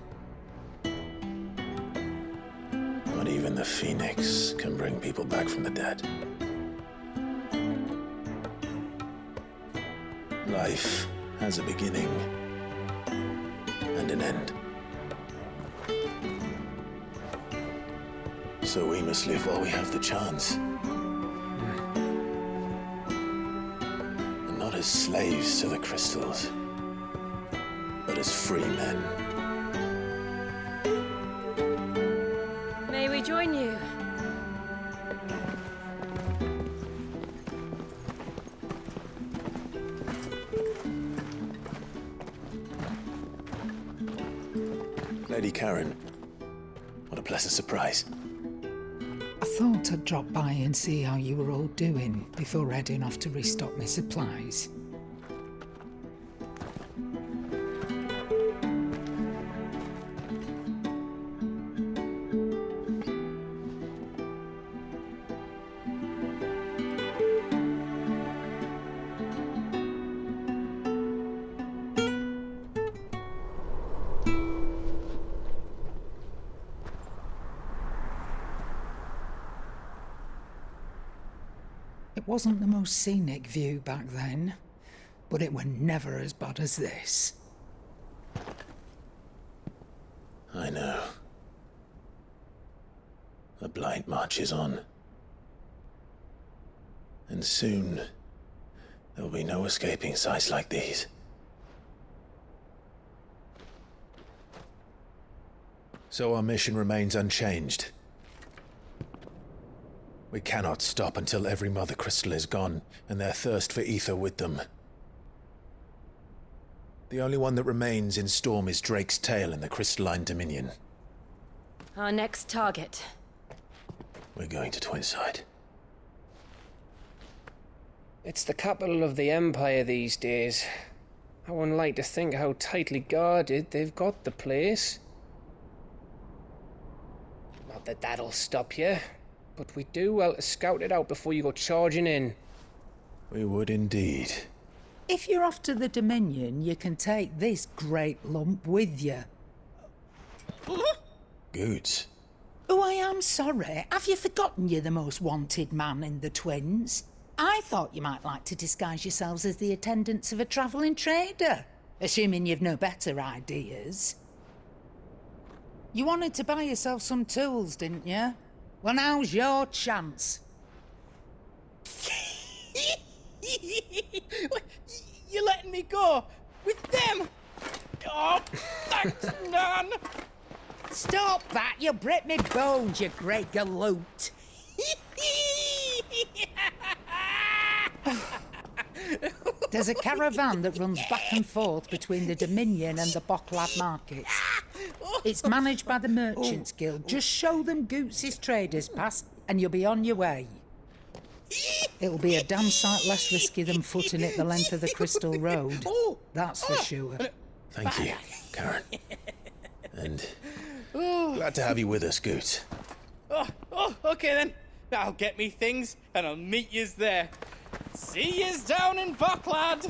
Not even the Phoenix can bring people back from the dead. Life has a beginning and an end. So we must live while we have the chance. And not as slaves to the crystals, but as free men. May we join you? Lady Karen, what a pleasant surprise. I thought I'd drop by and see how you were all doing before heading off to restock my supplies. It wasn't the most scenic view back then, but it were never as bad as this. I know. The blight marches on. And soon, there will be no escaping sights like these. So our mission remains unchanged. We cannot stop until every Mother Crystal is gone, and their thirst for ether with them. The only one that remains in Storm is Drake's Tail in the Crystalline Dominion. Our next target. We're going to Twinside. It's the capital of the Empire these days. I wouldn't like to think how tightly guarded they've got the place. Not that that'll stop you, but we do well to scout it out before you go charging in. We would indeed. If you're off to the Dominion, you can take this great lump with you. Goods. Oh, I am sorry. Have you forgotten you're the most wanted man in the Twins? I thought you might like to disguise yourselves as the attendants of a travelling trader, assuming you've no better ideas. You wanted to buy yourself some tools, didn't you? Well, now's your chance. You're letting me go? With them? Oh, thanks, Nan! Stop that! You'll break me bones, you great galoot! There's a caravan that runs back and forth between the Dominion and the Bocklad markets. It's managed by the Merchants Guild. Just show them Goots' traders pass and you'll be on your way. It'll be a damn sight less risky than footing it the length of the Crystal Road. That's for sure. Thank you, Karen. And glad to have you with us, Goots. Okay then. I'll get me things and I'll meet yous there. See yous down in Bocklad.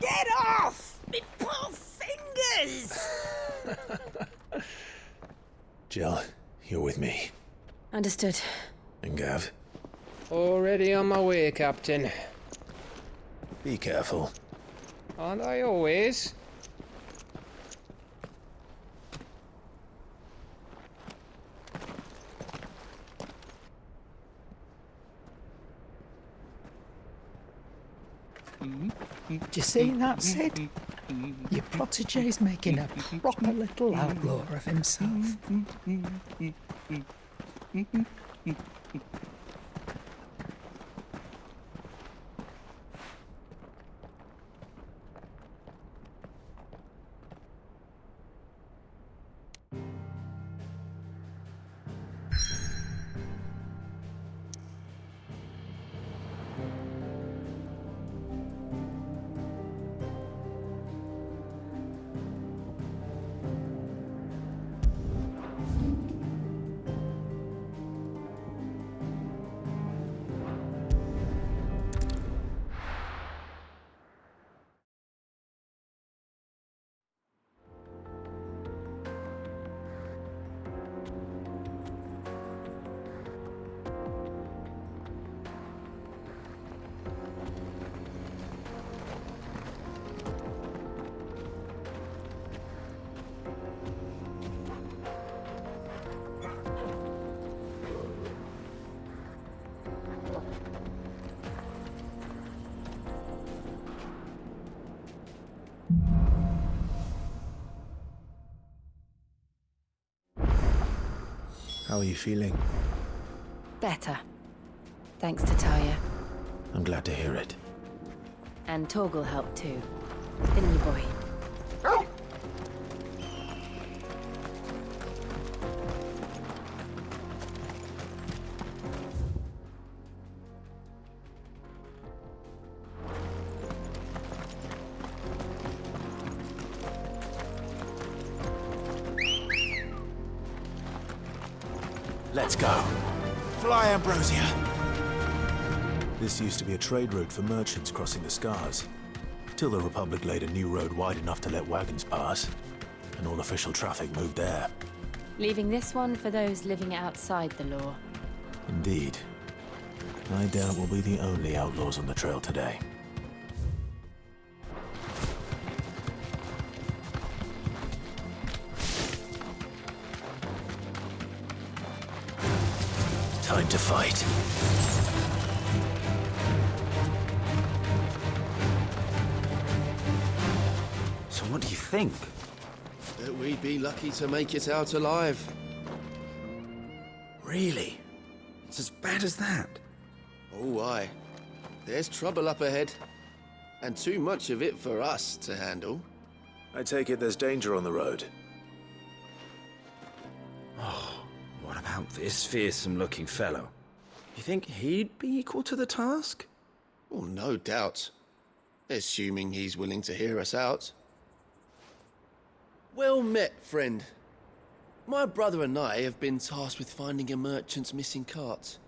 Get off! Me poor fingers! Jill, you're with me. Understood. And Gav, Already on my way, Captain. be careful. Aren't I always? Do you see that, Sid? Your protege's making a proper little outlaw of himself. How are you feeling? Better. Thanks to Taya. I'm glad to hear it. And Torgal helped too. Didn't you, boy? Let's go. Fly, Ambrosia. This used to be a trade route for merchants crossing the Scars, till the Republic laid a new road wide enough to let wagons pass, and all official traffic moved there. Leaving this one for those living outside the law. Indeed. I doubt we'll be the only outlaws on the trail today. Time to fight. So what do you think? That we'd be lucky to make it out alive. Really? It's as bad as that? Oh, aye. There's trouble up ahead. And too much of it for us to handle. I take it there's danger on the road. Oh, what about this fearsome-looking fellow? You think he'd be equal to the task? Well, no doubt. Assuming he's willing to hear us out. Well met, friend. My brother and I have been tasked with finding a merchant's missing cart.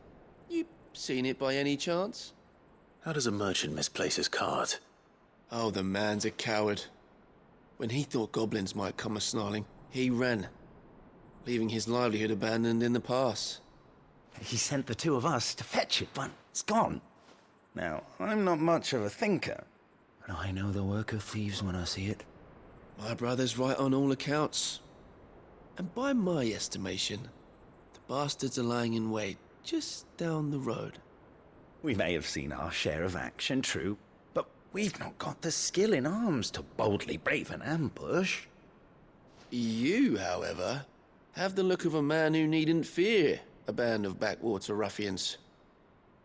You seen it by any chance? How does a merchant misplace his cart? Oh, the man's a coward. When he thought goblins might come a-snarling, he ran, leaving his livelihood abandoned in the pass. He sent the two of us to fetch it, but it's gone. Now, I'm not much of a thinker, but I know the work of thieves when I see it. My brother's right on all accounts. And by my estimation, the bastards are lying in wait just down the road. We may have seen our share of action, true, but we've not got the skill in arms to boldly brave an ambush. You, however, have the look of a man who needn't fear a band of backwater ruffians.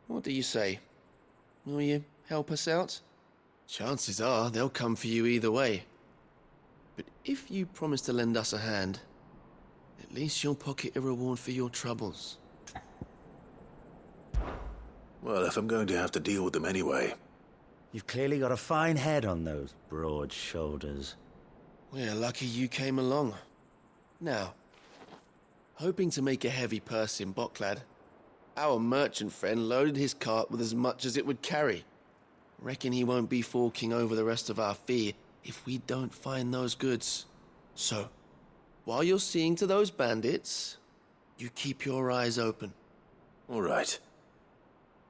What do you say? Will you help us out? Chances are they'll come for you either way. But if you promise to lend us a hand, at least you'll pocket a reward for your troubles. Well, if I'm going to have to deal with them anyway. You've clearly got a fine head on those broad shoulders. We're lucky you came along. Now, hoping to make a heavy purse in Bocklad, our merchant friend loaded his cart with as much as it would carry. Reckon he won't be forking over the rest of our fee if we don't find those goods. So, while you're seeing to those bandits, you keep your eyes open. All right.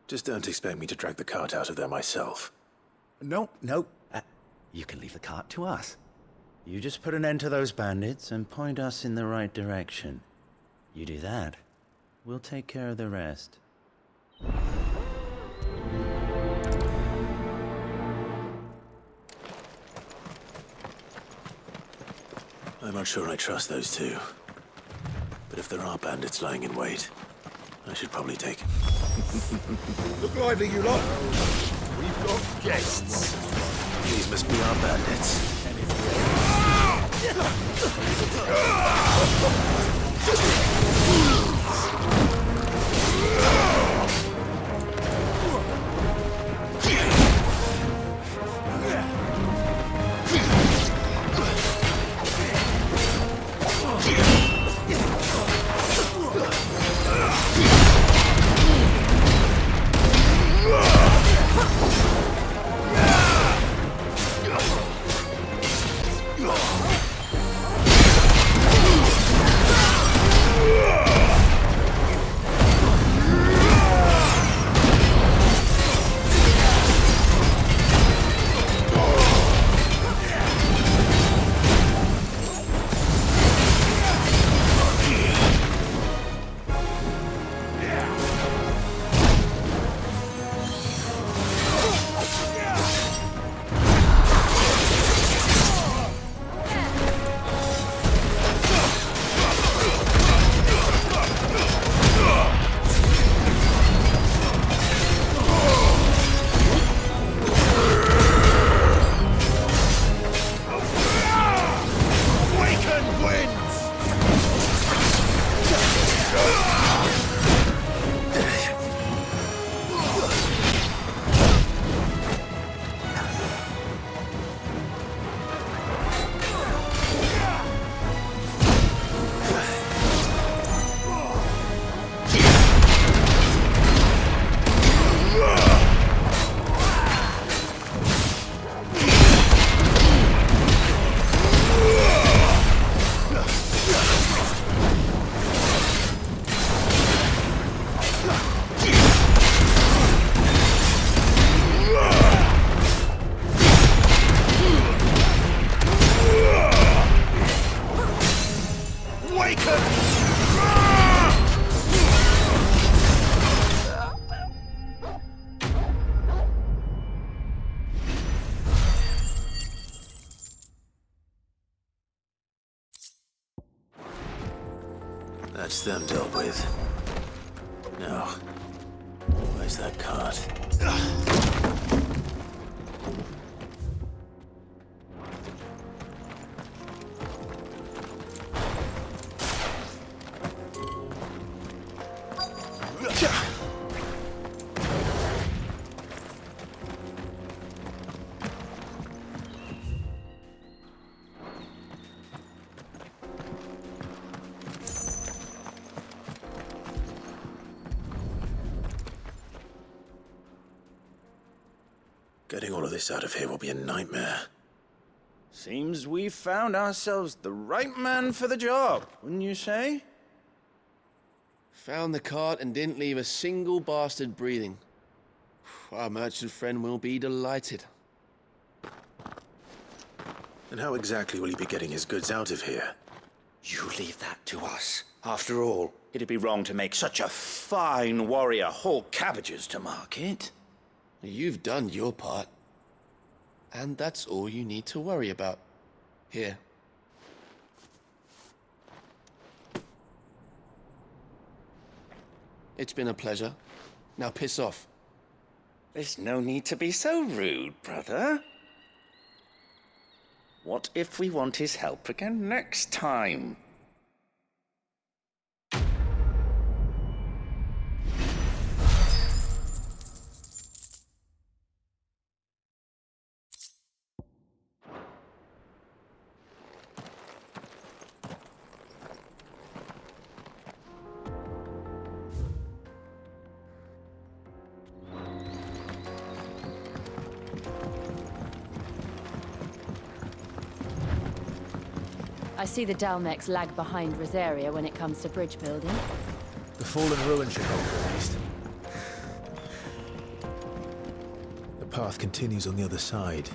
Just don't expect me to drag the cart out of there myself. No. You can leave the cart to us. You just put an end to those bandits and point us in the right direction. You do that, we'll take care of the rest. I'm not sure I trust those two. But if there are bandits lying in wait, I should probably take... Look lively, you lot. We've got guests. These must be our bandits. That's them dealt with. Now, where's that cart? Getting all of this out of here will be a nightmare. Seems we've found ourselves the right man for the job, wouldn't you say? Found the cart and didn't leave a single bastard breathing. Our merchant friend will be delighted. And how exactly will he be getting his goods out of here? You leave that to us. After all, it'd be wrong to make such a fine warrior haul cabbages to market. You've done your part. And that's all you need to worry about. Here. It's been a pleasure. Now piss off. There's no need to be so rude, brother. What if we want his help again next time? I see the Dalmex lag behind Rosaria when it comes to bridge building. The fallen ruin should hold at least. The path continues on the other side.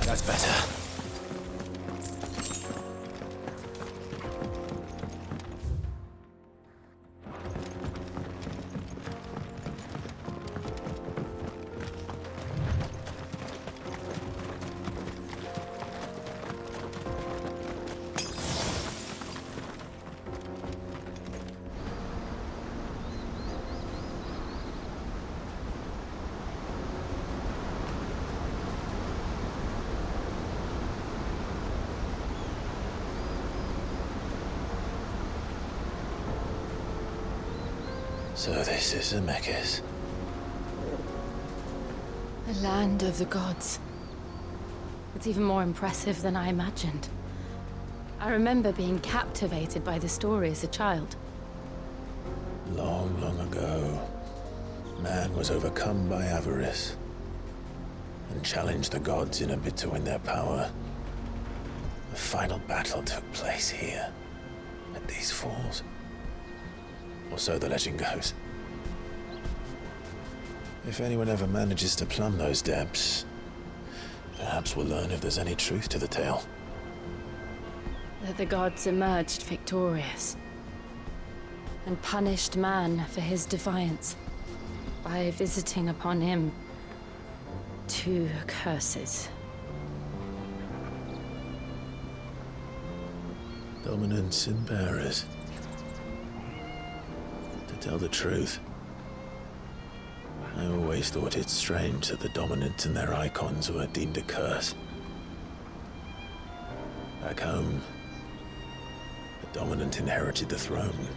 That's better. So this is Zemeckis. The land of the gods. It's even more impressive than I imagined. I remember being captivated by the story as a child. Long, long ago, man was overcome by avarice and challenged the gods in a bid to win their power. The final battle took place here, at these falls. Or so the legend goes. If anyone ever manages to plumb those depths, perhaps we'll learn if there's any truth to the tale. That the gods emerged victorious and punished man for his defiance by visiting upon him 2 curses. Dominance and bearers. To tell the truth, I always thought it strange that the dominant and their icons were deemed a curse. Back home, the dominant inherited the throne.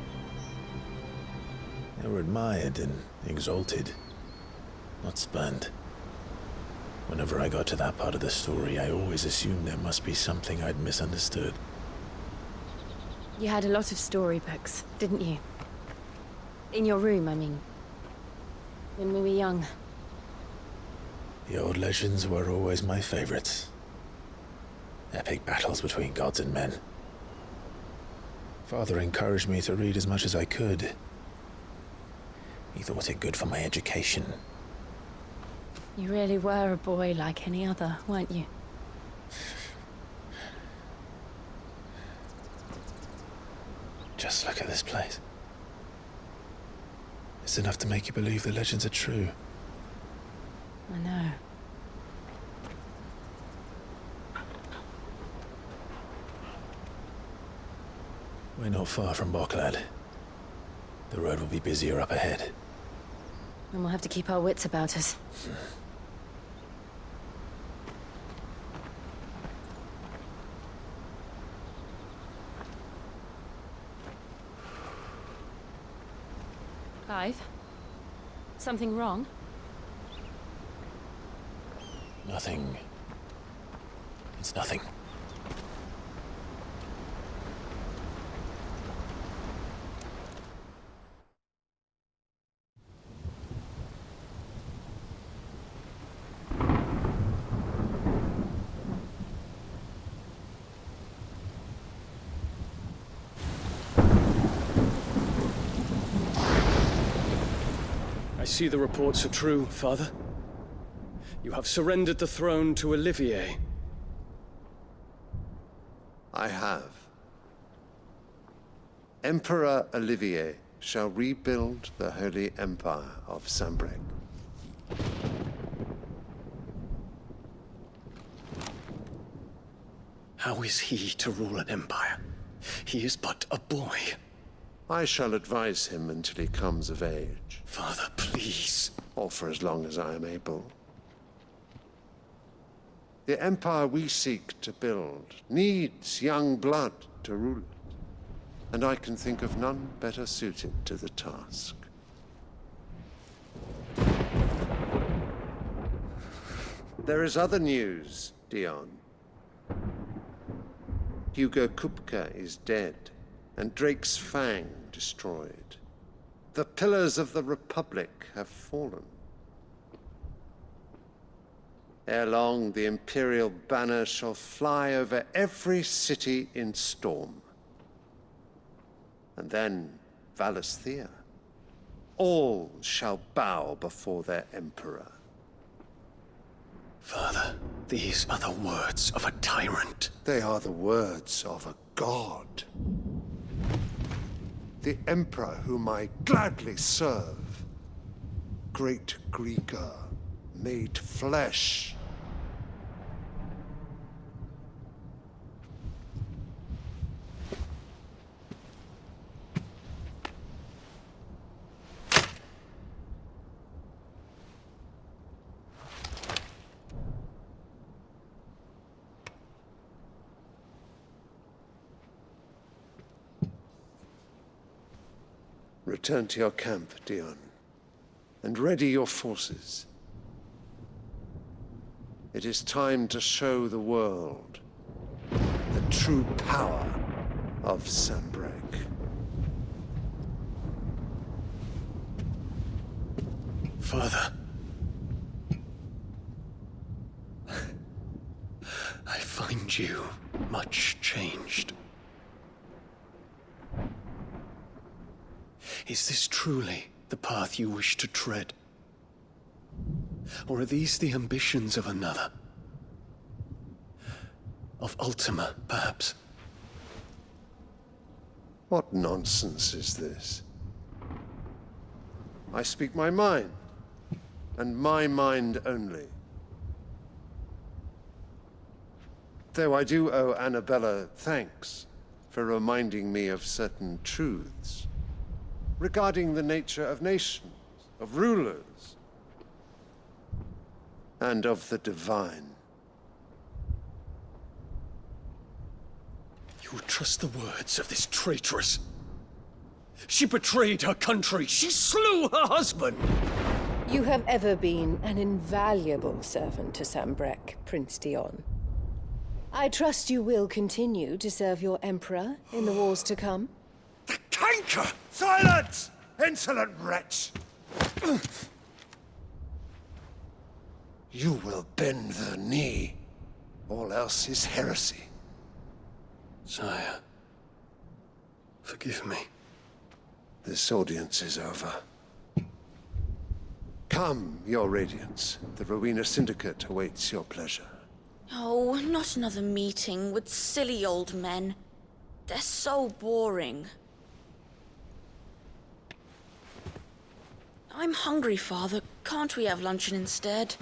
They were admired and exalted, not spurned. Whenever I got to that part of the story, I always assumed there must be something I'd misunderstood. You had a lot of storybooks, didn't you? In your room, I mean. When we were young. The old legends were always my favorites. Epic battles between gods and men. Father encouraged me to read as much as I could. He thought it good for my education. You really were a boy like any other, weren't you? Just look at this place. It's enough to make you believe the legends are true. I know. We're not far from Boklad. The road will be busier up ahead. And we'll have to keep our wits about us. Clive? Something wrong? Nothing. It's nothing. I see the reports are true, Father. You have surrendered the throne to Olivier. I have. Emperor Olivier shall rebuild the Holy Empire of Sambrec. How is he to rule an empire? He is but a boy. I shall advise him until he comes of age. Father, please. Or for as long as I am able. The empire we seek to build needs young blood to rule it, and I can think of none better suited to the task. There is other news, Dion. Hugo Kupka is dead, and Drake's Fang destroyed. The pillars of the Republic have fallen. Ere long, the Imperial banner shall fly over every city in Storm. And then Valisthea. All shall bow before their Emperor. Father, these are the words of a tyrant. They are the words of a god. The Emperor whom I gladly serve. Great Greeker, made flesh. Return to your camp, Dion, and ready your forces. It is time to show the world the true power of Sambrec. Father. I find you much changed. Is this truly the path you wish to tread? Or are these the ambitions of another? Of Ultima, perhaps? What nonsense is this? I speak my mind, and my mind only. Though I do owe Annabella thanks for reminding me of certain truths regarding the nature of nations, of rulers, and of the divine. You would trust the words of this traitress? She betrayed her country. She slew her husband. You have ever been an invaluable servant to Sambrec, Prince Dion. I trust you will continue to serve your Emperor in the wars to come. Canker! Silence! Insolent wretch! You will bend the knee. All else is heresy. Sire, forgive me. This audience is over. Come, Your Radiance. The Rowena Syndicate awaits your pleasure. Oh, not another meeting with silly old men. They're so boring. I'm hungry, Father. Can't we have luncheon instead?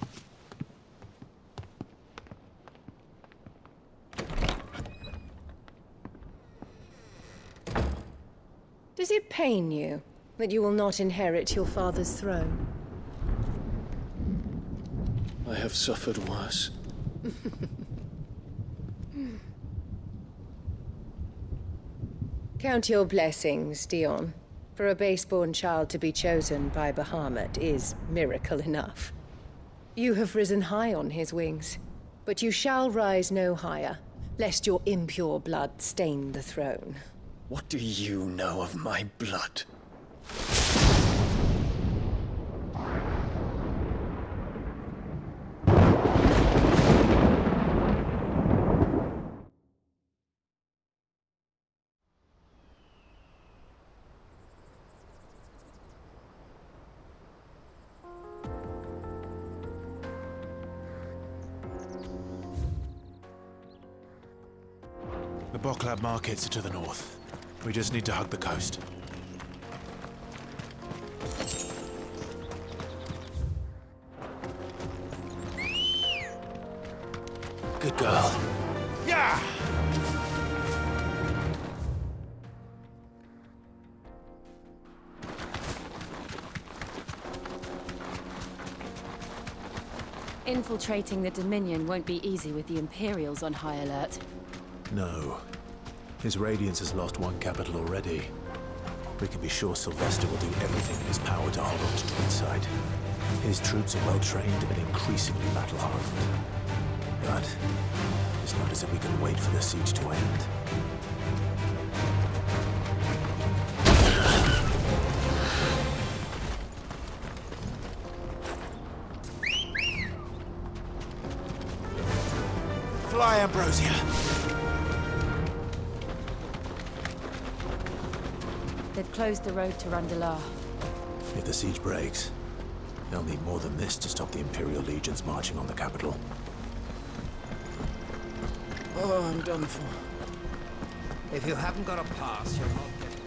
Does it pain you that you will not inherit your father's throne? I have suffered worse. Count your blessings, Dion. For a base-born child to be chosen by Bahamut is miracle enough. You have risen high on his wings, but you shall rise no higher, lest your impure blood stain the throne. What do you know of my blood? The Boklab markets are to the north. We just need to hug the coast. Good girl. Yeah! Infiltrating the Dominion won't be easy with the Imperials on high alert. No. His Radiance has lost one capital already. We can be sure Sylvester will do everything in his power to hold on to Twinside. His troops are well-trained and increasingly battle-hardened. But it's not as if we can wait for the siege to end. Fly, Ambrosia! They've closed the road to Randalar. If the siege breaks, they'll need more than this to stop the Imperial legions marching on the capital. Oh, I'm done for. If you haven't got a pass, you're not getting...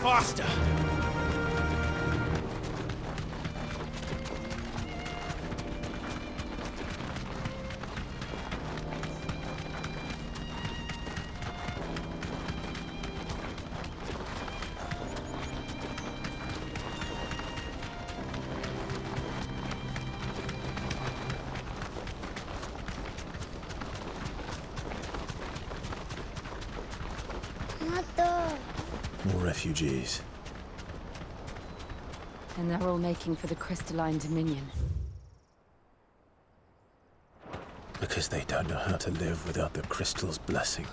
Faster! More refugees. And they're all making for the Crystalline Dominion. Because they don't know how to live without the crystal's blessing.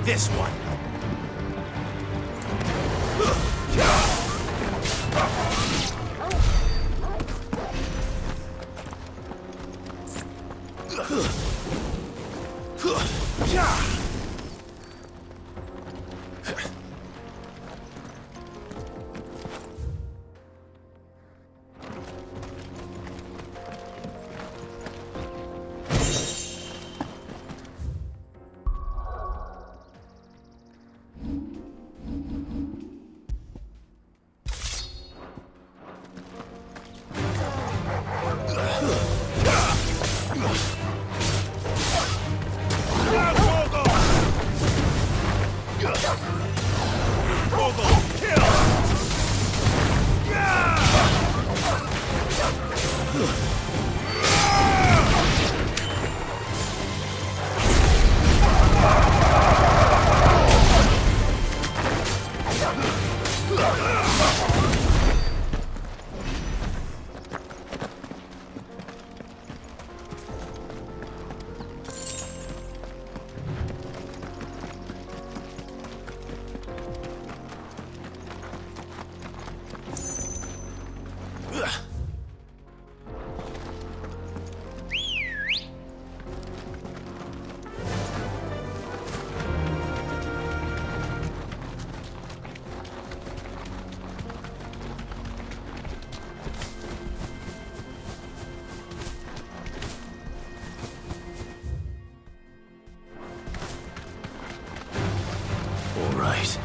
This one. All right.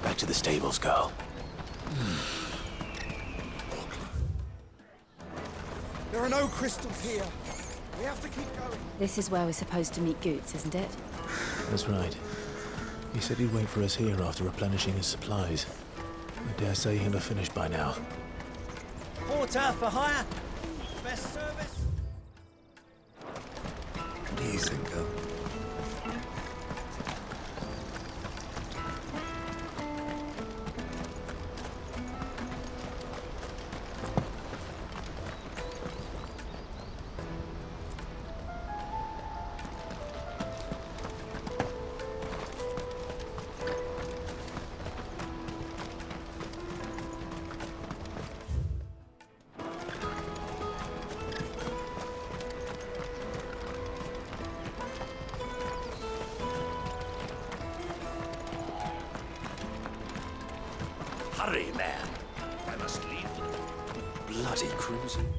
Back to the stables, girl. There are no crystals here. We have to keep going. This is where we're supposed to meet Goots, isn't it? That's right. He said he'd wait for us here after replenishing his supplies. I dare say he'll have finished by now. Porter for hire. Best service. Easy, girl. Hurry, man. I must leave. Bloody cruising.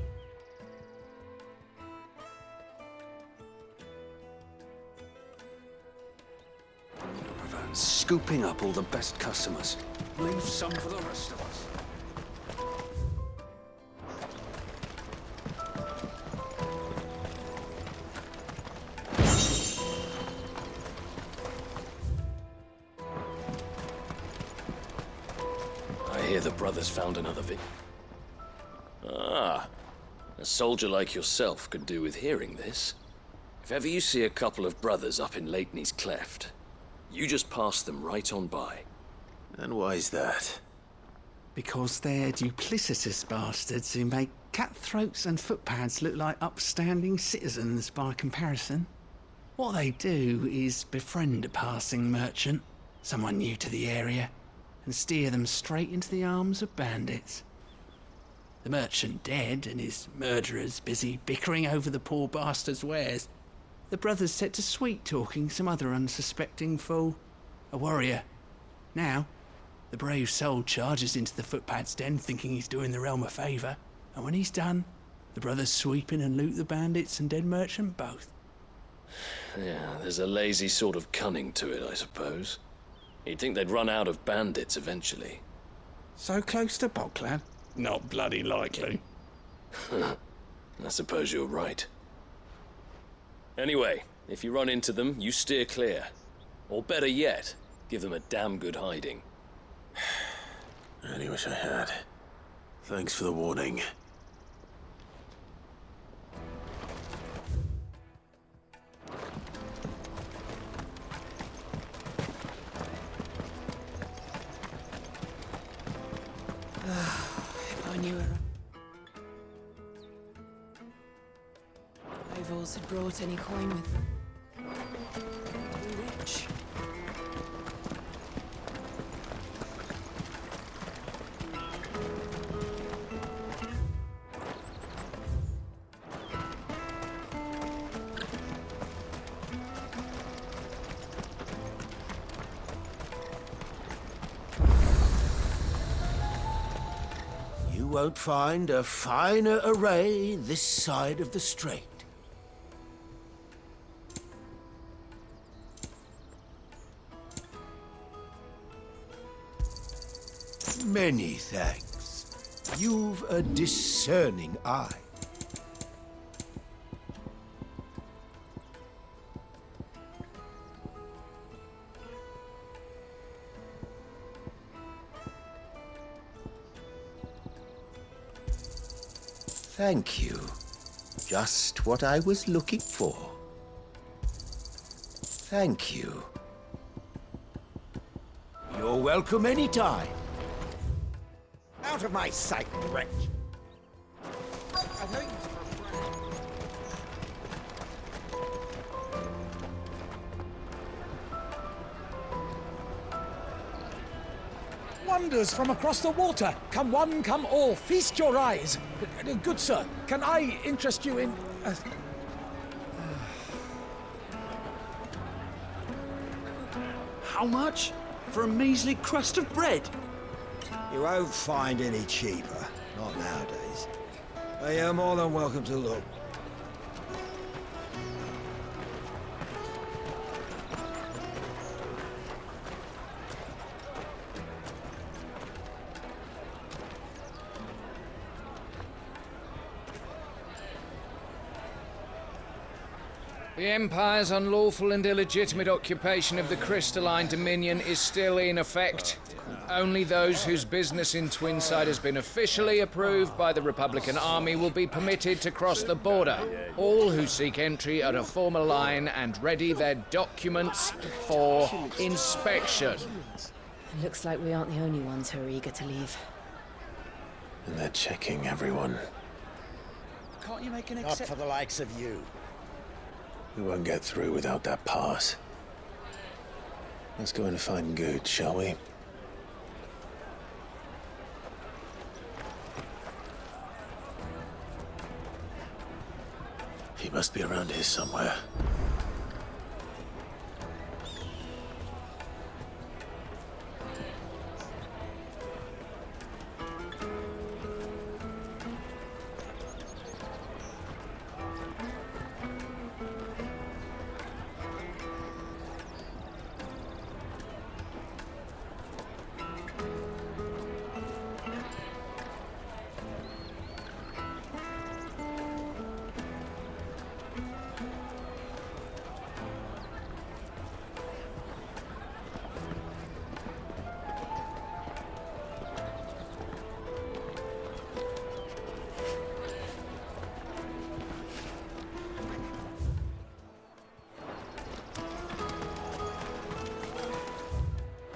Scooping up all the best customers. Leave some for the rest of us. I hear the brothers found another Ah, a soldier like yourself could do with hearing this. If ever you see a couple of brothers up in Lateney's Cleft, you just pass them right on by. And why's that? Because they're duplicitous bastards who make cutthroats and footpads look like upstanding citizens by comparison. What they do is befriend a passing merchant, someone new to the area, and steer them straight into the arms of bandits. The merchant dead and his murderers busy bickering over the poor bastard's wares. The brothers set to sweet-talking some other unsuspecting fool, a warrior. Now, the brave soul charges into the footpad's den thinking he's doing the realm a favour, and when he's done, the brothers sweep in and loot the bandits and dead merchant both. Yeah, there's a lazy sort of cunning to it, I suppose. You'd think they'd run out of bandits eventually. So close to Bocklad? Not bloody likely. I suppose you're right. Anyway, if you run into them, you steer clear. Or better yet, give them a damn good hiding. I only wish I had. Thanks for the warning. If I knew her. Rivals had brought any coin with them. Be rich. You won't find a finer array this side of the strait. Many thanks. You've a discerning eye. Thank you. Just what I was looking for. Thank you. You're welcome anytime. Out of my sight, wretch! Wonders from across the water. Come one, come all. Feast your eyes. Good sir, can I interest you in... How much? For a measly crust of bread? You won't find any cheaper. Not nowadays. But you're more than welcome to look. The Empire's unlawful and illegitimate occupation of the Crystalline Dominion is still in effect. Only those whose business in Twinside has been officially approved by the Republican Army will be permitted to cross the border. All who seek entry are to form a line and ready their documents for inspection. It looks like we aren't the only ones who are eager to leave. And they're checking everyone. Can't you make an Not for the likes of you. We won't get through without that pass. Let's go and find Good, shall we? He must be around here somewhere.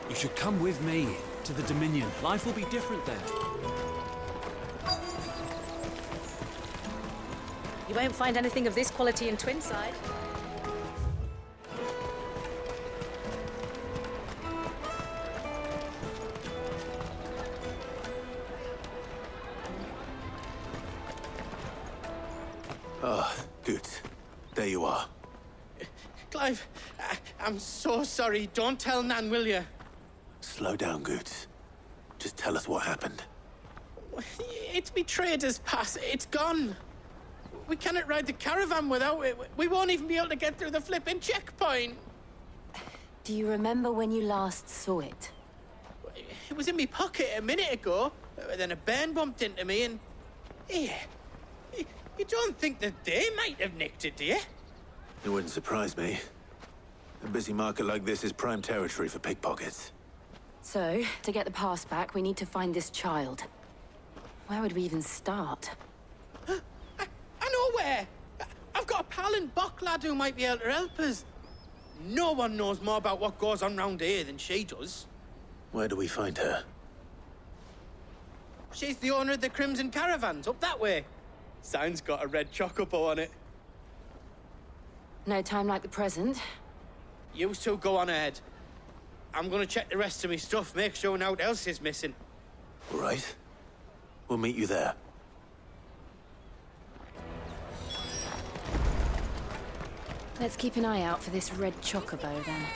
You should come with me to the Dominion. Life will be different there. You won't find anything of this quality in Twinside. Ah, Good. There you are. Clive, I'm so sorry. Don't tell Nan, will you? Slow down, Good. Just tell us what happened. It's me trader's pass. It's gone. We cannot ride the caravan without it. We won't even be able to get through the flipping checkpoint. Do you remember when you last saw it? It was in my pocket a minute ago. Then a bairn bumped into me and... Yeah. You don't think that they might have nicked it, do you? It wouldn't surprise me. A busy market like this is prime territory for pickpockets. So, to get the pass back, we need to find this child. Where would we even start? I know where! I've got a pal in Bocklad who might be able to help us. No one knows more about what goes on round here than she does. Where do we find her? She's the owner of the Crimson Caravans, up that way. Sign's got a red chocobo on it. No time like the present. You two go on ahead. I'm gonna check the rest of me stuff, make sure naught else is missing. All right. We'll meet you there. Let's keep an eye out for this red chocobo, then.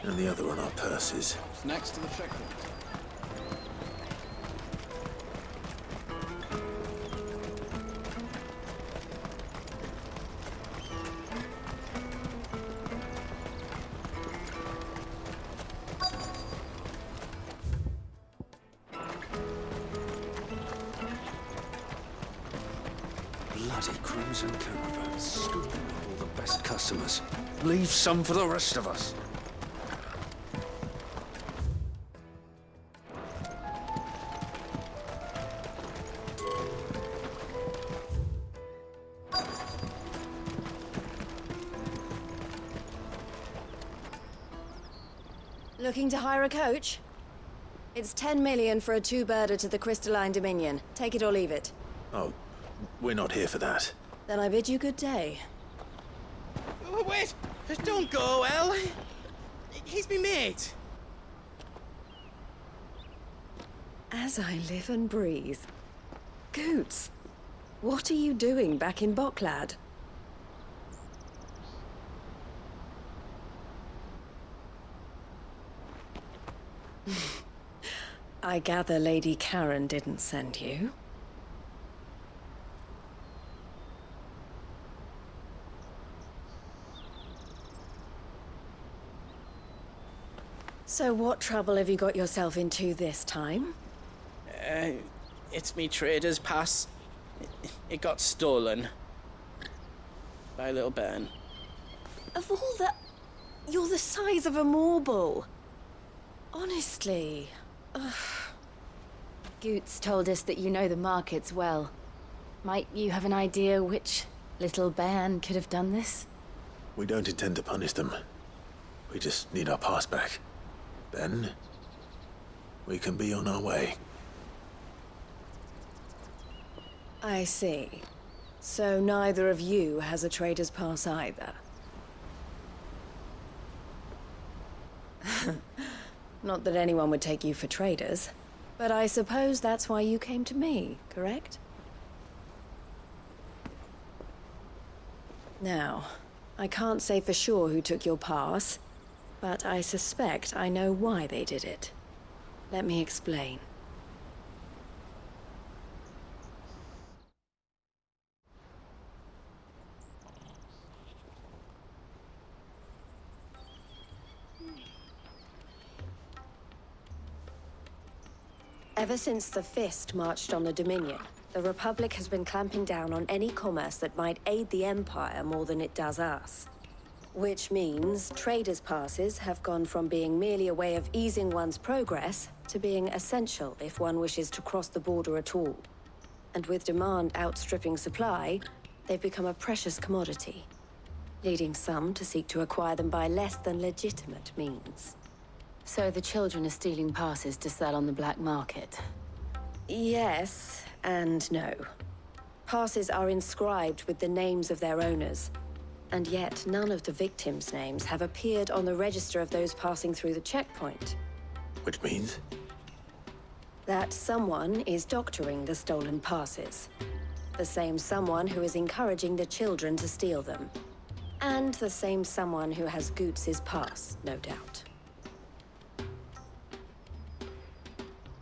And the other on our purses. It's next to the checkpoint. Bloody Crimson Caravans, scooping up all the best customers. Leave some for the rest of us. Looking to hire a coach? It's 10 million for a two-birder to the Crystalline Dominion. Take it or leave it. Oh, we're not here for that. Then I bid you good day. Oh, wait! Don't go, El. He's me mate. As I live and breathe. Goots, what are you doing back in Bocklad? I gather Lady Karen didn't send you. So what trouble have you got yourself into this time? It's me trader's pass. It got stolen. By little Ben. Of all the... You're the size of a marble. Honestly. Ugh. Goots told us that you know the markets well. Might you have an idea which little bairn could have done this? We don't intend to punish them. We just need our pass back. Then, we can be on our way. I see. So neither of you has a trader's pass either. Not that anyone would take you for traders, but I suppose that's why you came to me, correct? Now, I can't say for sure who took your pass, but I suspect I know why they did it. Let me explain. Ever since the Fist marched on the Dominion, the Republic has been clamping down on any commerce that might aid the Empire more than it does us. Which means traders' passes have gone from being merely a way of easing one's progress to being essential if one wishes to cross the border at all. And with demand outstripping supply, they've become a precious commodity, leading some to seek to acquire them by less than legitimate means. So the children are stealing passes to sell on the black market? Yes, and no. Passes are inscribed with the names of their owners, and yet none of the victims' names have appeared on the register of those passing through the checkpoint. Which means? That someone is doctoring the stolen passes. The same someone who is encouraging the children to steal them. And the same someone who has Goots' pass, no doubt.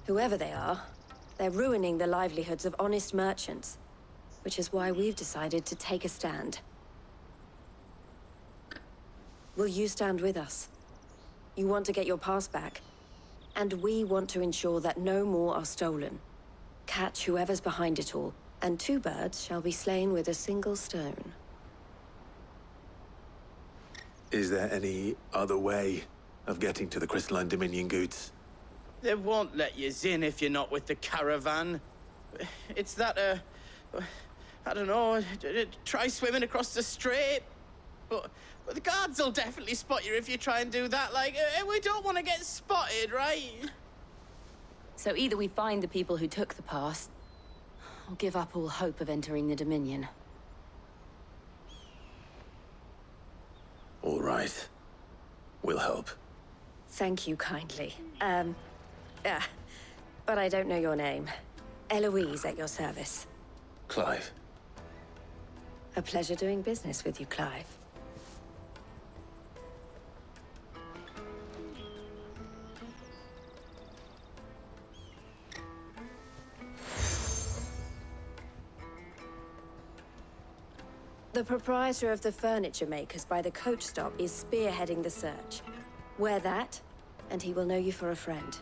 Whoever they are, they're ruining the livelihoods of honest merchants, which is why we've decided to take a stand. Will you stand with us? You want to get your pass back, and we want to ensure that no more are stolen. Catch whoever's behind it all, and two birds shall be slain with a single stone. Is there any other way of getting to the Crystalline Dominion, Goots? They won't let you in if you're not with the caravan. It's that, I don't know, try swimming across the strait. But the guards will definitely spot you if you try and do that. Like, we don't want to get spotted, right? So either we find the people who took the pass, or give up all hope of entering the Dominion. All right. We'll help. Thank you kindly. But I don't know your name. Eloise at your service. Clive. A pleasure doing business with you, Clive. The proprietor of the furniture makers by the coach stop is spearheading the search. Wear that, and he will know you for a friend.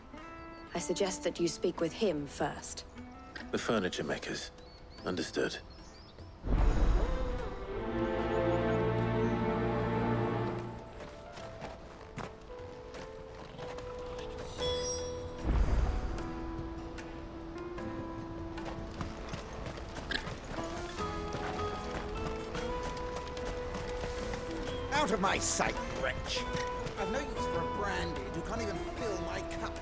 I suggest that you speak with him first. The furniture makers. Understood. Out of my sight, wretch! I've no use for a branded who can't even fill my cup.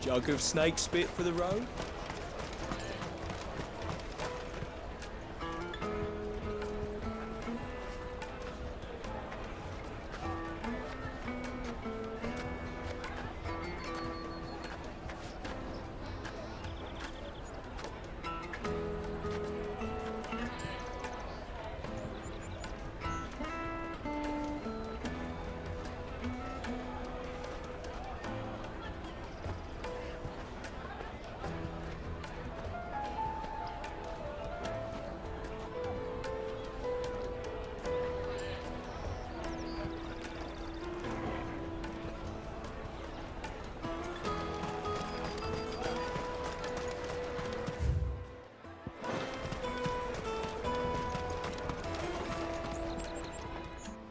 Jug of snake spit for the road?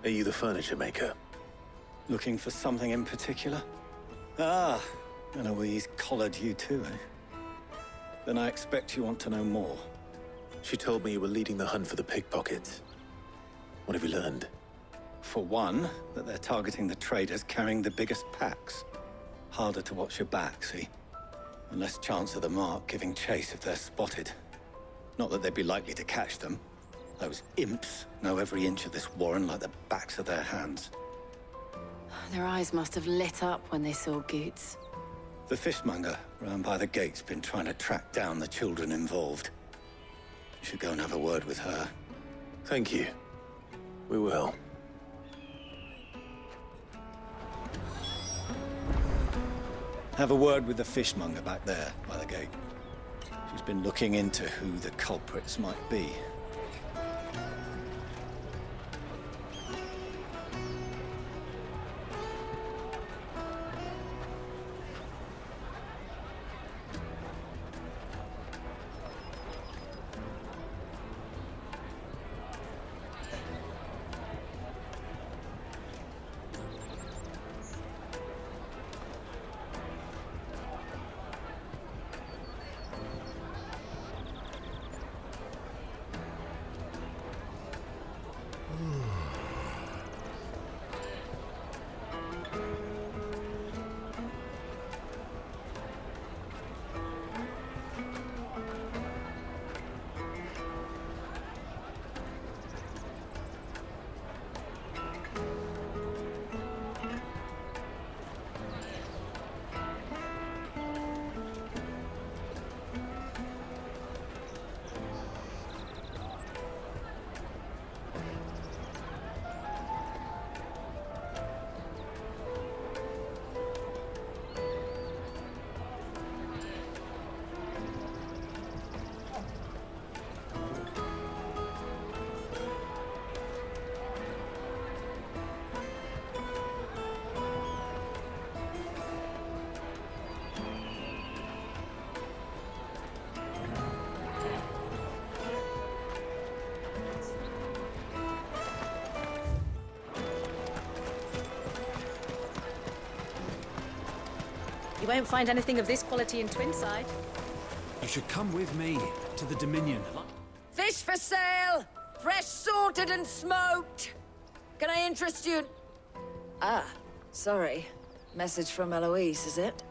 Are you the furniture maker? Looking for something in particular? Ah, Eloise collared you too, eh? Then I expect you want to know more. She told me you were leading the hunt for the pickpockets. What have you learned? For one, that they're targeting the traders carrying the biggest packs. Harder to watch your back, see? And less chance of the mark giving chase if they're spotted. Not that they'd be likely to catch them. Those imps know every inch of this warren like the backs of their hands. Their eyes must have lit up when they saw Goots. The fishmonger round by the gate's been trying to track down the children involved. You should go and have a word with her. Thank you. We will. Have a word with the fishmonger back there by the gate. She's been looking into who the culprits might be. won't find anything of this quality in Twinside. You should come with me to the Dominion. Fish for sale! Fresh salted and smoked! Can I interest you? Ah, sorry. Message from Eloise, is it?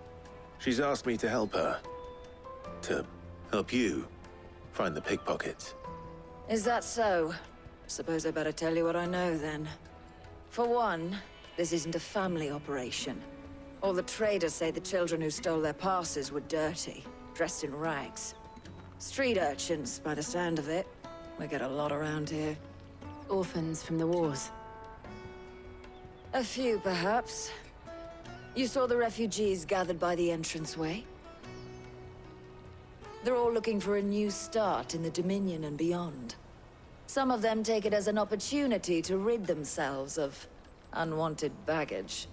She's asked me to help her. To help you find the pickpockets. Is that so? Suppose I better tell you what I know, then. For one, this isn't a family operation. All the traders say the children who stole their passes were dirty, dressed in rags. Street urchins, by the sound of it. We get a lot around here. Orphans from the wars. A few, perhaps. You saw the refugees gathered by the entranceway? They're all looking for a new start in the Dominion and beyond. Some of them take it as an opportunity to rid themselves of unwanted baggage.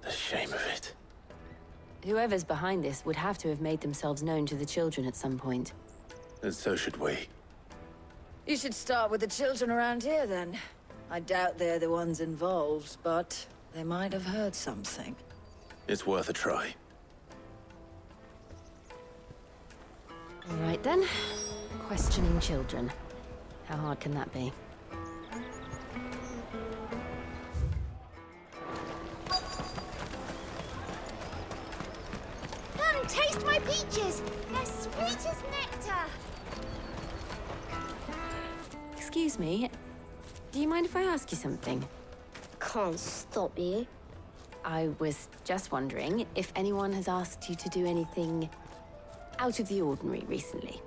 The shame of it. Whoever's behind this would have to have made themselves known to the children at some point. And so should we. You should start with the children around here, then. I doubt they're the ones involved, but they might have heard something. It's worth a try. All right then. Questioning children. How hard can that be? Come, taste my peaches! They're sweet as nectar! Excuse me. Do you mind if I ask you something? Can't stop you. I was just wondering if anyone has asked you to do anything out of the ordinary recently.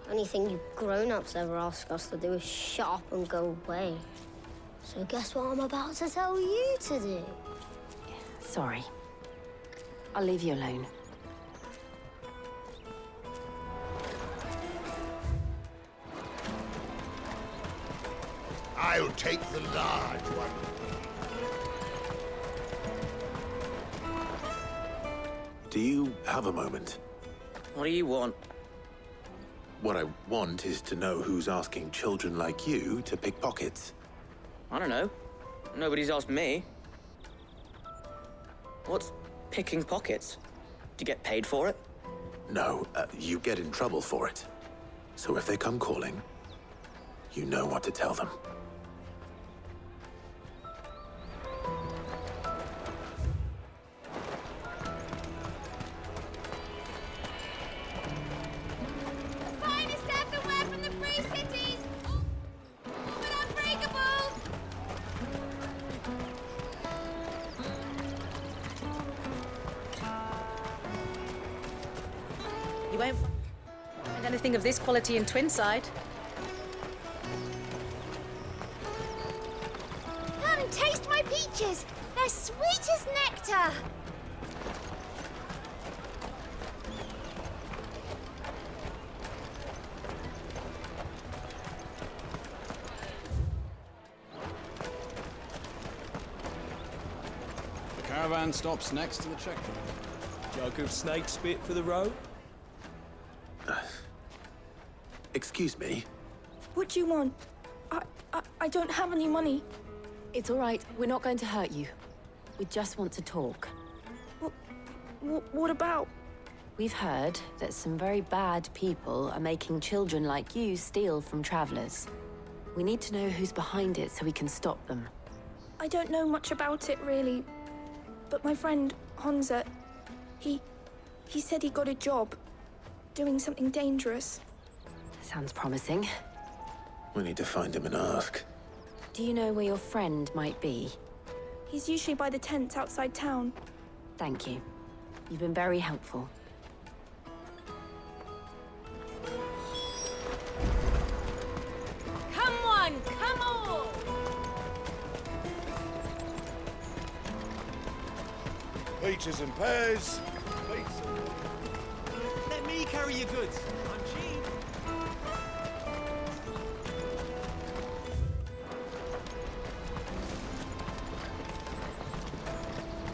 Anything you grown-ups ever ask us to do is shut up and go away. So guess what I'm about to tell you to do? Sorry. I'll leave you alone. I'll take the large one. Do you have a moment? What do you want? What I want is to know who's asking children like you to pick pockets. I don't know. Nobody's asked me. What's picking pockets? Do you get paid for it? No, you get in trouble for it. So if they come calling, you know what to tell them. Finest everywhere from the free cities! But unbreakable! You won't find anything of this quality in Twinside. Come, taste my peaches! They're sweet as nectar! The caravan stops next to the checkpoint. Jug of snake spit for the road? Excuse me? What do you want? I don't have any money. It's all right. We're not going to hurt you. We just want to talk. What about? We've heard that some very bad people are making children like you steal from travelers. We need to know who's behind it so we can stop them. I don't know much about it, really. But my friend, Honza, he said he got a job doing something dangerous. Sounds promising. We need to find him and ask. Do you know where your friend might be? He's usually by the tents outside town. Thank you. You've been very helpful. Come on, come on! Peaches and pears. Let me carry your goods. I'm cheap.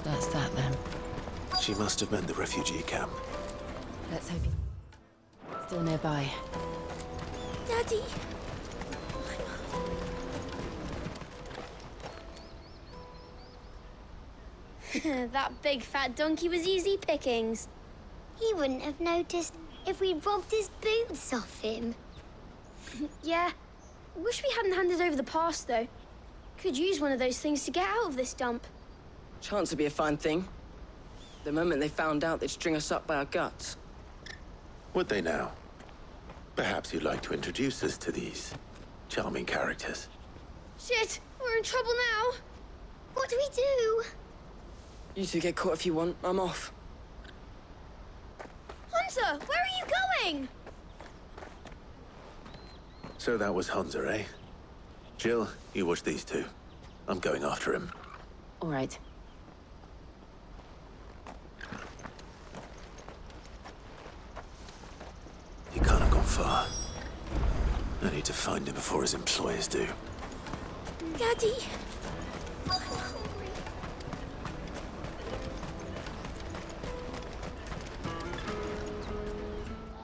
That's that then. She must have meant the refugee camp. Let's hope you're still nearby. Daddy! That big fat donkey was easy pickings. He wouldn't have noticed if we'd robbed his boots off him. Yeah. Wish we hadn't handed over the pass, though. Could use one of those things to get out of this dump. Chance would be a fine thing. The moment they found out, they'd string us up by our guts. Would they now? Perhaps you'd like to introduce us to these charming characters. Shit, we're in trouble now. What do we do? You two get caught if you want. I'm off. Hunter, where are you going? So that was Hunter, eh? Jill, you watch these two. I'm going after him. All right. He can't have gone far. I need to find him before his employers do. Daddy.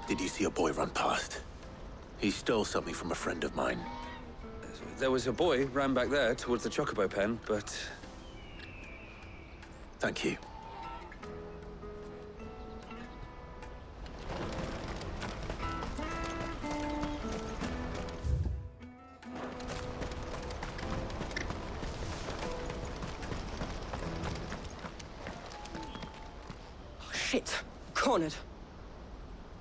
Did you see a boy run past? He stole something from a friend of mine. There was a boy ran back there towards the Chocobo pen, but... Thank you. Oh, shit. Cornered.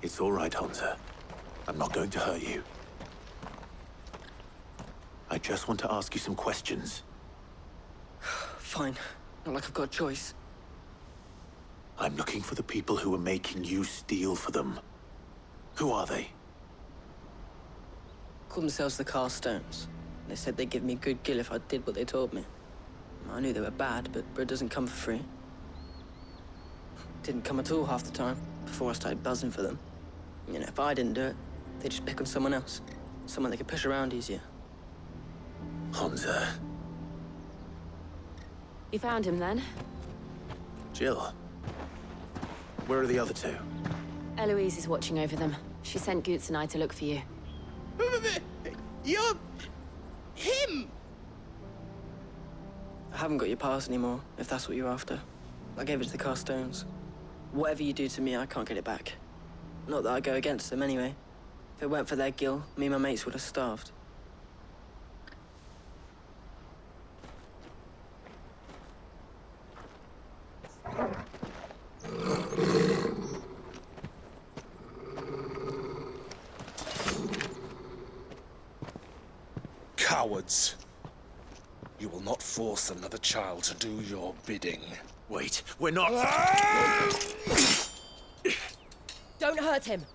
It's all right, Hunter. I'm not going to hurt you. I just want to ask you some questions. Fine. Not like I've got a choice. I'm looking for the people who are making you steal for them. Who are they? Called themselves the Carstones. They said they'd give me good gill if I did what they told me. I knew they were bad, but bread doesn't come for free. Didn't come at all half the time, before I started buzzing for them. You know, if I didn't do it, they'd just pick on someone else. Someone they could push around easier. Hunter. You found him then? Jill. Where are the other two? Eloise is watching over them. She sent Goots and I to look for you. You're... him! I haven't got your pass anymore, if that's what you're after. I gave it to the Carstones. Whatever you do to me, I can't get it back. Not that I go against them anyway. If it weren't for their gill, me and my mates would have starved. Cowards. You will not force another child to do your bidding. Wait, we're not... Don't hurt him.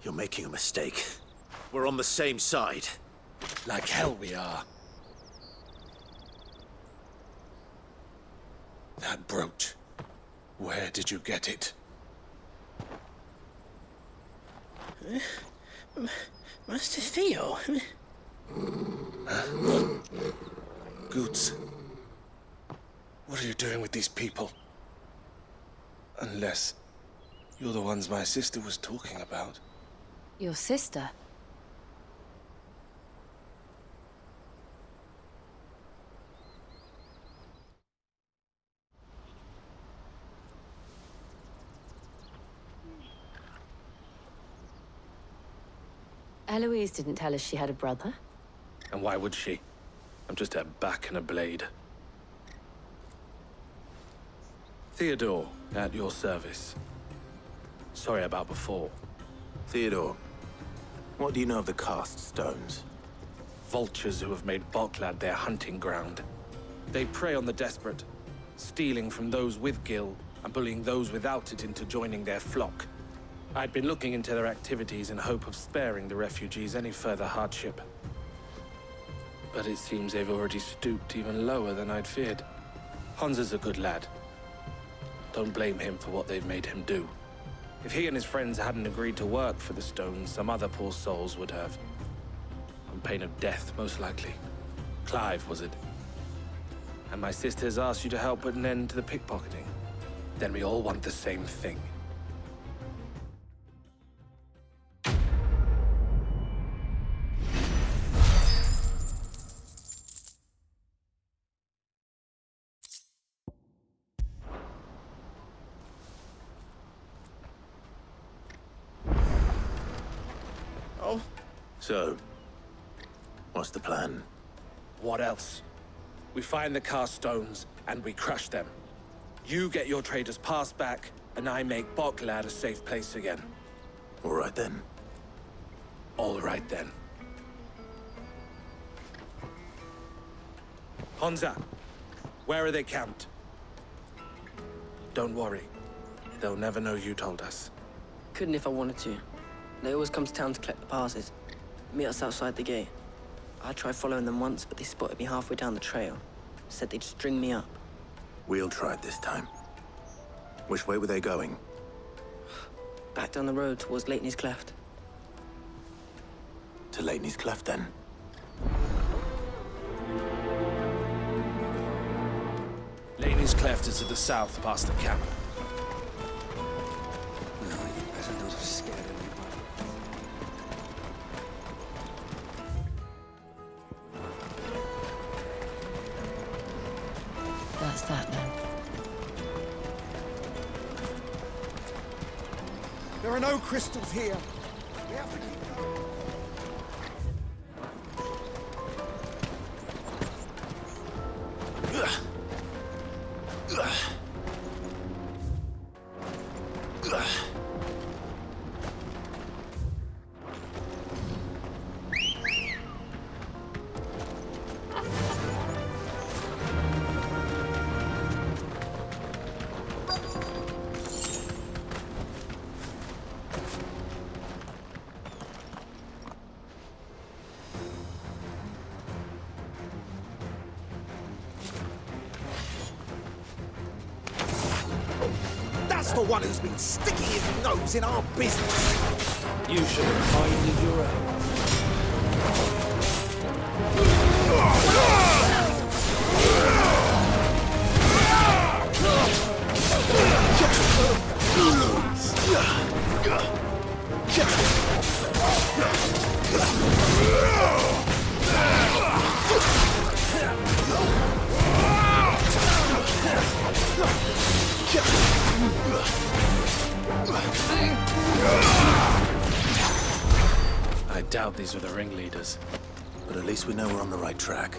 You're making a mistake. We're on the same side. Like hell we are. That brooch. Where did you get it? Master Theo? Goots. What are you doing with these people? Unless you're the ones my sister was talking about. Your sister? Eloise didn't tell us she had a brother. And why would she? I'm just her back and a blade. Theodore, at your service. Sorry about before. Theodore, what do you know of the Cast Stones? Vultures who have made Boklad their hunting ground. They prey on the desperate, stealing from those with gill and bullying those without it into joining their flock. I'd been looking into their activities in hope of sparing the refugees any further hardship. But it seems they've already stooped even lower than I'd feared. Hansa's a good lad. Don't blame him for what they've made him do. If he and his friends hadn't agreed to work for the Stones, some other poor souls would have. On pain of death, most likely. Clive, was it? And my sisters asked you to help put an end to the pickpocketing. Then we all want the same thing. So, what's the plan? What else? We find the cast stones, and we crush them. You get your trader's pass back, and I make Boklad a safe place again. All right then. All right then. Honza, where are they camped? Don't worry. They'll never know you told us. Couldn't if I wanted to. They always come to town to collect the passes. Meet us outside the gate. I tried following them once, but they spotted me halfway down the trail. Said they'd string me up. We'll try it this time. Which way were they going? Back down the road towards Leitney's Cleft. To Leitney's Cleft, then. Leitney's Cleft is to the south, past the camp. No, you better not have scared anyone. That's that then. There are no crystals here. We have to keep going. That's the one who's been sticking his nose in our business. You should have minded your own. I doubt these were the ringleaders. But at least we know we're on the right track.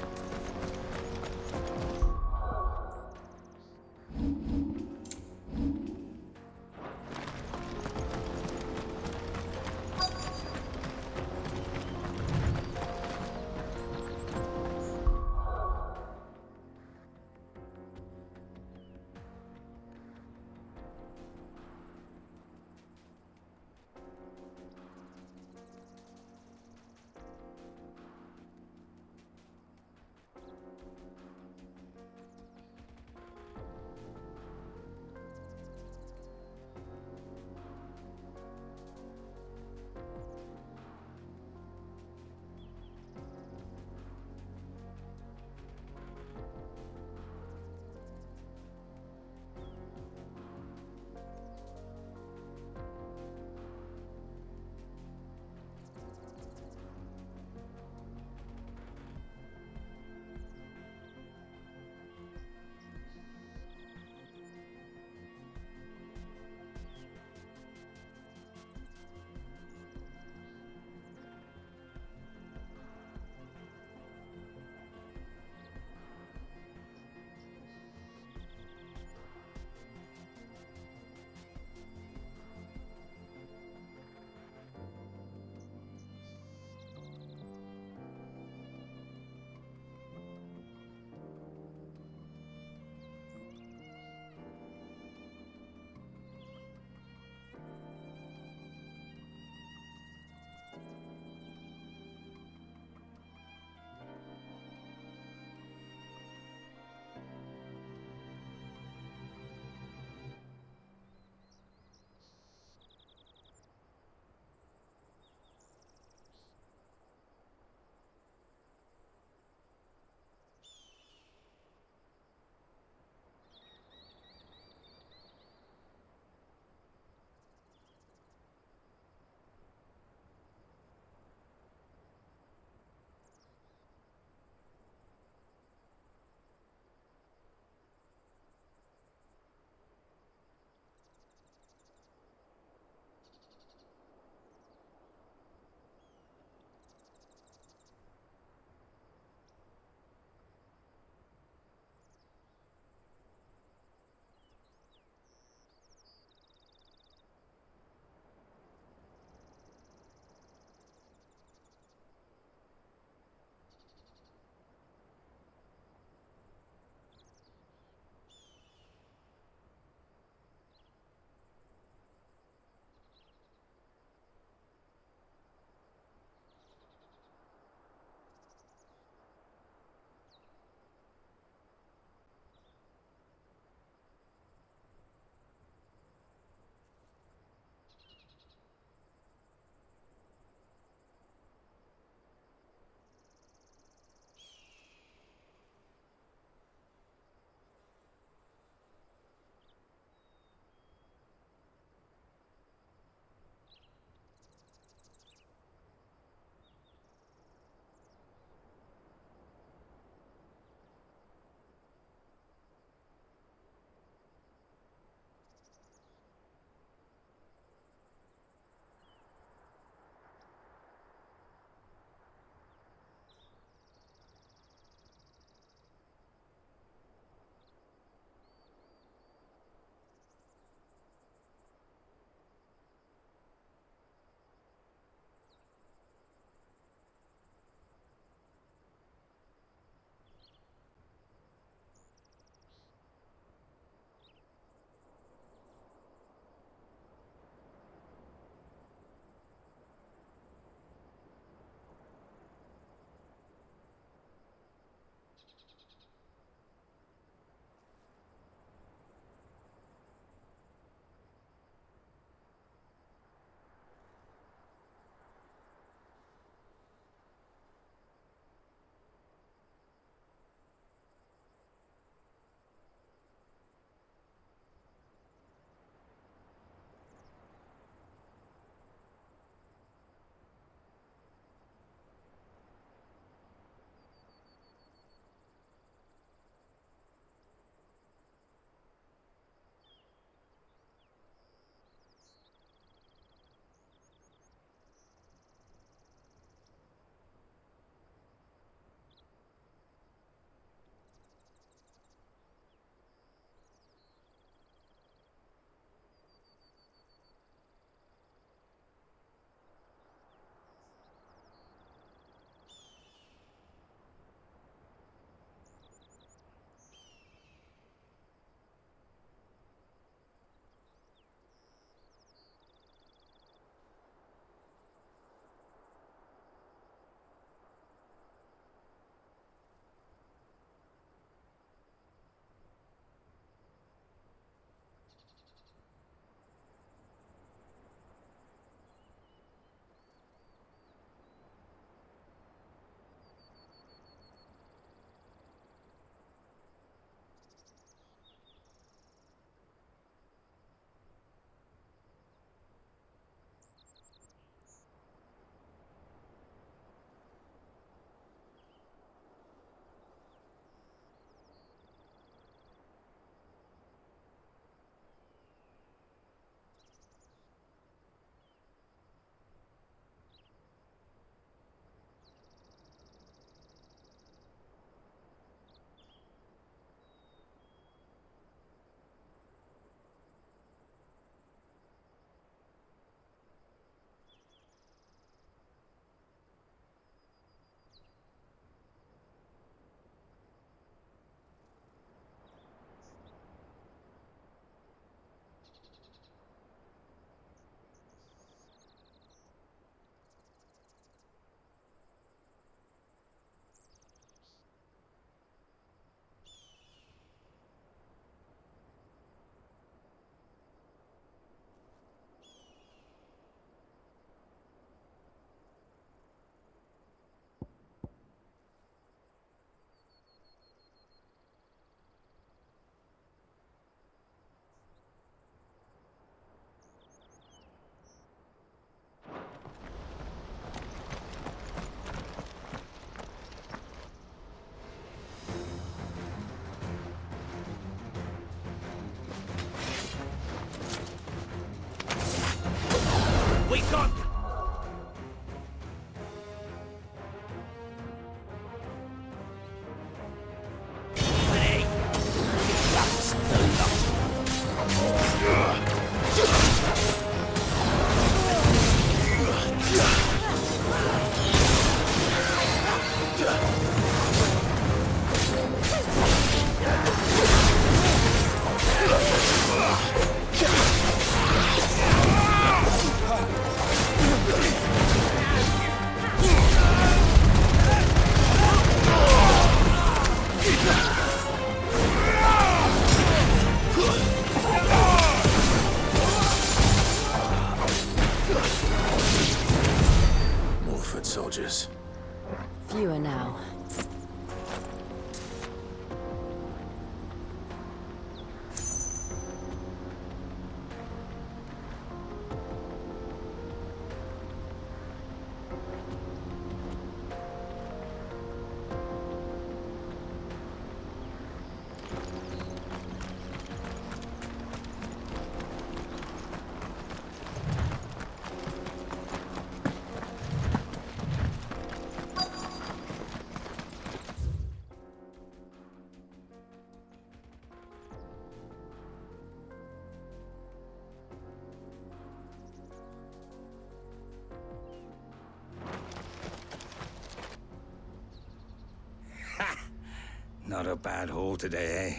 Not a bad haul today,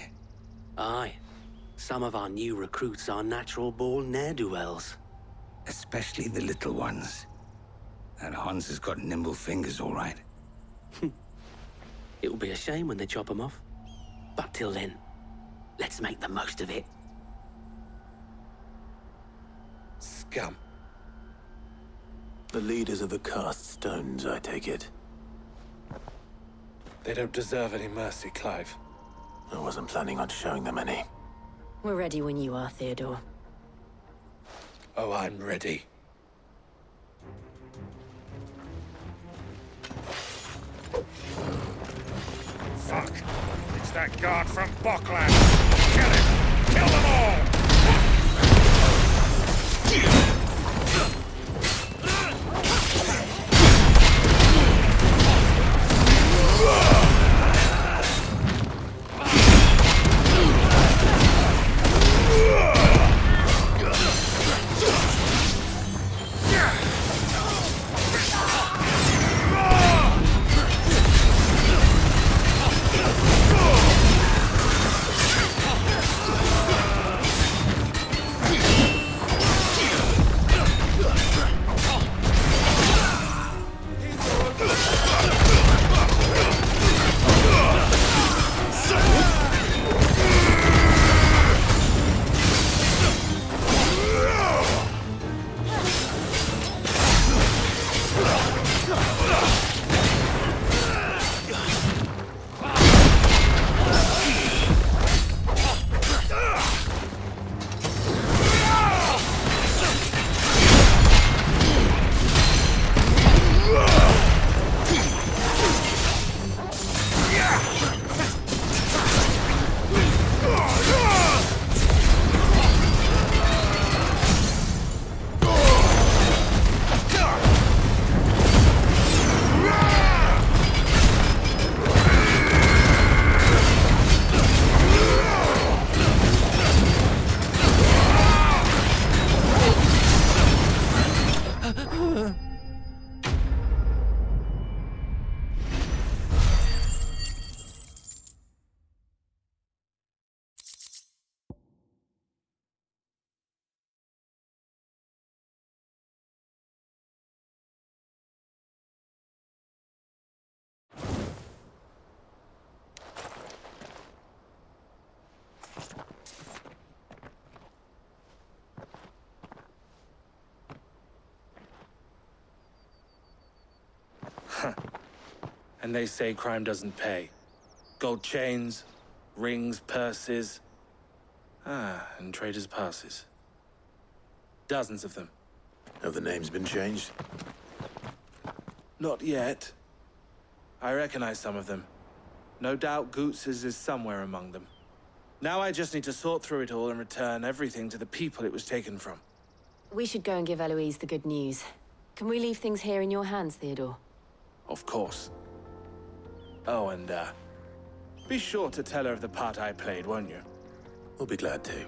eh? Aye. Some of our new recruits are natural-born ne'er-do-wells. Especially the little ones. That Hans has got nimble fingers, all right. It will be a shame when they chop them off. But till then, let's make the most of it. Scum. The leaders of the cast stones, I take it. They don't deserve any mercy, Clive. I wasn't planning on showing them any. We're ready when you are, Theodore. Oh, I'm ready. Fuck! It's that guard from Bockland! Kill him! Kill them all! And they say crime doesn't pay. Gold chains, rings, purses. And traders' passes. Dozens of them. Have the names been changed? Not yet. I recognize some of them. No doubt Goots's is somewhere among them. Now I just need to sort through it all and return everything to the people it was taken from. We should go and give Eloise the good news. Can we leave things here in your hands, Theodore? Of course. Oh, and, be sure to tell her of the part I played, won't you? We'll be glad to.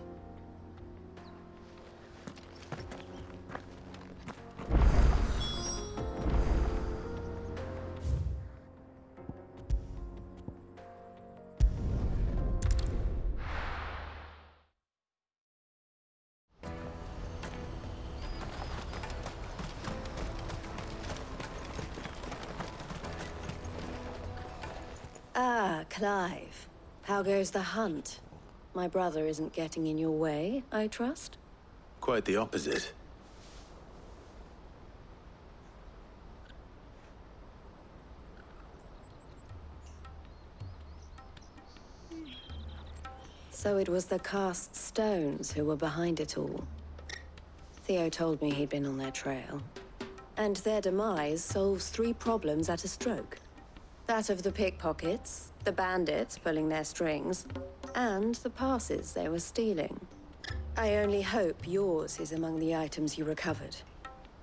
Ah, Clive. How goes the hunt? My brother isn't getting in your way, I trust? Quite the opposite. So it was the cast stones who were behind it all. Theo told me he'd been on their trail. And their demise solves 3 problems at a stroke. That of the pickpockets, the bandits pulling their strings, and the passes they were stealing. I only hope yours is among the items you recovered.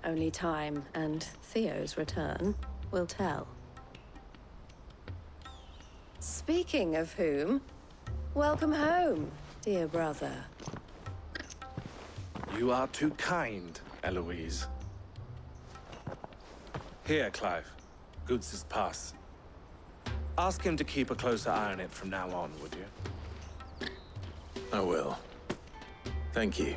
Only time and Theo's return will tell. Speaking of whom, welcome home, dear brother. You are too kind, Eloise. Here, Clive. Goots's pass. Ask him to keep a closer eye on it from now on, would you? I will. Thank you.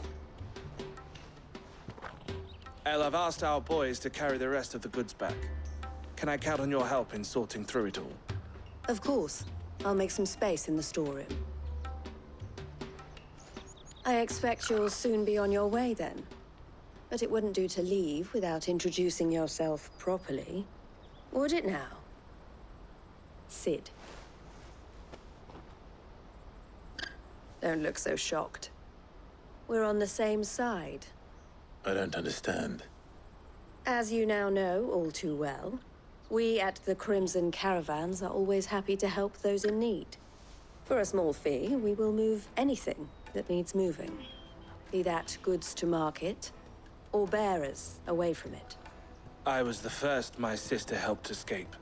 El, I've asked our boys to carry the rest of the goods back. Can I count on your help in sorting through it all? Of course. I'll make some space in the storeroom. I expect you'll soon be on your way then. But it wouldn't do to leave without introducing yourself properly. Would it now? Sid. Don't look so shocked. We're on the same side. I don't understand. As you now know all too well, we at the Crimson Caravans are always happy to help those in need. For a small fee, we will move anything that needs moving. Be that goods to market, or bearers away from it. I was the first my sister helped escape.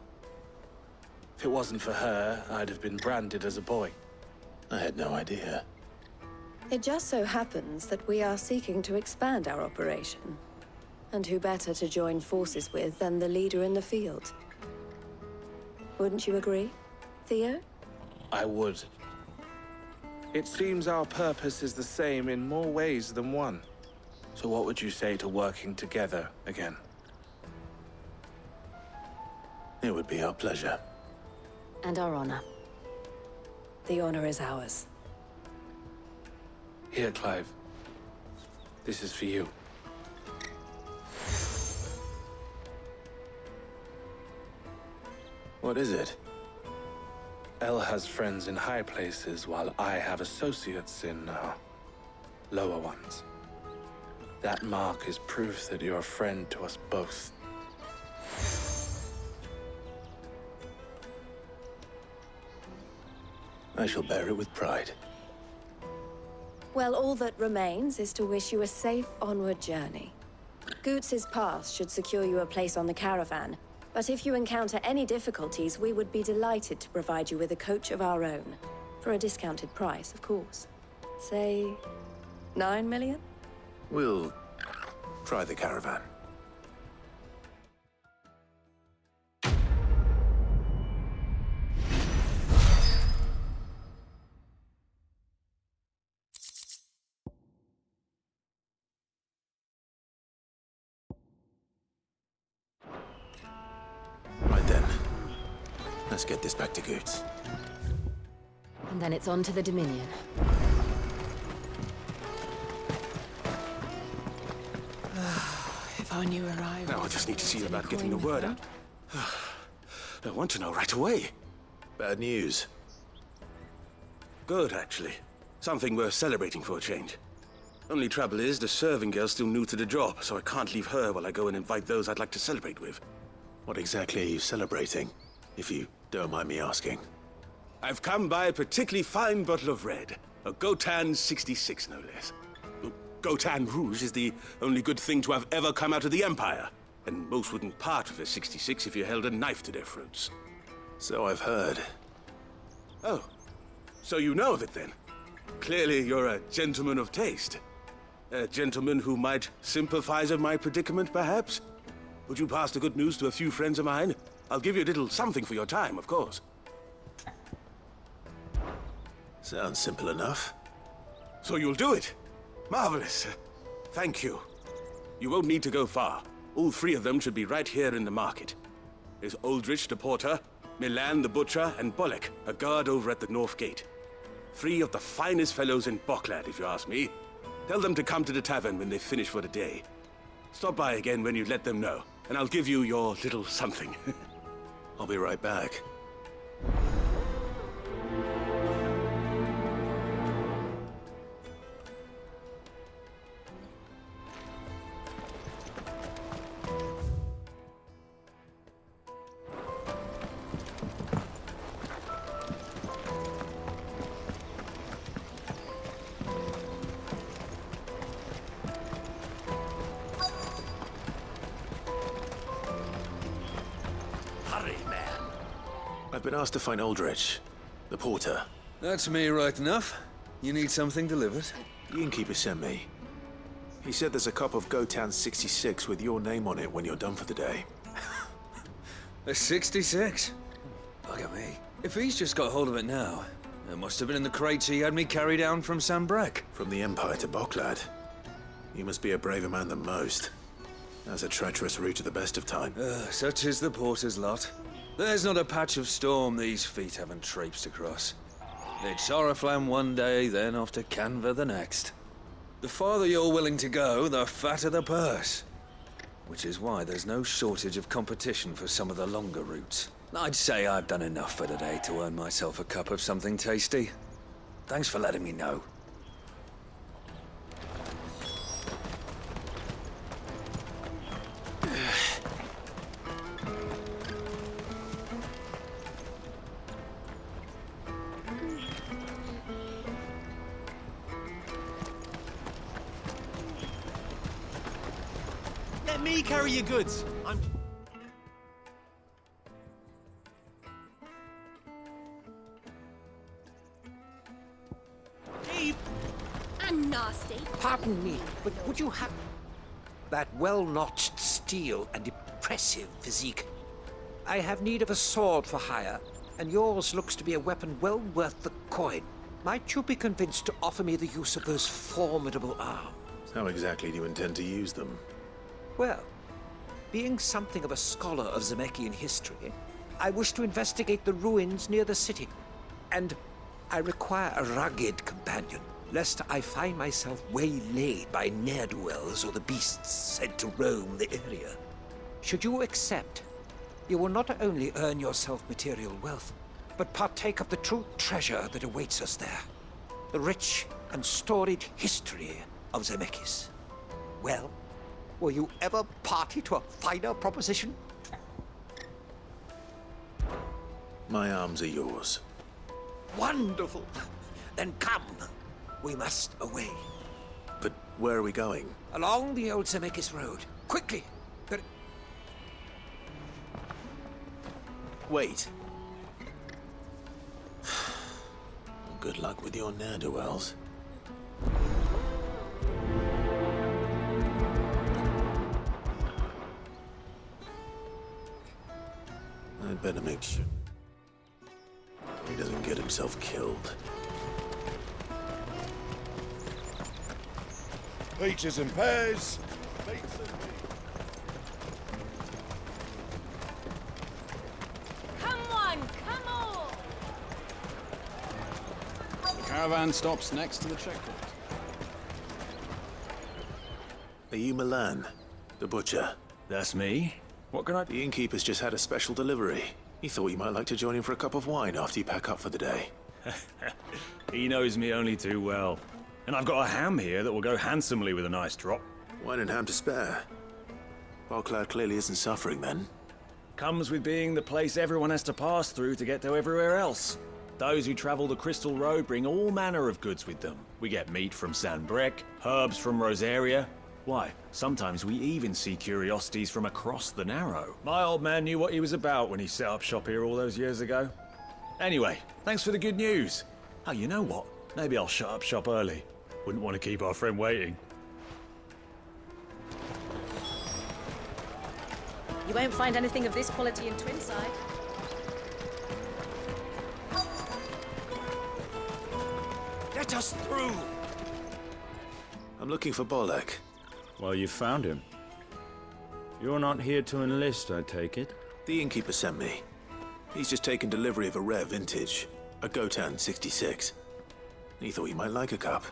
If it wasn't for her, I'd have been branded as a boy. I had no idea. It just so happens that we are seeking to expand our operation. And who better to join forces with than the leader in the field? Wouldn't you agree, Theo? I would. It seems our purpose is the same in more ways than one. So what would you say to working together again? It would be our pleasure. And our honor. The honor is ours. Here, Clive. This is for you. What is it? El has friends in high places, while I have associates in, lower ones. That mark is proof that you're a friend to us both. I shall bear it with pride. Well, all that remains is to wish you a safe onward journey. Goots's pass should secure you a place on the caravan, but if you encounter any difficulties, we would be delighted to provide you with a coach of our own. For a discounted price, of course. Say, 9 million? We'll try the caravan. Right then. Let's get this back to Goots. And then it's on to the Dominion. If only you arrived. Now I just need to see about getting the word out. I want to know right away. Bad news. Good, actually. Something worth celebrating for a change. Only trouble is, the serving girl's still new to the job, so I can't leave her while I go and invite those I'd like to celebrate with. What exactly are you celebrating, if you don't mind me asking? I've come by a particularly fine bottle of red. A Gotan 66, no less. Gotan Rouge is the only good thing to have ever come out of the Empire. And most wouldn't part with a 66 if you held a knife to their throats. So I've heard. Oh, so you know of it then? Clearly you're a gentleman of taste. A gentleman who might sympathize with my predicament, perhaps? Would you pass the good news to a few friends of mine? I'll give you a little something for your time, of course. Sounds simple enough. So you'll do it? Marvelous. Thank you. You won't need to go far. All three of them should be right here in the market. There's Aldrich the porter, Milan the butcher, and Bolek, a guard over at the north gate. Three of the finest fellows in Boklad, if you ask me. Tell them to come to the tavern when they finish for the day. Stop by again when you let them know, and I'll give you your little something. I'll be right back. I've been asked to find Aldrich, the porter. That's me right enough. You need something delivered? The innkeeper sent me. He said there's a cup of Gotan 66 with your name on it when you're done for the day. A 66? Look at me. If he's just got hold of it now, it must have been in the crates he had me carry down from Sambrek. From the Empire to Boklad. You must be a braver man than most. That's a treacherous route to the best of time. Such is the porter's lot. There's not a patch of storm these feet haven't traipsed across. It's Oriflamme one day, then off to Canva the next. The farther you're willing to go, the fatter the purse. Which is why there's no shortage of competition for some of the longer routes. I'd say I've done enough for today to earn myself a cup of something tasty. Thanks for letting me know. Let me carry your goods. I'm... Cheap! And nasty. Pardon me, but would you have that well-notched steel and impressive physique? I have need of a sword for hire, and yours looks to be a weapon well worth the coin. Might you be convinced to offer me the use of those formidable arms? How exactly do you intend to use them? Well, being something of a scholar of Zemeckis history, I wish to investigate the ruins near the city. And I require a rugged companion, lest I find myself waylaid by ne'er-do-wells or the beasts sent to roam the area. Should you accept, you will not only earn yourself material wealth, but partake of the true treasure that awaits us there. The rich and storied history of Zemeckis. Well, were you ever party to a finer proposition? My arms are yours. Wonderful! Then come. We must away. But where are we going? Along the old Zemeckis road. Quickly! Wait. Good luck with your ne'er-do-wells. I'd better make sure he doesn't get himself killed. Peaches and pears. Come on, come on! The caravan stops next to the checkpoint. Are you Milan, the butcher? That's me. What can I... The innkeeper's just had a special delivery. He thought you might like to join him for a cup of wine after you pack up for the day. He knows me only too well. And I've got a ham here that will go handsomely with a nice drop. Wine and ham to spare. Boklad clearly isn't suffering then. Comes with being the place everyone has to pass through to get to everywhere else. Those who travel the Crystal Road bring all manner of goods with them. We get meat from Sanbrek, herbs from Rosaria. Why, sometimes we even see curiosities from across the Narrow. My old man knew what he was about when he set up shop here all those years ago. Anyway, thanks for the good news. Oh, you know what? Maybe I'll shut up shop early. Wouldn't want to keep our friend waiting. You won't find anything of this quality in Twinside. Let us through! I'm looking for Bolek. Well, you found him. You're not here to enlist, I take it? The innkeeper sent me. He's just taken delivery of a rare vintage, a Gotan 66. He thought you might like a cup.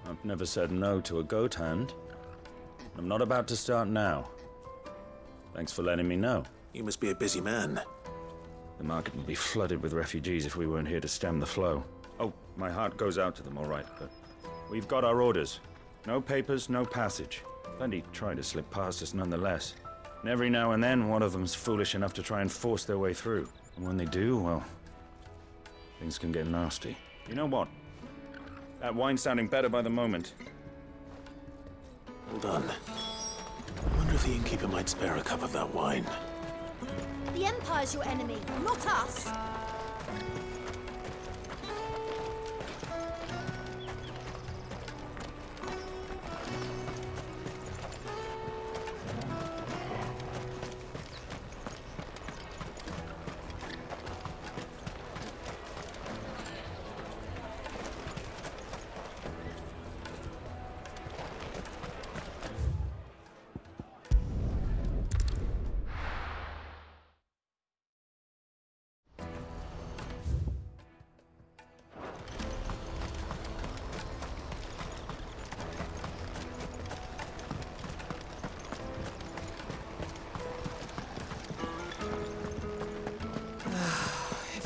I've never said no to a goat hand. I'm not about to start now. Thanks for letting me know. You must be a busy man. The market would be flooded with refugees if we weren't here to stem the flow. Oh, my heart goes out to them, all right, but we've got our orders. No papers, no passage. Plenty try to slip past us nonetheless. And every now and then, one of them's foolish enough to try and force their way through. And when they do, well, things can get nasty. You know what? That wine's sounding better by the moment. Hold on. I wonder if the innkeeper might spare a cup of that wine. The Empire's your enemy, not us.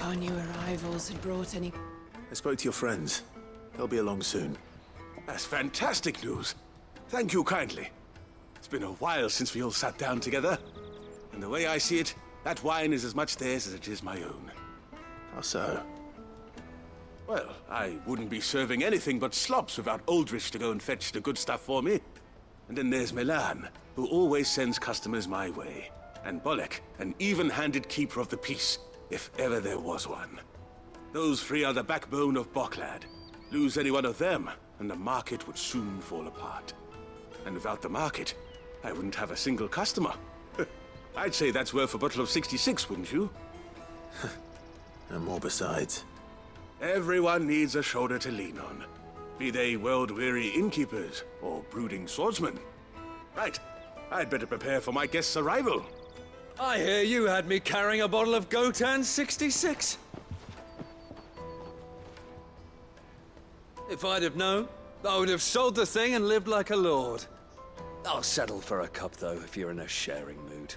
our new arrivals had brought any... I spoke to your friends. They'll be along soon. That's fantastic news. Thank you kindly. It's been a while since we all sat down together. And the way I see it, that wine is as much theirs as it is my own. How so? Well, I wouldn't be serving anything but slops without Aldrich to go and fetch the good stuff for me. And then there's Milan, who always sends customers my way. And Bolek, an even-handed keeper of the peace, if ever there was one. Those three are the backbone of Boklad. Lose any one of them, and the market would soon fall apart. And without the market, I wouldn't have a single customer. I'd say that's worth a bottle of 66, wouldn't you? And more besides. Everyone needs a shoulder to lean on. Be they world-weary innkeepers or brooding swordsmen. Right, I'd better prepare for my guest's arrival. I hear you had me carrying a bottle of Gotan 66. If I'd have known, I would have sold the thing and lived like a lord. I'll settle for a cup, though, if you're in a sharing mood.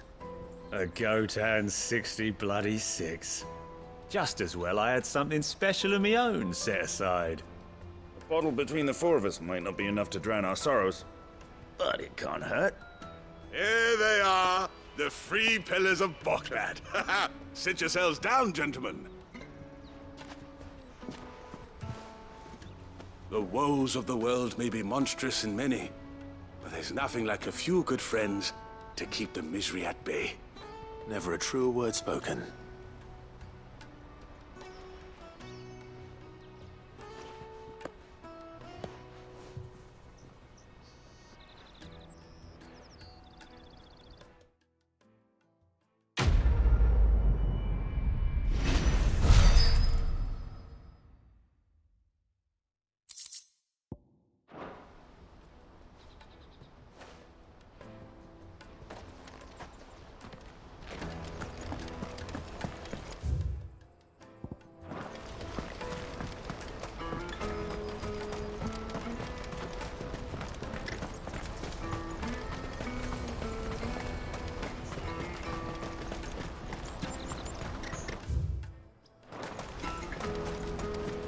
A Gotan 66. Just as well I had something special of my own set aside. A bottle between the four of us might not be enough to drown our sorrows, but it can't hurt. Here they are, the three pillars of Boklad. Sit yourselves down, gentlemen. The woes of the world may be monstrous in many, but there's nothing like a few good friends to keep the misery at bay. Never a truer word spoken.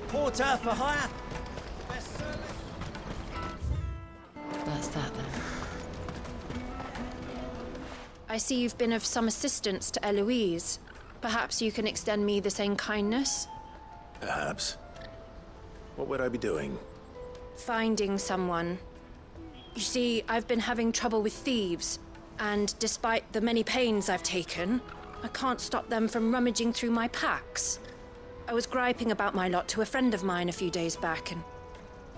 Porter for hire. That's that then. I see you've been of some assistance to Eloise. Perhaps you can extend me the same kindness? Perhaps. What would I be doing? Finding someone. You see, I've been having trouble with thieves, and despite the many pains I've taken, I can't stop them from rummaging through my packs. I was griping about my lot to a friend of mine a few days back, and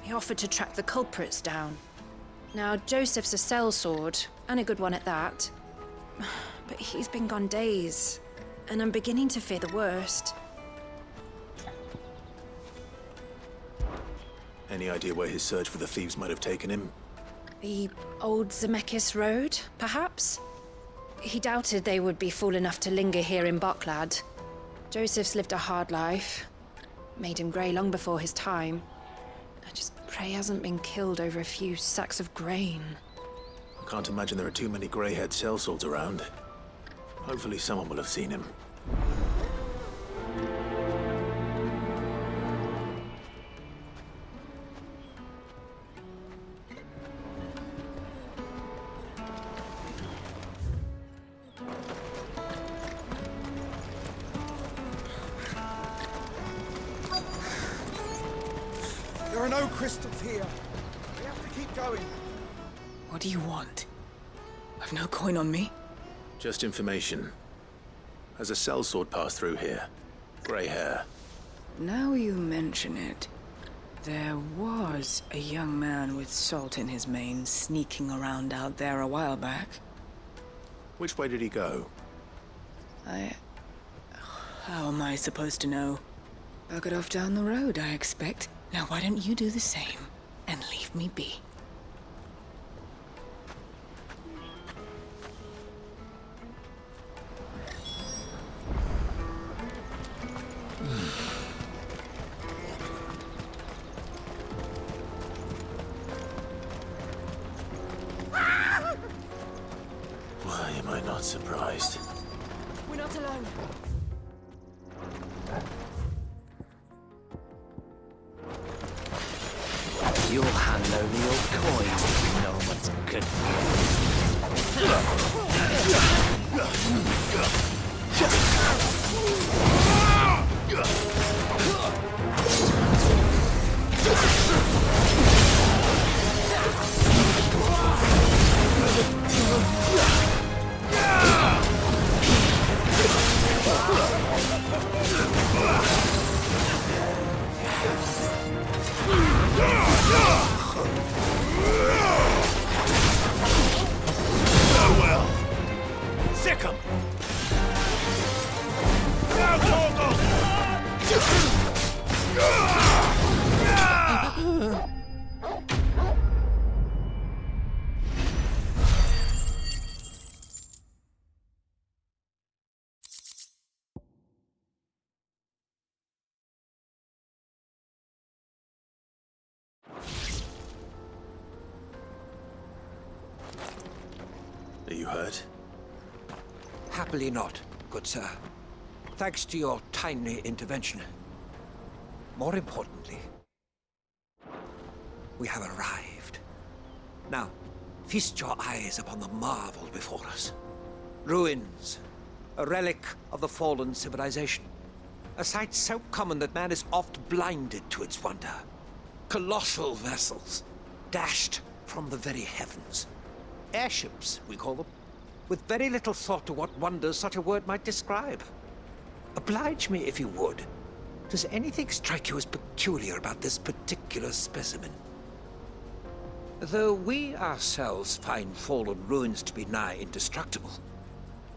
he offered to track the culprits down. Now, Joseph's a sellsword, and a good one at that. But he's been gone days, and I'm beginning to fear the worst. Any idea where his search for the thieves might have taken him? The old Zemeckis Road, perhaps? He doubted they would be fool enough to linger here in Boklad. Joseph's lived a hard life. Made him grey long before his time. I just pray he hasn't been killed over a few sacks of grain. I can't imagine there are too many grey-haired sellswords around. Hopefully someone will have seen him. There are no crystals here. We have to keep going. What do you want? I've no coin on me. Just information. Has a sellsword passed through here? Grey hair. Now you mention it, there was a young man with salt in his mane sneaking around out there a while back. Which way did he go? How am I supposed to know? Buggered off down the road, I expect. Now why don't you do the same and leave me be? Why am I not surprised? We're not alone. broken. Farewell. Sick 'em. Now, Torgal! Are you hurt? Happily not, good sir. Thanks to your timely intervention. More importantly, we have arrived. Now, feast your eyes upon the marvel before us. Ruins, a relic of the fallen civilization. A sight so common that man is oft blinded to its wonder. Colossal vessels, dashed from the very heavens. Airships, we call them, with very little thought to what wonders such a word might describe. Oblige me if you would. Does anything strike you as peculiar about this particular specimen? Though we ourselves find fallen ruins to be nigh indestructible,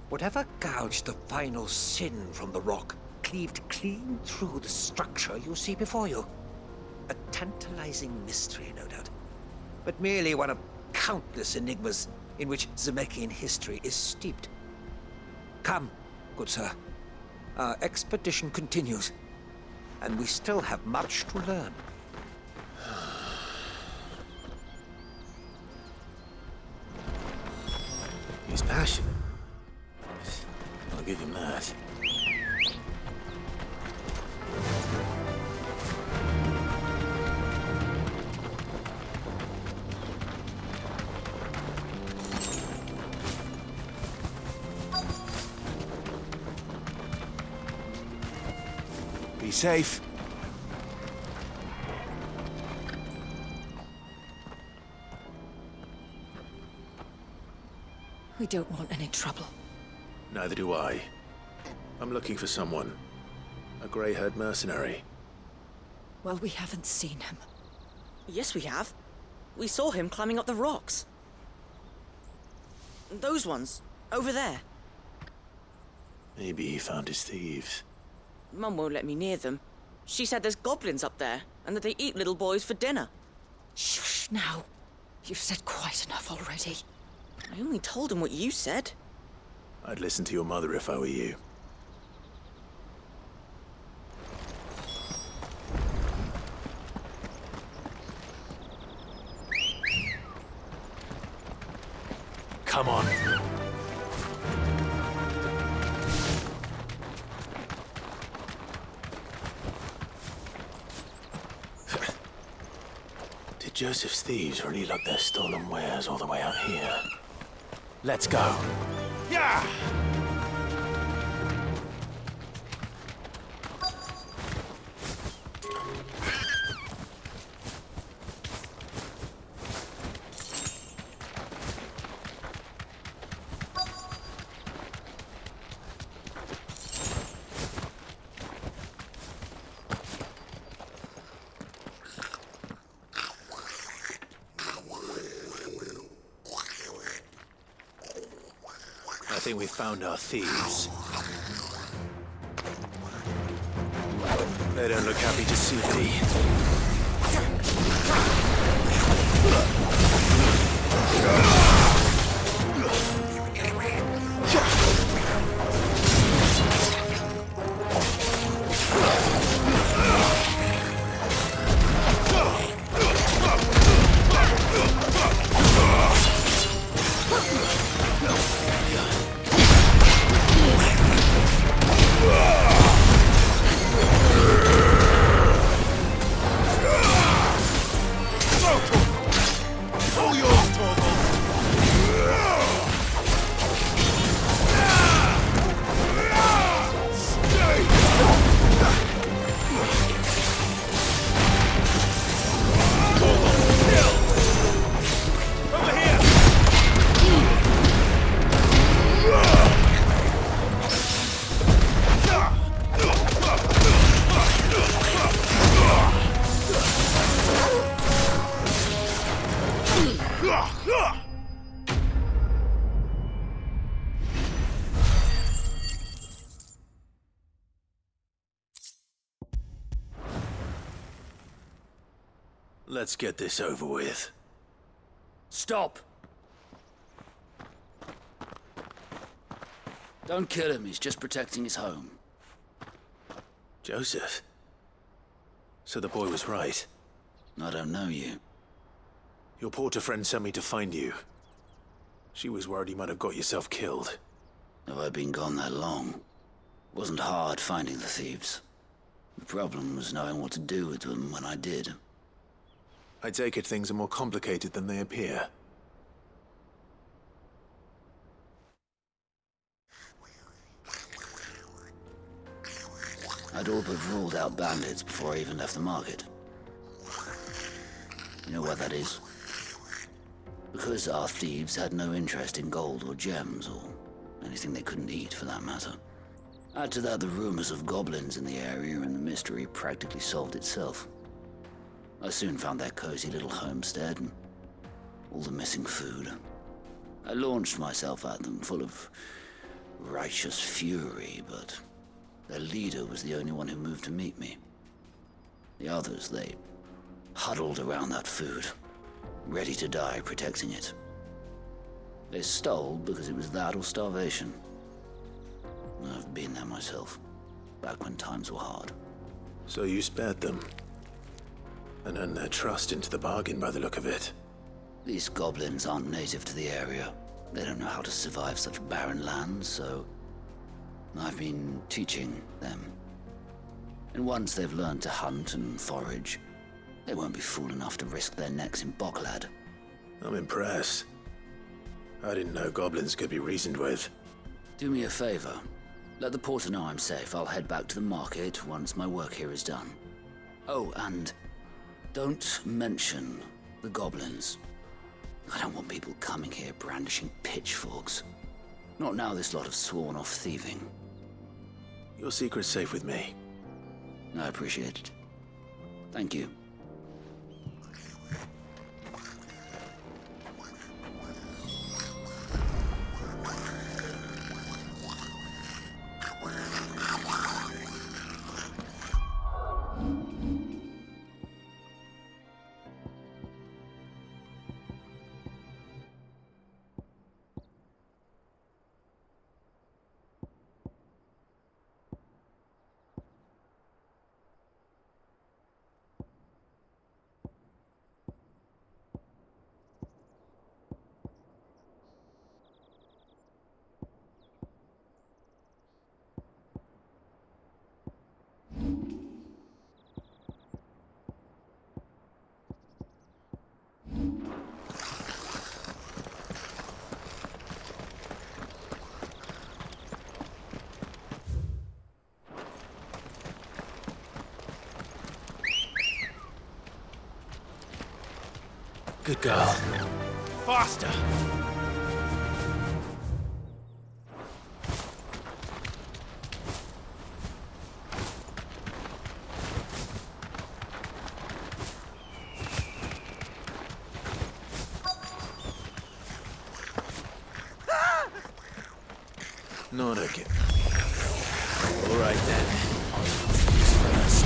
whatever gouged the final sin from the rock cleaved clean through the structure you see before you. A tantalizing mystery, no doubt, but merely one of countless enigmas in which Zemeckis history is steeped. Come, good sir. Our expedition continues, and we still have much to learn. He's passionate. I'll give him that. Be safe. We don't want any trouble. Neither do I. I'm looking for someone. A grey-haired mercenary. Well, we haven't seen him. Yes, we have. We saw him climbing up the rocks. Those ones, over there. Maybe he found his thieves. Mum won't let me near them. She said there's goblins up there, and that they eat little boys for dinner. Shush now. You've said quite enough already. I only told him what you said. I'd listen to your mother if I were you. Come on. Did Joseph's thieves really lug their stolen wares all the way out here? Let's go. Yeah! I think we found our thieves. They don't look happy to see thee. All yours, Torgal! Let's get this over with. Stop! Don't kill him, he's just protecting his home. Joseph? So the boy was right. I don't know you. Your porter friend sent me to find you. She was worried you might have got yourself killed. Have I been gone that long? It wasn't hard finding the thieves. The problem was knowing what to do with them when I did. I take it things are more complicated than they appear. I'd all but ruled out bandits before I even left the market. You know why that is? Because our thieves had no interest in gold or gems, or anything they couldn't eat for that matter. Add to that the rumors of goblins in the area, and the mystery practically solved itself. I soon found their cozy little homestead, and all the missing food. I launched myself at them, full of righteous fury, but their leader was the only one who moved to meet me. The others, they huddled around that food, ready to die protecting it. They stole because it was that or starvation. I've been there myself, back when times were hard. So you spared them, and earned their trust into the bargain by the look of it. These goblins aren't native to the area. They don't know how to survive such barren lands, so I've been teaching them. And once they've learned to hunt and forage, they won't be fool enough to risk their necks in Boklad. I'm impressed. I didn't know goblins could be reasoned with. Do me a favor. Let the porter know I'm safe. I'll head back to the market once my work here is done. Oh, and don't mention the goblins. I don't want people coming here brandishing pitchforks. Not now this lot have sworn off thieving. Your secret's safe with me. I appreciate it. Thank you. Good girl. Faster! Not again. All right then. First.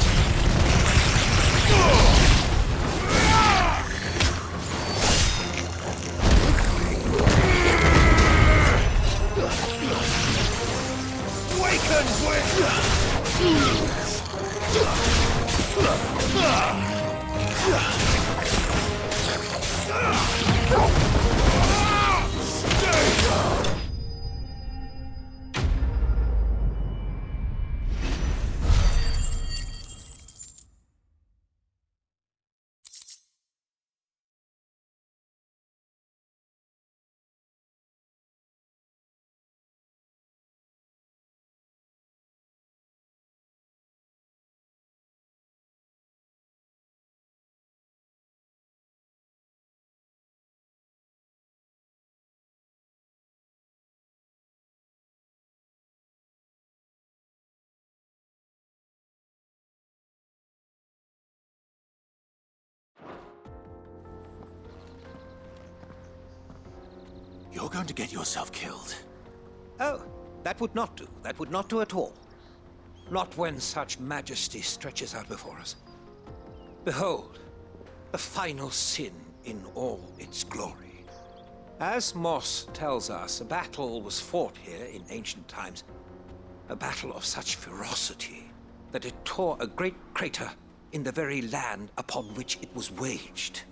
You're going to get yourself killed. Oh, that would not do. That would not do at all. Not when such majesty stretches out before us. Behold, the final sin in all its glory. As Moss tells us, a battle was fought here in ancient times. A battle of such ferocity that it tore a great crater in the very land upon which it was waged.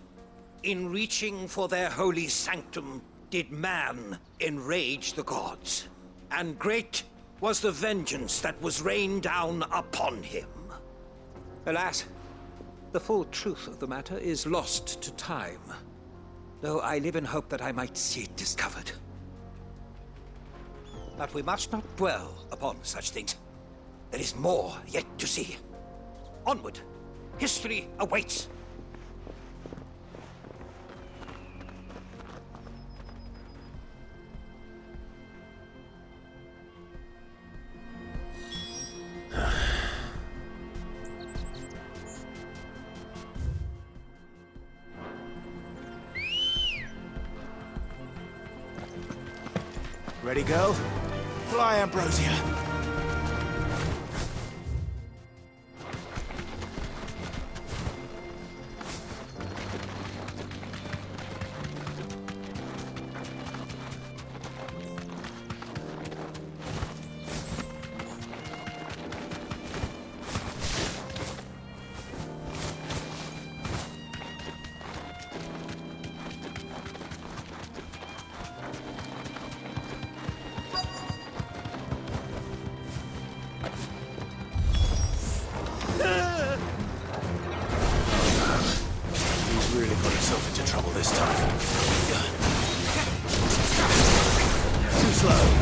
In reaching for their holy sanctum, did man enrage the gods, and great was the vengeance that was rained down upon him. Alas, the full truth of the matter is lost to time, though I live in hope that I might see it discovered. But we must not dwell upon such things. There is more yet to see. Onward! History awaits! Ready, girl? Fly, Ambrosia. He's really got himself into trouble this time. Too slow.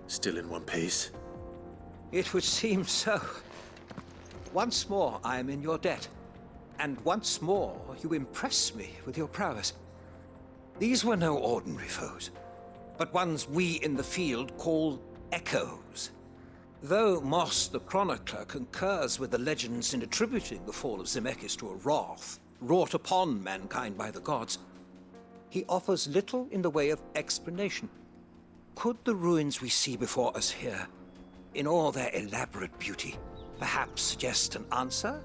Still in one piece? It would seem so. Once more I am in your debt, and once more you impress me with your prowess. These were no ordinary foes, but ones we in the field call echoes. Though Moss the Chronicler concurs with the legends in attributing the fall of Zemeckis to a wrath wrought upon mankind by the gods, he offers little in the way of explanation. Could the ruins we see before us here, in all their elaborate beauty, perhaps suggest an answer?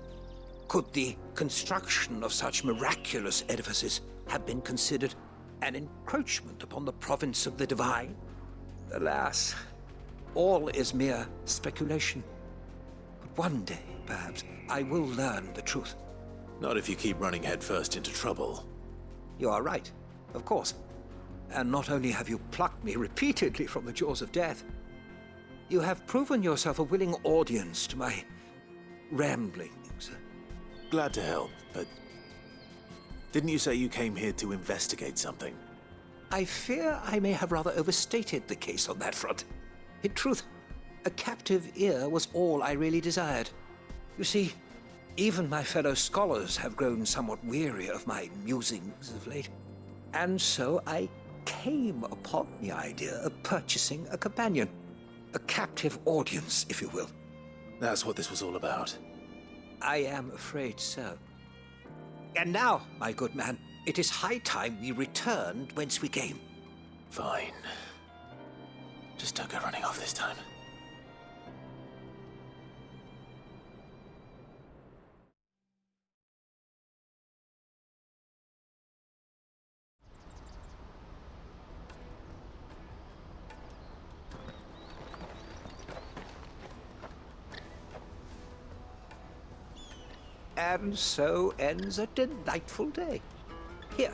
Could the construction of such miraculous edifices have been considered an encroachment upon the province of the divine? Alas, all is mere speculation. But one day, perhaps, I will learn the truth. Not if you keep running headfirst into trouble. You are right, of course. And not only have you plucked me repeatedly from the jaws of death, you have proven yourself a willing audience to my ramblings. Glad to help, but didn't you say you came here to investigate something? I fear I may have rather overstated the case on that front. In truth, a captive ear was all I really desired. You see, even my fellow scholars have grown somewhat weary of my musings of late. And so I came upon the idea of purchasing a companion. A captive audience, if you will. That's what this was all about. I am afraid so. And now, my good man, it is high time we returned whence we came. Fine. Just don't go running off this time. And so ends a delightful day. Here,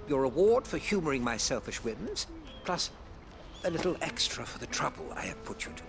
your reward for humoring my selfish whims, plus a little extra for the trouble I have put you to.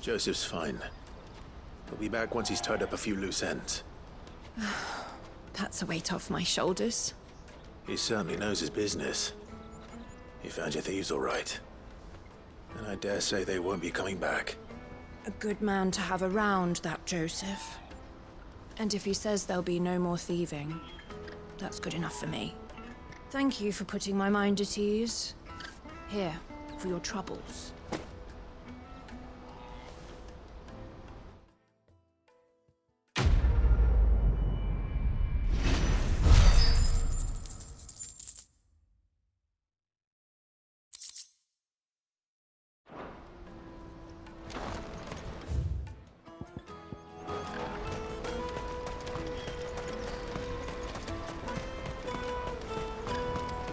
Joseph's fine. He'll be back once he's tied up a few loose ends. That's a weight off my shoulders. He certainly knows his business. You found your thieves all right. And I dare say they won't be coming back. A good man to have around, that Joseph. And if he says there'll be no more thieving, that's good enough for me. Thank you for putting my mind at ease. Here, for your troubles.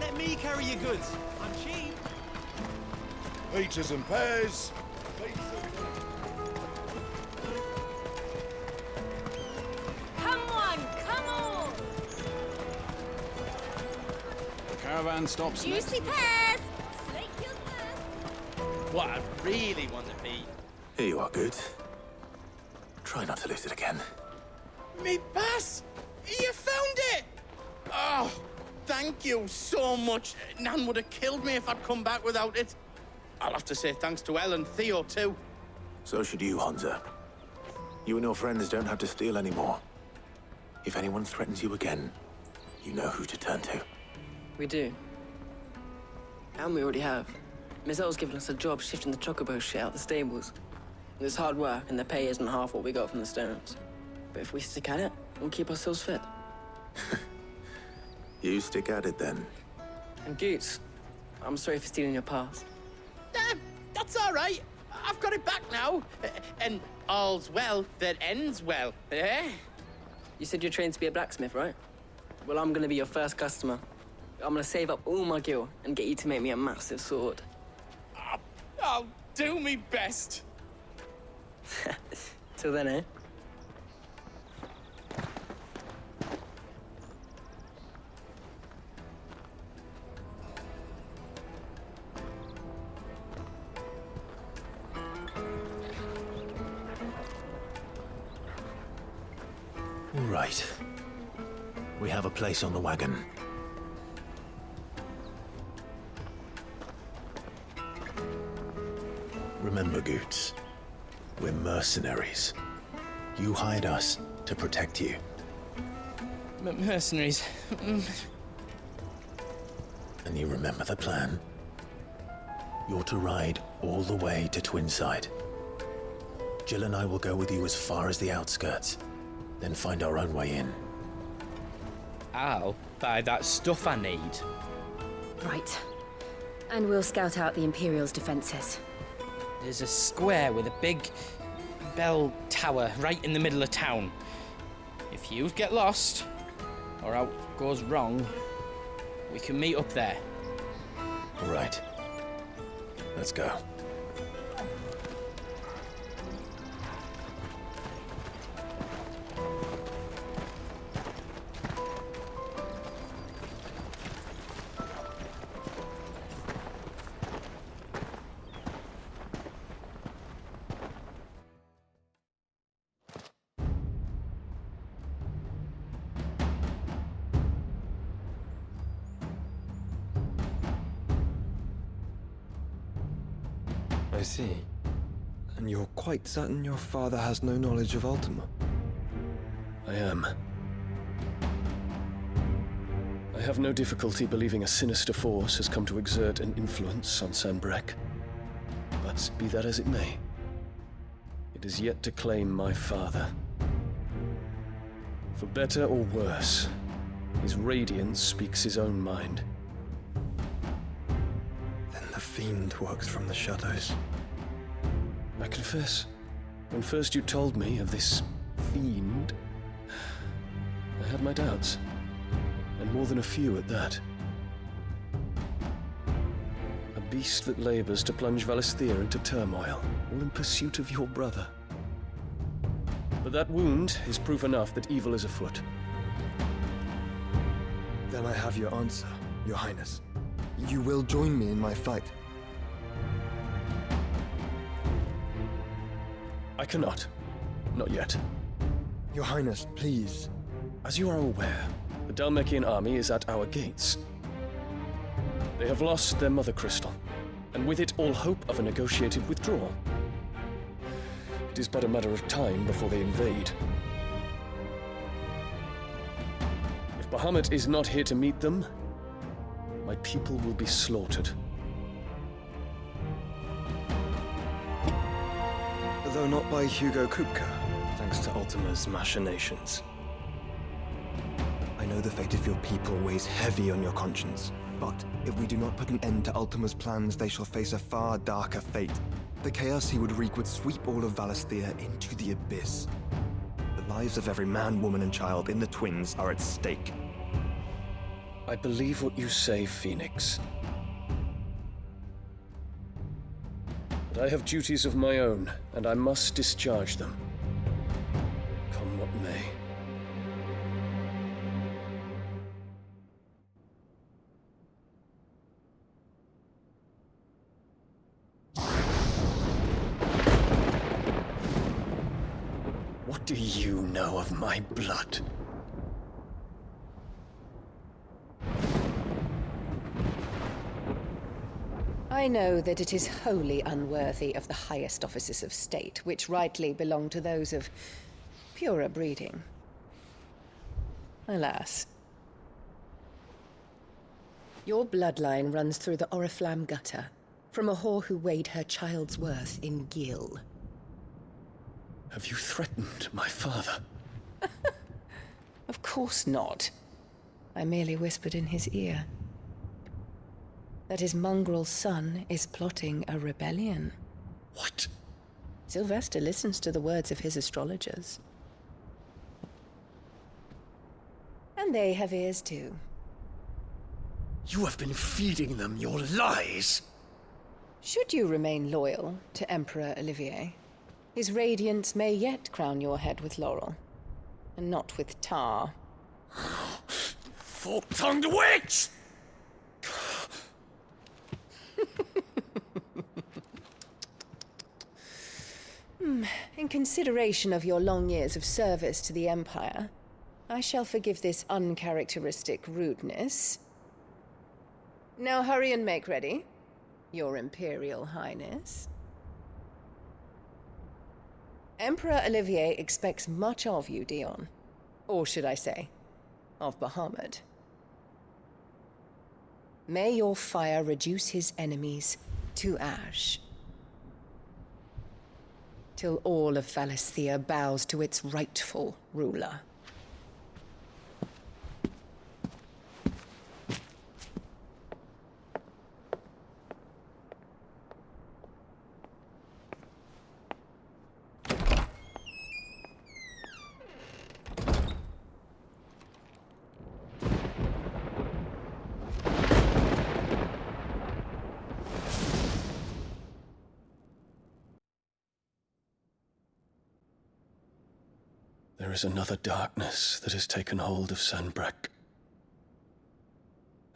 Let me carry your goods. I'm cheap. Peaches and pears. Come on, come on! The caravan stops Juicy pears! Slake your thirst! What I really want to be. Here you are, good. Try not to lose it again. Me pass! You found it! Oh, thank you so much. Nan would have killed me if I'd come back without it. I'll have to say thanks to Elle and Theo, too. So should you, Hansa. You and your friends don't have to steal anymore. If anyone threatens you again, you know who to turn to. We do. And we already have. Miss L's given us a job shifting the chocobo shit out the stables. It's hard work, and the pay isn't half what we got from the Stones. But if we stick at it, we'll keep ourselves fit. You stick at it, then. And Goots, I'm sorry for stealing your pass. That's all right. I've got it back now. And all's well that ends well, eh? You said you're trained to be a blacksmith, right? Well, I'm gonna be your first customer. I'm gonna save up all my gil and get you to make me a massive sword. I'll do me best. Till then, eh? All right. We have a place on the wagon. Remember, Goots, we're mercenaries. You hired us to protect you. Mercenaries. And you remember the plan? You're to ride all the way to Twinside. Jill and I will go with you as far as the outskirts, then find our own way in. I'll buy that stuff I need. Right. And we'll scout out the Imperial's defenses. There's a square with a big bell tower right in the middle of town. If you get lost, or out goes wrong, we can meet up there. All right. Let's go. I see. And you're quite certain your father has no knowledge of Ultima? I am. I have no difficulty believing a sinister force has come to exert an influence on Sanbreque. But be that as it may, it is yet to claim my father. For better or worse, his radiance speaks his own mind. The fiend works from the shadows. I confess, when first you told me of this fiend, I had my doubts, and more than a few at that. A beast that labors to plunge Valisthea into turmoil, all in pursuit of your brother. But that wound is proof enough that evil is afoot. Then I have your answer, Your Highness. You will join me in my fight. I cannot. Not yet. Your Highness, please. As you are aware, the Dhalmekian army is at our gates. They have lost their mother crystal, and with it all hope of a negotiated withdrawal. It is but a matter of time before they invade. If Bahamut is not here to meet them, my people will be slaughtered. Though not by Hugo Kupka, thanks to Ultima's machinations. I know the fate of your people weighs heavy on your conscience, but if we do not put an end to Ultima's plans, they shall face a far darker fate. The chaos he would wreak would sweep all of Valisthea into the abyss. The lives of every man, woman, and child in the Twins are at stake. I believe what you say, Phoenix. But I have duties of my own, and I must discharge them. Come what may. What do you know of my blood? I know that it is wholly unworthy of the highest offices of state, which rightly belong to those of purer breeding. Alas. Your bloodline runs through the Oriflamme gutter, from a whore who weighed her child's worth in gil. Have you threatened my father? Of course not. I merely whispered in his ear that his mongrel son is plotting a rebellion. What? Sylvester listens to the words of his astrologers. And they have ears too. You have been feeding them your lies! Should you remain loyal to Emperor Olivier, his radiance may yet crown your head with laurel, and not with tar. Fork-tongued witch! In consideration of your long years of service to the Empire, I shall forgive this uncharacteristic rudeness. Now hurry and make ready, Your Imperial Highness. Emperor Olivier expects much of you, Dion. Or should I say, of Bahamut. May your fire reduce his enemies to ash, till all of Valisthea bows to its rightful ruler. There is another darkness that has taken hold of Sanbreque.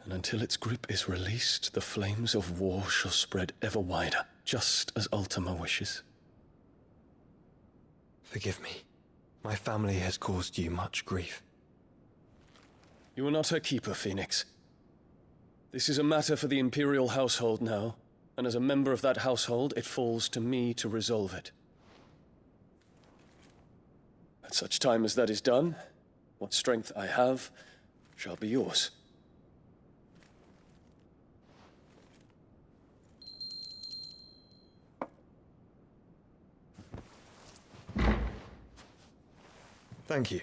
And until its grip is released, the flames of war shall spread ever wider, just as Ultima wishes. Forgive me. My family has caused you much grief. You are not her keeper, Phoenix. This is a matter for the Imperial household now, and as a member of that household, it falls to me to resolve it. At such time as that is done, what strength I have shall be yours. Thank you,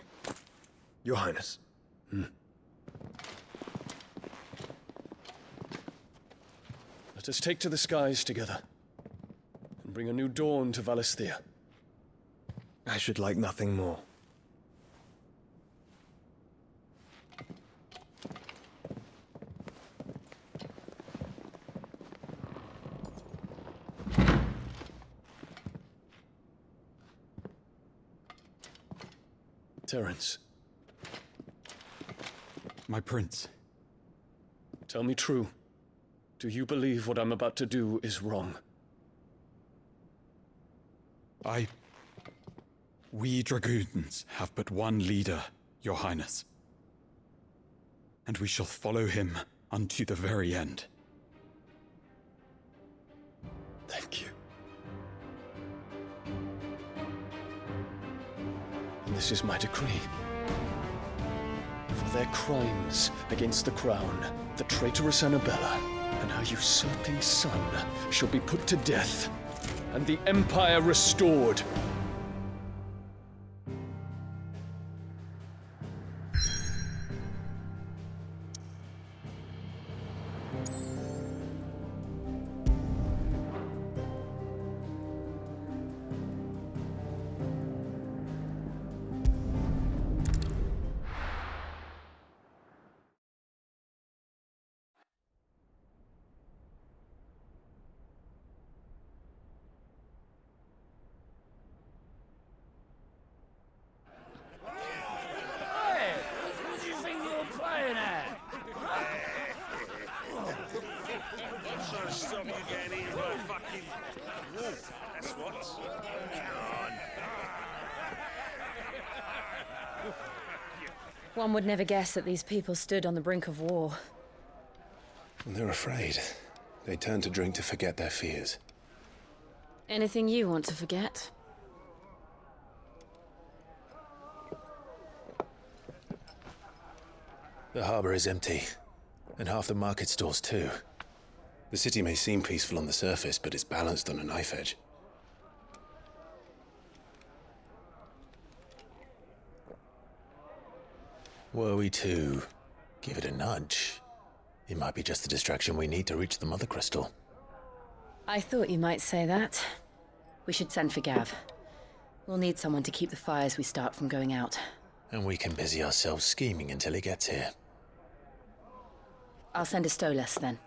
Your Highness. Let us take to the skies together, and bring a new dawn to Valisthea. I should like nothing more. Terence. My prince. Tell me true. Do you believe what I'm about to do is wrong? We dragoons have but one leader, Your Highness. And we shall follow him unto the very end. Thank you. And this is my decree. For their crimes against the crown, the traitorous Annabella and her usurping son shall be put to death, and the Empire restored. One would never guess that these people stood on the brink of war. They're afraid. They turn to drink to forget their fears. Anything you want to forget? The harbor is empty, and half the market stalls too. The city may seem peaceful on the surface, but it's balanced on a knife edge. Were we to give it a nudge, it might be just the distraction we need to reach the Mother Crystal. I thought you might say that. We should send for Gav. We'll need someone to keep the fires we start from going out. And we can busy ourselves scheming until he gets here. I'll send a Stolas then.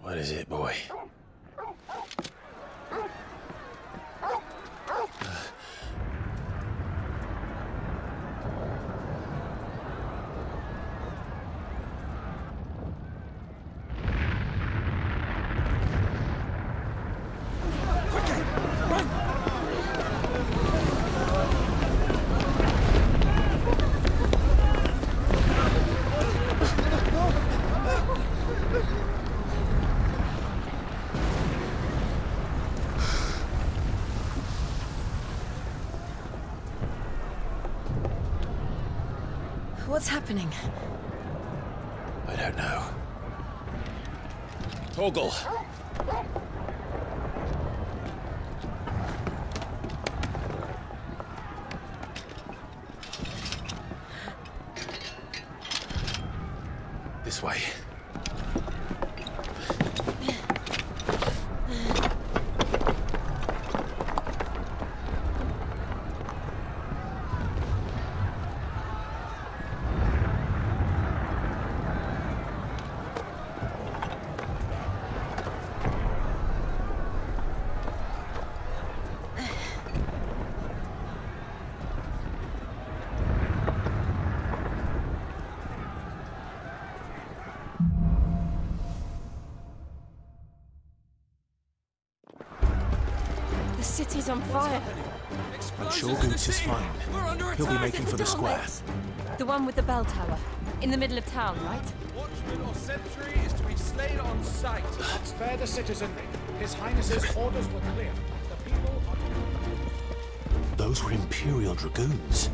What is it, boy? What's happening? I don't know. Torgal! This way. The city's on fire. I'm sure Goots is fine. He'll be making for the square. The one with the bell tower. In the middle of town, right? Watchman or sentry is to be slain on sight. Spare the citizenry. His Highness's orders were clear. The people are... Those were Imperial Dragoons.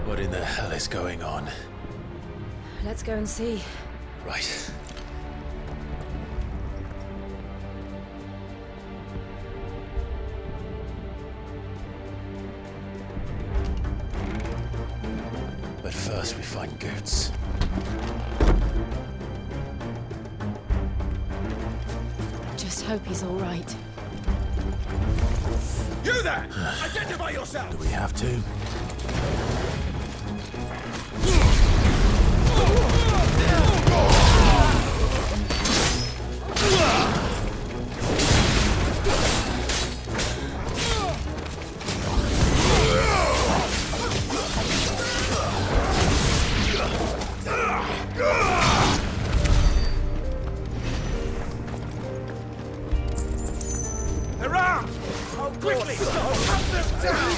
What in the hell is going on? Let's go and see. Right. But first we find Goots. Just hope he's all right. You there! Identify yourself! Do we have to? Around! Oh, quickly! Cut them down!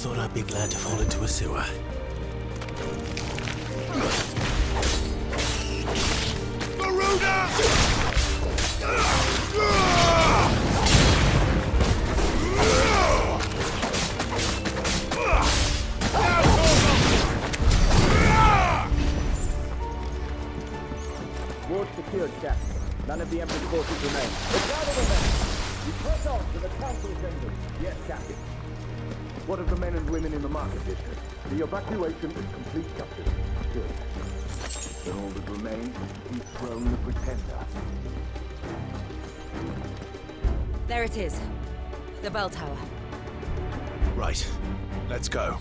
thought I'd be glad to fall into a sewer. Ward secured, Captain. None of the Emperor's forces remain. Gather the men! You press on to the council chambers. Yes, Captain. What of the men and women in the market district? The evacuation is complete, Captain. Good. Then all that remains is to dethrone the Pretender. There it is. The bell tower. Right. Let's go.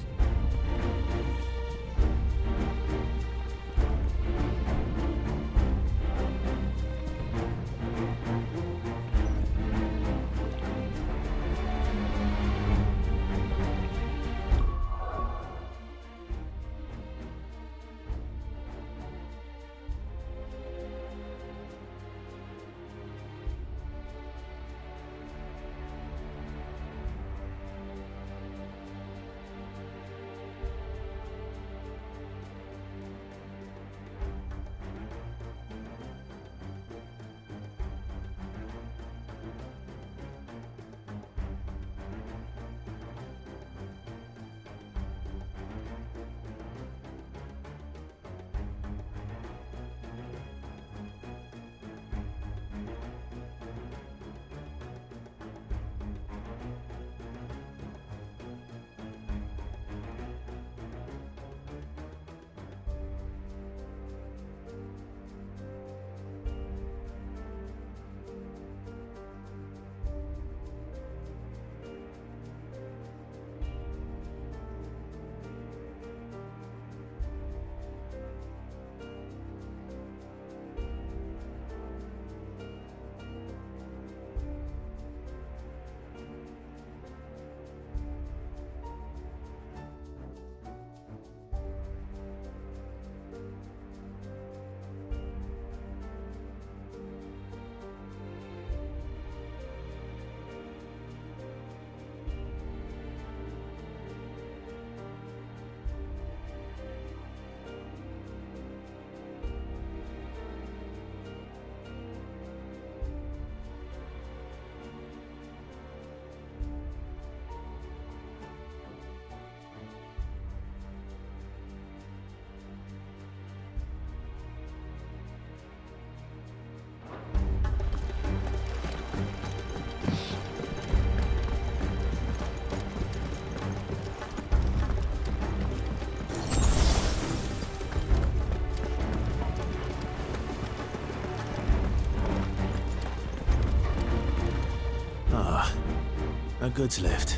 A goods lift.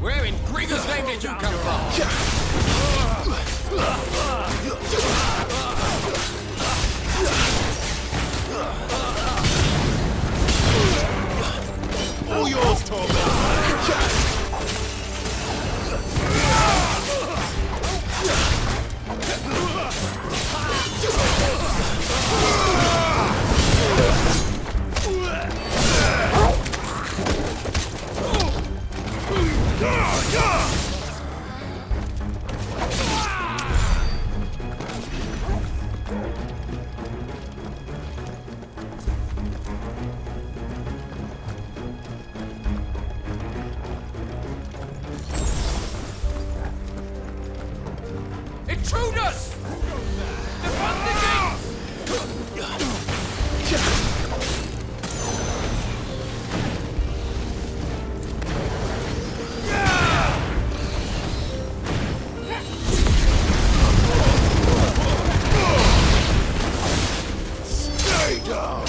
Where in Gregor's name did you come from? All yours, Torben! Intruders! Defend the gates! Stay down!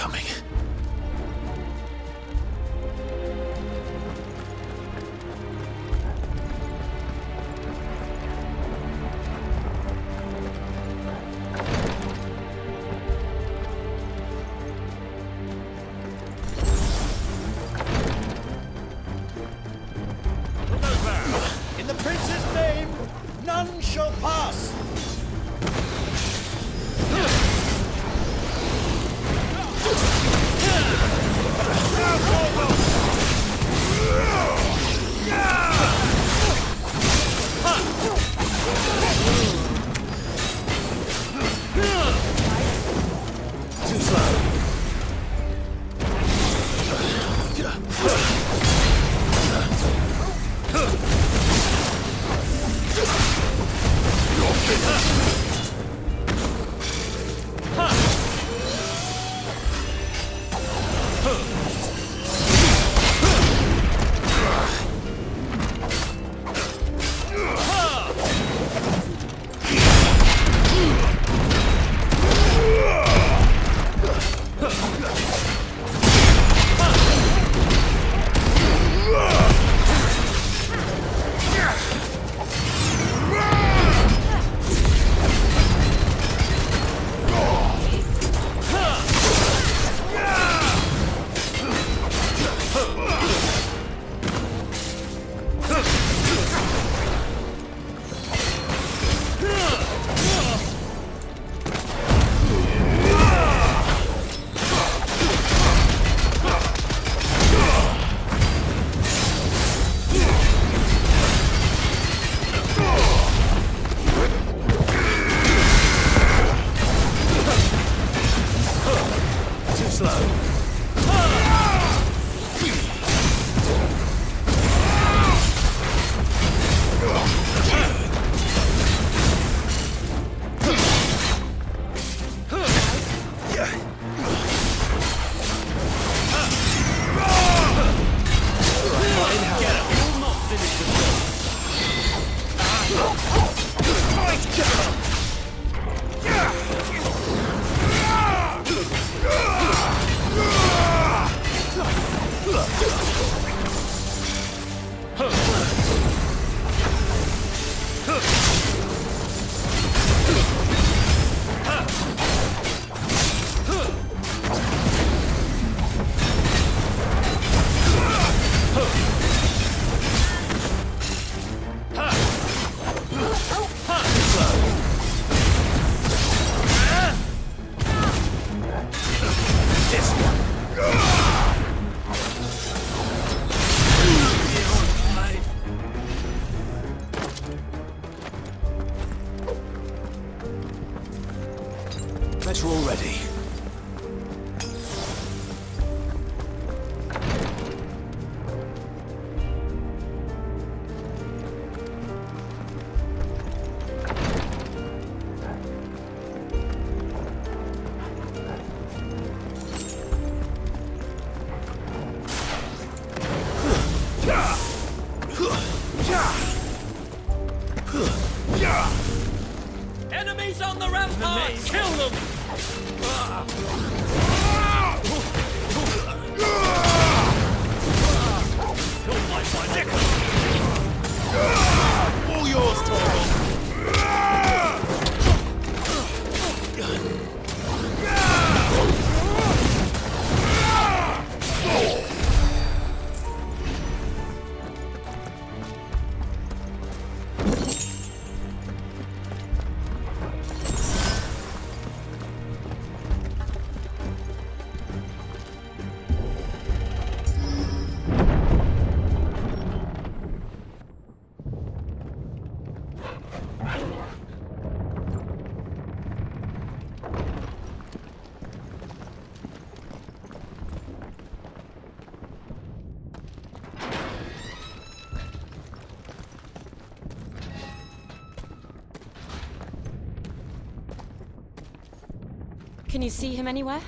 coming. In the prince's name, none shall pass! Too slow. Better already. Enemies on the ramparts! Kill them! All yours, Torvald! Can you see him anywhere?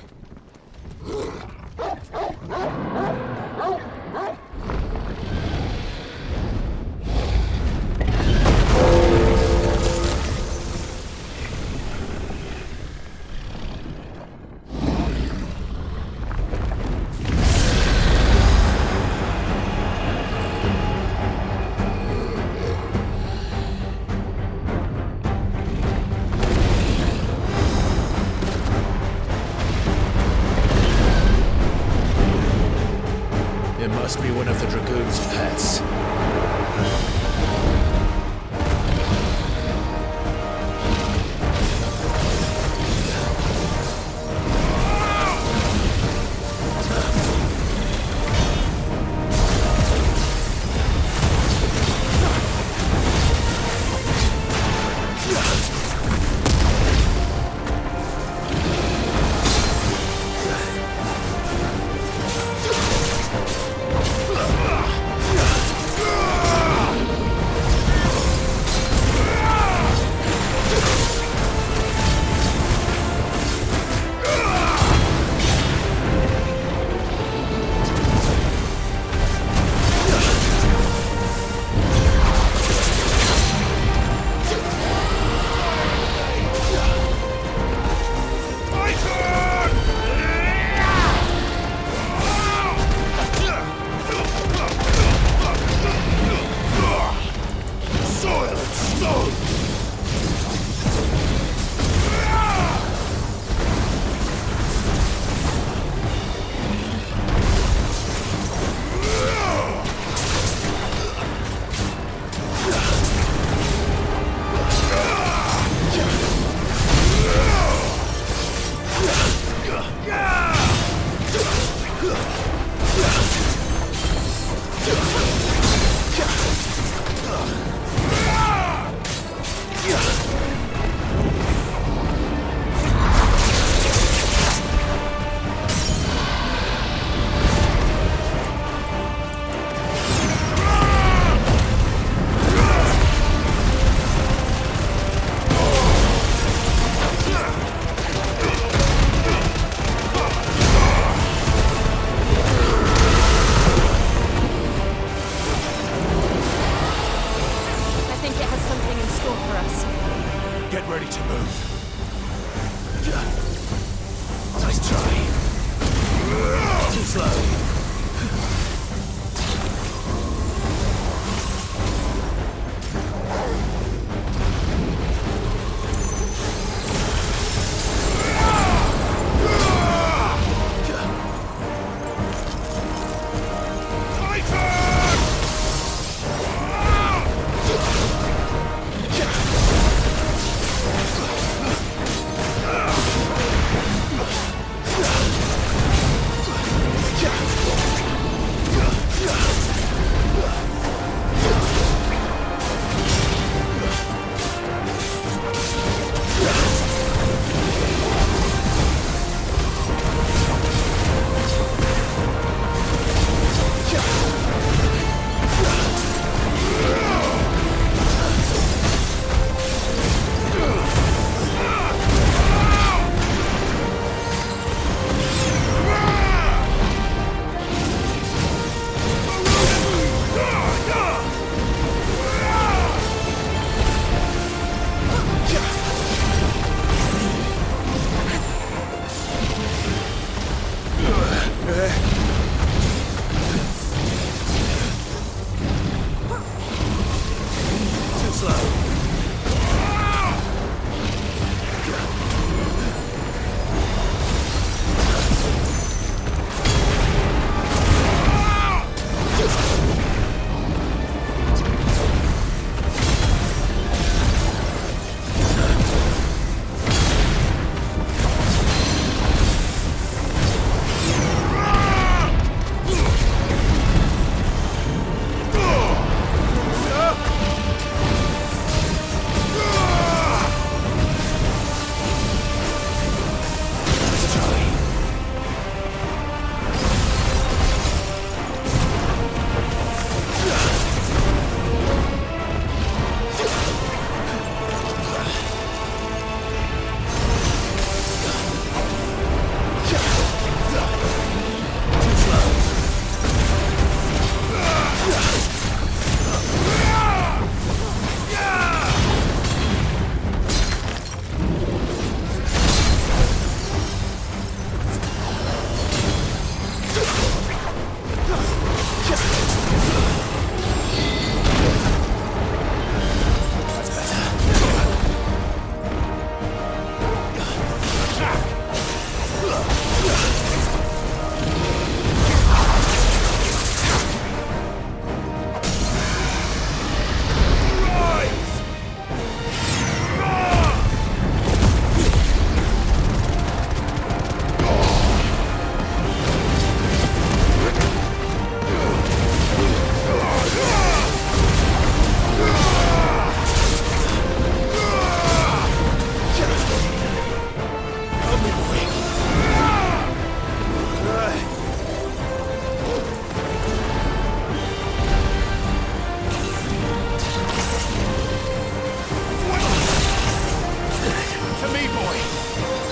Hey, boy!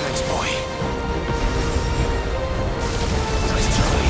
Thanks, boy. Nice try.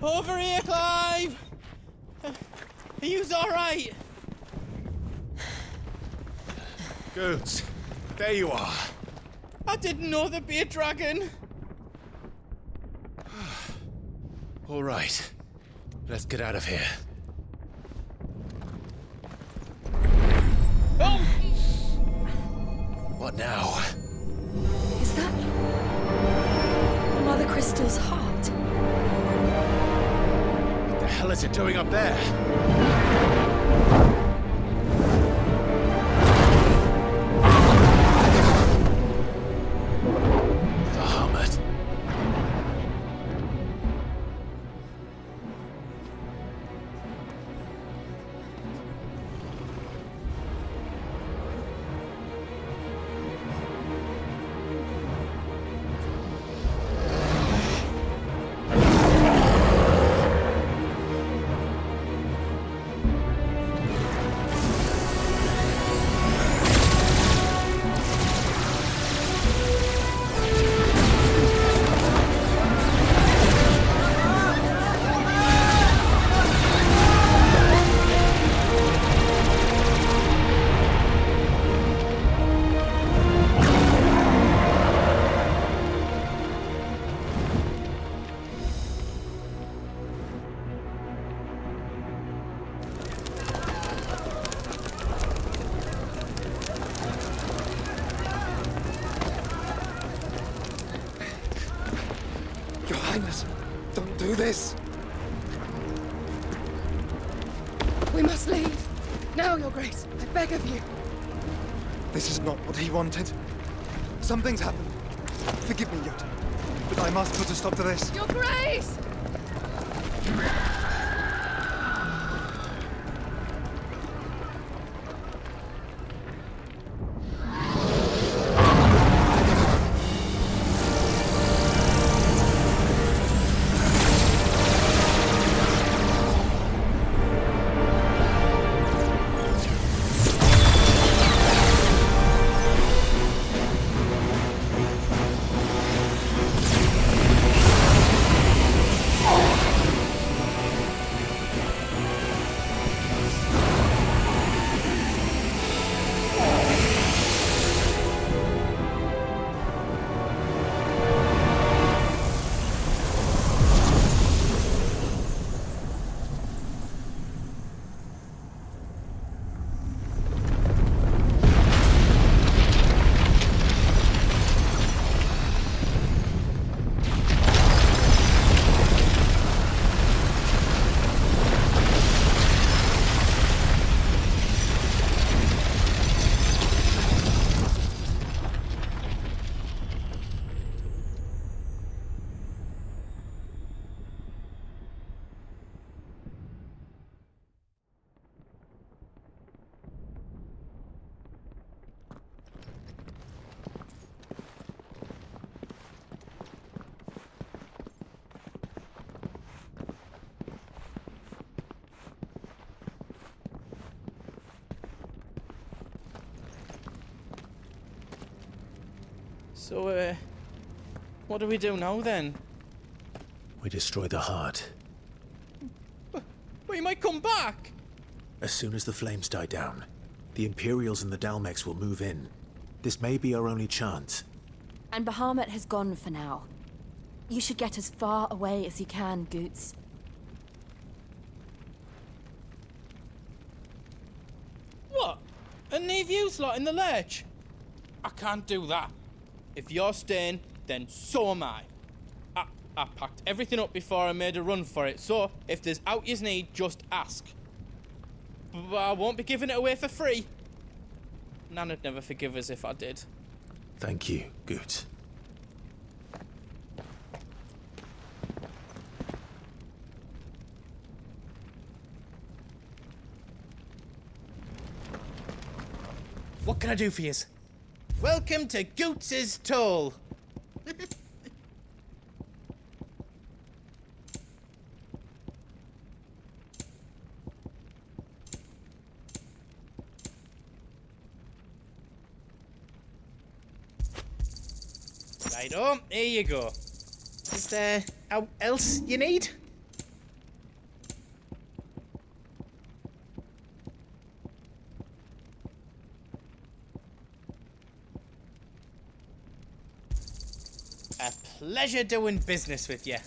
Over here, Clive! Are you alright? Goods, there you are. I didn't know there'd be a dragon. All right, let's get out of here. Oh! What now? Is that Mother Crystal's heart? What the hell is it doing up there? Don't do this! We must leave. Now, Your Grace. I beg of you. This is not what he wanted. Something's happened. Forgive me, Yoda, but I must put a stop to this. Your Grace! So, what do we do now then? We destroy the heart. But he might come back! As soon as the flames die down, the Imperials and the Dalmex will move in. This may be our only chance. And Bahamut has gone for now. You should get as far away as you can, Goots. What? And leave you lot in the lurch? I can't do that. If you're staying, then so am I. I packed everything up before I made a run for it, so if there's out you need, just ask. But I won't be giving it away for free. Nan'd never forgive us if I did. Thank you, Goots. What can I do for yous? Welcome to Goots's Toll. Righto, here you go. Is there else you need? A pleasure doing business with you.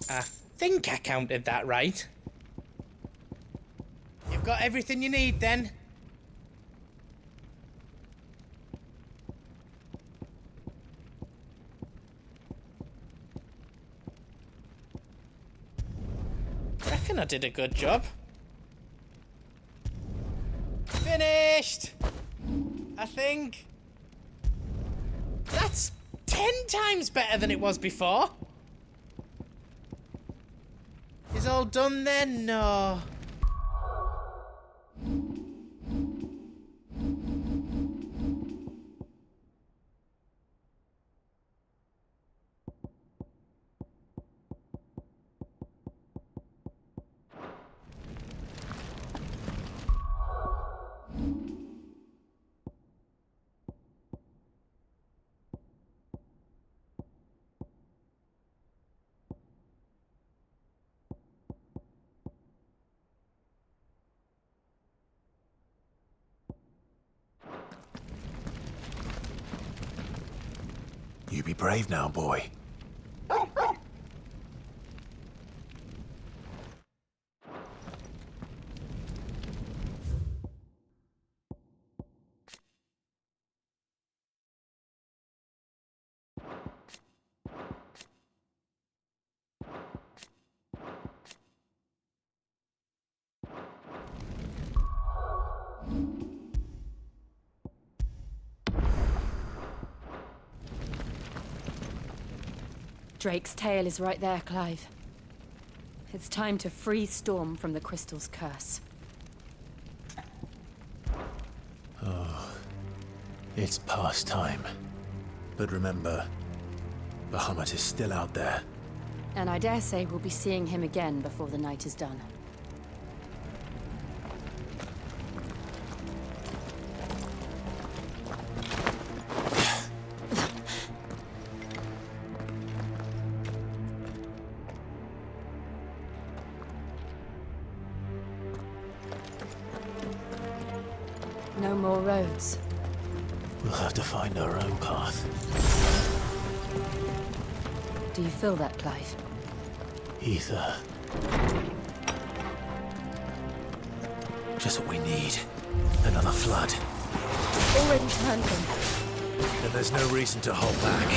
I think I counted that right. You've got everything you need then? Reckon I did a good job. Finished! I think. That's 10 times better than it was before. Is all done then? No. You be brave now, boy. Drake's tail is right there, Clive. It's time to free Storm from the Crystal's curse. Oh, it's past time. But remember, Bahamut is still out there. And I dare say we'll be seeing him again before the night is done. No more roads. We'll have to find our own path. Do you feel that, Clive? Ether. Just what we need. Another flood. Already turned them. And there's no reason to hold back.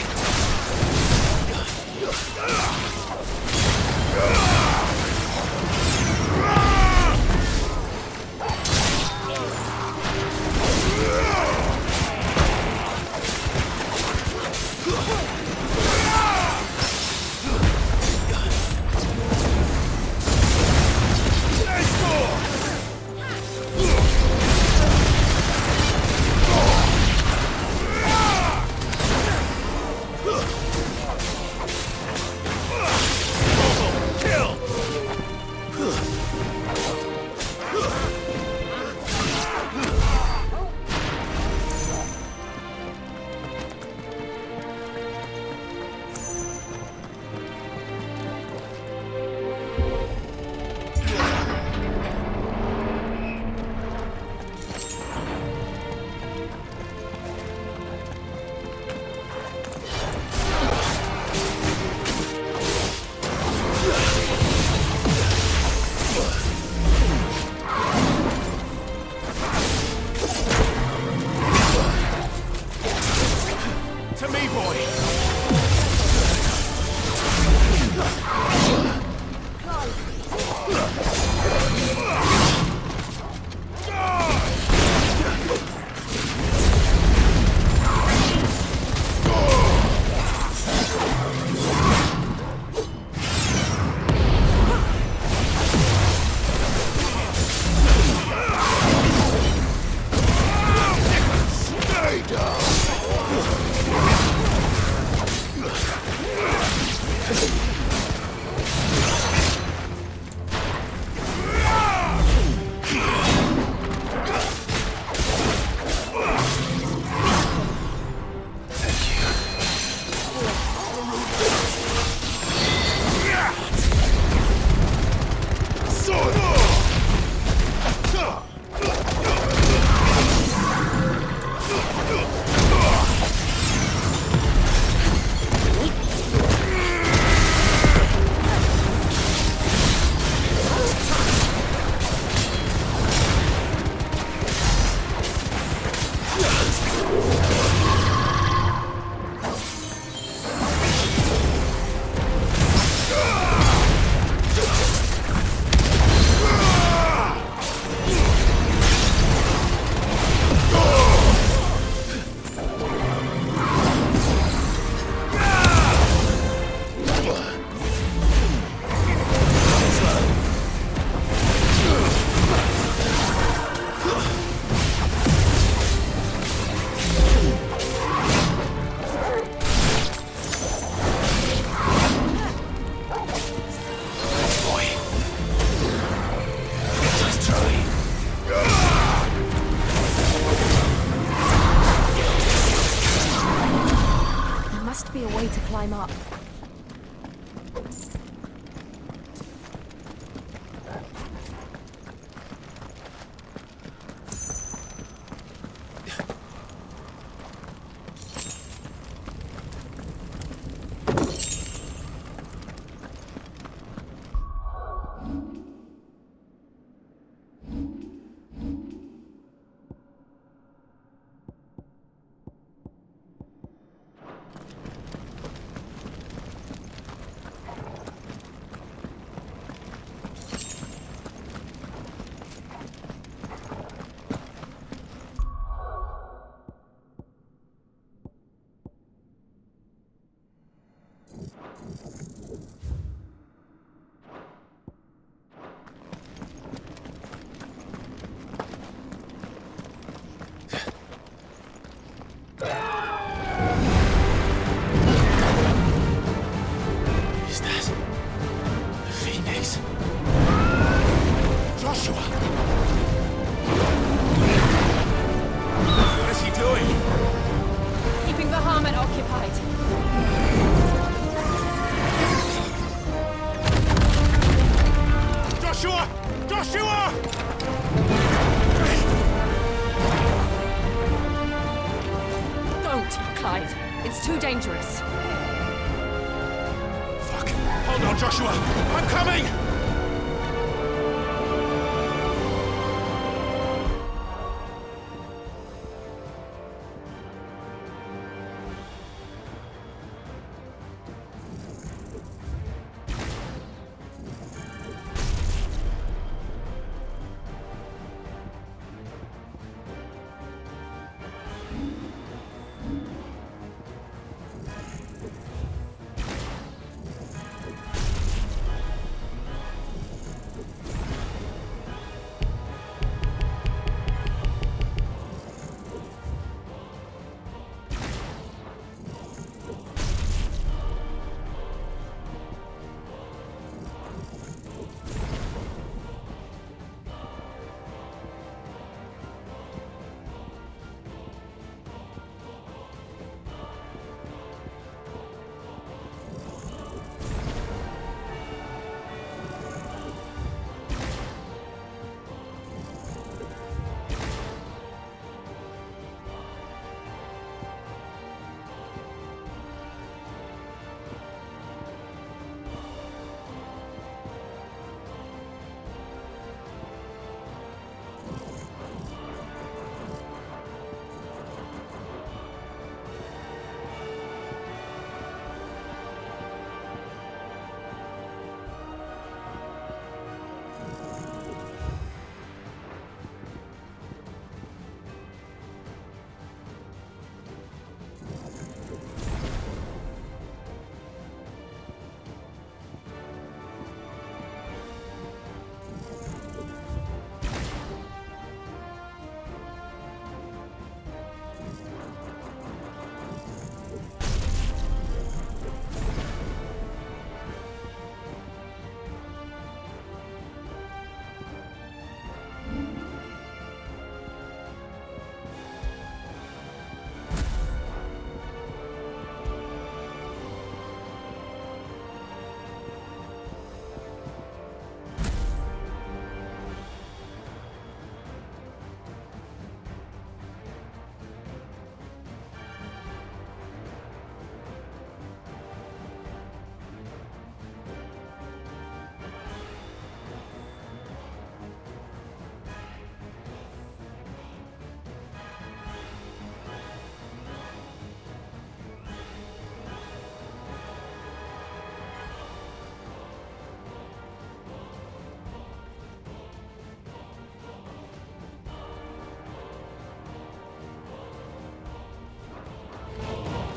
Climb up. Hide. Joshua! Joshua! Don't, Clive. It's too dangerous. Fuck. Hold on, Joshua! I'm coming!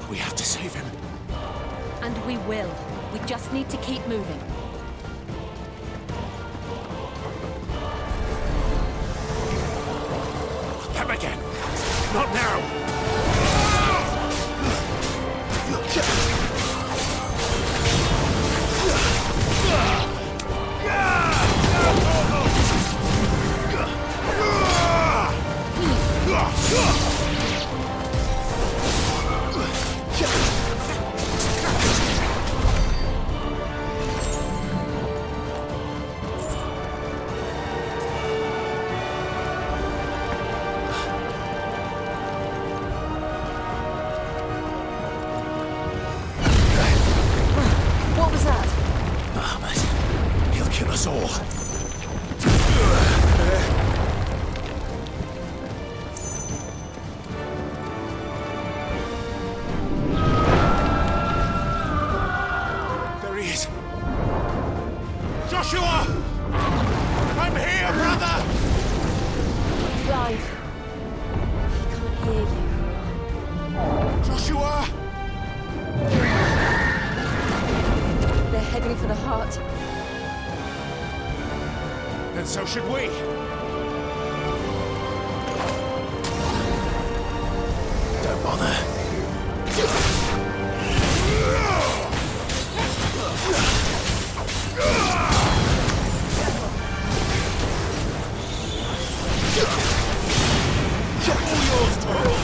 We have to save him. And we will. We just need to keep moving. Them again. Not now. What was that? Ahmed, he'll kill us all. There he is. Joshua! I'm here, brother! Clive. He can't hear you. Joshua! They're heading for the heart. And so should we. Don't bother. All yours, Torvald.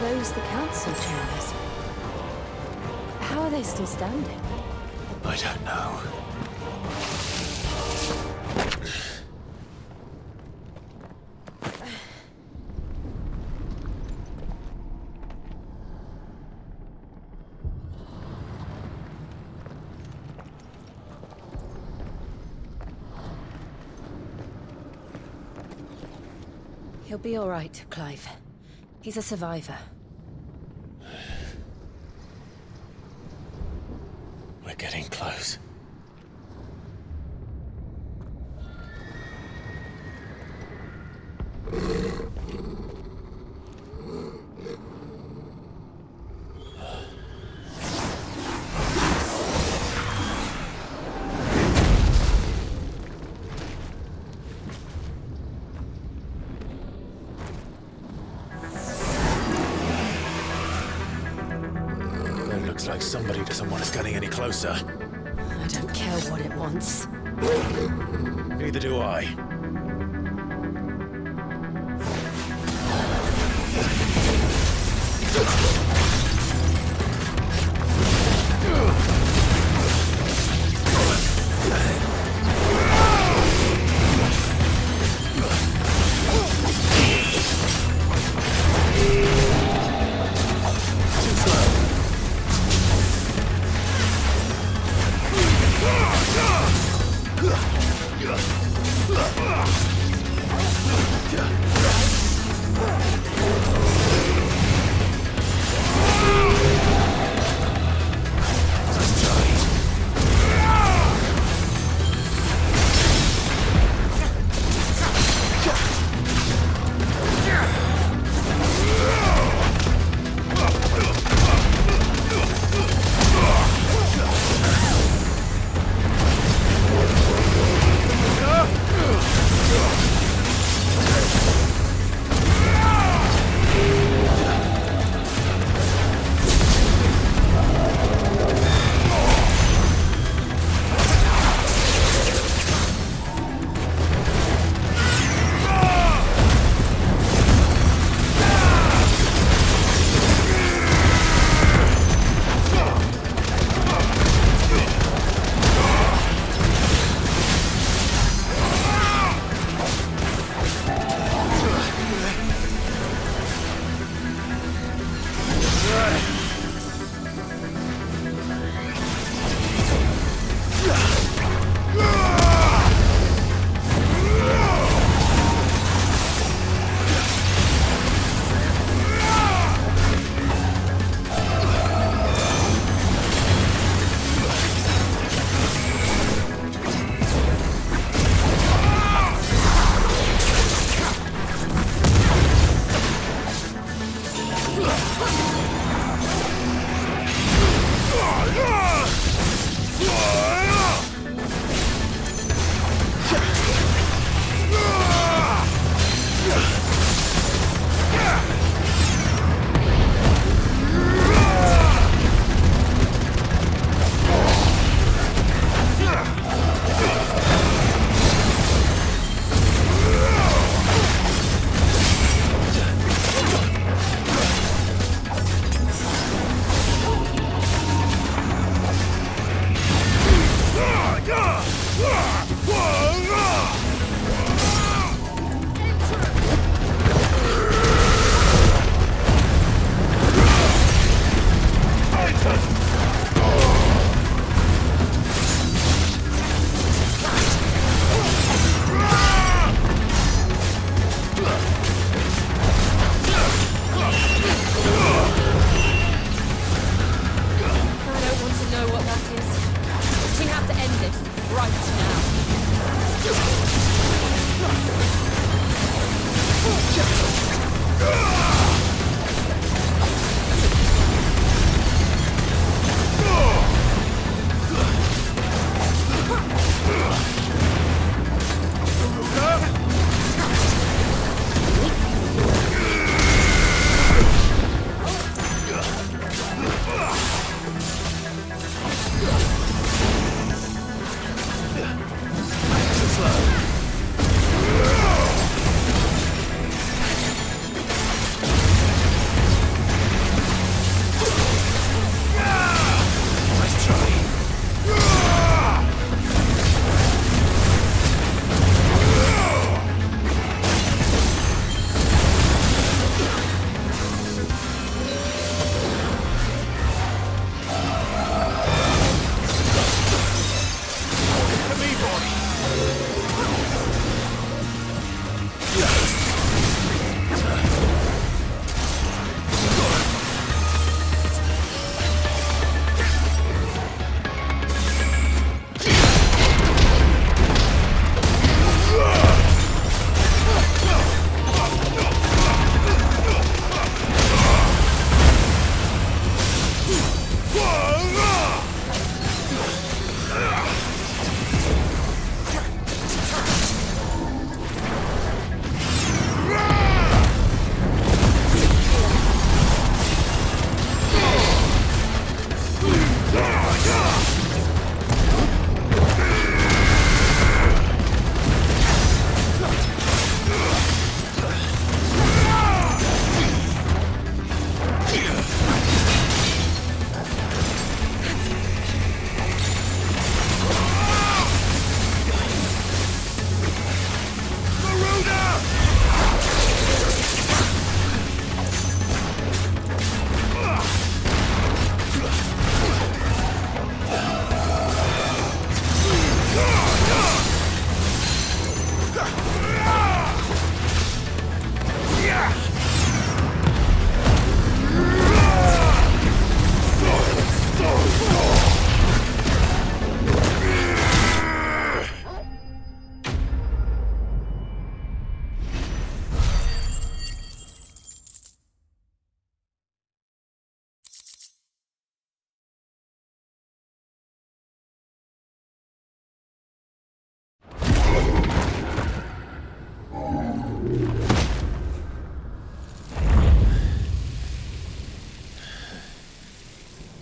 Those the council chambers. How are they still standing? I don't know. He'll be all right, Clive. He's a survivor. We're getting close. Looks like somebody doesn't want us getting any closer. I don't care what it wants. Neither do I.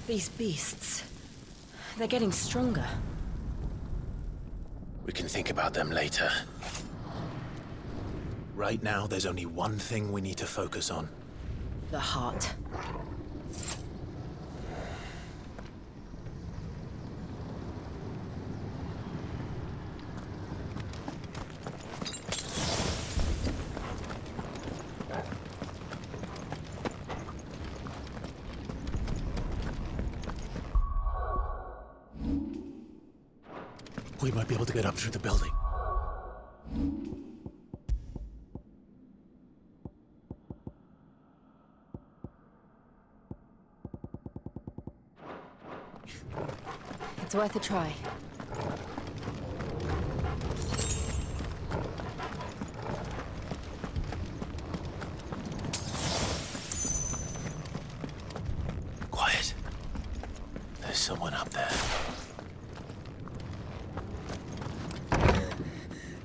These beasts... they're getting stronger. We can think about them later. Right now, there's only one thing we need to focus on. The heart. We might be able to get up through the building. It's worth a try. Quiet. There's someone up there.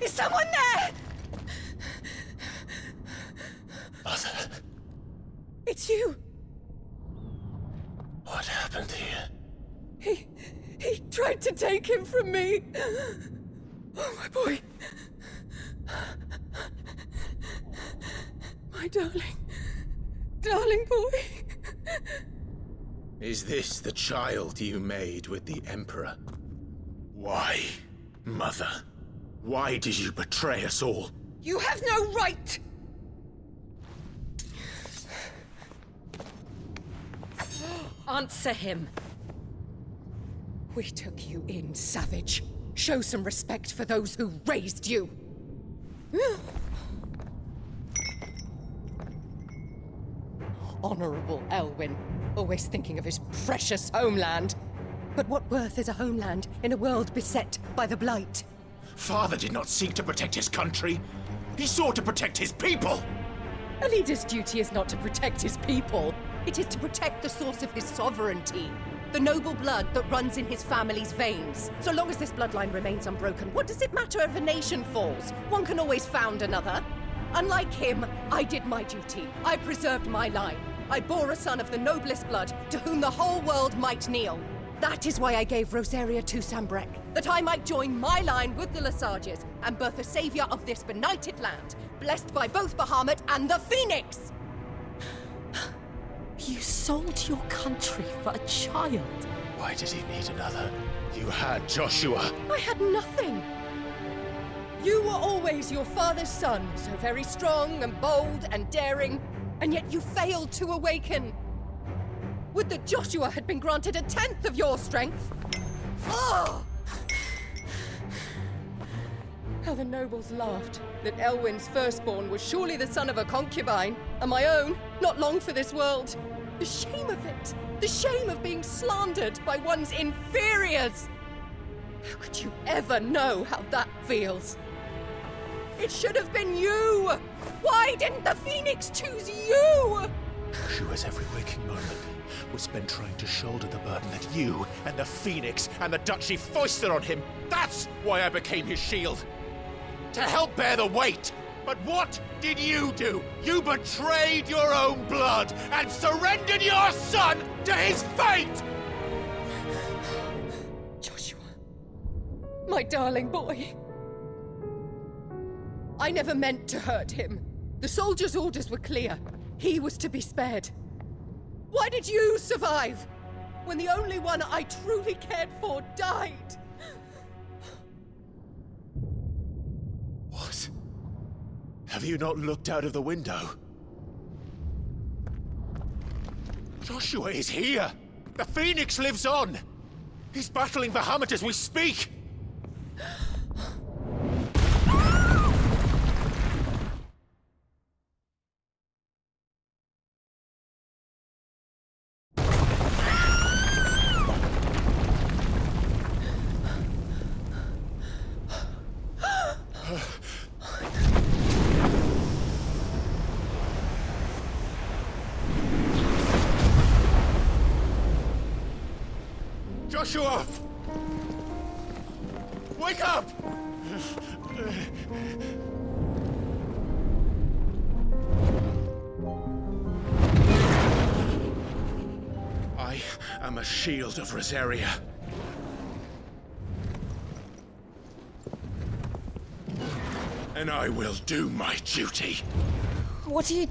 Is someone there? Mother. It's you. What happened here? He tried to take him from me. Oh, my boy. My darling boy. Is this the child you made with the Emperor? Why, Mother? Why did you betray us all? You have no right! Answer him. We took you in, savage. Show some respect for those who raised you. Honorable Elwyn, always thinking of his precious homeland. But what worth is a homeland in a world beset by the Blight? Father did not seek to protect his country. He sought to protect his people. A leader's duty is not to protect his people. It is to protect the source of his sovereignty. The noble blood that runs in his family's veins. So long as this bloodline remains unbroken, what does it matter if a nation falls? One can always found another. Unlike him, I did my duty. I preserved my line. I bore a son of the noblest blood, to whom the whole world might kneel. That is why I gave Rosaria to Sambrek, that I might join my line with the Lesages and birth a savior of this benighted land, blessed by both Bahamut and the Phoenix! You sold your country for a child. Why did he need another? You had Joshua. I had nothing. You were always your father's son, so very strong and bold and daring, and yet you failed to awaken. Would that Joshua had been granted 1/10 of your strength? Oh! How the nobles laughed that Elwyn's firstborn was surely the son of a concubine, and my own, not long for this world. The shame of it! The shame of being slandered by one's inferiors! How could you ever know how that feels? It should have been you! Why didn't the Phoenix choose you? Joshua's every waking moment was spent trying to shoulder the burden that you and the Phoenix and the Duchy foisted on him. That's why I became his shield. To help bear the weight. But what did you do? You betrayed your own blood and surrendered your son to his fate! Joshua, my darling boy. I never meant to hurt him. The soldiers' orders were clear. He was to be spared. Why did you survive when the only one I truly cared for died? What? Have you not looked out of the window? Joshua is here! The Phoenix lives on! He's battling Bahamut as we speak! Joshua! Wake up! I I am a shield of Rosaria. And I will do my duty. What are you...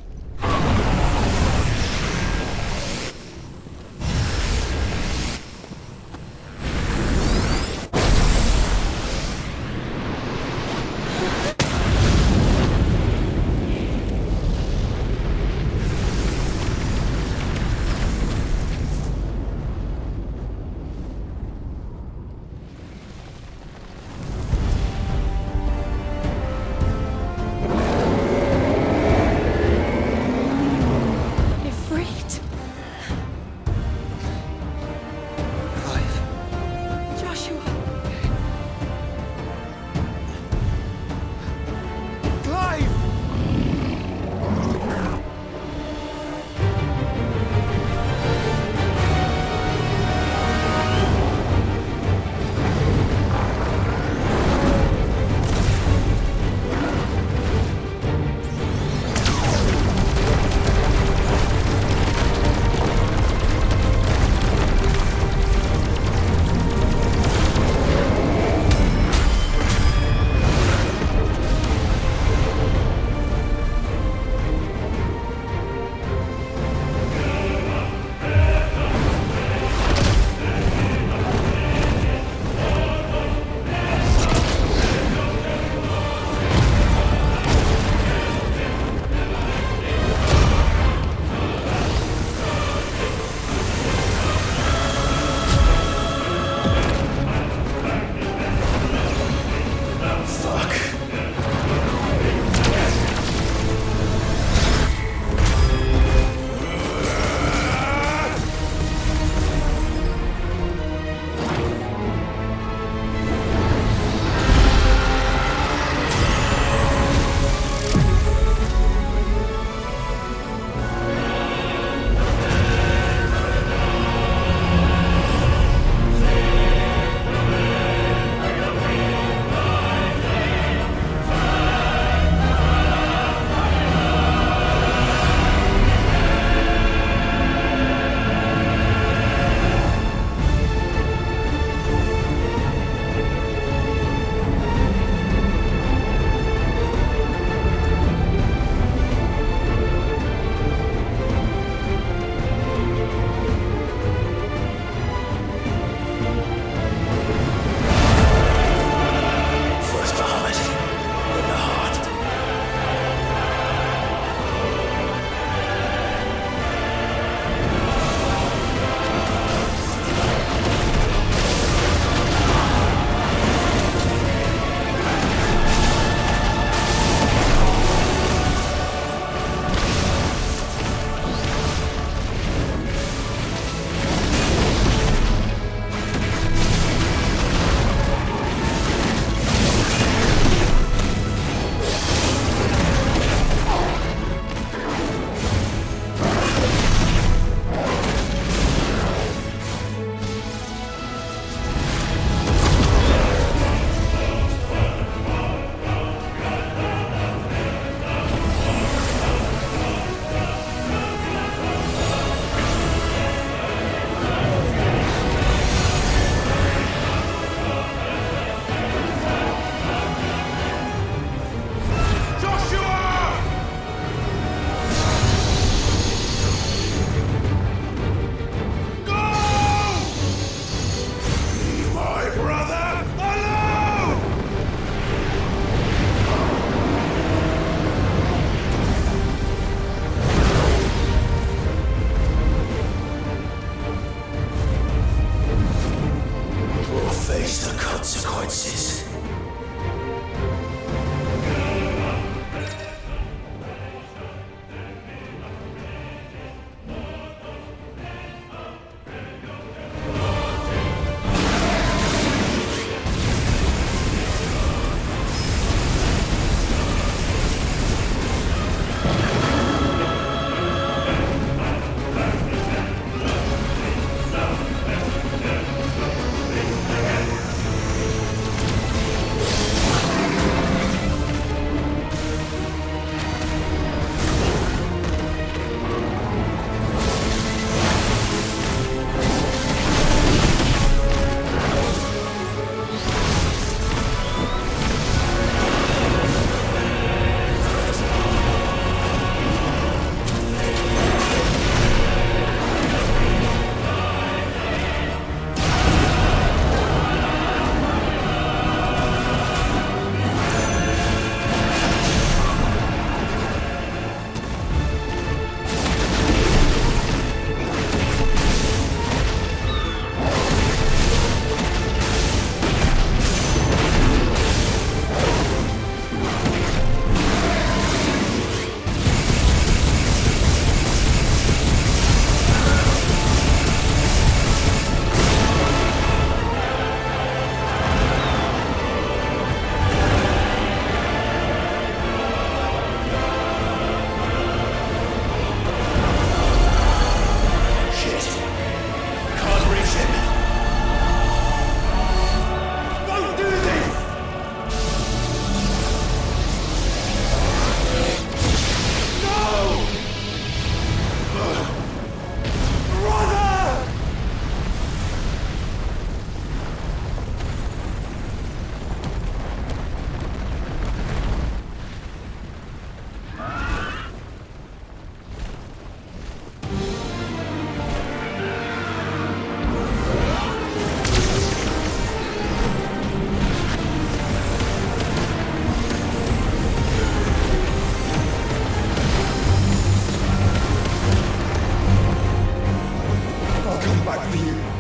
back for you.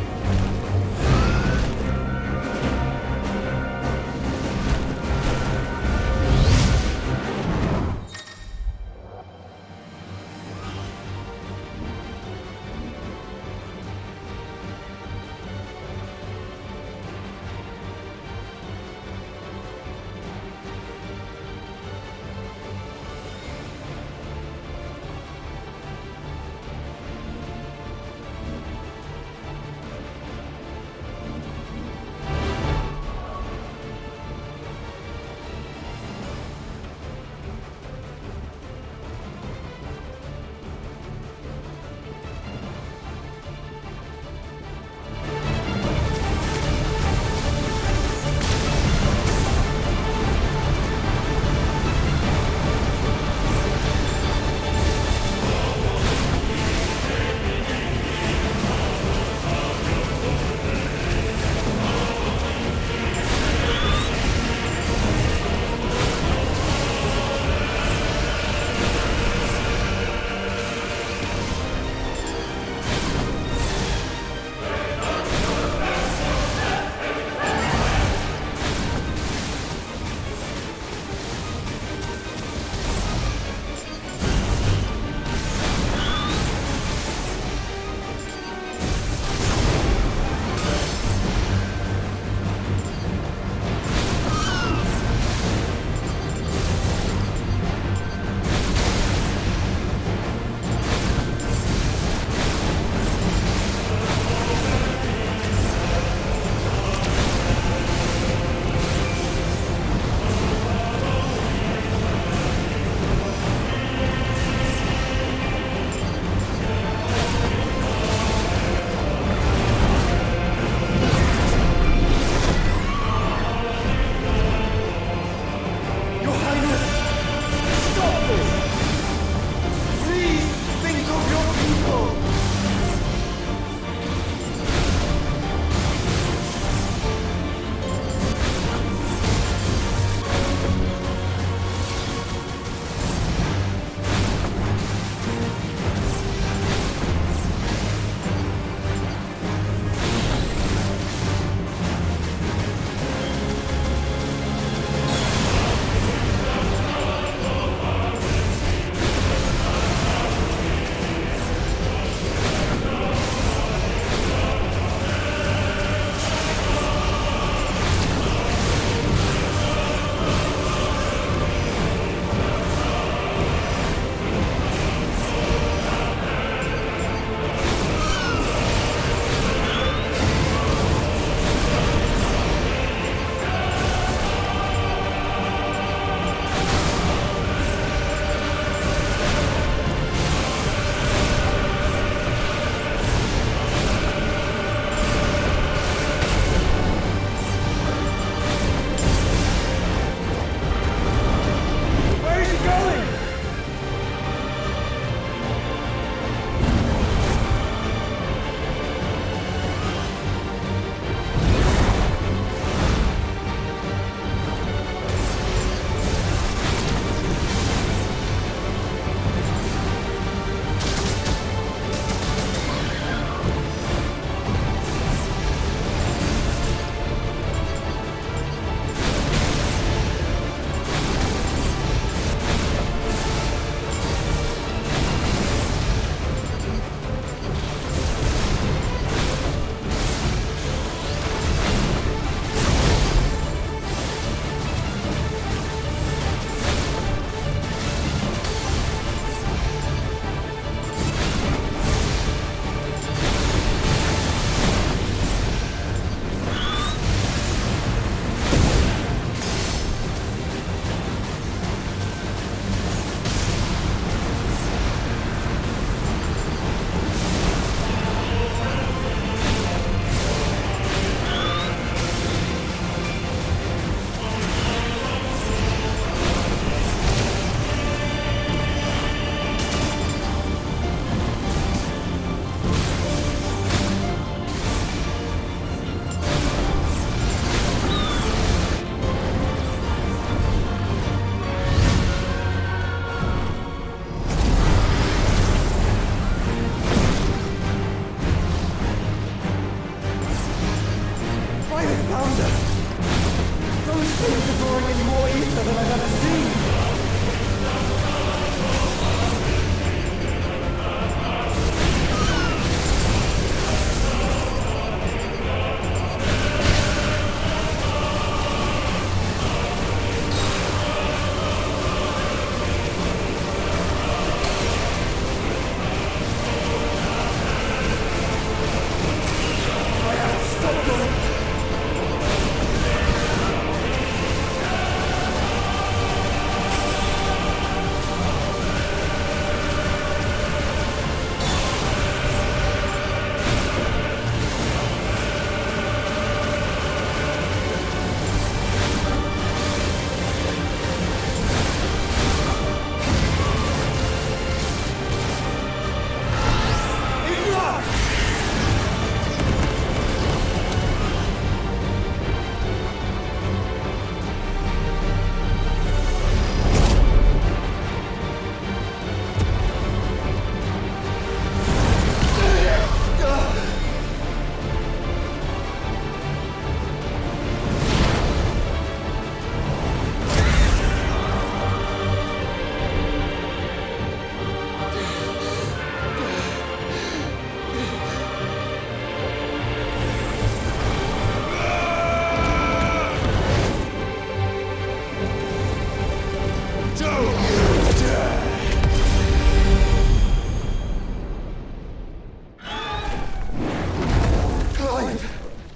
founder! Those things are drawing in more ether than I've ever seen!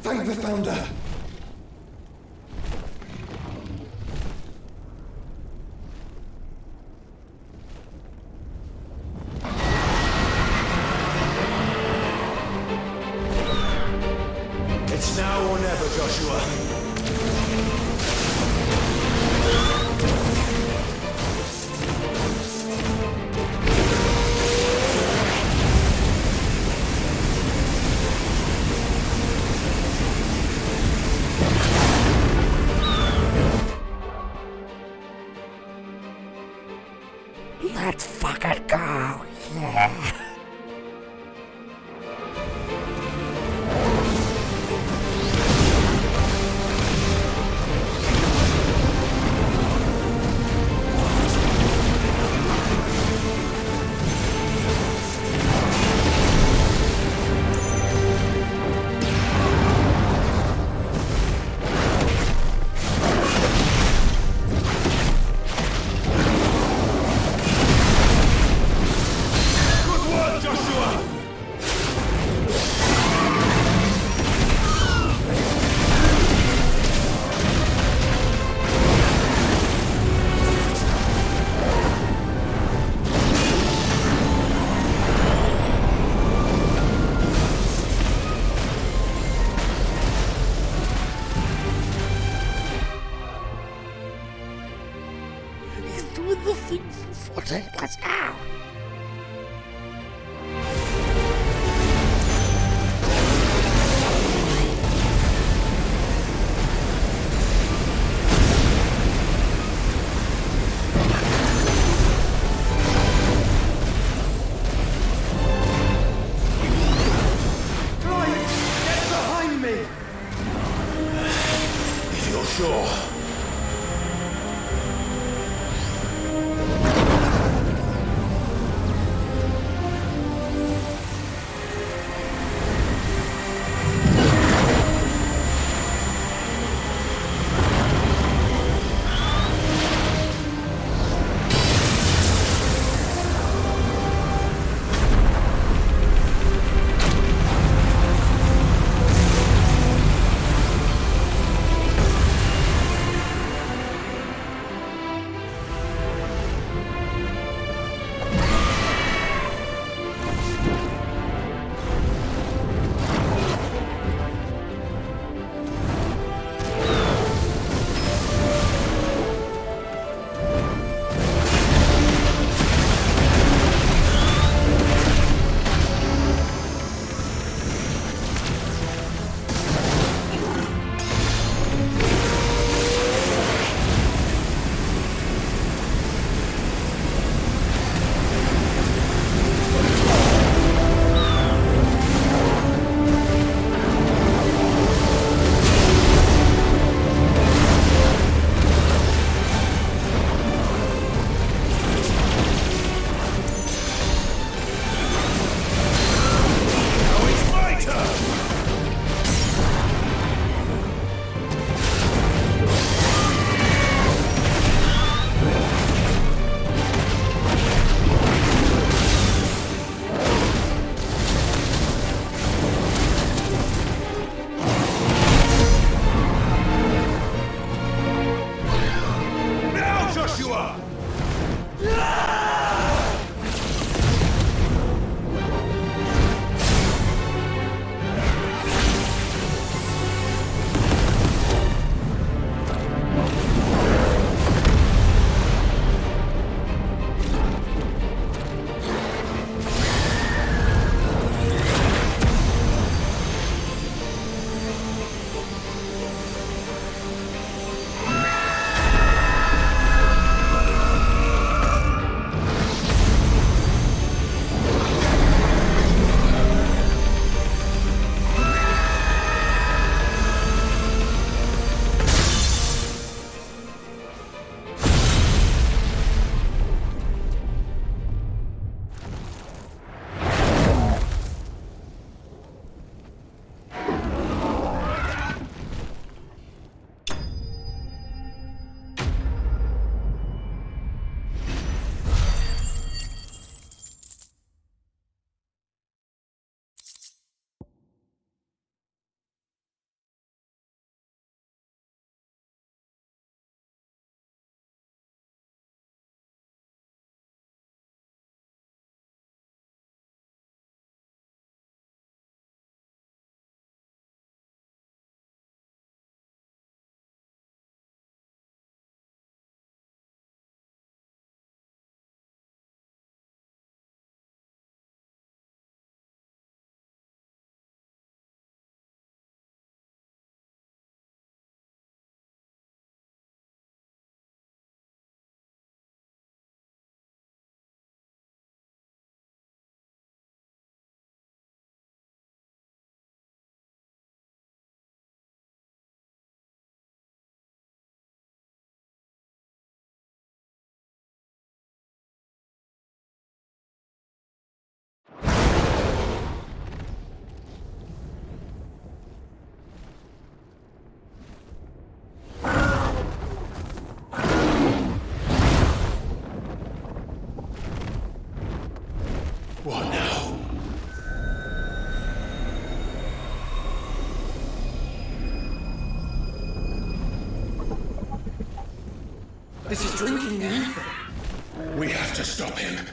Thank the Founder! It's now or never, Joshua. Let's fucking go, yeah. Doing the thing for footy. Let's go. Clive, get behind me! If you're sure. This is drinking you. We have to stop him.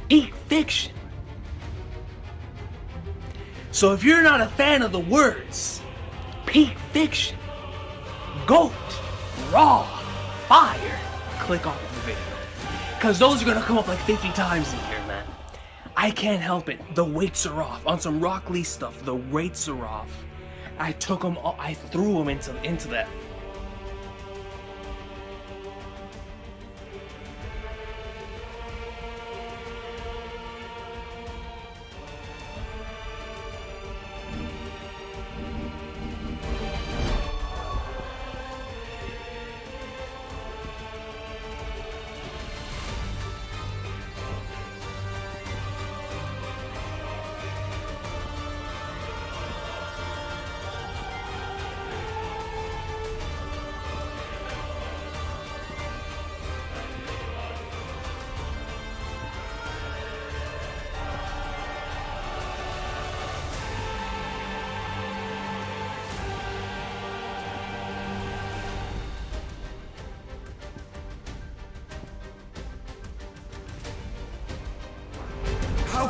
Peak fiction. So if you're not a fan of the words, peak fiction, goat, raw, fire, click off the video. Cause those are gonna come up like 50 times in here, man. I can't help it. The weights are off. On some Rock Lee stuff, the weights are off. I took them all, I threw them into that.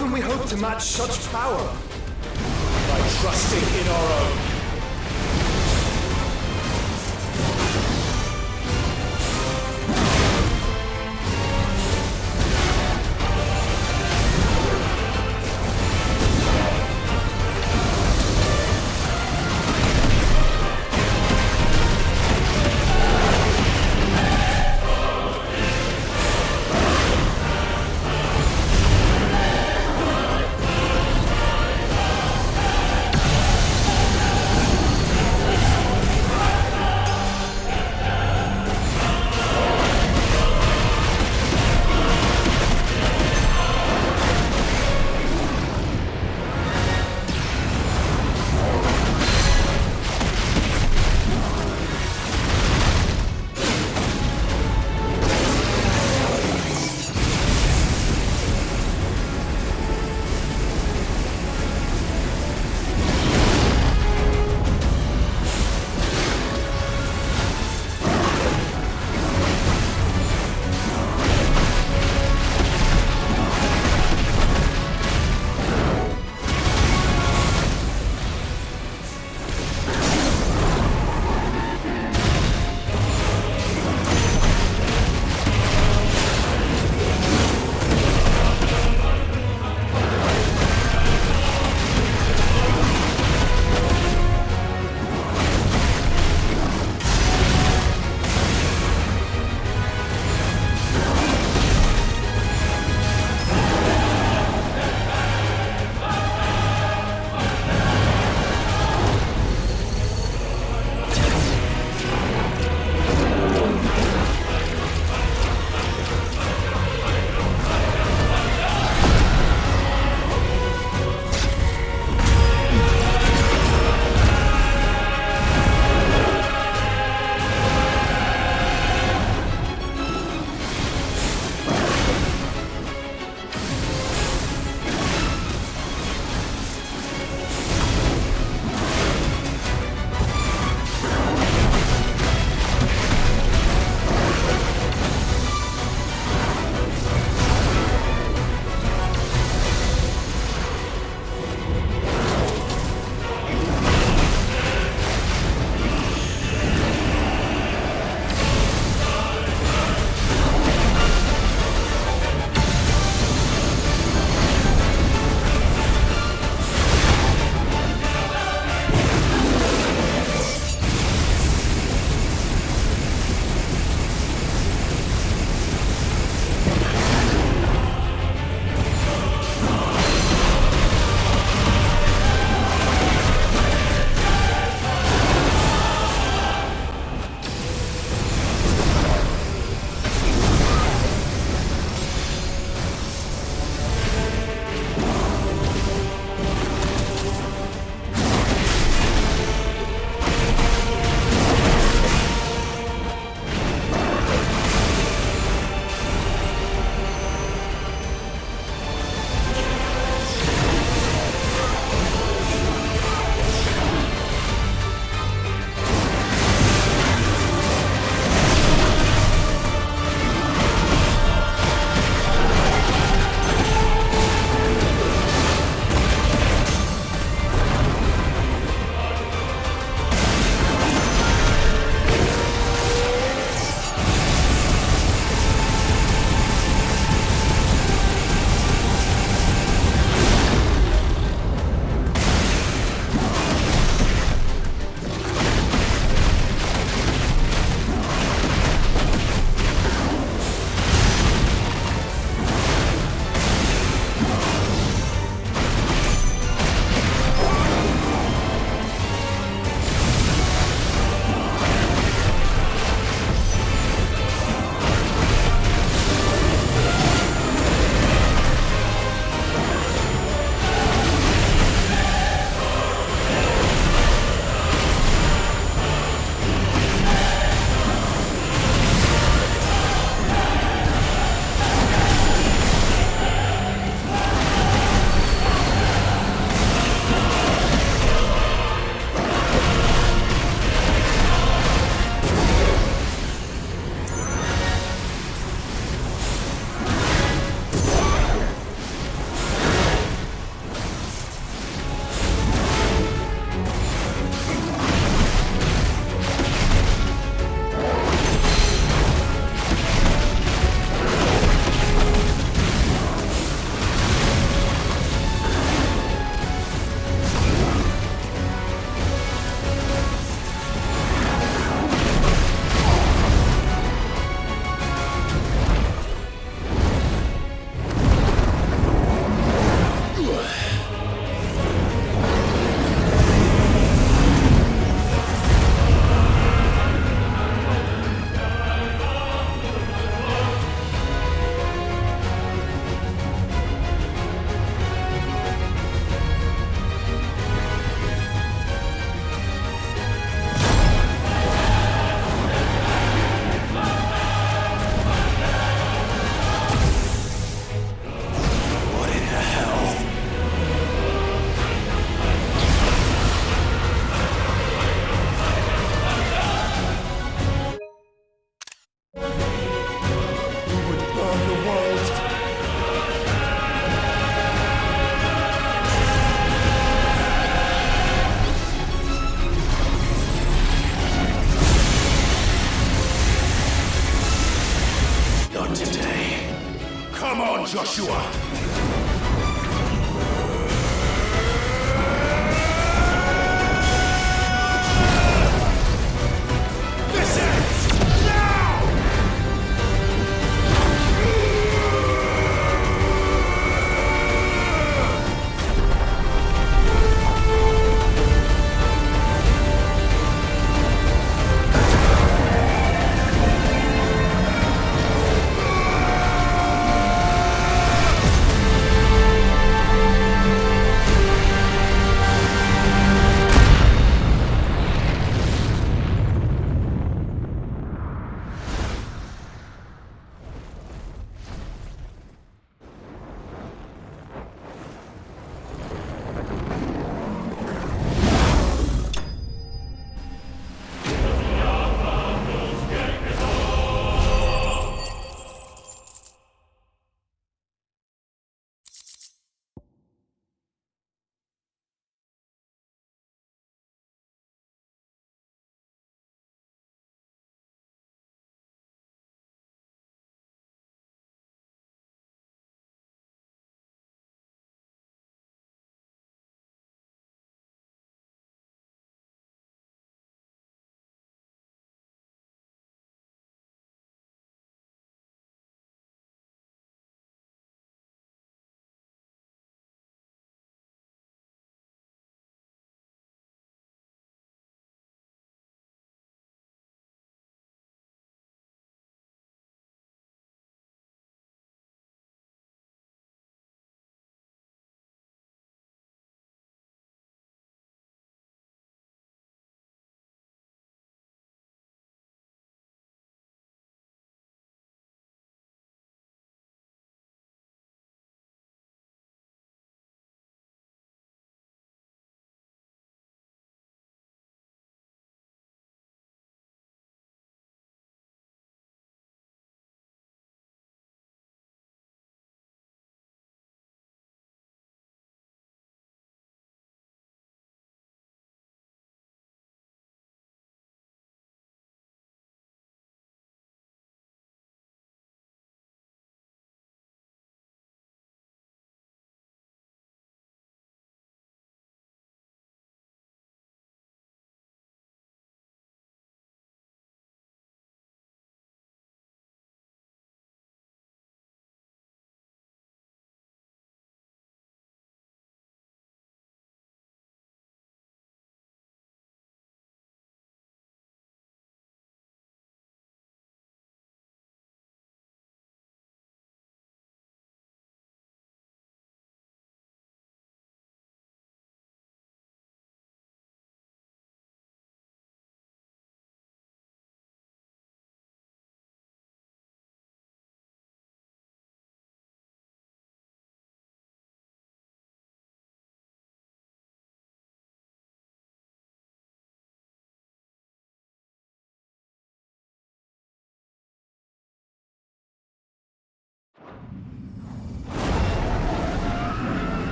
can we hope to match such power? By trusting in our own.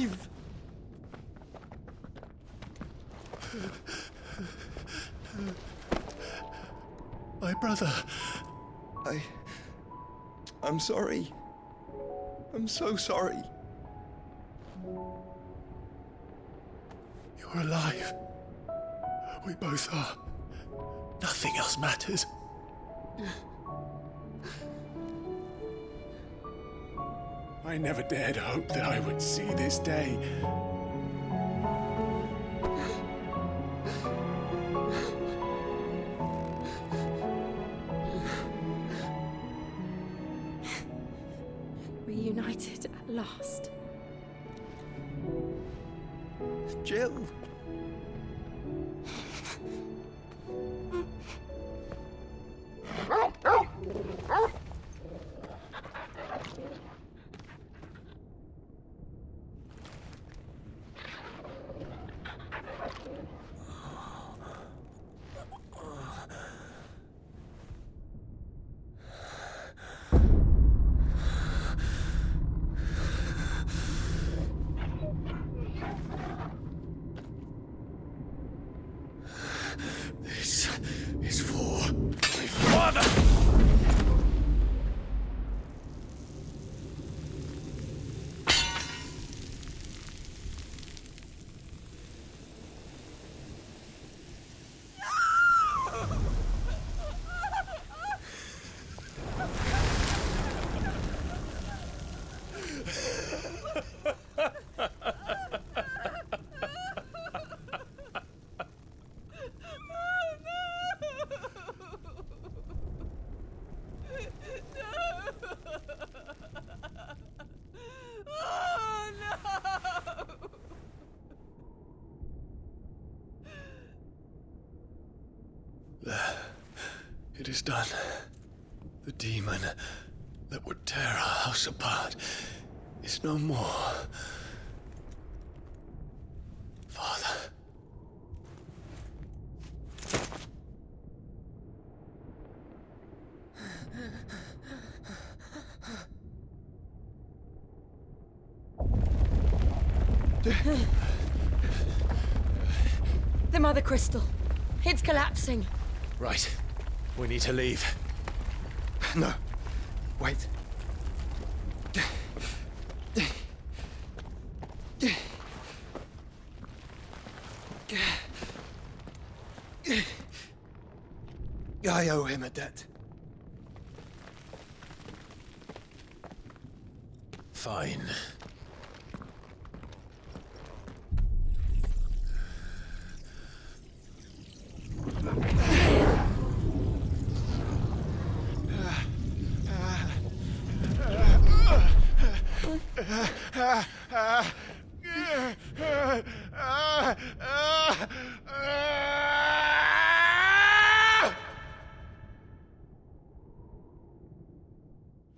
alive! My brother. I'm sorry. I'm so sorry. You're alive. We both are. Nothing else matters. I never dared hope that I would see this day. Reunited at last. Jill. This is for my father! It is done. The demon that would tear our house apart is no more. Father. The Mother Crystal. It's collapsing. Right. We need to leave. No. Wait. I owe him a debt. Fine.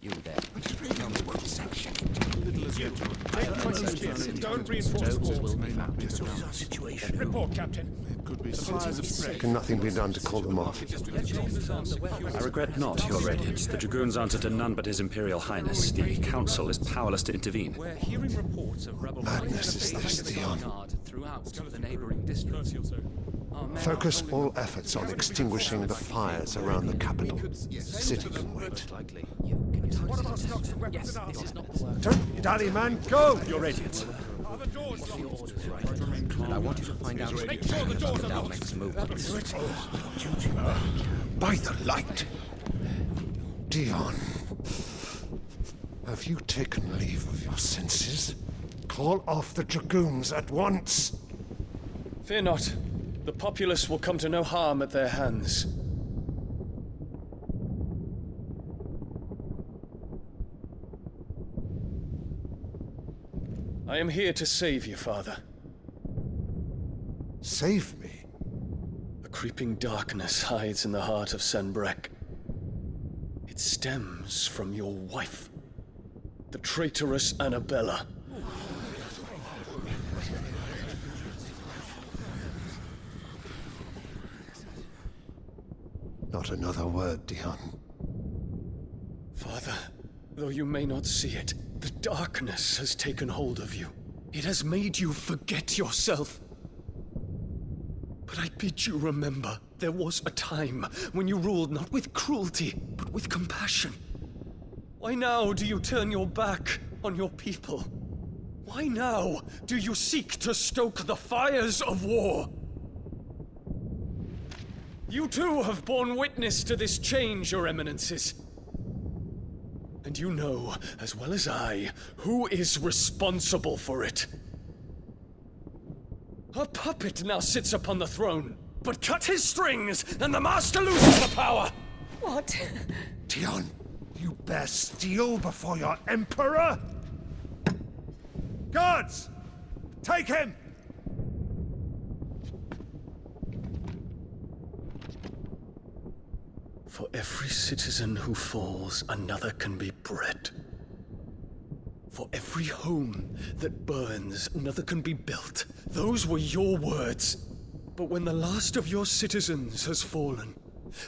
You there. Tell me what section. Little as you don't reinforce the walls. Situation. Report, Captain. It could be supplies of spray. Can nothing be done to call them off? I regret not, Your Radiance. The Dragoons answer to none but His Imperial Highness. The Council is powerless to intervene. We're hearing reports of rebel Madness is this, Dion. throughout the neighboring districts. Focus all efforts on extinguishing the fires around the capital. City can wait. What about stocks of weapons and armor? Don't dally, man. Go! Your Radiance. Are the doors locked? And I want you to find out Make sure the doors are now locked. makes a move. By the light. Dion. Have you taken leave of your senses? Call off the Dragoons at once. Fear not. The populace will come to no harm at their hands. I am here to save you, Father. Save me? The creeping darkness hides in the heart of Senbrek. It stems from your wife, the traitorous Annabella. Not another word, Dion. Father, though you may not see it, the darkness has taken hold of you. It has made you forget yourself. But I bid you remember, there was a time when you ruled not with cruelty, but with compassion. Why now do you turn your back on your people? Why now do you seek to stoke the fires of war? You too have borne witness to this change, Your Eminences. And you know, as well as I, who is responsible for it. A puppet now sits upon the throne, but cut his strings, and the master loses the power! What? Dion, you bear steel before your emperor? Guards! Take him! For every citizen who falls, another can be bred. For every home that burns, another can be built. Those were your words. But when the last of your citizens has fallen,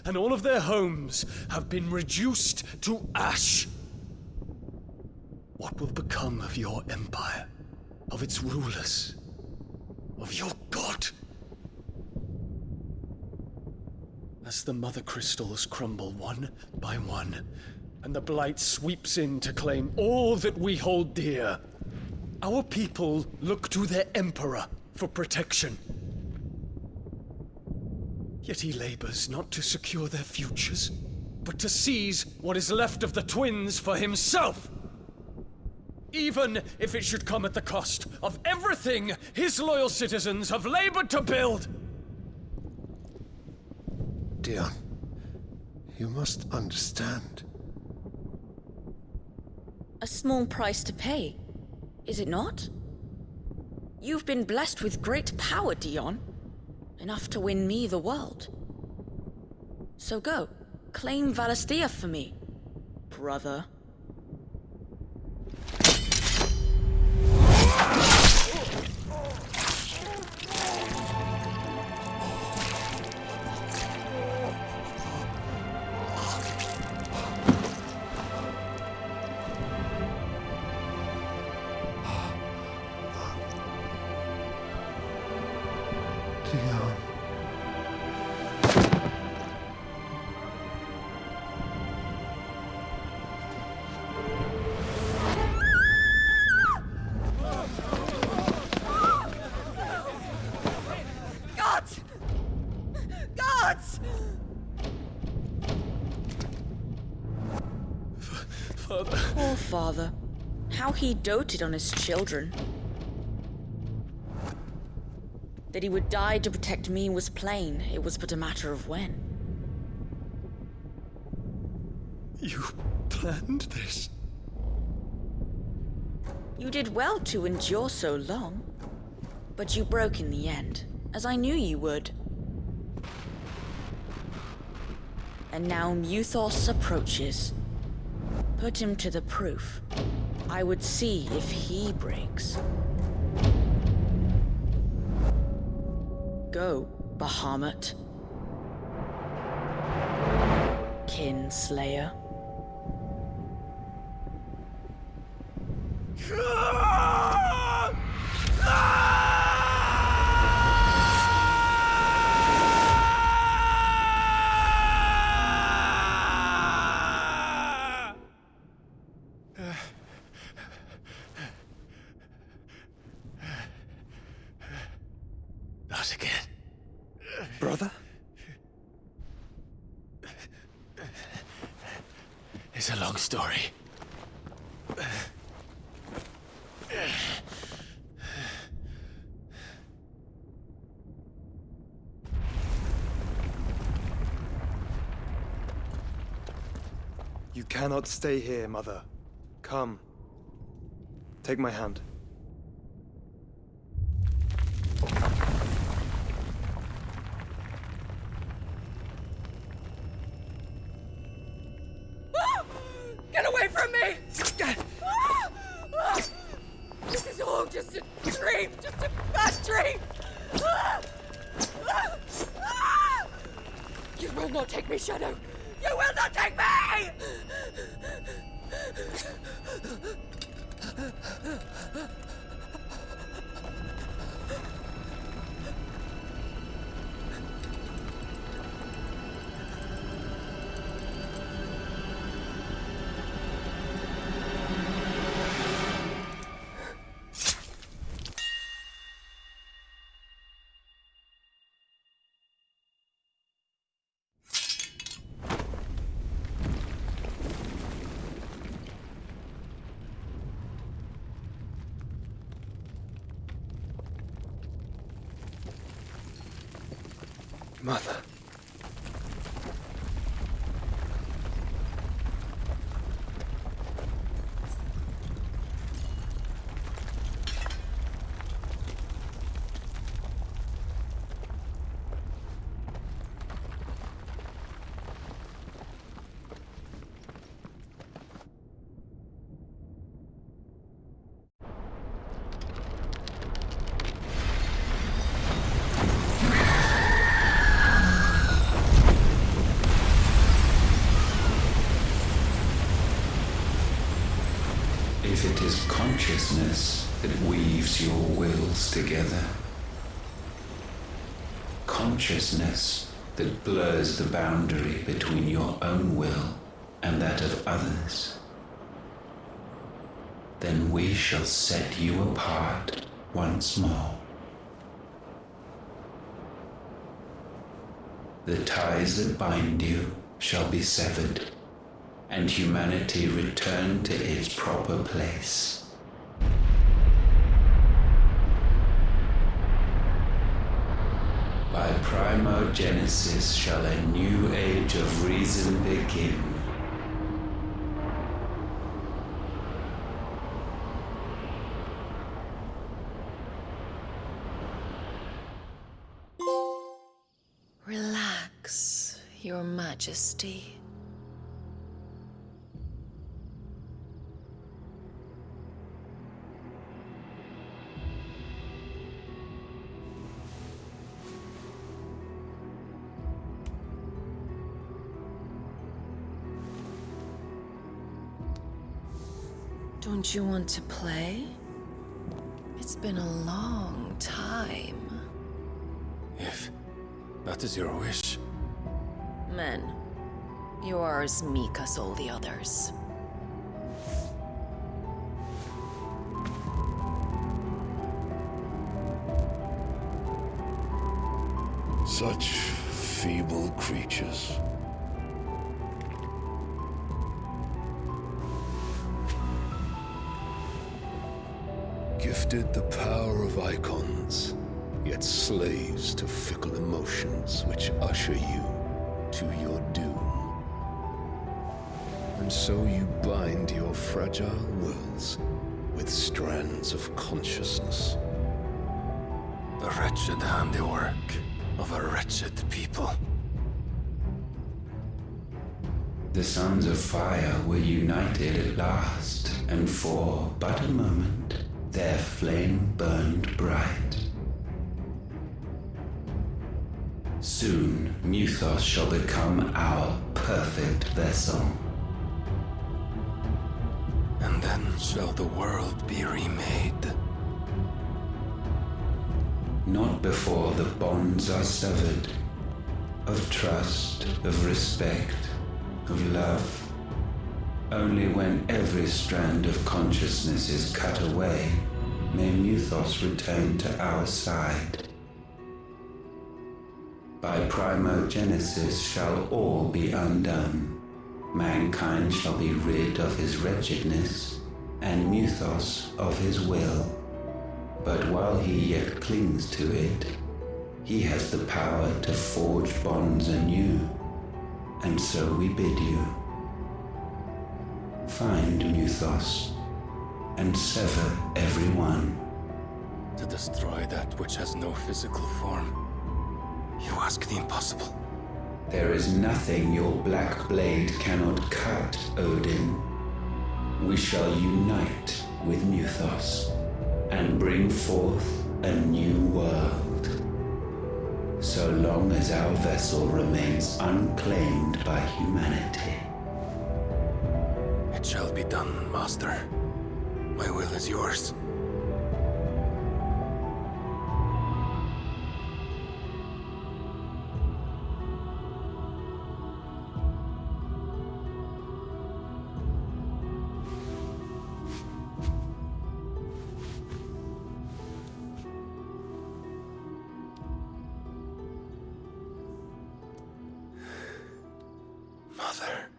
and all of their homes have been reduced to ash, what will become of your empire, of its rulers, of your god? As the mother crystals crumble one by one, and the blight sweeps in to claim all that we hold dear, our people look to their emperor for protection. Yet he labors not to secure their futures, but to seize what is left of the twins for himself. Even if it should come at the cost of everything his loyal citizens have labored to build. Dion, you must understand. A small price to pay, is it not? You've been blessed with great power, Dion. Enough to win me the world. So go, claim Valisthea for me, brother. Dion. Gods! Gods! Father. Poor father. How he doted on his children. That he would die to protect me was plain. It was but a matter of when. You planned this? You did well to endure so long. But you broke in the end, as I knew you would. And now Muthos approaches. Put him to the proof. I would see if he breaks. Go, Bahamut. Kinslayer. Not again. Brother? It's a long story. You cannot stay here, Mother. Come. Take my hand. Get away from me! This is all just a dream, just a bad dream! You will not take me, Shadow! You will not take me! Mother. If it is consciousness that weaves your wills together, consciousness that blurs the boundary between your own will and that of others, then we shall set you apart once more. The ties that bind you shall be severed, and humanity return to its proper place. By primogenesis shall a new age of reason begin. Relax, Your Majesty. Don't you want to play? It's been a long time. If that is your wish. Men, you are as meek as all the others. Such feeble creatures. Gifted the power of icons, yet slaves to fickle emotions which usher you to your doom. And so you bind your fragile wills with strands of consciousness. The wretched handiwork of a wretched people. The sons of fire were united at last, and for but a moment their flame burned bright. Soon, Muthos shall become our perfect vessel. And then shall the world be remade. Not before the bonds are severed, of trust, of respect, of love. Only when every strand of consciousness is cut away, may Muthos return to our side. By primogenesis shall all be undone. Mankind shall be rid of his wretchedness, and Muthos of his will. But while he yet clings to it, he has the power to forge bonds anew, and so we bid you. Find Muthos, and sever every one. To destroy that which has no physical form. You ask the impossible. There is nothing your black blade cannot cut, Odin. We shall unite with Muthos, and bring forth a new world. So long as our vessel remains unclaimed by humanity. It shall be done, Master. My will is yours. Mother.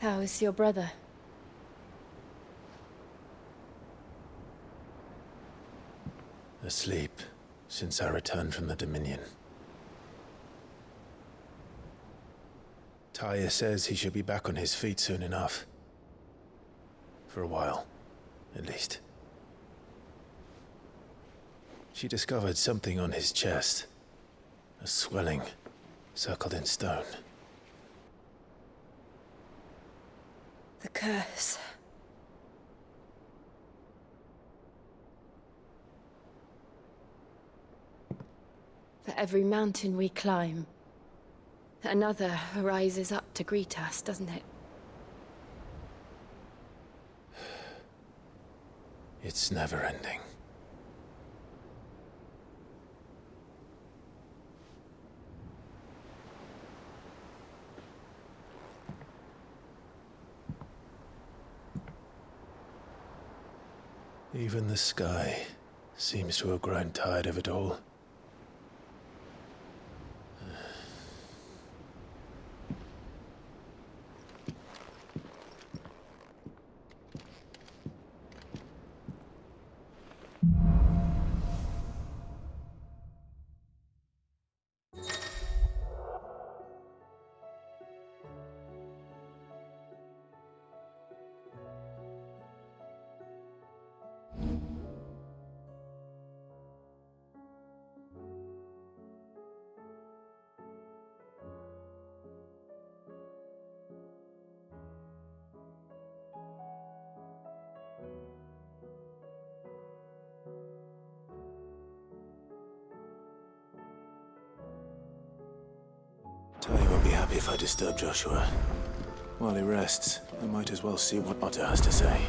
How is your brother? Asleep since I returned from the Dominion. Taya says he should be back on his feet soon enough. For a while, at least. She discovered something on his chest. A swelling, circled in stone. The curse. For every mountain we climb, another rises up to greet us, doesn't it? It's never ending. Even the sky seems to have grown tired of it all. Taya won't be happy if I disturb Joshua. While he rests, I might as well see what Otter has to say.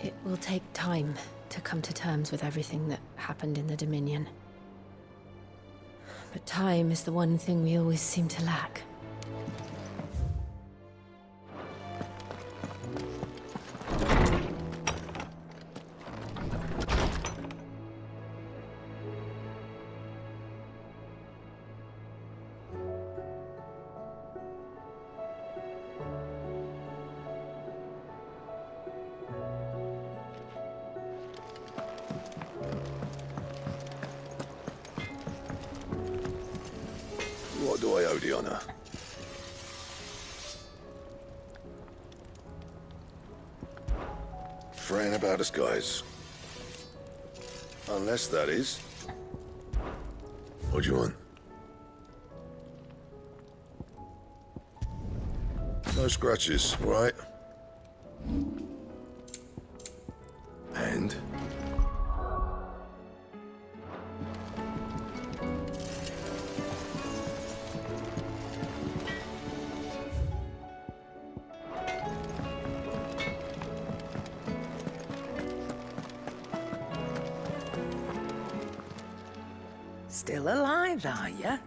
It will take time to come to terms with everything that happened in the Dominion. But time is the one thing we always seem to lack. What do I owe the honor? Fran about us, guys. Unless that is. What do you want? No scratches, right? And? Still alive, are you?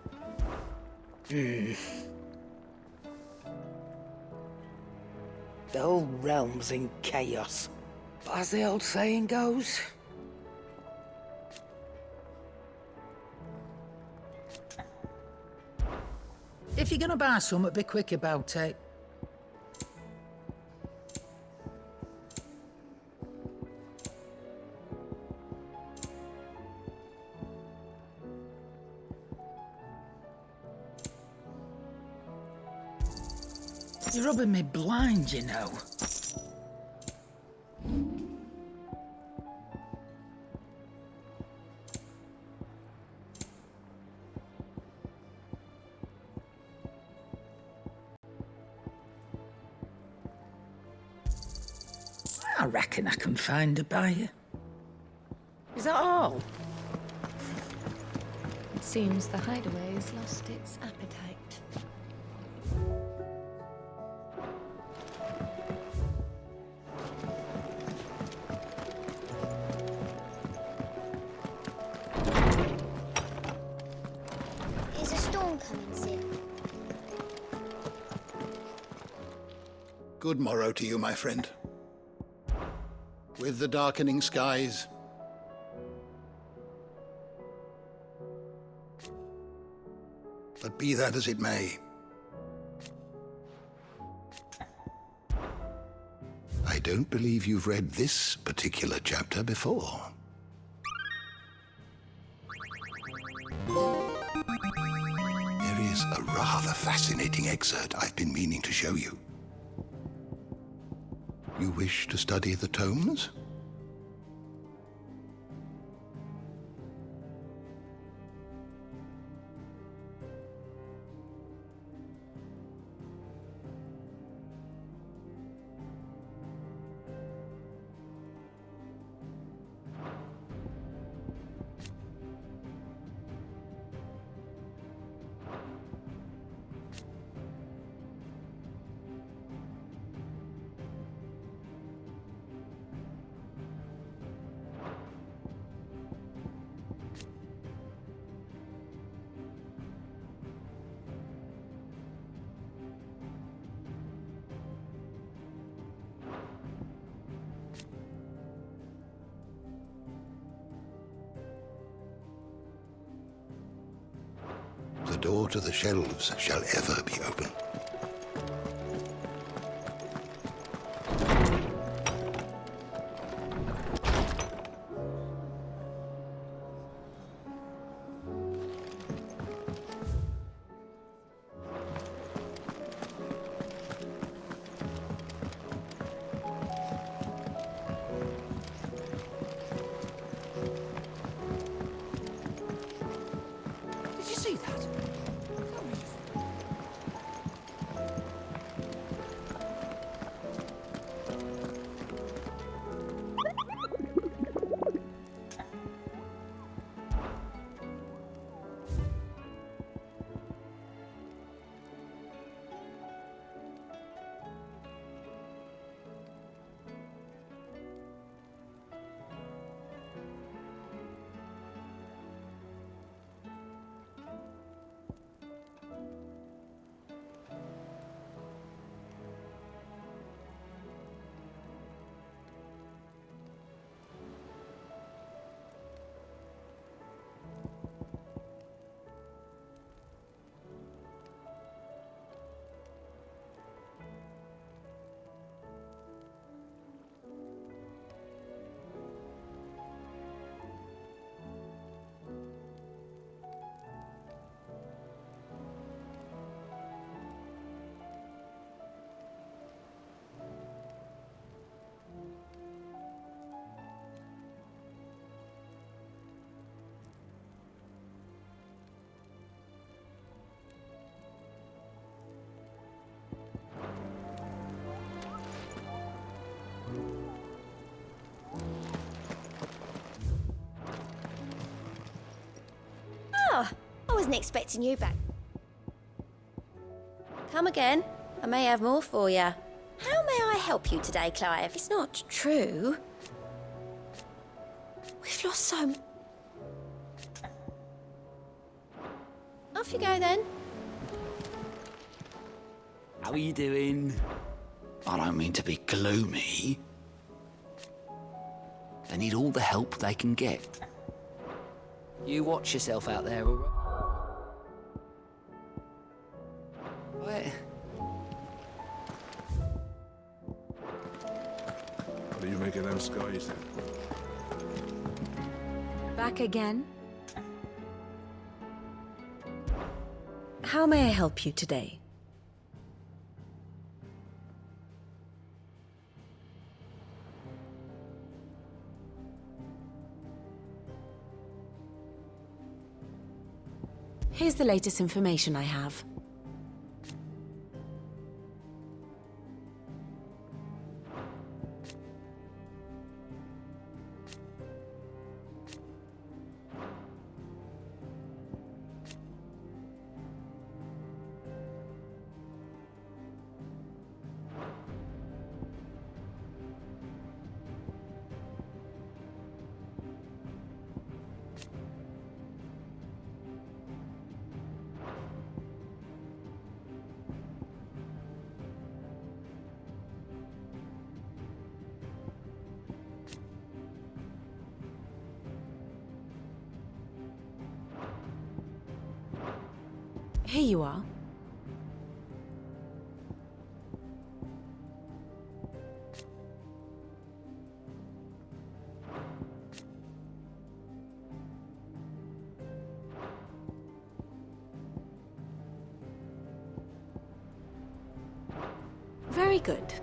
The whole realm's in chaos. But as the old saying goes... If you're gonna buy something, be quick about it. You're rubbing me blind, you know. I reckon I can find a buyer. Is that all? It seems the hideaway has lost its appetite. Is a storm coming, Sid? Good morrow to you, my friend. With the darkening skies, But be that as it may, I don't believe you've read this particular chapter before. There is a rather fascinating excerpt I've been meaning to show you. You wish to study the tomes? The door to the shelves shall ever be open. Did you see that? Oh, I wasn't expecting you back. Come again. I may have more for you. How may I help you today, Clive? It's not true. We've lost so... Off you go, then. How are you doing? I don't mean to be gloomy. They need all the help they can get. You watch yourself out there, all right? What do you make of them skies then? Back again? How may I help you today? Here's the latest information I have. Here you are. Very good.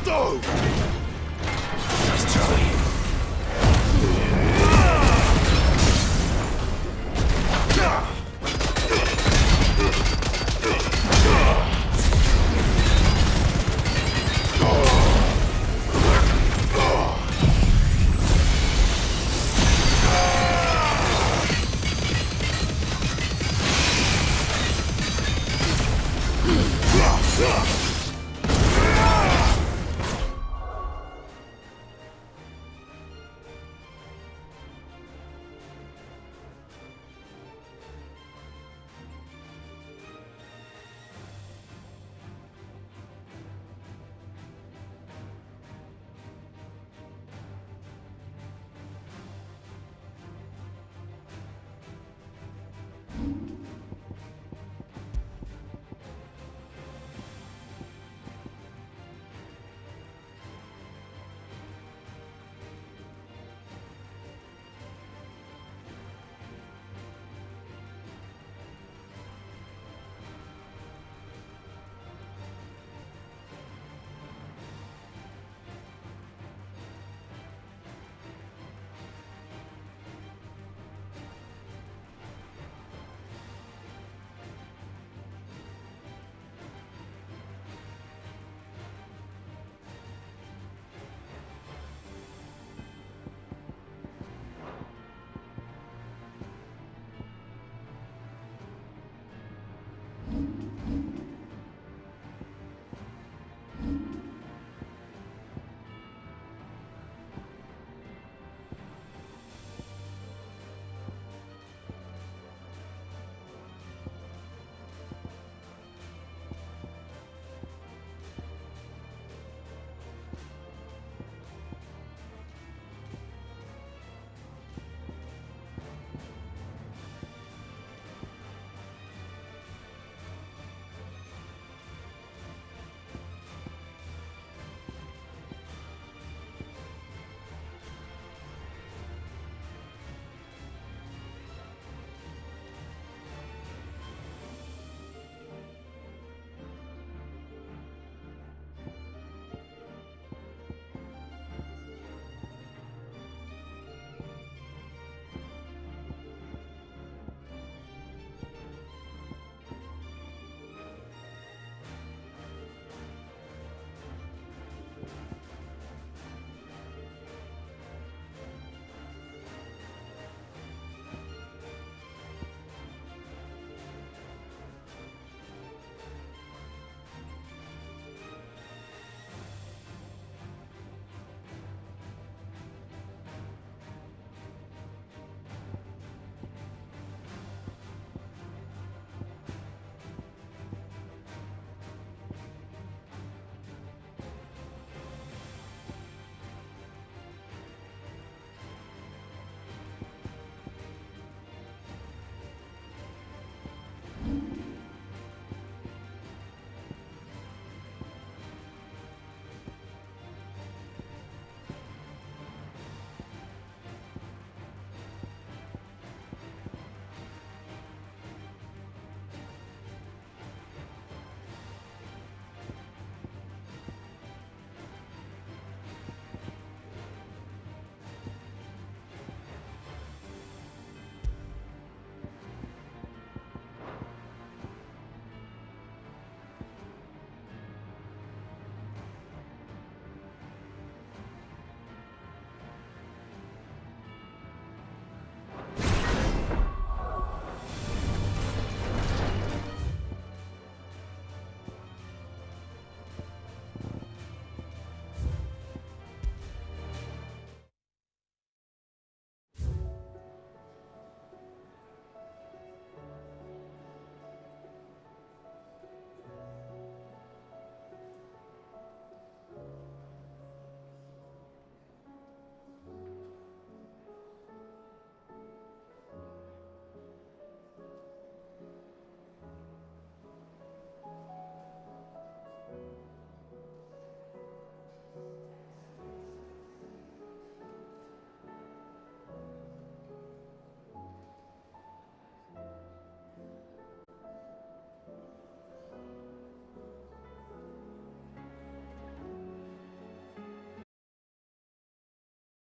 do!